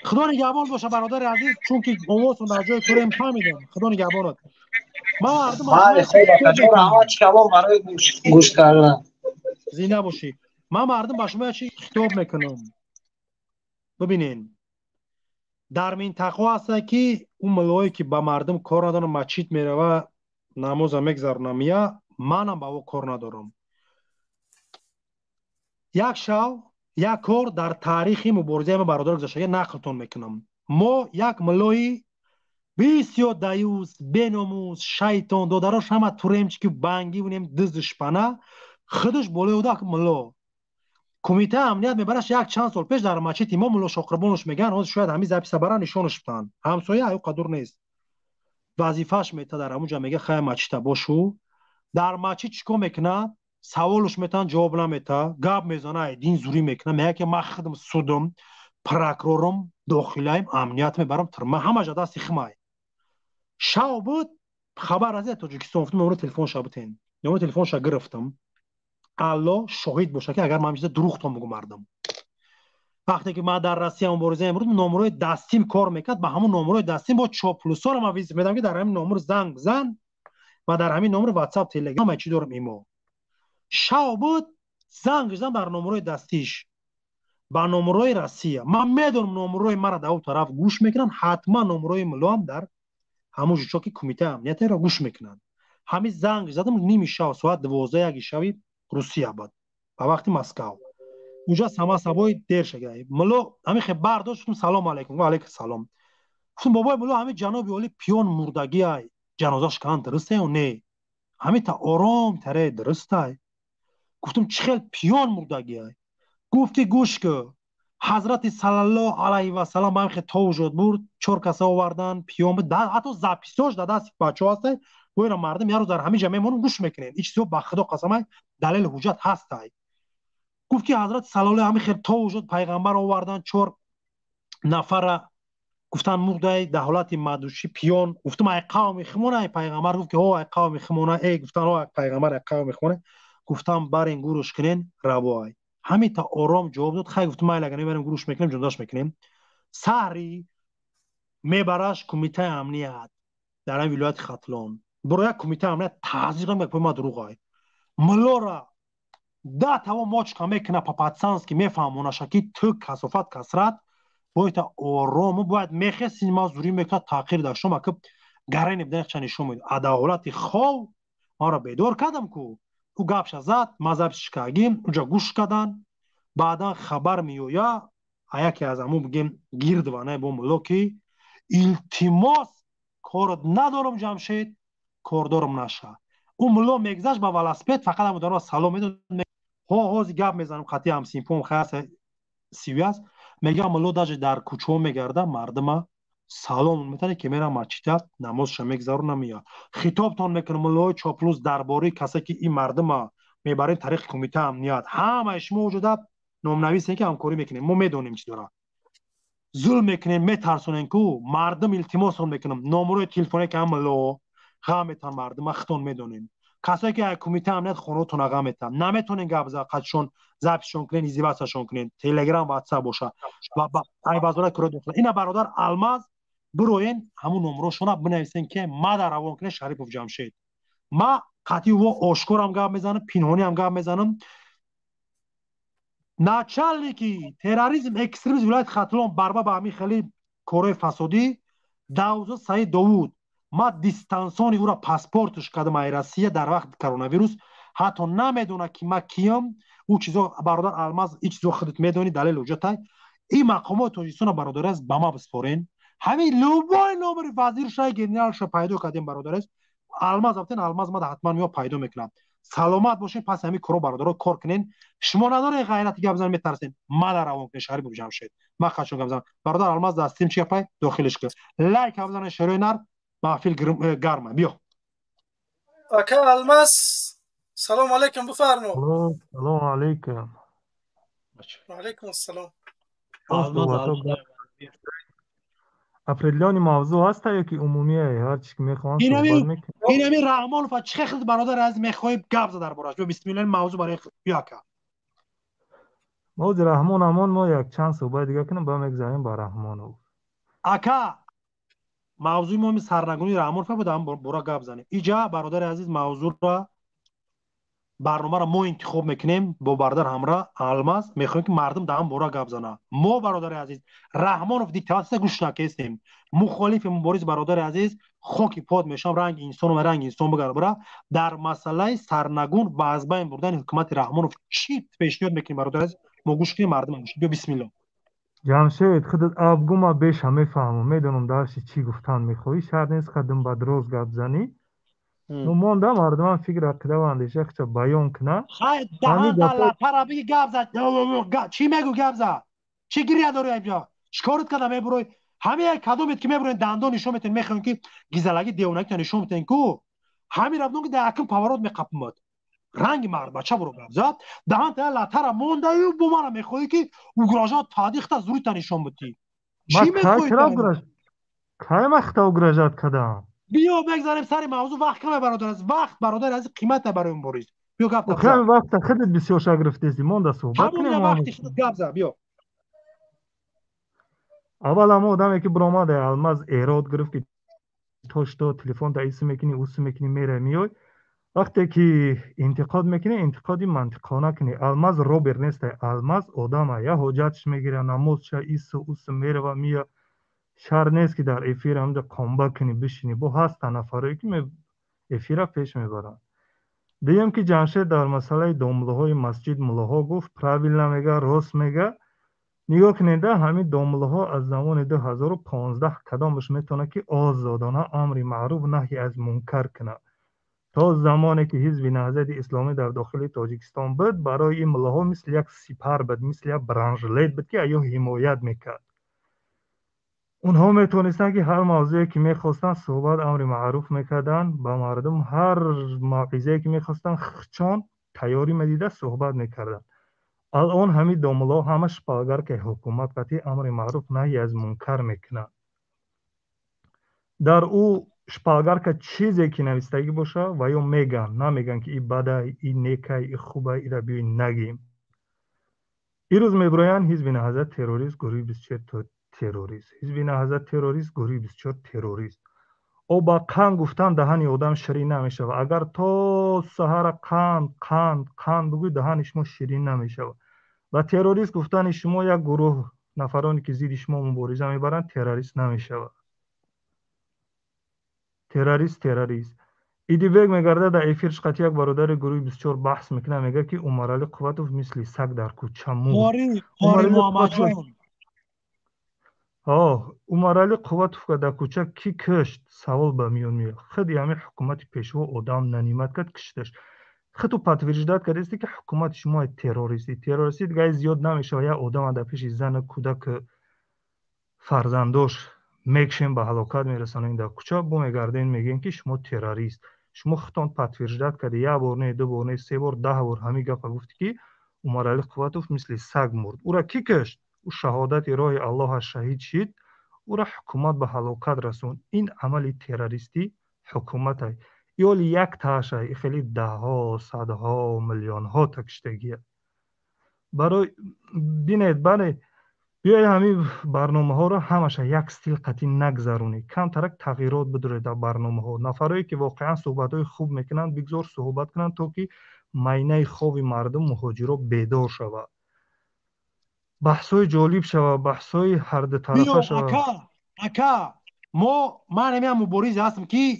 خدا نگهبان باشه برادر عزیز چون که قواتون در جای کریم فهمیدم خدا نگهبانت ما مردم همه چیکار برای گوش کردن زینه باشی ما مردم با شما چی خطاب میکنم ببینین در منطقه هست که اون ملایی که با مردم کار ندارن مسجد میره و نماز میگذارن یا منم با او کار ندارم یک شو یک کار در تاریخ مبارزه ما برادر گذاشته نقلتون میکنم ما یک ملایی بسیار دیوز بناموس شیطان دادراش همه تورمچ که بنگی بونیم دزدش پنه خودش بالای اوده که ملا کمیته امنیت میبرش یک چند سال پیش در مسجد امام ملا شاقربانش میگن از شاید همین زپی سبرا نشانش بدن همسایه ایو قدر نیست وظیفه‌اش میته در همونجا میگه خیر مسجد باشو در مسجد چیکار میکنه سوالش میتن جواب نمیته گپ میزنه دین زوری میکنه میگه که من خودم سودم پروکورم داخلیم امنیت میبرم ترمه همه جا دست خمای شو بود خبر از تاجیکستان افتم اون تلفن شابتین یا تلفن شا گرفتم الله شاهد باشه که اگر من میشه دروغ تو میگم مردم وقتی که ما در روسیه مبارزه امروز نمره دستیم کار میکرد با همون نمره دستیم با چاپلوسا رو ما ویز میدم که در همین نمره زنگ بزن و در همین نمره واتساپ تلگرام چی دارم ایمو شو بود زنگ زدم در نمره دستیش با نمره روسیه من میدونم نمره مرا در اون طرف گوش میکنن حتما نمره ملام در همون جا که کمیته امنیت را گوش میکنن همین زنگ زدم نیم شب ساعت 12 شب روسیه بود با وقت مسکو اونجا سما سبای دیر شده ملو همین خبر داشتم سلام علیکم و علیکم سلام گفتم بابا ملو همین جناب علی پیون مردگی ای جنازش کان درسته یا نه همین تا آرام تره درسته گفتم چخیل پیون مردگی ای گفتی گوش که حضرت صلی الله علیه و سلام با خیلی توجد برد 4 کسا آوردن پیام حتی زپیساش در دست بچه هسته گویرم مردم یارو در همین جمعه مونو گوش میکنین این چیزو با خدا قسمه دلیل حجت هسته گفت که حضرت صلی الله همین خیلی توجد پیغمبر آوردن 4 نفر گفتن مرده در حالت مدوشی پیون گفتم ای قوم خمونه ای پیغمبر گفت که او ای قوم خمونه ای گفتن او پیغمبر ای قوم خمونه گفتم برین گوش کنین روای همین تا آرام جواب داد. خیلی گفتم مایل اگر نمیبریم گروش میکنیم جنداش میکنیم. سحری میبرش کمیته امنیت در این ولایت ختلان. برای یک کمیته امنیت تحقیق میکنه ما دروغای ملا را ده تا ماچ کمه کنه پاپاتسانس که میفهمونه که تو کسافت کسرت باید آرام باید میخه ما زوری میکنه تاخیر داشت ما که گرین بدن چنین شما عدالت خو ما را بیدار کردم کو او گپش زد مذهب شکاگیم اونجا گوش کردن بعدا خبر میویا یکی از همون بگیم گیردوانه با ملا که التماس کارت ندارم جمشید کار دارم نشه. اون ملا میگذشت با ولسپید فقط هم دارم سلام میداد ها هازی گپ میزنم خطی هم سیمپوم خاص سیوی است میگم ملا داج در کوچه میگرده مردم سلام میتونه که میرم مسجد نمازش میگذارم نمیاد خطابتون میکنم ملا چاپلوس درباره کسی که این مردم میبرین طریق کمیته امنیت همش موجوده نامنویس که همکاری میکنیم ما میدونیم چی داره ظلم میکنین میترسونین کو مردم التماس میکنم نمره تلفنی که ملا غمتان مردم ختون میدونین کسایی که کمیته امنیت خونتون غمتان نمیتونین گپ زدشون ضبطشون کنین ایزیباسشون کنین تلگرام واتساپ باشه و ای بازار کرو داخل اینا برادر الماس بروین همون نمرهشون بنویسین که ما در روان کنه شریف جمشید ما قطعی و آشکارم گپ میزنم پنهانی هم گپ میزنم начальники терроризм экстремизм ولایت ختلان بربا به همین خیلی کره فسادی دوزه سعید داوود ما دیستانسانی او را پاسپورتش کردم ای روسیه در وقت کرونا ویروس حتی نمیدونه که ما کیم او چیزا برادر الماس این چیزا خودت میدونی دلیل وجودای این مقامات توجیسون برادر است با ما بسپارین همین لوبای نمبر وزیر شای گنرال ش پیدا کردیم برادر است الماس گفتن الماس ما حتما میو پیدا میکنم سلامت باشین پس همین کرو برادرها کار کنین شما نداره غیرت گپ زدن میترسین ما در روان کنه شریف جمشید ما خاطر گپ زدن برادر الماس دستیم چی پای داخلش کن لایک گپ زدن شروع نر محفل گرمه بیا اکا الماس سلام علیکم بفرمو سلام علیکم و علیکم السلام افریلیانی موضوع هست یا که عمومیه هر چی که میخوان صحبت میکنم این همین رحمان و چه خیلی برادر از میخوای گپ زد دربارش بسم الله موضوع برای بیا که موضوع رحمان امان ما یک چند صحبت دیگه کنیم با میگذاریم با رحمان اکا موضوع ما سرنگونی رحمان فر بودم برا گپ زنیم اینجا برادر عزیز موضوع را برنامه را ما انتخاب میکنیم با برادر همراه الماس میخوایم که مردم دام برا گپ زنه ما برادر عزیز رحمانوف دیکتاتور گوش نکستیم مخالف مبارز برادر عزیز خاک پاد میشم رنگ انسان و رنگ انسان بگرد برا در مسئله سرنگون و از بین بردن حکومت رحمانوف چی پیشنهاد میکنیم برادر عزیز ما گوش کنیم مردم گوش بیا بسم الله جمشید خودت آبگو ما بیش همه فهمم میدونم داشتی چی گفتن میخوایی شاید نیست قدم بعد روز گپ زنی مونده مردم فکر عقیده و اندیشه چه بیان کنه خیلی دهان دلت طرفی گپ زد چی میگو گپ زد چی گریه داری اینجا چیکارت کردم میبروی همه یک کدومت که میبروین دندان نشون میتین میخوین که گیزلگی دیونک نشون میتین کو همین رفتون که دهکم پاورات میقپمد رنگ مرد بچه برو گپ زد دهان تا لاتر مونده و بو منو میخوای که اوگراژات تادیخت زوری تا نشون بدی چی میخوای کی مختا اوگراژات کدام بیا بگذاریم سر موضوع وقت کمه برادر از وقت برادر از قیمت برای اون بریز بیا گپ زد وقت خودت بسیار شگرفتیستی مونده صحبت کنیم همون وقتی خودت گپ زد بیا اول هم آدمی که برآمد الماس ایراد گرفت که توش تو تلفن تا ایس میکنی اوس میکنی میره میای وقتی که انتقاد میکنی انتقادی منطقانه کنی الماس روبر نیست الماس آدمه یا حجتش میگیره نمازش ایس اوس میره و میاد شر نیست که در افیر هم قنبه کنی بشینی با هست نفره که افیر پیش میبرن دیم که جمشید در مسئله دامله های مسجد ملاها گفت پراویل نمیگه راست میگه نگاه کنیده همین دامله ها از زمان 2015 کدامش میتونه که آزادانه امر معروف نهی از منکر کنه تا زمانی که حزب نهضت اسلامی در داخل تاجیکستان بود برای این ملاها مثل یک سپر بود مثل یک برانژلید بود که ایو حمایت میکرد اونها میتونستن که هر موضوعی که میخواستن صحبت امر معروف میکردن با مردم هر موعظه‌ای که میخواستن خچان تیاری میدیده صحبت میکردن الان همین داملا همش پاگر که حکومت قطعی امر معروف نهی از منکر میکنه در او شپاگر که چیزی که نویستگی باشه و یا میگن نمیگن که این بده این نیکه این خوبه این را بیاین نگیم روز میبرویان حزب نهضت تروریست گروه 24 تروریست حزب نهضت تروریست گروه 24 تروریست او با قند گفتن دهن آدم شیرین نمیشه اگر تو سحر قند بگوی دهن شما شیرین نمیشه و تروریست گفتن شما یک گروه نفرانی که زیر شما مبارزه میبرن تروریست نمیشه تروریست ایدیبگ میگرده در افیرش قطعی یک برادر گروه 24 بحث میکنه میگه که عمر علی قوتوف مثل سگ در کوچه مرد قاری محمد جان عمر علی قوتوف که در کوچه کی کشت سوال به میون میاد خیلی همه حکومت پیشوا آدم ننیمت کرد کشتش خطو پتویجداد کرده است که حکومت شما تروریستی دیگه زیاد نمیشه و یا آدم در پیش زن کودک فرزندوش میکشین به هلاکت میرسانه این در کوچه بو میگردین میگین که شما تروریست شما خطان پتویجداد کرده یک بار نه دو بار نه سه بار 10 بار همین گپ گفت که عمر علی قوتوف مثل سگ مرد او را کی کشت او شهادت راه الله شهید شد او را حکومت به هلاکت رسون این عمل تروریستی حکومت های یا یک تاشه خیلی ده ها صدها میلیون ها تکشتگیه برای بینید برای بیای همین برنامه ها رو همش یک استیل قطعی نگذرونی کم ترک تغییرات بداره در برنامه ها نفرایی که واقعا صحبت های خوب میکنن بگذار صحبت کنن تا که معنی خوب مردم مهاجرا بیدار شود بحث های جالب شود بحث های هر دو طرفه شود اکا من همین مبارز هستم که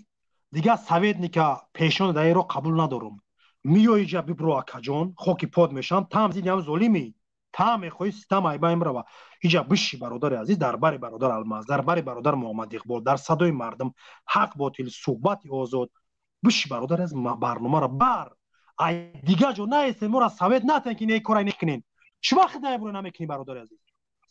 دیگه سوید نیکه پیشون دایی رو قبول ندارم میای جا ببرو اکا جان خوکی پاد میشم تام زیدی هم ظالمی تام خوی سیستم ایبایم رو ایجا بشی برادر عزیز درباره برادر الماس درباره برادر محمد اقبال در صدای مردم حق باطل صحبت آزاد بشی برادر از برنامه رو بر ای دیگه جو نه ما را سوید نتن که نه کارای نکنین چه وقت نه برو نمیکنی برادر عزیز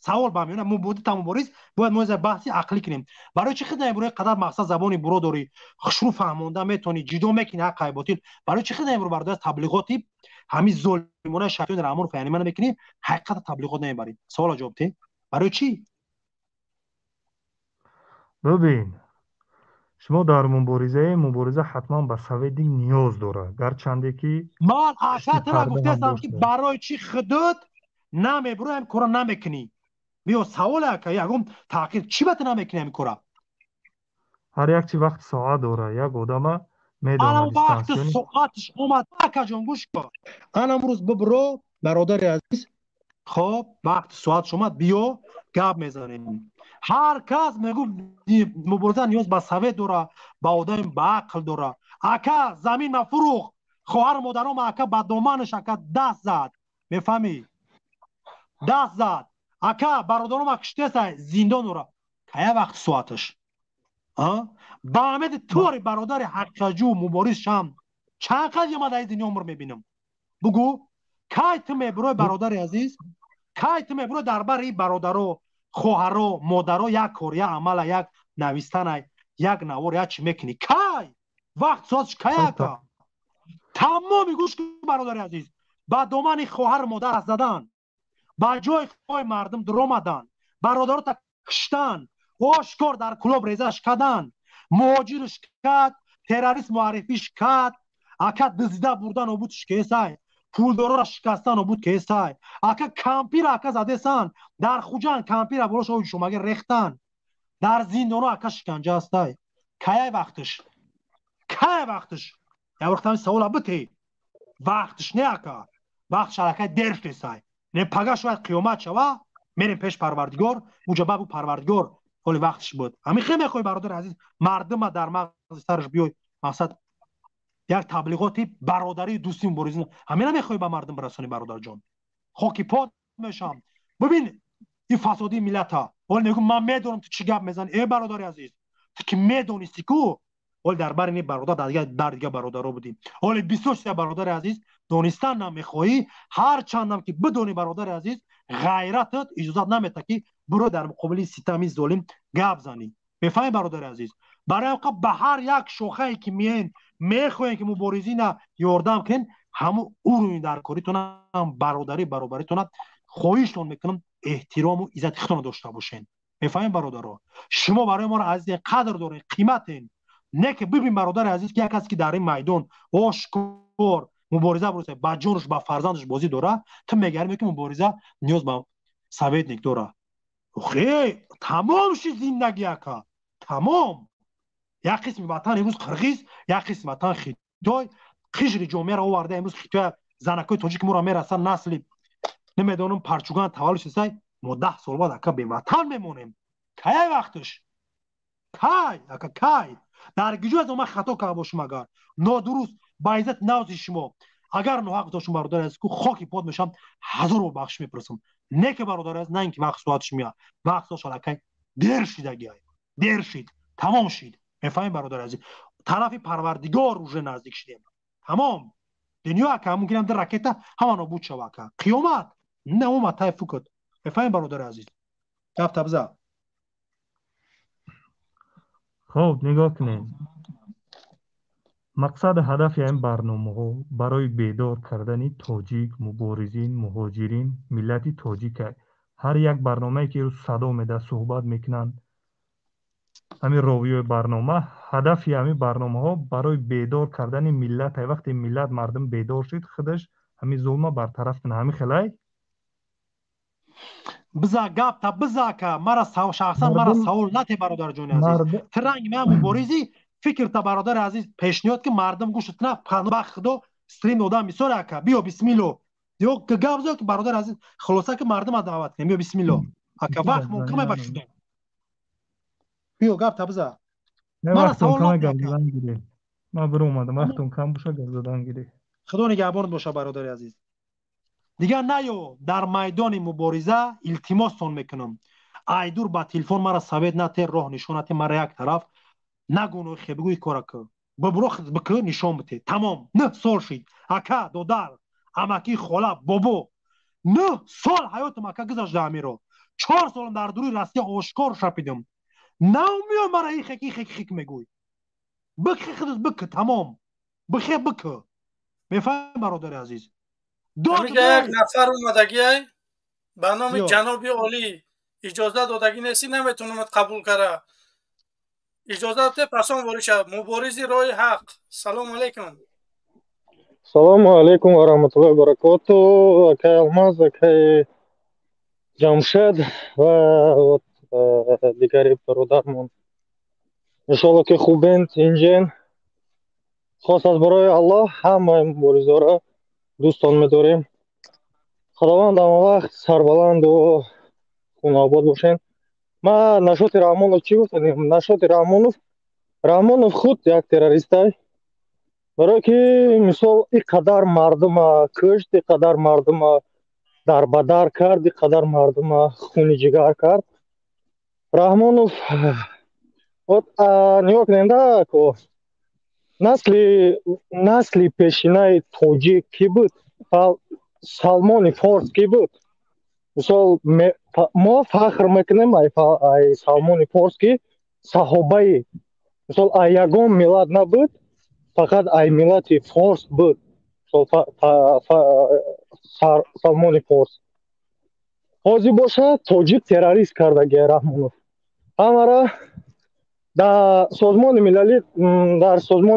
سوال با میونه مبودی تام مبارز باید موضوع بحثی عقلی کنیم برای چه خدای برو قدر مقصد زبانی برو داری خشرو فهمونده میتونی جدو میکنی حق باطل برای چه خدای برو برادر تبلیغاتی همین ظلمونه شیطان رحمان فهمی من میکنی حقیقت تبلیغات نمیبری سوال جواب ته برای چی ببین شما در مبارزه حتما به سوید نیاز داره گرچنده که من اصلا گفتم که برای چی خودت نمیبرو هم کارا نمیکنی بیا سواله که یکم تاکید چی بت نمیکنی هم کارا هر یک چی وقت ساعت داره یک آدم میدونه الان وقت ساعتش اومد اکا جان گوش کن الان امروز ببرو برادر عزیز خب وقت ساعت اومد بیا گپ میزنیم هر کس میگو مبارزه نیاز به سوید داره با آدم با عقل داره اکا زمین مفروخ خواهر مادرام اکا با دامنش اکا دست زد میفهمی دست زد اکا برادرام کشته سای زندان را که وقت ساعتش با امید طور برادر حقجو مبارز شم چند قد یه من از دنیا عمر میبینم بگو کایت میبروی برادر عزیز کایت میبروی درباره برادرو خواهرو مادرو یک کار یک عمل یک نویستن یک نوار یک چی میکنی کای وقت ساعتش کای تمامی گوش برادر عزیز با دامن خواهر مادر زدن با جای خواهر مردم در آمدن برادرو تا کشتن آشکار در کلوب ریزش کردن مهاجرش کرد تروریست معرفیش کرد اکا دزدیده بردن و بودش که سای پولدارا را شکستن و بود که سای اکا کمپی را اکا زده سن در خوجان کمپی را بروش او شما ریختن در زندان اکا شکنجه هستای کی وقتش یا وقت هم سوال بته وقتش نه اکا وقت شرکت درفت سای نه پگاش وقت قیامت شوا میریم پیش پروردگار اونجا بگو پروردگار ولی وقتش بود همین خیلی میخوای برادر عزیز مردم در مغز سرش بیای مقصد یک تبلیغاتی برادری دوستی مبارزین همین نمیخوای به مردم برسونی برادر جان خاکی پاد میشم ببین این فسادی ملت ها ولی میگم من میدونم تو چی گپ میزنی ای برادر عزیز تو که میدونستی کو ولی دربار این برادر در دیگه برادرها بودیم ولی 23 برادر عزیز دونستان نمیخوای هر چندم که بدونی برادر عزیز غیرتت اجازه نمیده که برو در مقابل ستمی ظالم گپ زنی بفهمی برادر عزیز برای به هر یک شوخی که میخواین که مبارزین یاردم کن همون اون در کاریتون هم برابریتون خواهشتون میکنم احترام و عزت خودتون داشته باشین میفهمین برادرها شما برای ما را عزیز قدر دارین قیمتین نه که ببین برادر عزیز که یک کسی که در این میدان آشکار مبارزه بروسه با جونش با فرزندش بازی داره تو میگرمی که مبارزه نیاز به سویدنیک داره خیلی تمام شد زندگی اکا تمام یک قسم وطن امروز قرغیز یک قسم وطن خیتای قشر جامعه را آورده امروز خیتای زنکای تاجیک ما را میرسن نسلی نمیدونم پرچوگان تولد شده ما 10 سال بعد اکا به وطن میمونیم کی وقتش کی اکا کی در گیجو از ما خطا که باشم اگر نادرست با عزت نوز شما اگر ناحق داشتم برادر از کو خاکی پاد میشم 1000 بخش میپرسم نه که برادر از نه اینکه وقت ساعتش میاد وقت شالکای دیر شده گیای دیر شد تمام شد میفهمید برادر عزیز طرف پروردگار روز نزدیک شدیم تمام دنیا که ممکنه در راکت همانو بود شوا که قیامت نه اومد تای فکر میفهمید برادر عزیز گفت تبزه خب نگاه کنیم مقصد هدف این برنامه ها برای بیدار کردن تاجیک مبارزین مهاجرین ملت تاجیک هر یک برنامه که روز صدا میده صحبت میکنن همین راوی برنامه هدف همین برنامه ها برای بیدار کردن ملت وقتی ملت مردم بیدار شد خودش همین ظلم برطرف کنه همین خلای بزا گپ تا بزا که مرا شخصا مرا سوال نتی برادر جون عزیز ترنگ من مبارزی فکر تا برادر عزیز پیشنهاد که مردم گوشت نه پنبه خدا استریم دادم میسوره که بیا بسم الله دیو که گپ زد که برادر عزیز خلاصه که مردم دعوت کنیم بیا بسم الله اگه وقت ممکنه باشد بیا گپ تا بزا مرا سوال نتی ما برو اومدم وقتم کم باشه گردن گیری خدا نگهبانت باشه برادر عزیز دیگر نیو در میدان مبارزه التماستون میکنم ایدور با تلفن مرا ثابت نته راه نشونت مرا یک طرف نگونو خبگوی کارا که ببرو خود بکر نشون بده تمام 9 سال شد اکا دودر اماکی خاله بابو 9 سال حیاتم اکا گذشته امیرو 4 سال در دوری راستی آشکار شپیدم نمیام مرا خیک میگوی بکر خود بکر تمام بخیر بکر میفهم برادر عزیز همیگه یک نفر اومدگی به نام جناب عالی اجازه دادگی نیستی نمیتونم قبول کرده اجازه داده پسان وارشه مبارزی رای حق سلام علیکم سلام علیکم و رحمت الله و برکاته اکای الماز اکای جمشید و دیگری برادرمون انشالله که خوبند اینجین خاص از برای الله همه مبارزه را دوستان می‌داریم خداوند هم وقت سربلند و خون آباد باشین ما نشاط رحمانов چی گفتیم نشاط رحمانов خود یک تروریست است برای که مثال اینقدر مردم کشت اینقدر مردم دربدر کرد اینقدر مردم خون جگر کرد رحمانов نگاه کنید که نسلی پیشینه توجیک کی بود سلمان فارس کی بود مثال ما فخر میکنیم ای سلمان فارس کی صحابه مثال یگان ملت نبود فقط ای ملت فارس بود سلمان فارس حاضر باشه توجیک تروریست کردگی رحمانов همه در سازمان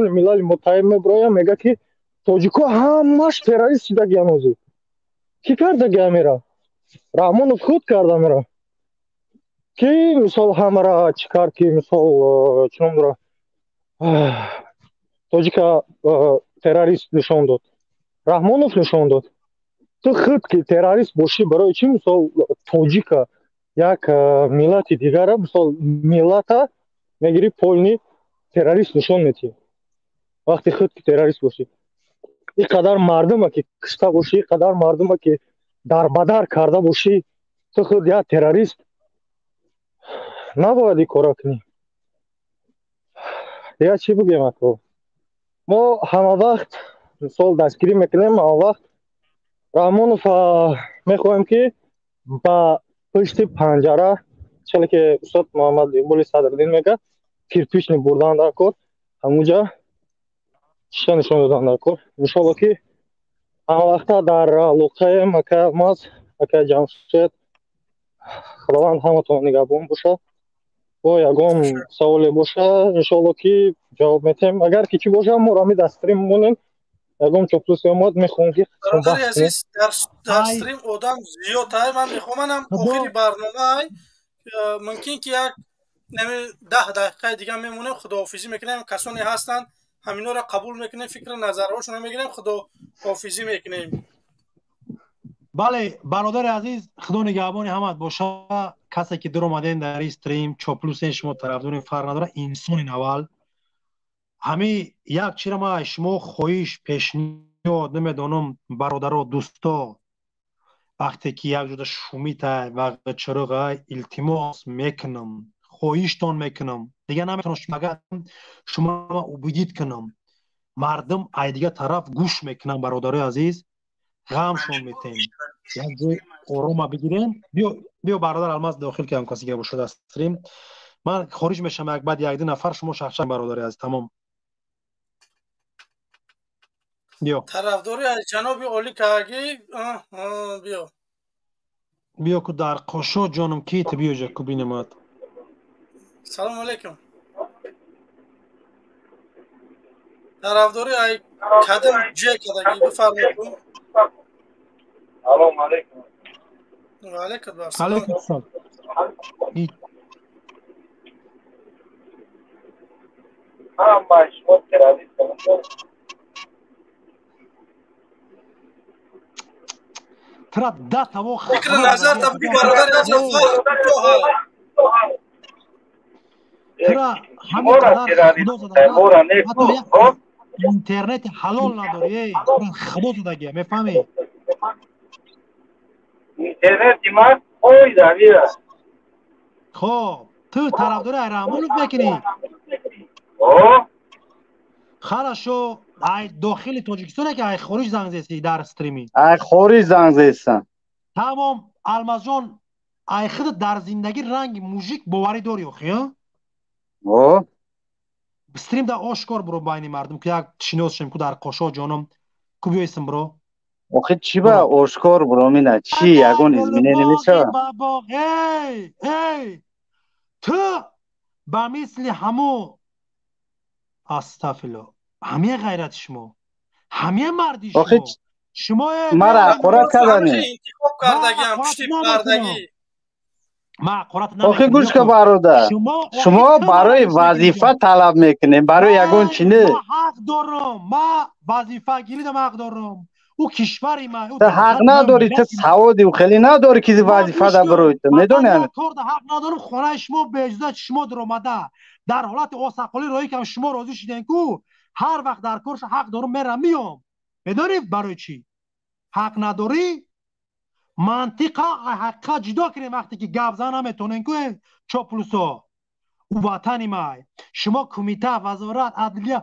ملل متحد میبرایم میگه که توجیکا همش تروریست شدگی هنوزی کی کردگی همیرا رحمانов خود کرده میرا کی مثال همه را چیکار که مثال چنم را توجیکا تروریست نشان داد رحمانов نشان داد تو خود که تروریست باشی برای چی مثال توجیکا یک ملت دیگر مثال ملت میگیری پولنی تروریست نشان میدی وقتی خود که تروریست باشی اینقدر مردم که کشته باشی اینقدر مردم که دربدر کرده باشی تو خود یک تروریست نباید این کارا کنی دیگه چی بگیم اکو ما همه وقت مثال دستگیری میکنیم همه وقت رحمانов میخوایم که با پشت پنجره چلی که استاد محمد اقبال صدرالدین میگه کیرپیچ بردن در کار همونجا شیشه نشان دادن در کار انشالله که همه وقتا در لوقای مکه الماز مکه جمشید خداوند همتون نگهبان باشه و یگان سوال باشه انشالله که جواب میتیم اگر که چی باشه ما را می دستریم مونیم ягон чоплусиомот мехоҳам ки қисм برادر бахш кунем. عزیز در استریم آدم زیاد های من میخوام آخری برنامه های ممکن که یک 10 دقیقه دیگه میمونیم خداحافظی میکنیم کسانی هستن همینا را قبول میکنیم فکر نظرهاشون رو میگیریم خداحافظی میکنیم. بله برادر عزیز خدا نگهبان همت باشه. کسی که در اومدین در استریم چاپلوس شما طرفدار فرق نداره انسان اول همین یک چیز ما شما خواهش پیشنهاد نمیدونم برادرها دوستا وقتی که یک جوده شومیت و چراغ التماس میکنم خواهشتان میکنم دیگه نمیتونم شما عبودیت کنم مردم ای دیگه طرف گوش میکنم برادر عزیز غمشون میتین یک جای آروم بگیرین. بیا برادر الماس داخل که هم کسی که باشه استریم من خارج میشم یک بعد یک دو نفر شما شخصا برادر عزیز تمام بیا طرفداری جناب علی کاگی بیا که در قاشو جانم کیت بیا جا کبین مات. سلام علیکم. طرفداری ای کدم جه کدگی بفرمایید. سلام علیکم. و علیکم السلام. علیکم السلام. هم مشمول کردید ترى داتا و فكر نظر تبقي برادر عزيز ترى همه قدر اینترنت حلال نداری خدا زدگی میفهمی اینترنت من خوی داری خب تو طرفدار رحمانوف میکنی خرشو ای داخل تاجیکستان که ای خارج زنگ زدی در استریمی ای خارج زنگ زدم تمام الماس جان ای خود در زندگی رنگ موزیک باوری داری اخی ها استریم در آشکار برو بین مردم که یک شناس شم که در قاشا جانم کو بیایسم برو آخه چی با آشکار برو مینا چی یگون ازمینه نمیشه بابا ای تو با مثل همو استغفرالله همه غیرت شما همه مردی شما مرا حقارت کردنی انتخاب کردگی پشتی پردگی ما حقارت نمیکنم آخه گوش که برادر شما برای وظیفه طلب میکنیم برای یگون چینه ما حق دارم ما وظیفه گیریدم حق دارم او کشوری ما تو حق نداری تو سوادی و خیلی نداری که وظیفه ده بروی تو میدونی حق ندارم خانه شما به اجازه شما در اومده در حالت آسقالی روی که شما راضی شدین کو هر وقت در کارش حق دارم میرم میام میدونی برای چی حق نداری منطقه حقا جدا کنیم وقتی که گپ زن نمیتونین که چاپلوسا او وطنی ما شما کمیته وزارت عدلیه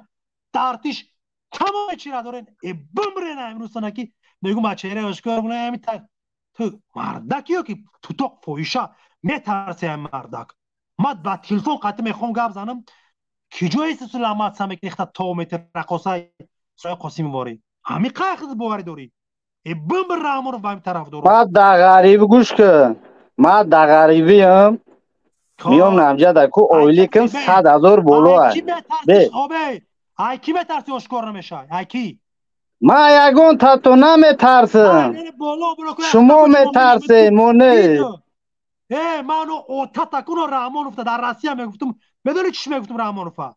ترتیش تمام چی را دارین بمرین امروزانه که میگم بچه‌ها اشکار بونه همین تو مردکی که تو فویشه میترسی هم مردک من با تلفن قطع میخوام گپ زنم کجای سلامت سمک ریخته تا متر رقاصه سای قاسمی واری همین قاخذ باوری داری بمر رامون با این طرف دارم ما در غریب گوش کن ما در غریبی هم میام نمجد کو اویلی کن 100,000 بالا کی بترسی خوبه ای کی بترسی اشکار نمیشه ای کی ما یگون تا تو نمیترسم شما میترسی مونه منو اوتا تکونو رحمانوف در روسیه میگفتم بدونی چی میگفتم رحمانوفا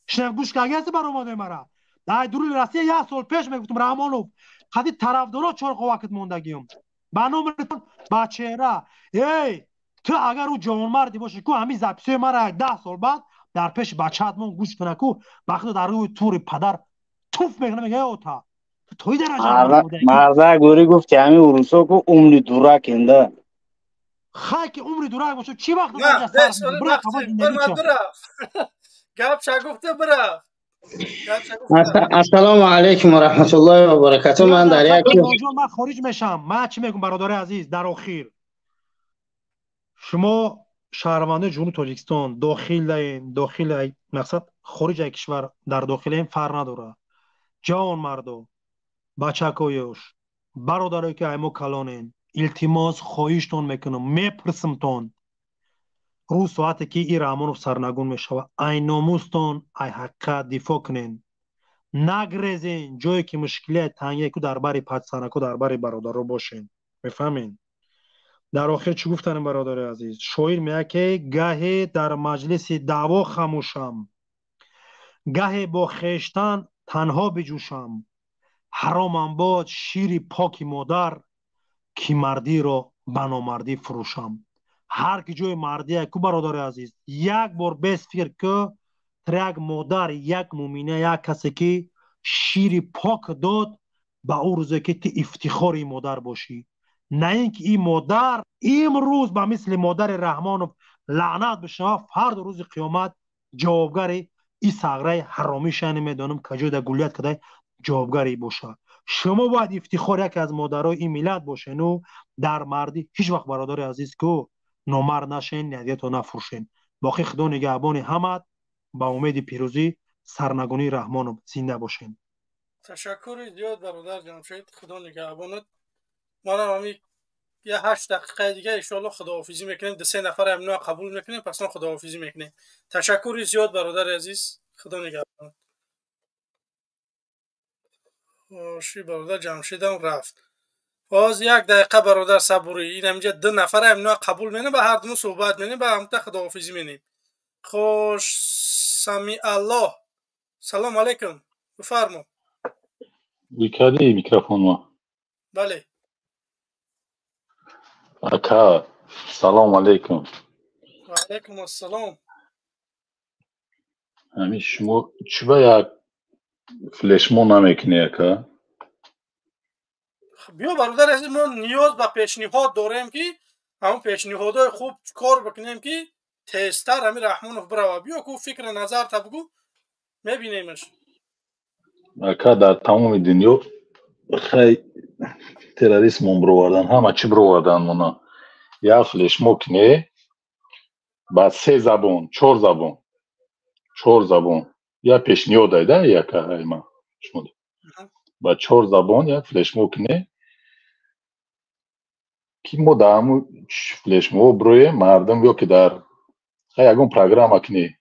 شنو گوش که اگه بر اومده مرا در دورول روسیه یه سال پیش میگفتم رحمانوف خدی طرفدارا چرخ وقت موندگیم برنامهتون بچه‌را تو اگر او جوان مردی باشه کو همین زپسه مرا 10 سال بعد در پیش بچه‌مون گوش کنه کو وقتی در روی تور پدر توف میکنه میگه اوتا توی درجه مردا گوری گفت که همین روسا کو عمری دورا کنده خاک عمری دورا باشه چی وقت نه برا گپ چا گفته برا السلام علیکم و رحمت الله و برکاته من در یک من خارج میشم من چی میگم برادر عزیز در اخیر شما شهروندان جنوب تاجیکستان داخل مقصد خارج از کشور در داخل این فرق نداره جوان مردو بچکایوش برادرایی که ایمو کلانین التماس خواهشتون میکنم میپرسمتون روز ساعتی که این رحمانوف سرنگون میشوه ای ناموستون ای حقا دفاع کنین نگریزین جایی که مشکل تنگی که در باری پاکستانکو در باری برادر باشین. بفهمین. در آخر چی گفتن برادر عزیز؟ شاعر میگه که گاهی در مجلس دعوا خاموشم، گاهی با خیشتن تنها بجوشم، حرامم باد شیر پاک مادر که مردی را بنامردی فروشم. هر کی جای مردی کو برادر عزیز یک بار بس فکر که ترک مادر یک مومینه یک کسی که شیر پاک داد به او روزه که تی افتخاری مادر باشی، نه اینکه این مادر امروز به مثل مادر رحمان لعنت به شما فردا روز قیامت جوابگاری این سغره حرامی شأن میدانم کجا در گلیت کده جوابگاری باشه. شما باید افتخار یک از مادرای این ملت باشین و در مردی هیچ وقت برادر عزیز که نامرد نشین، نیت رو نفروشین. باقی خدا نگهبان همت، با امید پیروزی سرنگونی رحمان زنده باشین. تشکر زیاد برادر جمشید، خدا نگهبانت. ما را همی یه 8 دقیقه دیگه انشالله خداحافظی میکنیم. 3 نفر امنا قبول میکنیم، پس ما خداحافظی میکنیم. تشکر زیاد برادر عزیز، خدا نگهبانت. خوشی برادر جمشید هم رفت. باز 1 دقیقه برادر صبوری. این همینجا 2 نفر امنا قبول میکنیم، به هر دو صحبت میکنیم، به هم تا خداحافظی میکنیم. خوش سمی الله. سلام علیکم، بفرمو. بیکاری میکروفون ما. بله. اکا سلام علیکم. و علیکم السلام. همین شما چی باید فلشمو نمیکنی اکا؟ بیا برادر عزیز، ما نیاز به پیشنهاد داریم که همون پیشنهادهای خوب کار بکنیم که تیزتر همین رحمانوف برو. بیا که فکر نظر تا بگو میبینیمش. اکا در تمام دنیا خیلی تروریسم بروردن، همه چی بروردن مونا. یا فلشمو کنی با 3 زبان 4 زبان یا پیشنهاد داده یا که ایما شما با 4 زبان یا فلشمو کنی که ما در همون فلشمو بروی مردم یا که در یکون پروگرام کنی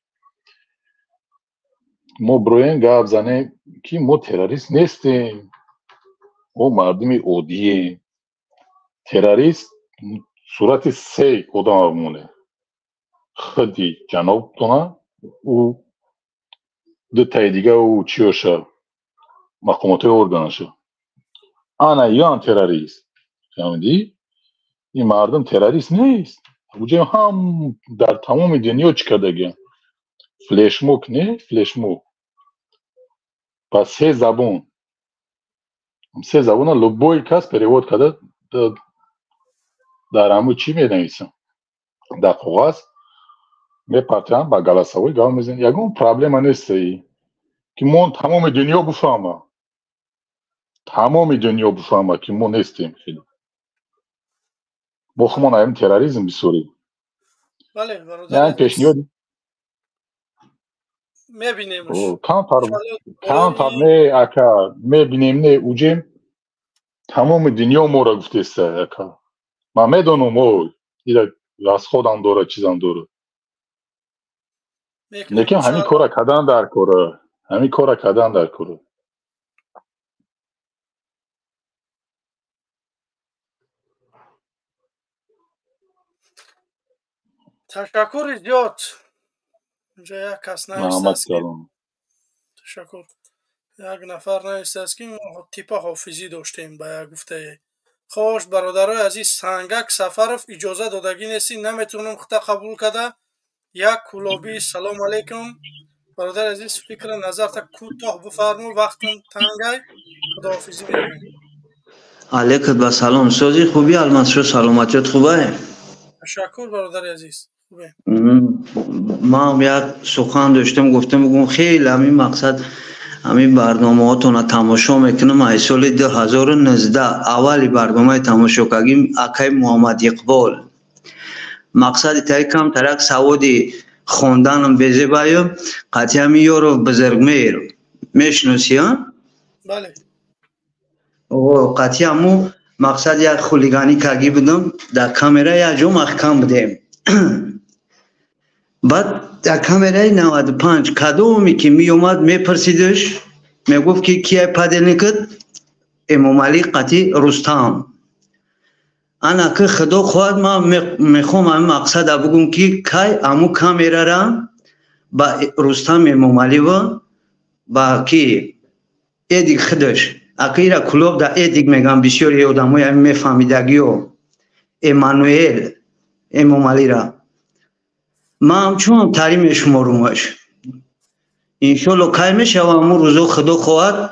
ما بروین گفت زنیم که ما تروریست نیستیم، ما مردمی عادییم. تروریست صورت 3 آدم مونه، خودی جناب تونه او 2 تای دیگه او چیوشه مقامات ارگانشه. آنا یان تروریست فهمیدی؟ این مردم تروریست نیست. اوجه هم در تمام دنیا چی کرده گیم فلشمو کنه، فلشمو با 3 زبان 3 زبان لبوی کس پریواد کرده در همو چی می نویسن در کاغذ میپرتن با گلاسوی گام میزن. یکون پرابلم نیست که ما تمام دنیا بفهمه، تمام دنیا بفهمه که ما نیستیم. خیلی با خمان هم تروریسم بسوری. بله برادر پیشنهاد میبینیمش. کام نه اکا میبینیم نه اوجیم تمام دنیا ما را گفته است اکا. من میدونم او ایده از خودم داره چیزم داره، لیکن همین کارا کردن در کاره، همین کارا کردن در کاره. تشکر زیاد. اینجا یک کس نایست است که تشکر. یک نفر نایست است که تیپ حافظی داشتیم با یک گفته. خوش برادرای عزیز، سنگک سفرف اجازه دادگی نیستی، نمیتونم خطا قبول کده. یک کلابی سلام علیکم برادر عزیز، فکر نظر تا کوتاه بفرمو، وقتم تنگای. خداحافظی میکنم. علیکم با سلام سازی خوبی الماس شو سلامتیت خوبه؟ تشکر برادر عزیز خوبه. ما هم یک سخن داشتم گفتم بگم خیلی همین مقصد همین برنامه هاتون تماشا میکنم. ای سال 2019 اولی برنامه تماشا کردیم اکای محمد اقبال. مقصد تای کم ترک سوادی خوندنم بیزه بایم قطعی همی یارو بزرگ میر میشنوسی ها؟ بله. قطعی همو مقصد یک خولیگانی کگی بدم در کامره یک جو محکم بدیم. بعد در کامره 95 کدومی که می اومد می پرسیدش میگفت که کیه پدل نکد امام علی قطعی رستم انا که خدا خواهد ما میخوام همین مقصد بگم که که امو کامیرا را با رستم امام علی و با کی ایدیگ خودش اکیرا کلوب دا ایدیگ میگم بسیاری آدمای همین میفهمیدگی و امانوئل امام علی را ما همچون تعلیم شمارمش انشالله که میشه و امو روزو خدا خواهد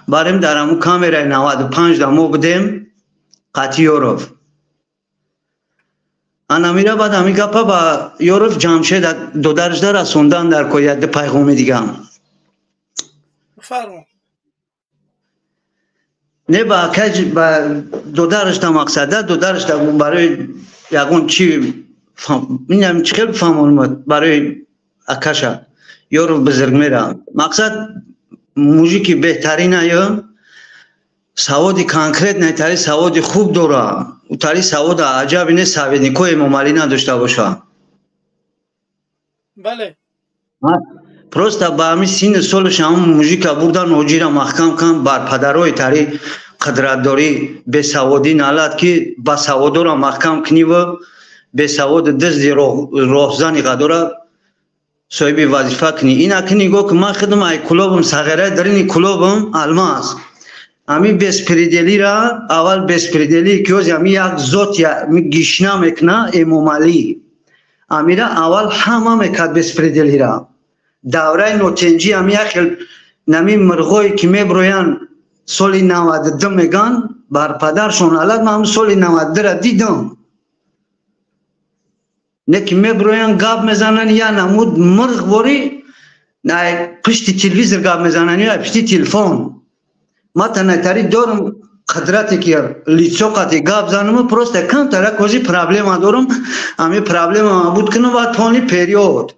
بریم در امو کامیرای 95 دمو بدیم قطعی یورف انا میره بعد همی گپا با یورف جمشید دو درجه رسوندن در کویت پیغام دیگه بفرمون نه با کج با دو درجه مقصده دو درجه برای یگون چی میگم چه خیلی فهمونم برای اکشا یورف بزرگ میره مقصد موزیکی بهترینه یا سوادی کانکریت نه تاری سوادی خوب داره و تاری سواد عجبی نه سوادی کوی امام علی نداشته باشه بله پروستا با همین سین سالش هم موزیک بردن و جیره محکم کن بر پدرای تاری قدرتداری به سوادی نالد که با سواد را محکم کنی و به سواد دزدی راهزنی قدره صاحب وظیفه کنی این اکنی گو که من خدم ای کلوبم صغیره در این کلوبم الماس امی بسپریدلی را اول بسپریدلی که امی یک زوت یا گیشنا میکنه امام علی امی را اول همه میکد بسپریدلی را دوره نوتنجی امی اخیل نمی مرغوی که میبروین سالی 92 میگن بر پدرشون علت من سالی 92 را دیدم نه که میبروین گاب میزنن یا نمود مرغ باری نه پشتی تلویزر گاب میزنن یا پشتی تلفن ما تنهایی دارم قدرتی که لیچوقاتی گاب زنم پروسته کم تره کوزی پرابلم دارم امی پرابلم بود کنم و تونی پریود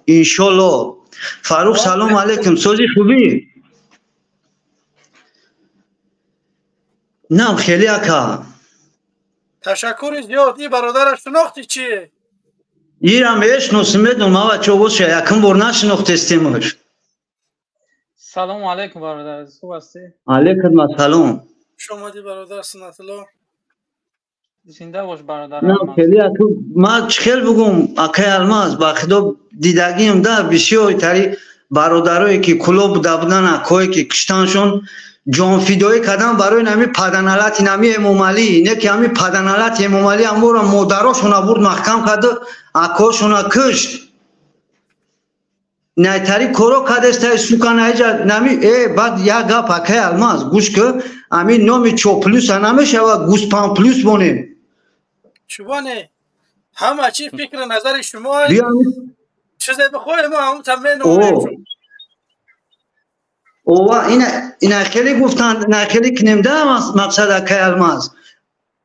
انشالله فاروق سلام علیکم سوزی خوبی نام خیلی اکا تشکر زیاد این برادرش شناختی چیه؟ ایرم اشناسم بدون ما و چوبوس شد یکم بر نشناخت استیمش سلام علیکم برادر خوب هستی؟ علیکم سلام شما دی برادر سنت الله زنده باش برادر نه خیلی اکو ما چخیل بگم اکای الماس با خدا دیدگیم ده بسیار تاری برادرایی که کلوب دبدن اکایی که کشتنشون جان فیدایی کردن برای نمی پدنالت نمی امام علی نه که همی پدنالت امام علی امورا مادراشون برد محکم کرده اکاشون کشت نه تاری کورو کدسته سوکان ایجا نمی بعد یا گپ اکای الماس گوش که همی نامی چوپلوس نمیشه و گوسپان پلوس بونه چوبانه همه چی فکر نظر شما چیزی بخواه ما هم تمرین نمونیم اوه این خیلی گفتن نه خیلی کنمده مقصد اکای الماس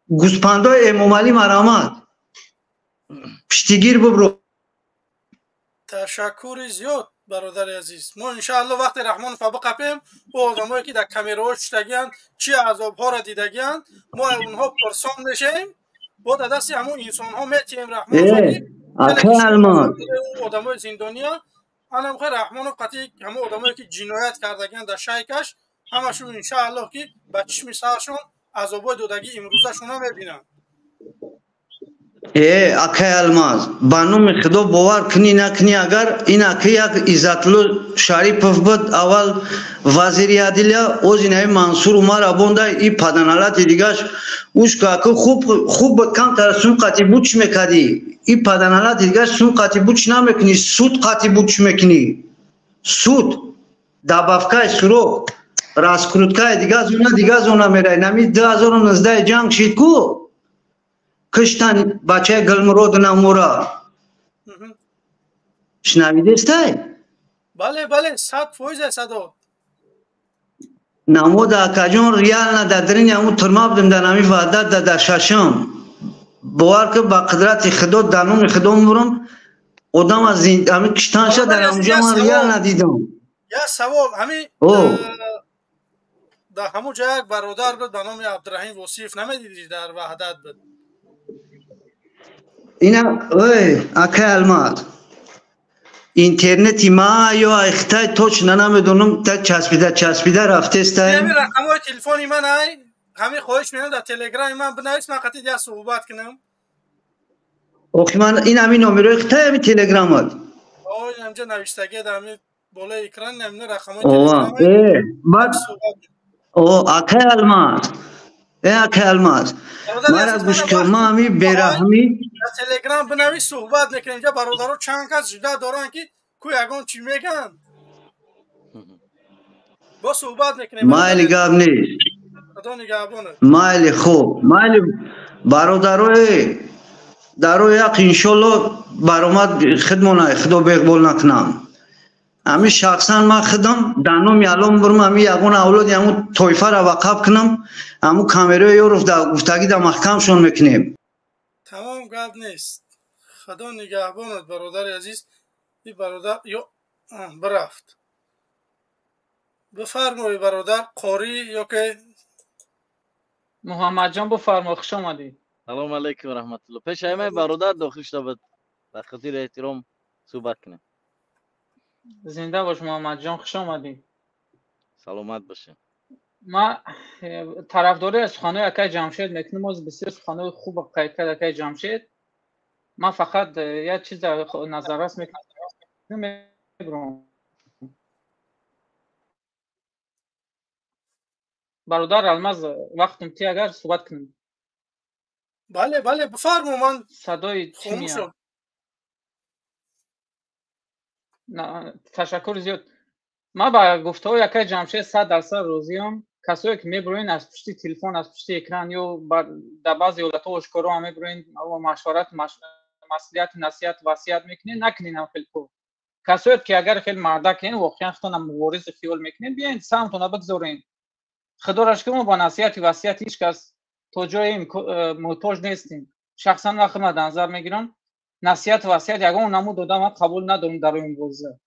گوسپاندای امام علی مرامت پشتگیر ببرو تشکر زیاد برادر عزیز ما انشاءالله وقت رحمان فبقفیم و آدمایی که در کامیرا شدگیان چی عذاب ها را دیدگیان ما اونها پرسان میشیم با دست همون انسان ها میتیم رحمان اکای الماس آدمای زندانیا انا میخوای رحمان و قطعی همه آدمایی که جنایت کردگیان در شایکش همشون انشاءالله که به چشم سرشون عذابای دودگی امروزه شونا میبینن اکای الماس بانو خدا باور کنی نکنی اگر این اکای یک عزتلو شریف بود اول وزیر عدلیه اوز اینای منصور عمر ابونده این پدنالت دیگهش اوش که خوب کم ترسون قطعی بوچ میکدی این پدنالت دیگهش سون قطعی بوچ نمیکنی سود قطعی بوچ میکنی سود دبافکای سرو راسکروتکای دیگه زونه میره نمی 2019 جنگ شید کو کشتن بچه گلمرود نمورا شنویده استای؟ بله 100% صدا نمو دا کجون ریال ندادرین همون ترما بدم در نمی وعدت در ششم باور که با قدرت خدا دانوم خدا مورم آدم از همین کشتن شد در همونجا من ریال ندیدم یا سوال همین در همون جا یک برادر بود به نام عبدالرحیم وصیف نمیدیدی در وحدت بود اینا اکای الماس اینترنتی ما یا اختای توچ نمیدونم تا چسبیده رفته است. همین رقمای تلفنی من های همین خواهش میکنم در تلگرام من بنویس من قطعی دیگه صحبت کنم. اوکی من این همین نمره اختای همین تلگرامات. آه اینجا نوشتگی در همین بالای اکران همین رقمای تلگرام بعد اکه الماس اکه الماس مرا گوش که ما همین برهمی در تلگرام بنویس صحبت میکنیم. اینجا برادرها چند کس جدا دارن که کوی اگون چی میگن با صحبت میکنیم. مایلی گاب نیست خدا نگهبانه. مایلی خوب مایلی برادرای دارو یک انشالله برآمد خدمونه خدا بقبول نکنم. امی شخصا ما خدم دانم یالم برم امی یگون اولاد یامو تویفه را وقف کنم امو کامیرای یورف دا گفتگی دا محکمشون میکنیم. تمام گپ نیست. خدا نگهبانت برادر عزیز. این برادر یا برفت. بفرمایید برادر قاری یا که محمد جان بفرما. خوش آمدید. سلام علیکم و رحمت الله. پیش همه برادر داخل شده به خاطر احترام صحبت کنیم. زنده باش محمد جان. خوش آمدید. سلامت باشه. ما طرفداری از خانه اکای جمشید میکنم. از بسیار خانه خوب قیقل اکای جمشید. ما فقط یه چیز نظر راست میکنم. برادر الماس وقتم تی اگر صحبت کنیم. بله بله بفرمو. من صدای چی میاد؟ نه تشکر زیاد. ما با گفته‌های اکای جمشید 100% راضیم. کسایی که میبروین از پشت تلفن از پشت اکران یا در بعضی حالت‌ها اشکارا میبروین و مشورت مسئولیت نصیحت وصیت میکنین نکنین. هم خیلی خوب. کسایی که اگر خیلی مردکین واقعا خودتون مبارز خیال میکنین بیاین سمتون بگذارین. خدا را شکر ما با نصیحت و وصیت هیچ کس تو جای محتاج نیستیم. شخصا من خدمت نظر میگیرم نصیحت و وصیت یگان نمود دادم من قبول ندارم در این موضوع.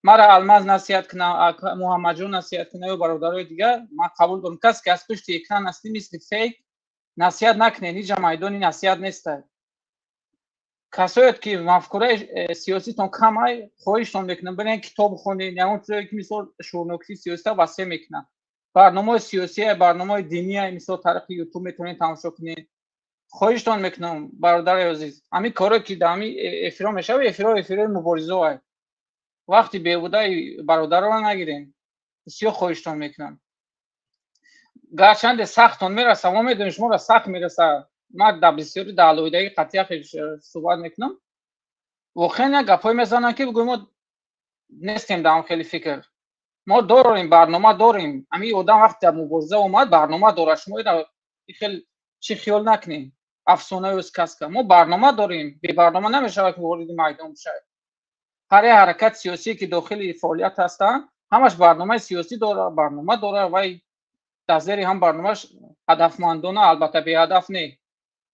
مرا الماس نصیحت کنه محمد جون نصیحت کنه و برادرای دیگر من قبول دارم. کسی که از پشت اکران هستی مثل فیک نصیحت نکنین. اینجا میدانی نصیحت نیست. کسایی که مفکوره سیاسی تون کم های خواهشتون میکنم برین کتاب بخونین. یا اون چیزی که مثل شورنوکتی سیاسی واسه میکنن. برنامه سیاسی برنامه دینی مثل طریق یوتیوب میتونین تماشا کنین. خواهشتون میکنم برادر عزیز همین کارا که دامی افرا میشه و افرا مبارزه های وقتی بیهوده برادر رو نگیرین. بسیار خواهشتون میکنم. گرچند سختون میرسه ما میدونیم شما را سخت میرسه. ما در بسیاری دلایل قطعی صحبت میکنم. واقعا گپای میزنن که بگویم ما نیستیم در خیلی فکر. ما داریم برنامه داریم. همین آدم وقت در مبارزه اومد برنامه داره. شما خیلی چی خیال نکنین. افسانه از کس که ما برنامه داریم. بی برنامه نمیشه که وارد میدان بشه. هر حرکت سیاسی که داخل فعالیت هستن همش برنامه سیاسی داره. برنامه داره و در زیر هم برنامهش هدفمندانه البته بی هدف نه.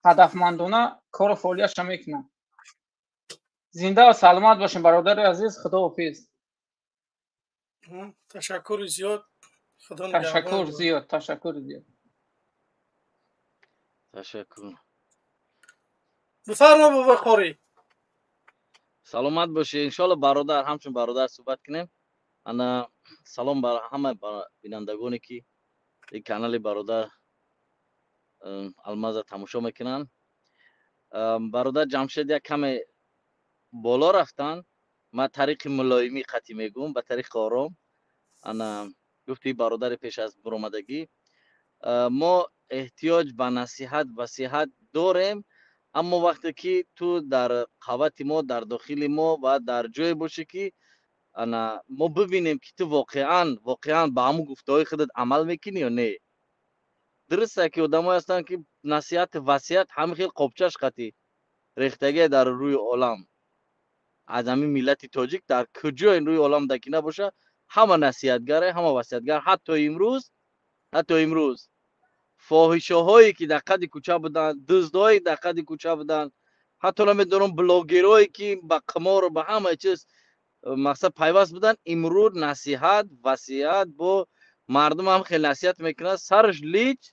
هدفمندانه کار فعالیتش میکنن. زنده و سلامت باشین برادر عزیز. خداحافظ. تشکر زیاد. خدا تشکر زیاد. تشکر زیاد. تشکر. بفرما بابا قاری. سلامت باشه. انشالله برادر همچون برادر صحبت کنیم. انا سلام بر همه بینندگانی که این کانال برادر الماس تماشا میکنن. برادر جمشید یک کم بالا رفتن. ما طریق ملایمی خطی میگم به طریق آرام. انا گفتی برادر پیش از برآمدگی ما احتیاج به نصیحت وصیحت داریم. اما وقتی که تو در قوت ما در داخل ما و در جای باشه که انا ما ببینیم که تو واقعا به همون گفته‌های خودت عمل میکنی یا نه. درسته که آدمایی هستن که نصیحت وصیت همین خیلی قبچش خطی ریختگی در روی عالم. از همین ملت تاجیک در کجا این روی عالم دکی نباشه همه نصیحتگره همه وصیتگر. حتی امروز فاحشه هایی که در قد کوچه بودن، دزدهایی در قد کوچه بودن، حتی نمیدونم بلاگرایی که به قمار و به همه چیز مقصد پیوست بودن، امروز نصیحت وصیت با مردم هم خیلی نصیحت میکنه. سرش لیچ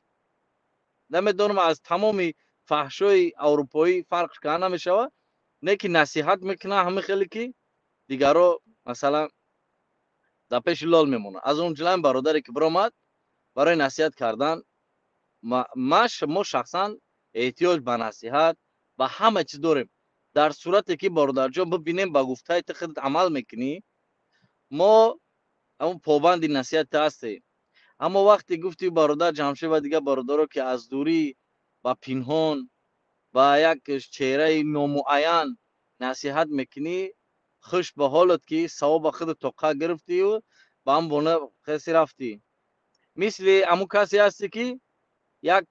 نمیدونم از تمامی فحشای اروپایی فرقش که نمیشوه. نه که نصیحت میکنه همه خیلی که دیگرو مثلا در پیش لال میمونه. از اون جلوی برادری که برآمد برای نصیحت کردن، ما شخصا احتیاج به نصیحت و همه چیز داریم. در صورتی که برادر جان ببینیم با گفتهای خودت عمل میکنی، ما همون پابند نصیحت هستیم. اما وقتی گفتی برادر جمشید و دیگه برادرها که از دوری و پنهان با یک چهره نامعین نصیحت میکنی، خوش به حالت که ثواب خود توقع گرفتی و با هم بونه خیسی رفتی. مثل امو کسی هستی که یک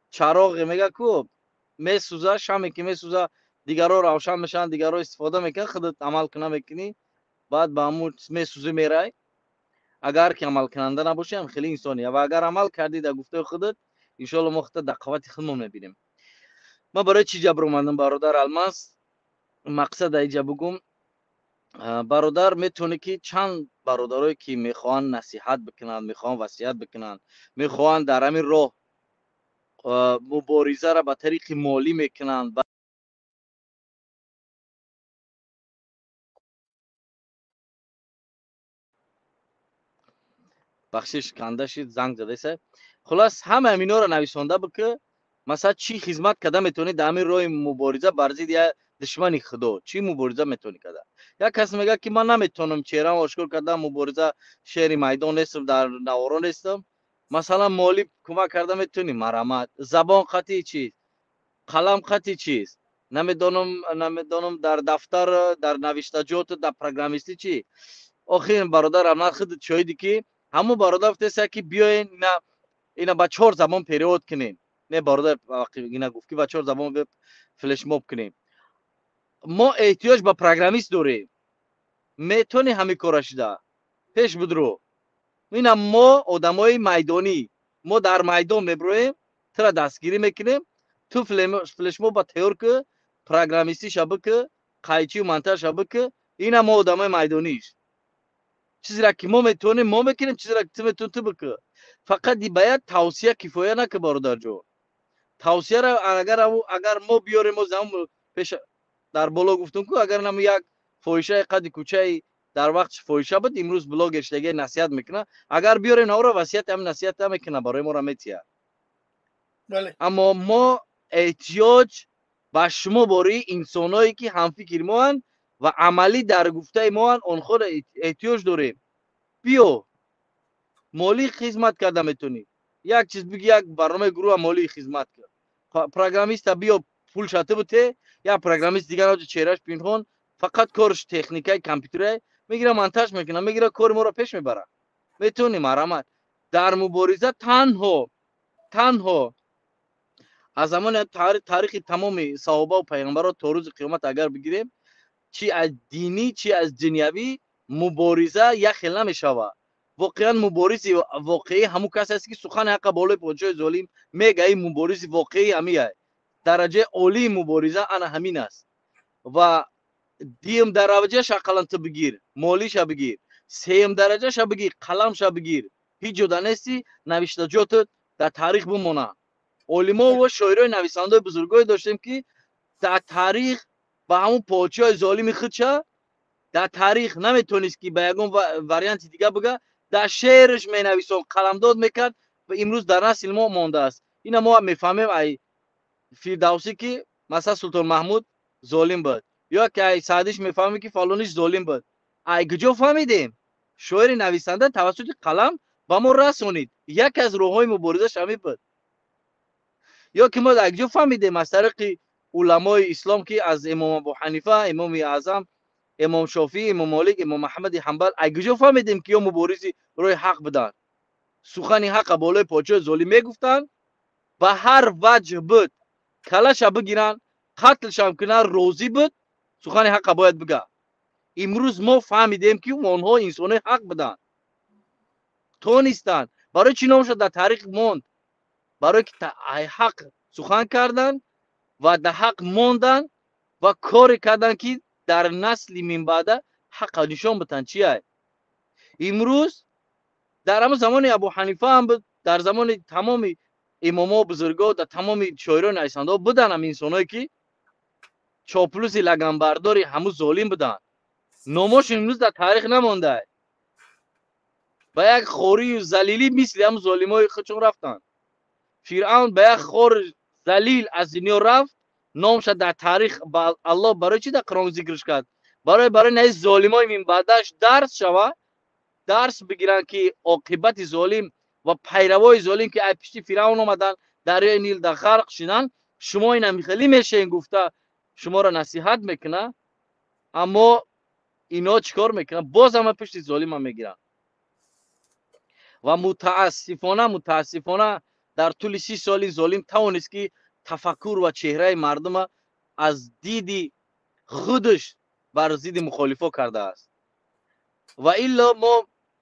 چراغ میگه کو میسوزه، شمی که میسوزه دیگرها روشن میشن، دیگرها استفاده میکنن، خودت عمل کنه میکنی، بعد با همون میسوزه میره. اگر که عمل کننده نباشی هم خیلی انسانیه، و اگر عمل کردی در گفته خودت انشالله ما خودت در قوت خودمون میبینیم. ما برای چی جبر اومدم برادر الماس؟ مقصد ایجا بگم، برادر میتونه که چند برادرایی که میخوان نصیحت بکنن، میخوان وصیت بکنن، میخوان در همین راه مبارزه را به طریق مالی میکنن. بخشش کنده شد، زنگ زده سه. خلاص همه امینا رو نویسانده بکه مثلا چی خدمت کده میتونی در همین راه مبارزه بر ضد یا دشمن خدا چی مبارزه میتونی کده. یک کس میگه که من نمیتونم چهره آشکار کردم، مبارزه شهر میدان نیستم، در نوارا نیستم، مثلا مالی کمک کرده میتونی، مرامت زبان خطی چیز، قلم خطی چیز، نمیدونم در دفتر، در نوشتجات، در پروگرامیستی چی. آخر برادر احمد خود شاهدی که همون برادر گفته که بیاین اینا با 4 زبان پیریود کنیم. نه برادر وقتی اینا گفت که با 4 زبان به فلش موب کنیم. ما احتیاج به پروگرامیست داریم، میتونی همین کارش ده پیش بدرو. اینا ما آدمای میدانی، ما در میدان میبرویم، ترا دستگیری میکنیم، تو فلش موب با تیور که پروگرامیستی شبکه قایچی و منتر شبکه. اینا ما آدمای میدانیش، چیزی را که ما میتونیم ما میکنیم، چیزی را که تو میتونی تو بکن. فقط باید توصیه کفایه نکه برادر جو. توصیه را اگر ما بیاریم و زمان پیش در بالا گفتم که اگر نم یک فویشه قد کوچه در وقت فویشه بود، امروز بلاگش دیگه نصیحت میکنه، اگر بیارین او را وصیت هم نصیحت هم میکنه برای ما را میتیه. بله. اما ما احتیاج به شما برای انسانایی که هم فکر ما هن و عملی در گفته ما هن، آنها را احتیاج داریم. بیو مالی خدمت کرده میتونی، یک چیز بگی، یک برنامه گروه مالی خدمت کرد، پروگرامیست بیا پول شاته بوده، یا پروگرامیست دیگر رو چهرهش پنهان، فقط کارش تکنیکای کامپیوتره میگیره، مونتاژ میکنه، میگیره کار ما رو پیش میبره. میتونی مرامت در مبارزه تنها از زمان تاریخ تمام صحابه و پیغمبران تا روز قیامت اگر بگیریم، چی از دینی چی از دنیوی، مبارزه یک خیلی نمیشوه. واقعا مبارز واقعی همون کسی است که سخن حق بالای پادشاه ظالم میگه. این مبارز واقعی همیه، درجه عالی مبارزه انا همین است. و دیم درجه شقلن تو بگیر، مالیش بگیر، سیم درجه ش بگیر، قلمش بگیر، هیچ جدا نیستی، نوشتجات در تاریخ بمونه. علما و شاعرای نویسنده بزرگای داشتیم که در تاریخ با همون پادشاه ظالم خودشه در تاریخ نمیتونست که به یگون وریانت دیگه بگه، در شعرش می نویسون، قلمداد میکرد و امروز در نسل ما مانده است. اینا ما میفهمیم ای فردوسی که مثلا سلطان محمود ظالم بود، یا که ای سعدیش میفهمیم که فلانیش ظالم بود. ای کجا فهمیدیم؟ شاعر نویسنده توسط قلم با ما رسونید. یک از راههای مبارزه همین بود. یا که ما در کجا فهمیدیم؟ از طریق علمای اسلام که از امام ابو حنیفه، امام اعظم، امام شافعی، امام مالک، امام محمد حنبل، اگه فهمیدیم که یا مبارزی روی حق بدن، سخن حق بالای پادشاه ظالم میگفتن، به هر وجه بود کلش بگیرن، قتلش هم کنن، روزی بود، سخن حق باید بگه. امروز ما فهمیدیم که اونها انسان حق بدن، تو نیستن. برای چی نمیشد در تاریخ موند؟ برای که حق سخن کردن و در حق موندن و کاری کردن که در نسل من بعد حق نشان بدن. چیه امروز در همون زمان ابو حنیفه هم بود، در زمان تمام اماما بزرگا، در تمام شاعران نویسنده بودن هم انسانایی که چاپلوسی لگنبرداری همون ظالم بودن. نامش امروز در تاریخ نمانده. به یک خوری و ذلیلی مثل هم ظالمای خودشون رفتن. فرعون به یک خور ذلیل از دنیا رفت، نامش در تاریخ الله برای چی در قرآن ذکرش کرد؟ برای نه ظالمای من بعدش درس شوه، درس بگیرن که عاقبت ظالم و پیروای ظالم که پشت فرعون اومدن دریای نیل در غرق شدن. شما اینا میخلی میشه این گفته شما را نصیحت میکنه، اما اینا چیکار میکنن؟ باز هم پشت ظالم هم میگیرن. و متاسفانه در طول 30 سال ظالم توانست که تفکر و چهره مردم از دید خودش بر ضد مخالفا کرده است. و الا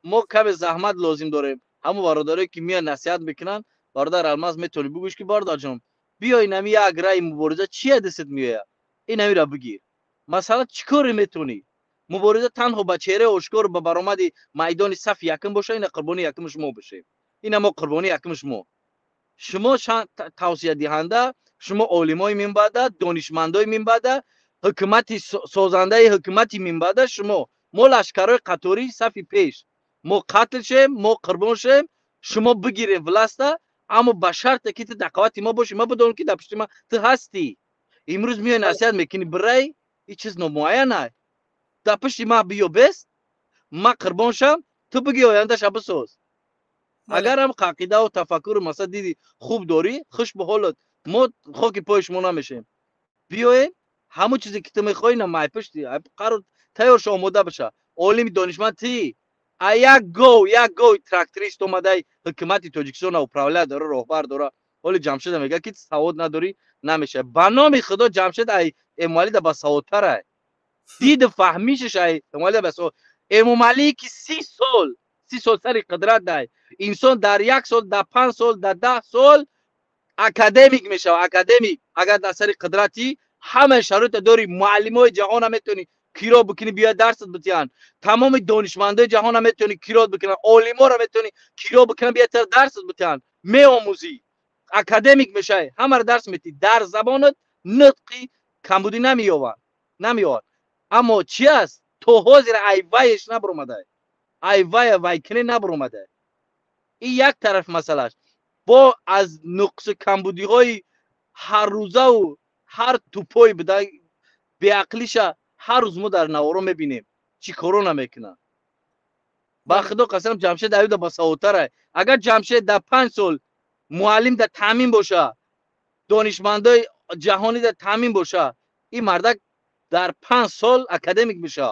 ما کم زحمت لازم داریم. همو برادرایی که میان نصیحت میکنن، برادر الماس میتونی بگوش که برادر جان بیای نمی یک رای مبارزه چیه دستت میاد؟ این نمی را بگیر. مثلا چیکار میتونی؟ مبارزه تنها با چهره آشکار به برآمد میدان صف یکم باشه، این قربانی یکم شما بشه. این ما قربانی یکم شما توصیه دهنده، شما علمای منبعده، دانشمندای منبعده، حکومت سازنده حکومتی منبعده، شما ما لشکرای قطاری صف پیش ما قتل شیم، ما قربان شیم، شما بگیریم ولسته، اما به شرط که تو دقوت ما باشی. ما بدون که در پشت ما تو هستی. امروز میای نصیحت میکنی برای این چیز نمایانه در پشت ما بیو بس، ما قربان شم، تو بگی آینده شب ساز. اگر هم عقیده و تفکر مثلا دیدی خوب داری، خوش به حالت، ما خاک پای شما نمیشیم. بیاین همون چیزی که تو میخوای نه مای پشتی قرار تیار شو آماده بشه. عالم دانشمند تی یک گو تراکتوریست اومده حکومت تاجیکستان او پراوله داره، راهبر داره، ولی جمشید میگه که سواد نداری نمیشه. به نام خدا جمشید ای اموالی ده با سوادتره، دید فهمیشش ای اموالی ده با امام علی که 30 سال سر قدرت ده، انسان در 1 سال، در 5 سال، در 10 سال اکادمیک میشه. اکادمیک اگر در سر قدرتی همه شرایط داری، معلمای جهان هم میتونی کیرا بکنی بیا درست بتیان، تمام دانشمندای جهان هم میتونی کیرا بکنن، عالما رو میتونی کیرا بکنن بیا درست بتیان، می آموزی اکادمیک میشه، همه رو درس میتی، در زبانت نطقی کمبودی نمیاد. اما چی است؟ تو حاضر ایوایش نبرومده، وای کنی نبرومده. این یک طرف مسئله است. با از نقص کمبودی های هر روزه و هر توپای بده به عقلیش هر روز ما در نوارو میبینیم چی کارو نمیکنن. با خدا قسم جمشید ایوب با سوتره. اگر جمشید در 5 سال معلم در تامین باشه، دانشمندای جهانی در تامین باشه، این مردک در 5 سال اکادمیک میشه.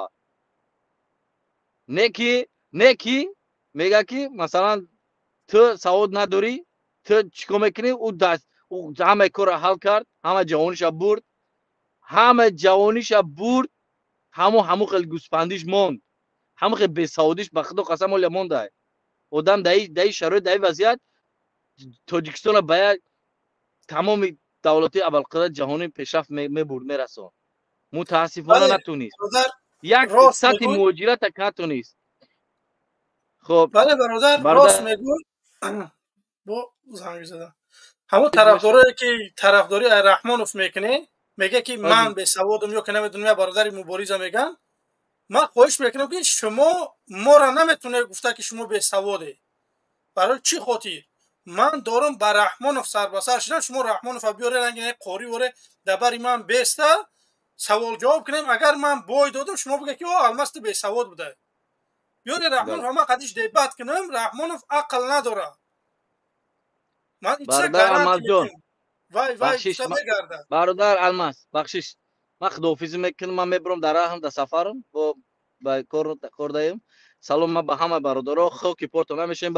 نکی میگه که مثلا تو سواد نداری، تو چیکار میکنی؟ او همه کار حل کرد، همه جوانیش برد، همو خیلی گوسفندیش موند، همو خیلی بیسوادیش به خدا قسم ولی مونده. آدم دای شرایط دای وضعیت تاجیکستان به تمام دولت ابوالقدرت جهانی پیشرفت میبرد میرسون. متاسفانه نتونست. یک سطح مهاجرت نتونست. خب بله برادر راست میگو. با زنگ زدم همون طرفدارایی که طرفداری رحمانوف میکنه، میگه که من به سوادم یا که نمیدونم برادر مبارزه میگن. من خواهش میکنم که شما ما را نمیتونه گفته که شما به سواده. برای چی خاطر من دارم با رحمانوف سر به سر شدم، شما رحمانوف بیاره رنگ قاری وره دبری من بیسته سوال جواب کنیم. اگر من بای دادم شما بگه که الماس به سواد بوده. بیاره رحمانوف همه قدیش دیبت کنم، رحمانوف عقل نداره. من برادر الماس جان بخشش برادر الماس بخشش من خداحافظی میکنم. من میبرم در راه در سفرم با کار داریم. سلام من به همه برادرها، خاک پاتون نمیشین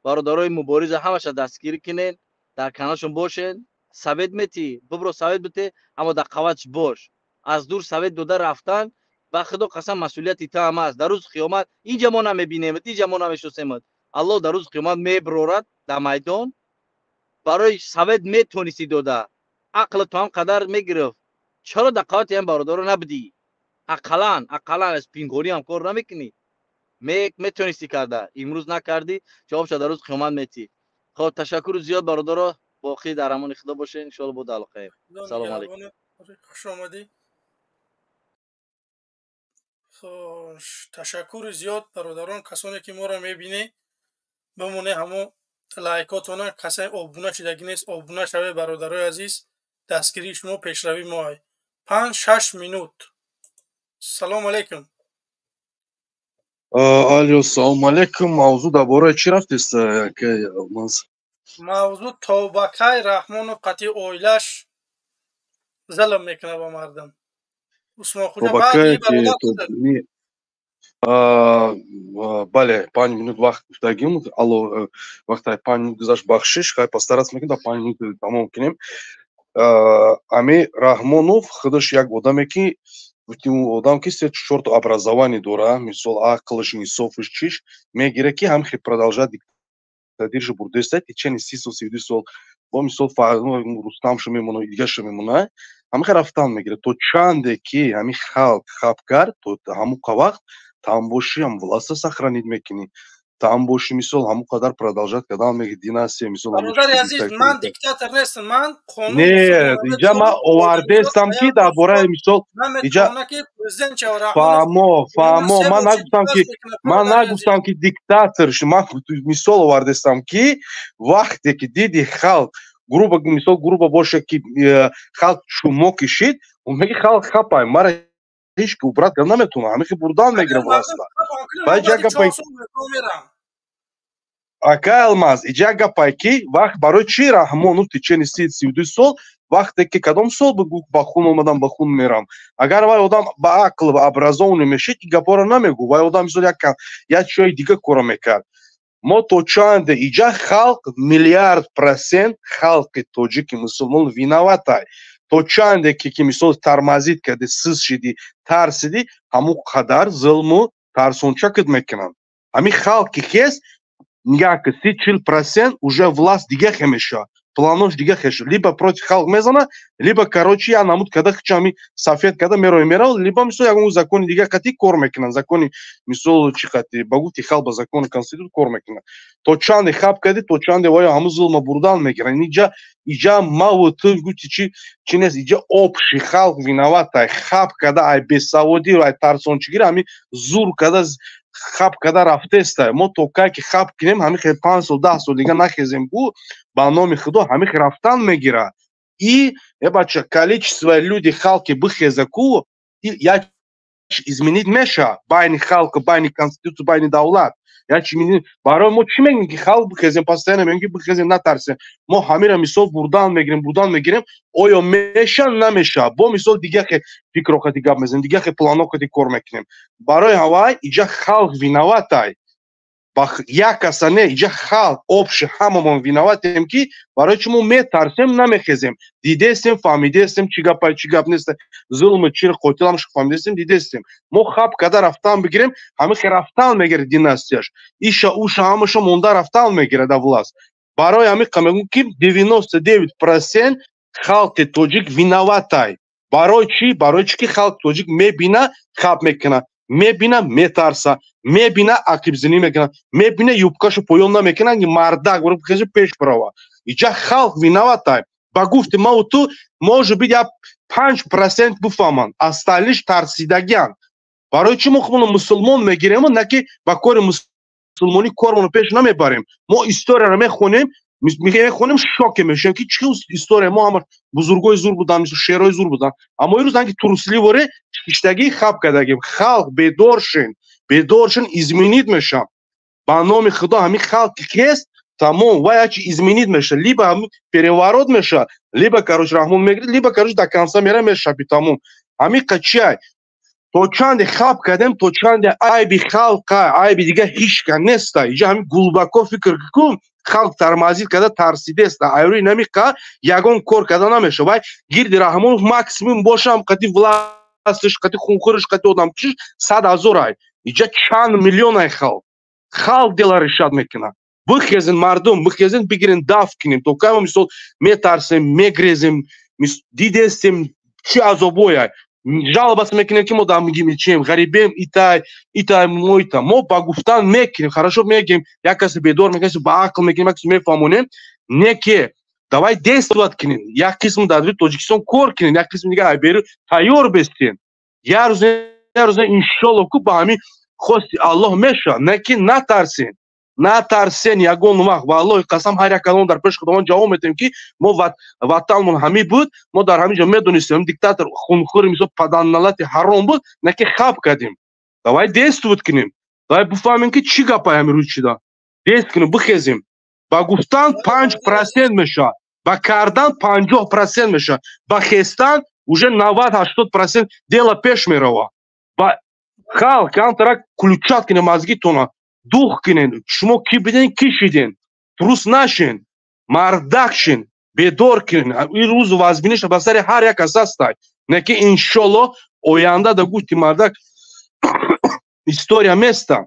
برادرای مبارزه همش دستگیری کنین، در کنارشون باشین. سوید میتی ببرو سوید بده، اما در قوچ باش. از دور سوید دوده رفتن به خدا قسم مسئولیتی تا هم است. در روز قیامت اینجا ما نمیبینیم، اینجا ما نمیشناسیم. الله در روز قیامت میبرورد در میدان. برای سوید میتونستی دوده، عقل تو هم قدر میگرفت، چرا دقیقاتی هم برادر نبدی؟ اقلان از پینگوری هم کار نمیکنی؟ میتونستی کرده، امروز نکردی، جوابش در روز قیامت میتی. خب تشکر زیاد برادر، باقی در امان خدا باشه ان شاء الله. بود الخیر. سلام علیکم. خوش آمدی. خوش تشکر زیاد برادران کسانی که ما را میبینی بمونه همو لایکاتونه کسانی آبونه شدگی نیست آبونه شوه برادرای عزیز دستگیری شما پیشروی ما های 5-6 مینوت سلام علیکم Алло, салом алейкум. Мавзу дар бораи чӣ рафтест, якай Алмаз? мавзӯ тавбакаи раҳмону қатъи оилаш залм мекуна ба мардам. Усмонхоҷа баъди бародар бале 5 минут вақт гуфтагим. Алло, вақти 5 минут гузашт бахшиш, хай постараться мекунем дар 5 минут тамом кунем. Ами Раҳмонов худаш як одаме ки одам ки 3-4 то образование дора, мисол ақлш, инсофш чиш, мегира ки ҳам хе продолжать диктатирша бурдеста, течени 30 сол 32 сол, бо мисол Рустамша мемона, дигаша мемона, ҳам хе рафтан мегира. То чанде ки ҳами халқ хаб кард, то ҳаму вақт там боши, ҳам власта сохранить мекунӣ. Там боши мисол ҳаму қадар продолжать кардан меги династия мисол. Бародари азиз, ман диктатор нестам, ман қонун. Не, иҷа ман овардестам ки дар бораи мисол иҷа фаҳмо, ман нагуфтам ки диктатор, ман мисол овардестам ки вақте ки диди халқ грубо мисол грубо боша ки халқ шумо кишид, он меги халқ хапай, мара ҳеҷ ки убрат кардан наметавонам, ҳамин ки бурдан мегирам власта. Акай Алмаз, иҷа гапай ки вақт барои чӣ Раҳмонов течени 30-32 сол вақте ки кадом сол ба хун омадам ба хун мерам. Агар вай одам ба ақл ва образованӣ мешид, ин гапоро намегӯ. Вай одам мисол як чиҳои дига кора мекард. Мо то чанде иҷа халқ миллиард % халқи тоҷики мусулмон виноватай. То чанде ки мисол тармазид карди, сиз шиди, тарсиди, ҳамон қадар зулму тарсончакат мекунанд. Ҳамин халқи хест як 30-40% уже власть дига хемеша, планош дига хеша. Либо против халқ мезана, либо короче я намуд када хичами сафед када меро мерал, либо мисол ягон закони дига кати кор мекунанд. Закони мисол чи кати багуфти халқ ба закони конститут кор мекунанд. То чанде хаб кади, то чанде вая ҳаму зулма бурдан мегиранд. Иҷа маву ту гути чи нест, иҷа общий халқ виноватай. Хаб када ай бесаводӣ ай тарсончигир ҳами зур када хаб када рафтеста. Мо то кай ки хаб кинем ҳамин хе 5 сол 10 сол дига нахезем бу ба номи Худо ҳамин хе рафтан мегира. И бача количество люди халқи бихеза ку як изменить меша байни халқ, байни конституция, байни давлат. Барои мо чӣ мегӯем ки халқ бихезем, постоянно мегӯем ки бихезем, натарсем. Мо ҳамира мисол бурдан мегирем. Оё меша, намеша? Бо мисол дига хе фикро кати гап мезанем, дига хе плано кати кор мекунем. Барои ҳавай иҷа халқ виноватай. Як каса не, иҷа халқ общий ҳамамон виноватем ки барои чӣ мо метарсем, намехезем. Дидестем, фаҳмидестем чӣ гапай, чӣ гап неста. Зулми чӣ қотиламш фаҳмидестем, дидестем. Мо хаб када рафтан бигирем, ҳамин хе рафтан мегирад династияш. Иша уша ҳамаша монда рафтан мегирад дар власт. Барои ҳамин мегӯям ки 99% халқи тоҷик виноватай. Барои чӣ? Барои чӣ ки халқи тоҷик мебина, хаб мекуна. Мебина, метарса, мебина, акибзинӣ мекунад, мебина, юбкашу поён намекунад, мардак буру хези пеш брава. Иҷа халқ виноватай. Ба гуфти маву ту может быть 5% буфаҳманд, остальниш тарсидагианд. Барои чӣ мо хуб мусулмон мегирему, на ки ба кори мусулмонӣ кормоно пеш намебарем. Мо историяро мехонем, шоке мешавем ки чӣ история мо ҳама бузургои зур буданд, шерои зур буданд. Аммо ирӯз анки трусливоре чиштагӣ хаб кардагим. Халқ бедор шин, изменит мешам. Ба номи Худо ҳамин халқи хест, тамом, вай ачи изменит меша. Либо ҳамин переворот меша, либо короче Раҳмон мегирад, либо короче до конца мера мешаби тамом. Ҳамин қачай. То чанде хаб кардем, то чанде айби халқа, айби дига ҳичка неста. Иҷа ҳамин глубоко фикр кун. Халқ тармазид када тарсидест. Айрӯи намиқа ягон кор када намеша. Вай гирди Раҳмонов максимум бошам қати властиш, қати хунхӯриш, қати одамкушиш 100,000 ай. Иҷа чанд миллион ай халқ. Халқ дела решат мекунад. Бихезин мардум, бихезин бигирин даф кунем. То кай мо мисол метарсем, мегрезем, дидестем чӣ азобой ай. Жалобаси мекунем ки мо дар мигимичем, ғарибем, итай моита. Мо ба гуфтан мекунем, хорошо мегем, як каси бедор мекунем, ба ақл мекунем, як каси мефаҳмонем. Не ки давай действовать кунем. Як қисм дар Тоҷикистон кор кунем, як қисм дига ай беру тайёр бестем. Як рӯз روز انشالله کو با همین خواستی الله میشه نه که نترسین یگان وقت والله قسم هر یک کلام در پیش خداوند جواب میدیم که ما وطنمون همی بود ما در همینجا میدونستیم دیکتاتور خونخوار میسو پدانالت حرام بود نه که خواب کردیم давай действовать کنیم давай بفهمیم که چی گپای همین روز شده دست کنیم بخیزیم با گفتن 5% میشه با کردن 50% میشه با خستن уже 90-80% дела پیش میروه با خلق کنترک کلوچات کنیم مازگیتونه дух кинен шумо ки биден ки шиден трус нашин мардак шин бедор кинен ин рӯз вазбиниш ба сари ҳар як кас астай не ки иншолло оянда да гуфти мардак история места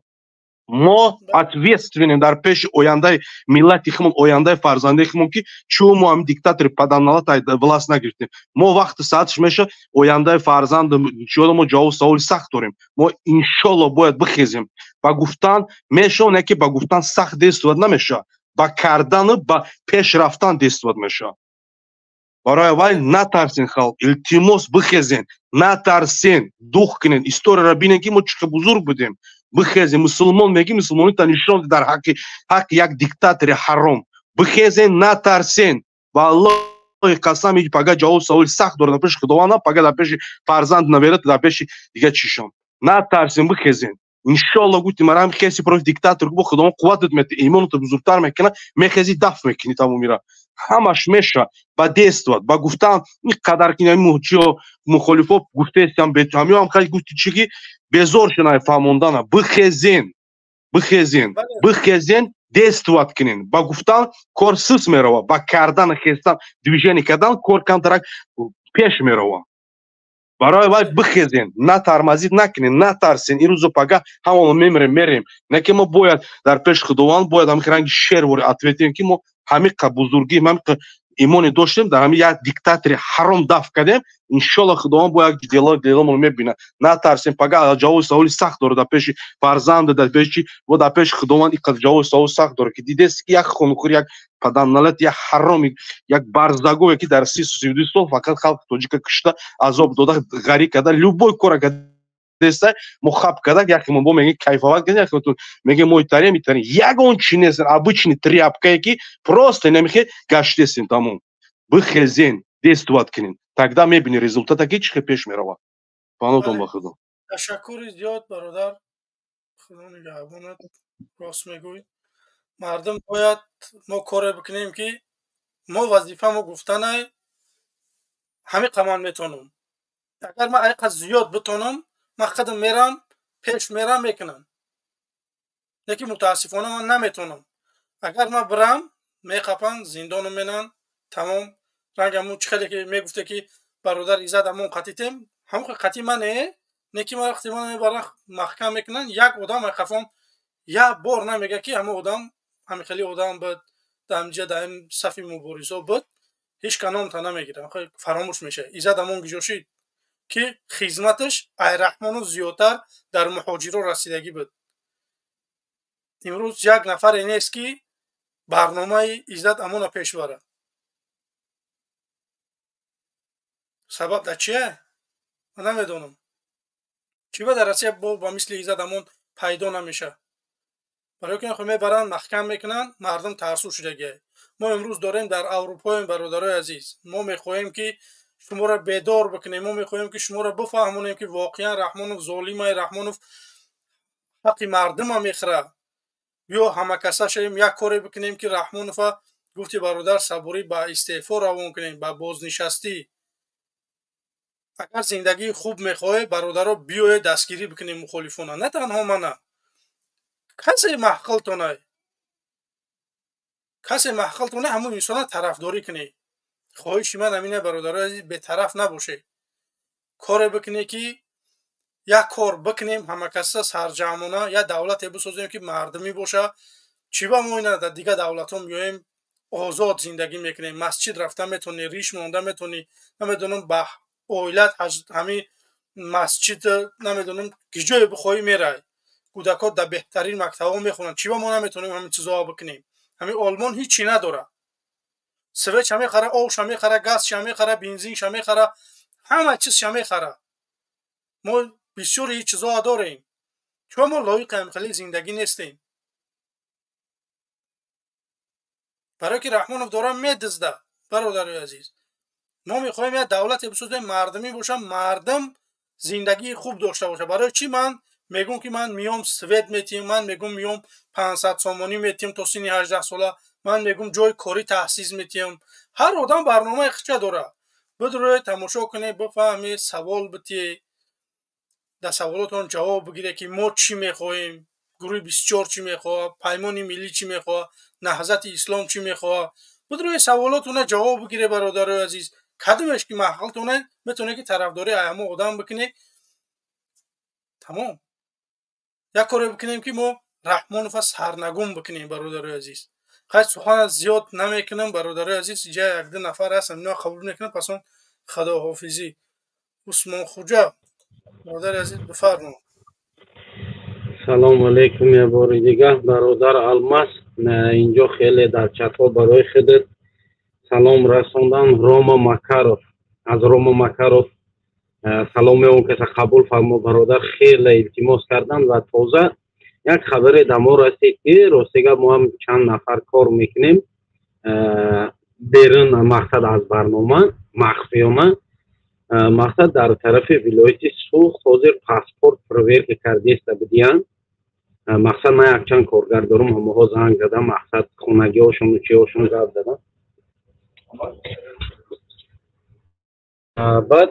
мо ответственен дар пеши ояндаи миллати химон ояндаи фарзандаи химон ки чӯ мо ҳами диктатори паданалатай власт нагирифтем мо вақти саатиш меша ояндаи фарзанд чиёда мо ҷавоби саволи сахт дорем мо иншолло бояд бихезем ба гуфтан меша не ки ба гуфтан сахт действовать намеша ба кардану ба пеш рафтан действовать меша барои вай натарсен халқ илтимос бихезен натарсен дух кинен историяро бинен ки мо чӣ ки бузург будем бихезем мусулмон меги мусулмонита нишон дар ҳаққи як диктатори ҳаром бихезен натарсен валлоҳи қасам пага ҷавоби саволи сахт дорад дар пеши худованд пага дар пеши фарзанд наверат дар пеши дига чишон натарсен бихезен иншолло гуфтим ҳам хеси против диктатор бо худованд қувватат мета имонато бузургтар мекунад мехези даф мекунӣ тамомира ҳамаш меша ба действовать ба гуфтан ин қадар ки чиё мухолифо гуфтаестам ҳамиам хеле гуфти чӣ ки безор шунай фаҳмондана бихезен действовать кинен ба гуфтан кор сус мерова ба кардан хестан движение кардан кор камтарак пеш мерова барои вай бихезен натармазид накунен натарсен ин рӯзу пага ҳамон мерем не ки мо бояд дар пеши худованд бояд ҳамин ранги шервори ответем ки мо ҳамиқа бузургӣ ҳамиқа имоне доштем дар ҳамин як диктатори ҳаром даф кардем иншолло худованд бо як деломон мебинад натарсем пага ҷавоби саволи сахт дорад дар пеши фарзанд дар пеши во дар пеши худованд ин ҷавоби саволи сахт дорад ки дидест ки як хунухӯр як паданалат як ҳароми як барзагове ки дар 30-32 сол фақат халқи тоҷика кушта азоб дода ғариб карда любой кора карда мо хаб карда яке мо мегем кайфоват карда яке мегем мо итарем ягон чи нест обычный тряпкае ки просто намехе гаштесин тамом бихезен действовать кинен тогда мебини результата ки чӣ пеш меравад панотон ба худо ташаккури зиёд бародар худо нигаҳбонад рост мегӯед мардум бояд мо коре бикунем ки мо вазифамо гуфтанай ҳамиқа ман метонам агар ман айқа зиёд битонам ман қадам мерам пеш мерам мекунам лекин мутаассифона ман наметонам агар ман бирам меқапан зиндоном менан тамом рангамун чӣ хеле ки мегуфте ки бародар иззат амон қатитем ҳамон қати мане неки ма вақти ман мебарам маҳкам мекунан як одам айқафон як бор намега ки ҳамон одам ҳамин хели одам буд дамҷа дар ин сафи мубориза буд ҳеҷ каномта намегирам фаромӯш меша иззат амон гузошид ки хизматаш айраҳмону зиёдтар дар муҳоҷиро расидагӣ буд имрӯз як нафаре нест ки барномаи иззат амона пеш барад сабаб дар чие ман намедонам чӣ ба дар россия ба мисли иззат амон пайдо намеша барои ки хо мебаранд маҳкам мекунанд мардум тарсу шудагиай мо имрӯз дорем дар аврупоем бародарои азиз мо мехоҳем ки шуморо бедор бикунем мо мехоҳем ки шуморо бифаҳмонем ки воқеан раҳмонов золимай раҳмонов ҳаққи мардума мехӯрад биё ҳамакаса шавем як коре бикунем ки раҳмонова гуфти бародар сабурӣ ба истеъфо равон кунем ба бознишастӣ агар зиндагии хуб мехоҳед бародаро биёед дастгирӣ бикунем мухолифона на танҳо мана касе маҳқилтонай ҳамон инсона тарафдорӣ кунед хоҳиши ман ҳамин аст бародарои азиз бетараф набошед коре бикунед ки як кор бикунем ҳамакаса сарҷамона як давлате бисозем ки мардумӣ боша чӣ ба мо ина дар дигар давлатҳо меоем озод зиндагӣ мекунем масҷид рафта метонӣ риш монда метонӣ намедонам ба оилат ҳамин масҷид намедонам киҷое бихоҳӣ мерай кӯдакот дар беҳтарин мактабҳо мехонанд чӣ ба мо наметонем ҳамин чизоҳо бикунем ҳамин олмон ҳичи надорад свеч мехара обша мехара газша мехара бензинша мехара ҳама чизша мехара мо بسیار هیچ چیزا داریم. چون ما لایق همخلی زندگی نیستیم. برای که رحمانوف داره میدزده برادر عزیز. ما میخوایم یه دولت بسازیم مردمی باشه، مردم زندگی خوب داشته باشه. برای چی من میگم که من میام سوئد میتیم، من میگم میام 500 سامانی میتیم تا سن 18 ساله، من میگم جای کاری تاسیس میتیم. هر آدم برنامه خودش داره. بدروی تماشا کنی، بفهمی، سوال بتی، در سوالاتون جواب بگیره که ما چی میخوایم، گروه 24 چی میخواه، پیمان ملی چی میخواه، نهضت اسلام چی میخواه. بدروی سوالاتون جواب بگیره برادر عزیز. کدومش که محقلتونه میتونه که طرفداری همه آدم بکنه. تمام. یک کاری بکنیم که ما رحمانوف سرنگون بکنیم برادر عزیز. خیلی سخن زیاد نمیکنم برادر عزیز. اینجا یک دو نفر هستن اینا قبول میکنم. پس اون خداحافظی. عثمان خوجا برادر عزیز بفرمایید. سلام علیکم یه بار دیگه برادر الماس. اینجا خیلی در چت‌ها برای خودت سلام رساندن. روما مکاروف از روما مکاروف سلام اون که قبول فرما برادر. خیلی التماس کردن و تازه یک خبر دمو رسید که راستیگه ما هم چند نفر کار میکنیم بیرون مقصد از برنامه مخفیانه. مقصد در طرف ولایت سوخت حاضر پاسپورت پرویر کرده است بدیان. مقصد من یک چند کارگر دارم همه ها زنگ زدم، مقصد خونگی هاشون و چی هاشون زد دادم. بعد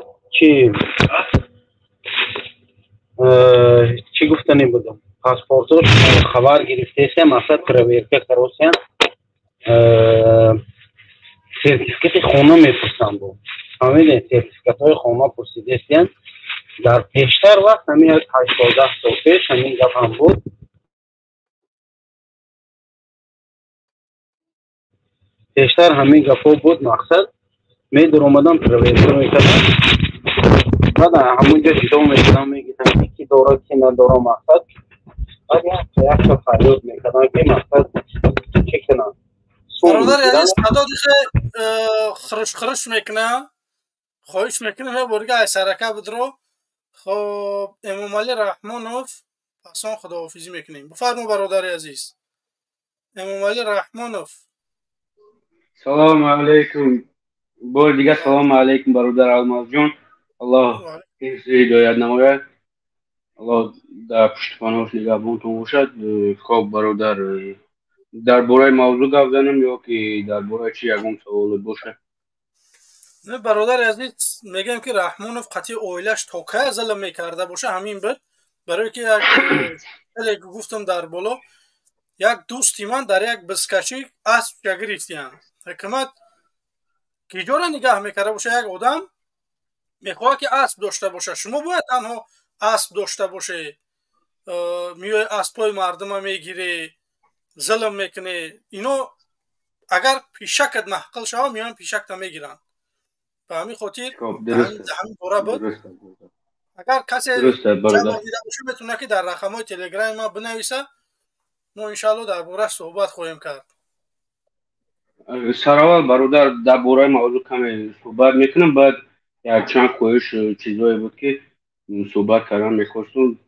چی گفتنی بودم پاسپورتوش خبر گرفته است مقصد پرویر کروسیان سرتیفیکت خونه میپرسن بود. فهمیدین سرتیفیکت های خونه پرسیده است. در پیشتر وقت همین 18 سال پیش همین گپ هم بود. پیشتر همین گپ بود. مقصد می در اومدم پرویر میکردم. بعد همونجا جدا میکردم میگیدم که داره که نداره مقصد. بعد یک تا فریاد میکردم که مقصد چی کنم. برادر عزیز صدا دیگه خرش خرش میکنه. خواهش میکنم برگه سرکه بدرو. خب امام علی رحمانوف پسان خداحافظی میکنیم. بفرمو برادر عزیز. امام علی رحمانوف. سلام علیکم. بار دیگه سلام علیکم برادر الماس جون. الله هدایت نماید. الله در پشتوانهاش نگهبانتون باشد. خب برادر درباره موضوع گپ زنیم یا که درباره چی یکم سوال باشه؟ نه برادر عزیز میگم که رحمانوف قطعی اویلش توکه ظلم میکرده باشه همین بود. برای که یک گفتم در بالا یک دوستی من در یک بسکچی اسب گرفتیان. حکمت که جوره نگاه میکرده باشه یک آدم میخواه که اسب داشته باشه. شما باید تنها اسب داشته باشه. میوه اسبای مردم میگیره ظلم میکنه. اینو اگر پیشکت محقل شما میان پیشکت میگیرن. به همین خاطر همین دوره بود. اگر کسی جواب دیده باشه میتونه که در رقم‌های تلگرام ما بنویسه. ما انشالله درباره صحبت خواهیم کرد. سراول برادر درباره موضوع کمی صحبت میکنم. بعد یک چند خواهش چیزایی بود که صحبت کردن میخواستم.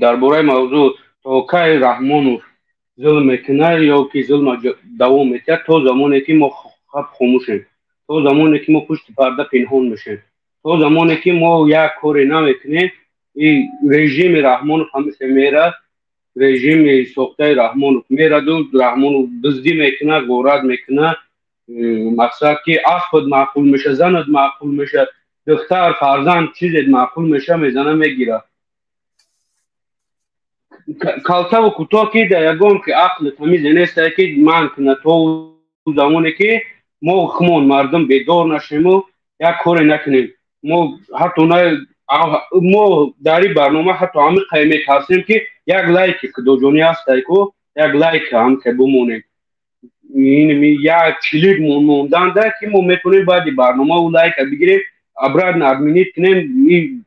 درباره موضوع تا که رحمانوف ظلم میکنه یا که ظلم دوام میکنه تا زمانی که ما خاموشیم، تا زمانی که ما پشت پرده پنهان میشیم، تا زمانی که ما یک کاری نمیکنیم این رژیم رحمانوف همیشه میره. رژیم ساخته رحمانوف میره و رحمانوف دزدی میکنه، غارت میکنه. مقصد که اسبت معقول میشه، زنت معقول میشه، دختر فرزند چیزت معقول میشه میزنه میگیره. کلته و کوتاه که در یگان که عقل تمیز نیست که من کنه تو زمانی که ما خمون مردم بیدار نشیم و یک کاری نکنیم. ما حتی ما در این برنامه حتی همه قیمت هستیم که یک لایک که دو جونی هست که یک لایک هم که بمونیم. این یک کلیک موندن ده که ما میتونیم باید برنامه و لایک بگیریم ابراد ادمینیت کنیم.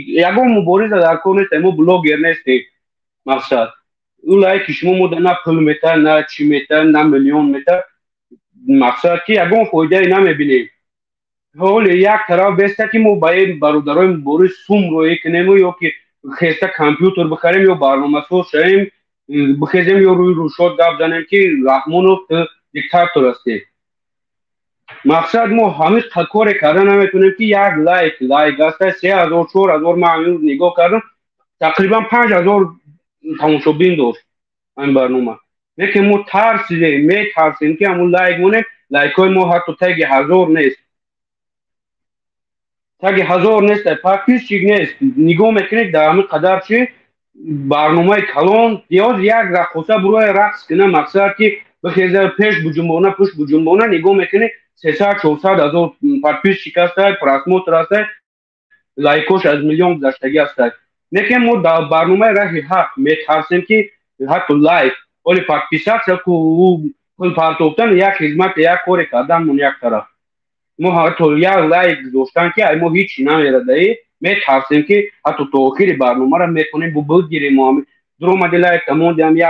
یکم مبارزه در کنید ما بلاگر نیستیم. مقصد اون لایک شما مده نه پول میتر نه چی میتر نه میلیون میتر. مقصد که یکم فایده نمیبینیم. حول یک طرف بسته که ما باید برادرای مبارز سوم روی کنیم یا که خسته کامپیوتر بخریم یا برنامه ساز شویم بخیزیم یا روی روشات گپ زنیم که رحمانوف دیکتاتور است. مقصد ما همه کار کردن نمیتونیم که یک لایک است 3000 4000 من همین نگاه کردم تقریبا 5000 تماشابین داشت این برنامه. لیکن ما ترسیم که همون لایک مونه لایک های ما حتی تگ 1000 نیست تگ 1000 نیست پاکیز چیز نیست. نگاه میکنید در همین قدر چی برنامه کلان دیاز یک رقصه بروی رقص کنه مقصد که بخیزه پیش بجنبونه پشت بجنبونه نگاه میکنید 300 400 هزار پاکیز شکسته پراسموت راسته لایکوش از میلیون گذشتگی است. لیکن ما در برنامه راه حق میترسیم که حتی لایک ولی پاکیزات که کل پارتوفتن یک خدمت یک کاری کردن من یک طرف ما حتی یک لایک داشتن که ما هیچی نمیرده میترسیم که حتی تاخیر برنامه را میکنیم بگیریم ما درآمد لایک تمام دیم یک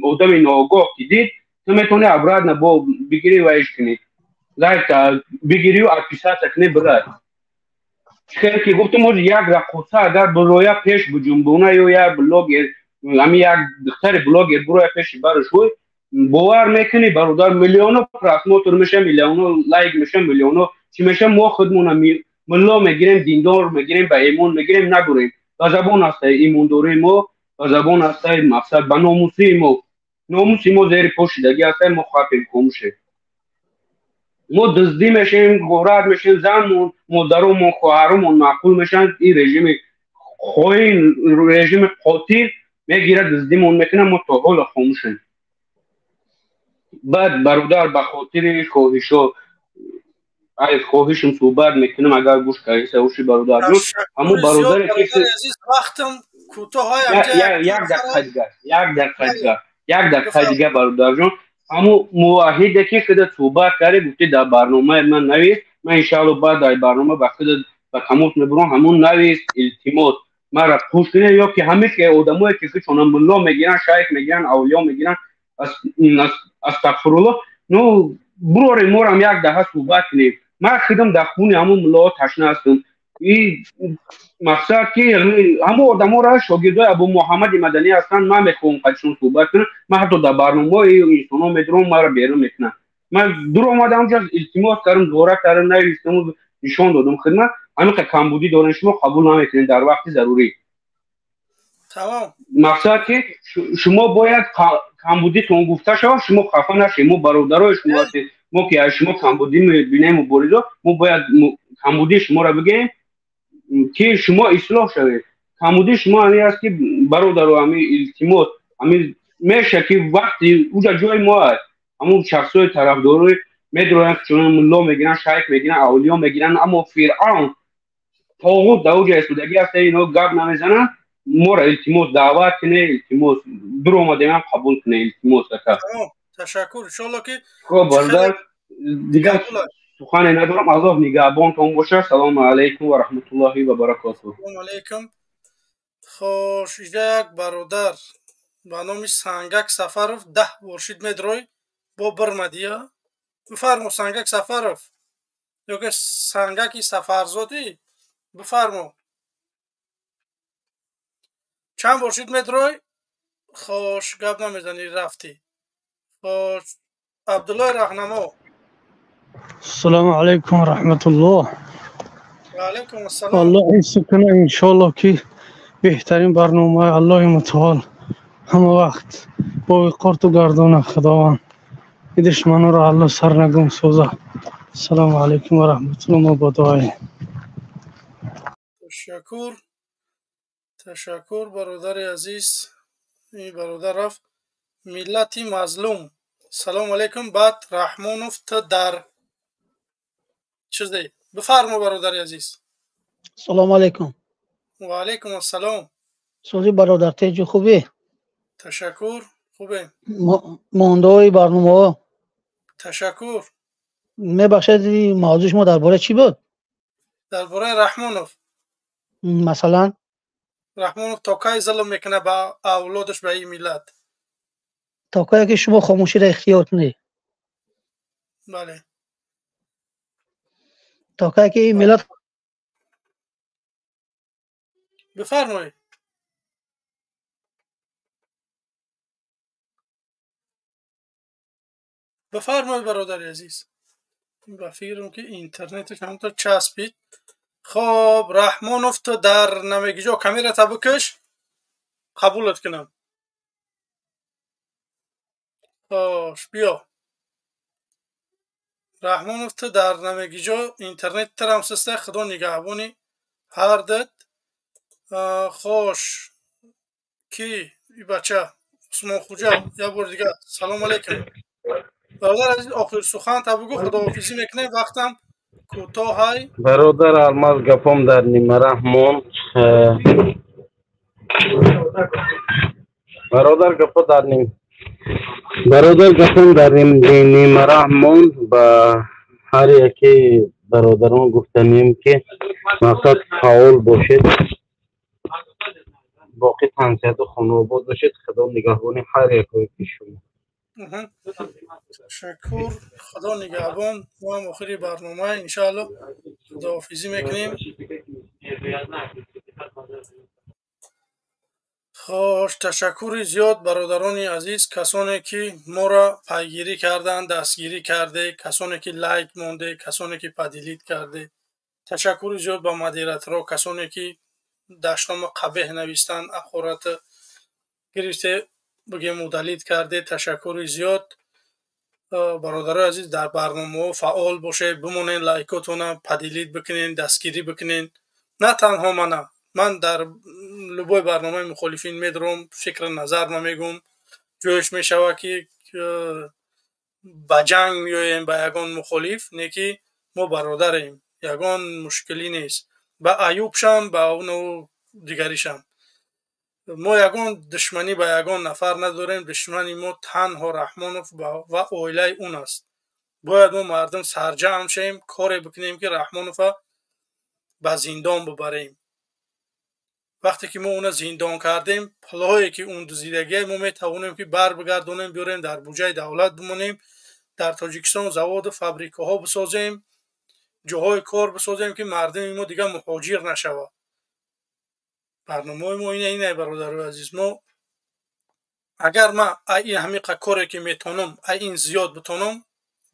آدم ناگاه که دید تو میتونی ابراد نبا بگیری و ایش کنی لایک بگیری و پاکیزات کنی برای خیلی که گفتم موز یک رقصه اگر برویا پیش بجنبونه یا یک بلاگر همی یک دختر بلاگر برویا پیش برش ہوئی باور میکنی برادر میلیونو پراسموتر میشه میلیونو لایک میشه میلیونو چی میشه ما خودمون ملا میگیریم دیندار میگیریم به ایمان میگیریم نداریم و زبان است ایمان داریم ما و زبان است مقصد به ناموسی ما زیر پوشیدگی است ما خواهیم کمشه ما دزدی میشیم غارت میشیم زنمون مادرمون خواهرمون معقول میشن این رژیم خوین رژیم قاتل میگیره دزدیمون میکنه ما تا حال خاموشیم. بعد برادر به خاطر خواهشو از خواهشم صحبت میکنم اگر گوش کردید اوشی برادر جون همو برادر عزیز وقتم کوتاه یک دقیقه دیگه برادر جون همو موحده که کده صحبت کرده گفتی در برنامه من نویست من انشاءالله بعد در برنامه وقتی به تماس میبرم همون نویست التماس مرا پوش کنه یا که همه که آدمایی که چون ملا میگیرن شیخ میگیرن اولیا میگیرن استغفرالله نو برور مورم یک دهه صحبت کنیم من خودم در خون همون ملا تشنه هستم این مقصد که همون آدما را شاگردای ابو محمد مدنی هستن من میخوام قدشون صحبت کنم من حتی در برنامه اینسانا میدرم مرا بیرون میکنن من دور آمدم اونجا التماس کردم زورت کردم نویستم نشان دادم خدمت همین که کمبودی دارن شما قبول نمیکنین در وقت ضروری تمام مقصد که شما باید کمبودی تون گفته شد شما خفه نشید ما برادرای شما هستید ما که شما کمبودی میبینیم و بریدو ما باید کمبودی شما را بگیم که شما اصلاح شوید کمبودی شما همی است که برادر همی التماس همی میشه که وقتی اونجا جای ما هست همون شخصای طرفدارای میدونن چون ملا میگیرن شیخ میگیرن اولیا میگیرن اما فرعون طاغوت در اوج استودگی هست اینا گپ نمیزنن ما را التماس دعوت کنه التماس در اومده من قبول کنه التماس تشکر انشالله که خب برادر دیگه سخن ندارم الله نگهبانتون باشه. سلام علیکم و رحمت الله و برکاته. سلام علیکم. خوش یک برادر به نام سنگک سفرов 10 ورشید میدروی با برمدیا بفرمو سنگک سفرов یا که سنگکی سفرزادی بفرمو چند ورشید میدروی خوش گپ نمیزنی رفتی. خوش عبدالله رهنما. السلام علیکم رحمت الله. و علیکم السلام. الله ایسا کنه انشالله که بهترین برنامه الله متعال همه وقت با وقارت و گردان خداوند این دشمنان را الله سر نگم سوزه. السلام علیکم و رحمت الله و با دعای. تشکر برادر عزیز. این برادر رفت ملتی مظلوم. سلام علیکم. بعد رحمانوف تا در چیزی بفرما برادر عزیز. سلام علیکم. و علیکم السلام. سوزی برادر تیجو خوبی؟ تشکر خوبه. مانده های برنامه ها. تشکر. میبخشید موضوع شما درباره چی بود؟ درباره رحمانوف. مثلا رحمانوف تا کی ظلم میکنه با اولادش به این ملت؟ تا کی که شما خاموشی را اختیار کنید. بله. تا که این ملت بفرمایید. بفرمایید برادر عزیز. با فکرم که اینترنتش همونطور چسبید. خب رحمانوف تو در نمگی جا کامیرا تا بکش قبولت کنم. خوش بیا رحمانوف تو در نمگی جا اینترنت ترم سسته خدا نگهبانی هر دد. خوش کی ای بچه عثمان خوجا یا بار دیگه سلام علیکم برادر عزیز. آخر سخن تا بگو خداحافظی میکنه وقتم کوتاه های. برادر الماس گپم در نیمه رحمان برادر گپم در نیمه رحمان با هر یکی برادران گفتنیم که مقصد فعال باشید، باقی تنسیت و خانواباد باشید. خدا نگهبان هر یکی شما. تشکر خدا نگهبان. ما هم آخری برنامه انشاءالله خداحافظی میکنیم. خوش تشکر زیاد برادران عزیز، کسانی که ما را پیگیری کردن، دستگیری کرده، کسانی که لایک مونده، کسانی که پدیلیت کرده. تشکر زیاد با مدیراتورا، کسانی که دشنام قبیح نویستن اخورات گرفته بگیم مدلیت کرده. تشکر زیاد برادرای عزیز. در برنامه فعال باشه، بمونین، لایکاتون پدیلیت بکنین، دستگیری بکنین. نه تنها من در لبای برنامه مخالفین میدرم، فکر نظر نمیگم. جوش میشوه که با جنگ میایم با یگان مخالف، نیکی ما برادریم، یگان مشکلی نیست. با ایوب شم با اونو دیگریشم، ما یگان دشمنی با یگان نفر نداریم. دشمنی ما تنها رحمانوف و اویله اون است. باید ما مردم سرجم شیم، کاری بکنیم که رحمانوف به زندان ببریم. وقتی که ما اون زندان کردیم، پلایی که اون دزدیدگی ما میتوانیم که بر بگردونیم، بیاریم در بودجه دولت بمونیم، در تاجیکستان زواد و فابریکه ها بسازیم، جاهای کار بسازیم که مردم ما دیگه مهاجر نشوه. برنامه ما اینه برادر عزیز. ما اگر ما این همین کاری که میتونم این زیاد بتونم،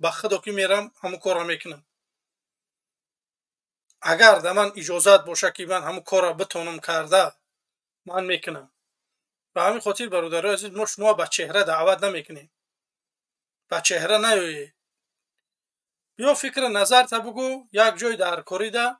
با خدا که میرم همون کارا میکنم. اگر در من اجازت باشه که من همون کارا بتونم کرده، من میکنم. به همین خاطر برادر عزیز ما شما به چهره دعوت نمیکنیم، به چهره نیایی. بیا فکر نظر تا بگو، یک جای در کاریده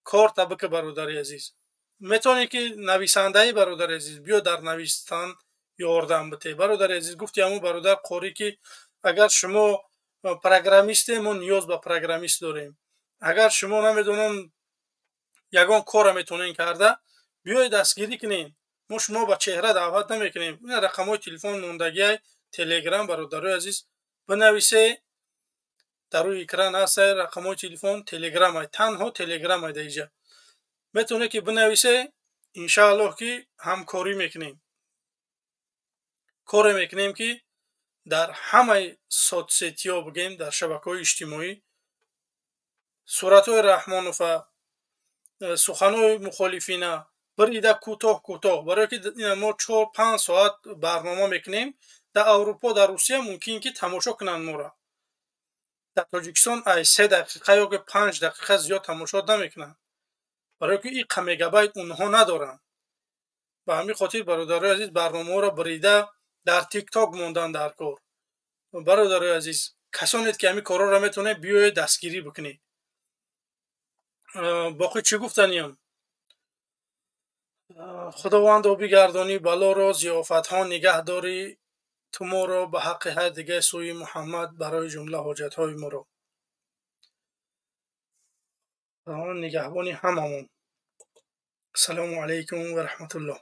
کار تا بک برادر عزیز. میتونی که نویسنده برادر عزیز بیا در نویسیدن یاردم بده. برادر عزیز گفتی همون برادر قاری که اگر شما پروگرامیست، ما نیاز به پروگرامیست داریم. اگر شما نمیدونم یگان کار میتونین کرده، بیای دستگیری کنین. ما شما با چهره دعوت نمیکنیم. این رقمای تلفن موندگی تلگرام برادر عزیز بنویسه، در روی اکران هست رقمای تلفن تلگرام، تنها تلگرام دیجا میتونه که بنویسه. انشاءالله که همکاری میکنیم، کار میکنیم که در همه سوتسیتی ها بگیم، در شبکه های اجتماعی صورت های رحمانوف، سخن های مخالفینه بریده کوتاه، برای که ما 4-5 ساعت برنامه میکنیم. در اروپا، در روسیه ممکن که تماشا کنن ما را. در تاجیکستان 3 دقیقه یا 5 دقیقه زیاد تماشا نمیکنن، برای که این میگابایت اونها ندارن. به همین خاطر برادرای عزیز برنامه را بریده در تیک تاک موندن در کار. برادرای عزیز کسانی که همین کارا را میتونه بیای دستگیری بکنی. باقی چی گفتنیم؟ خداوند بگردانی بلا را، ضیافت ها نگهداری تو ما را، به حق هر دیگه سوی محمد برای جمله حاجت های ما را. نگهبانی هممون. السلام علیکم و رحمت الله.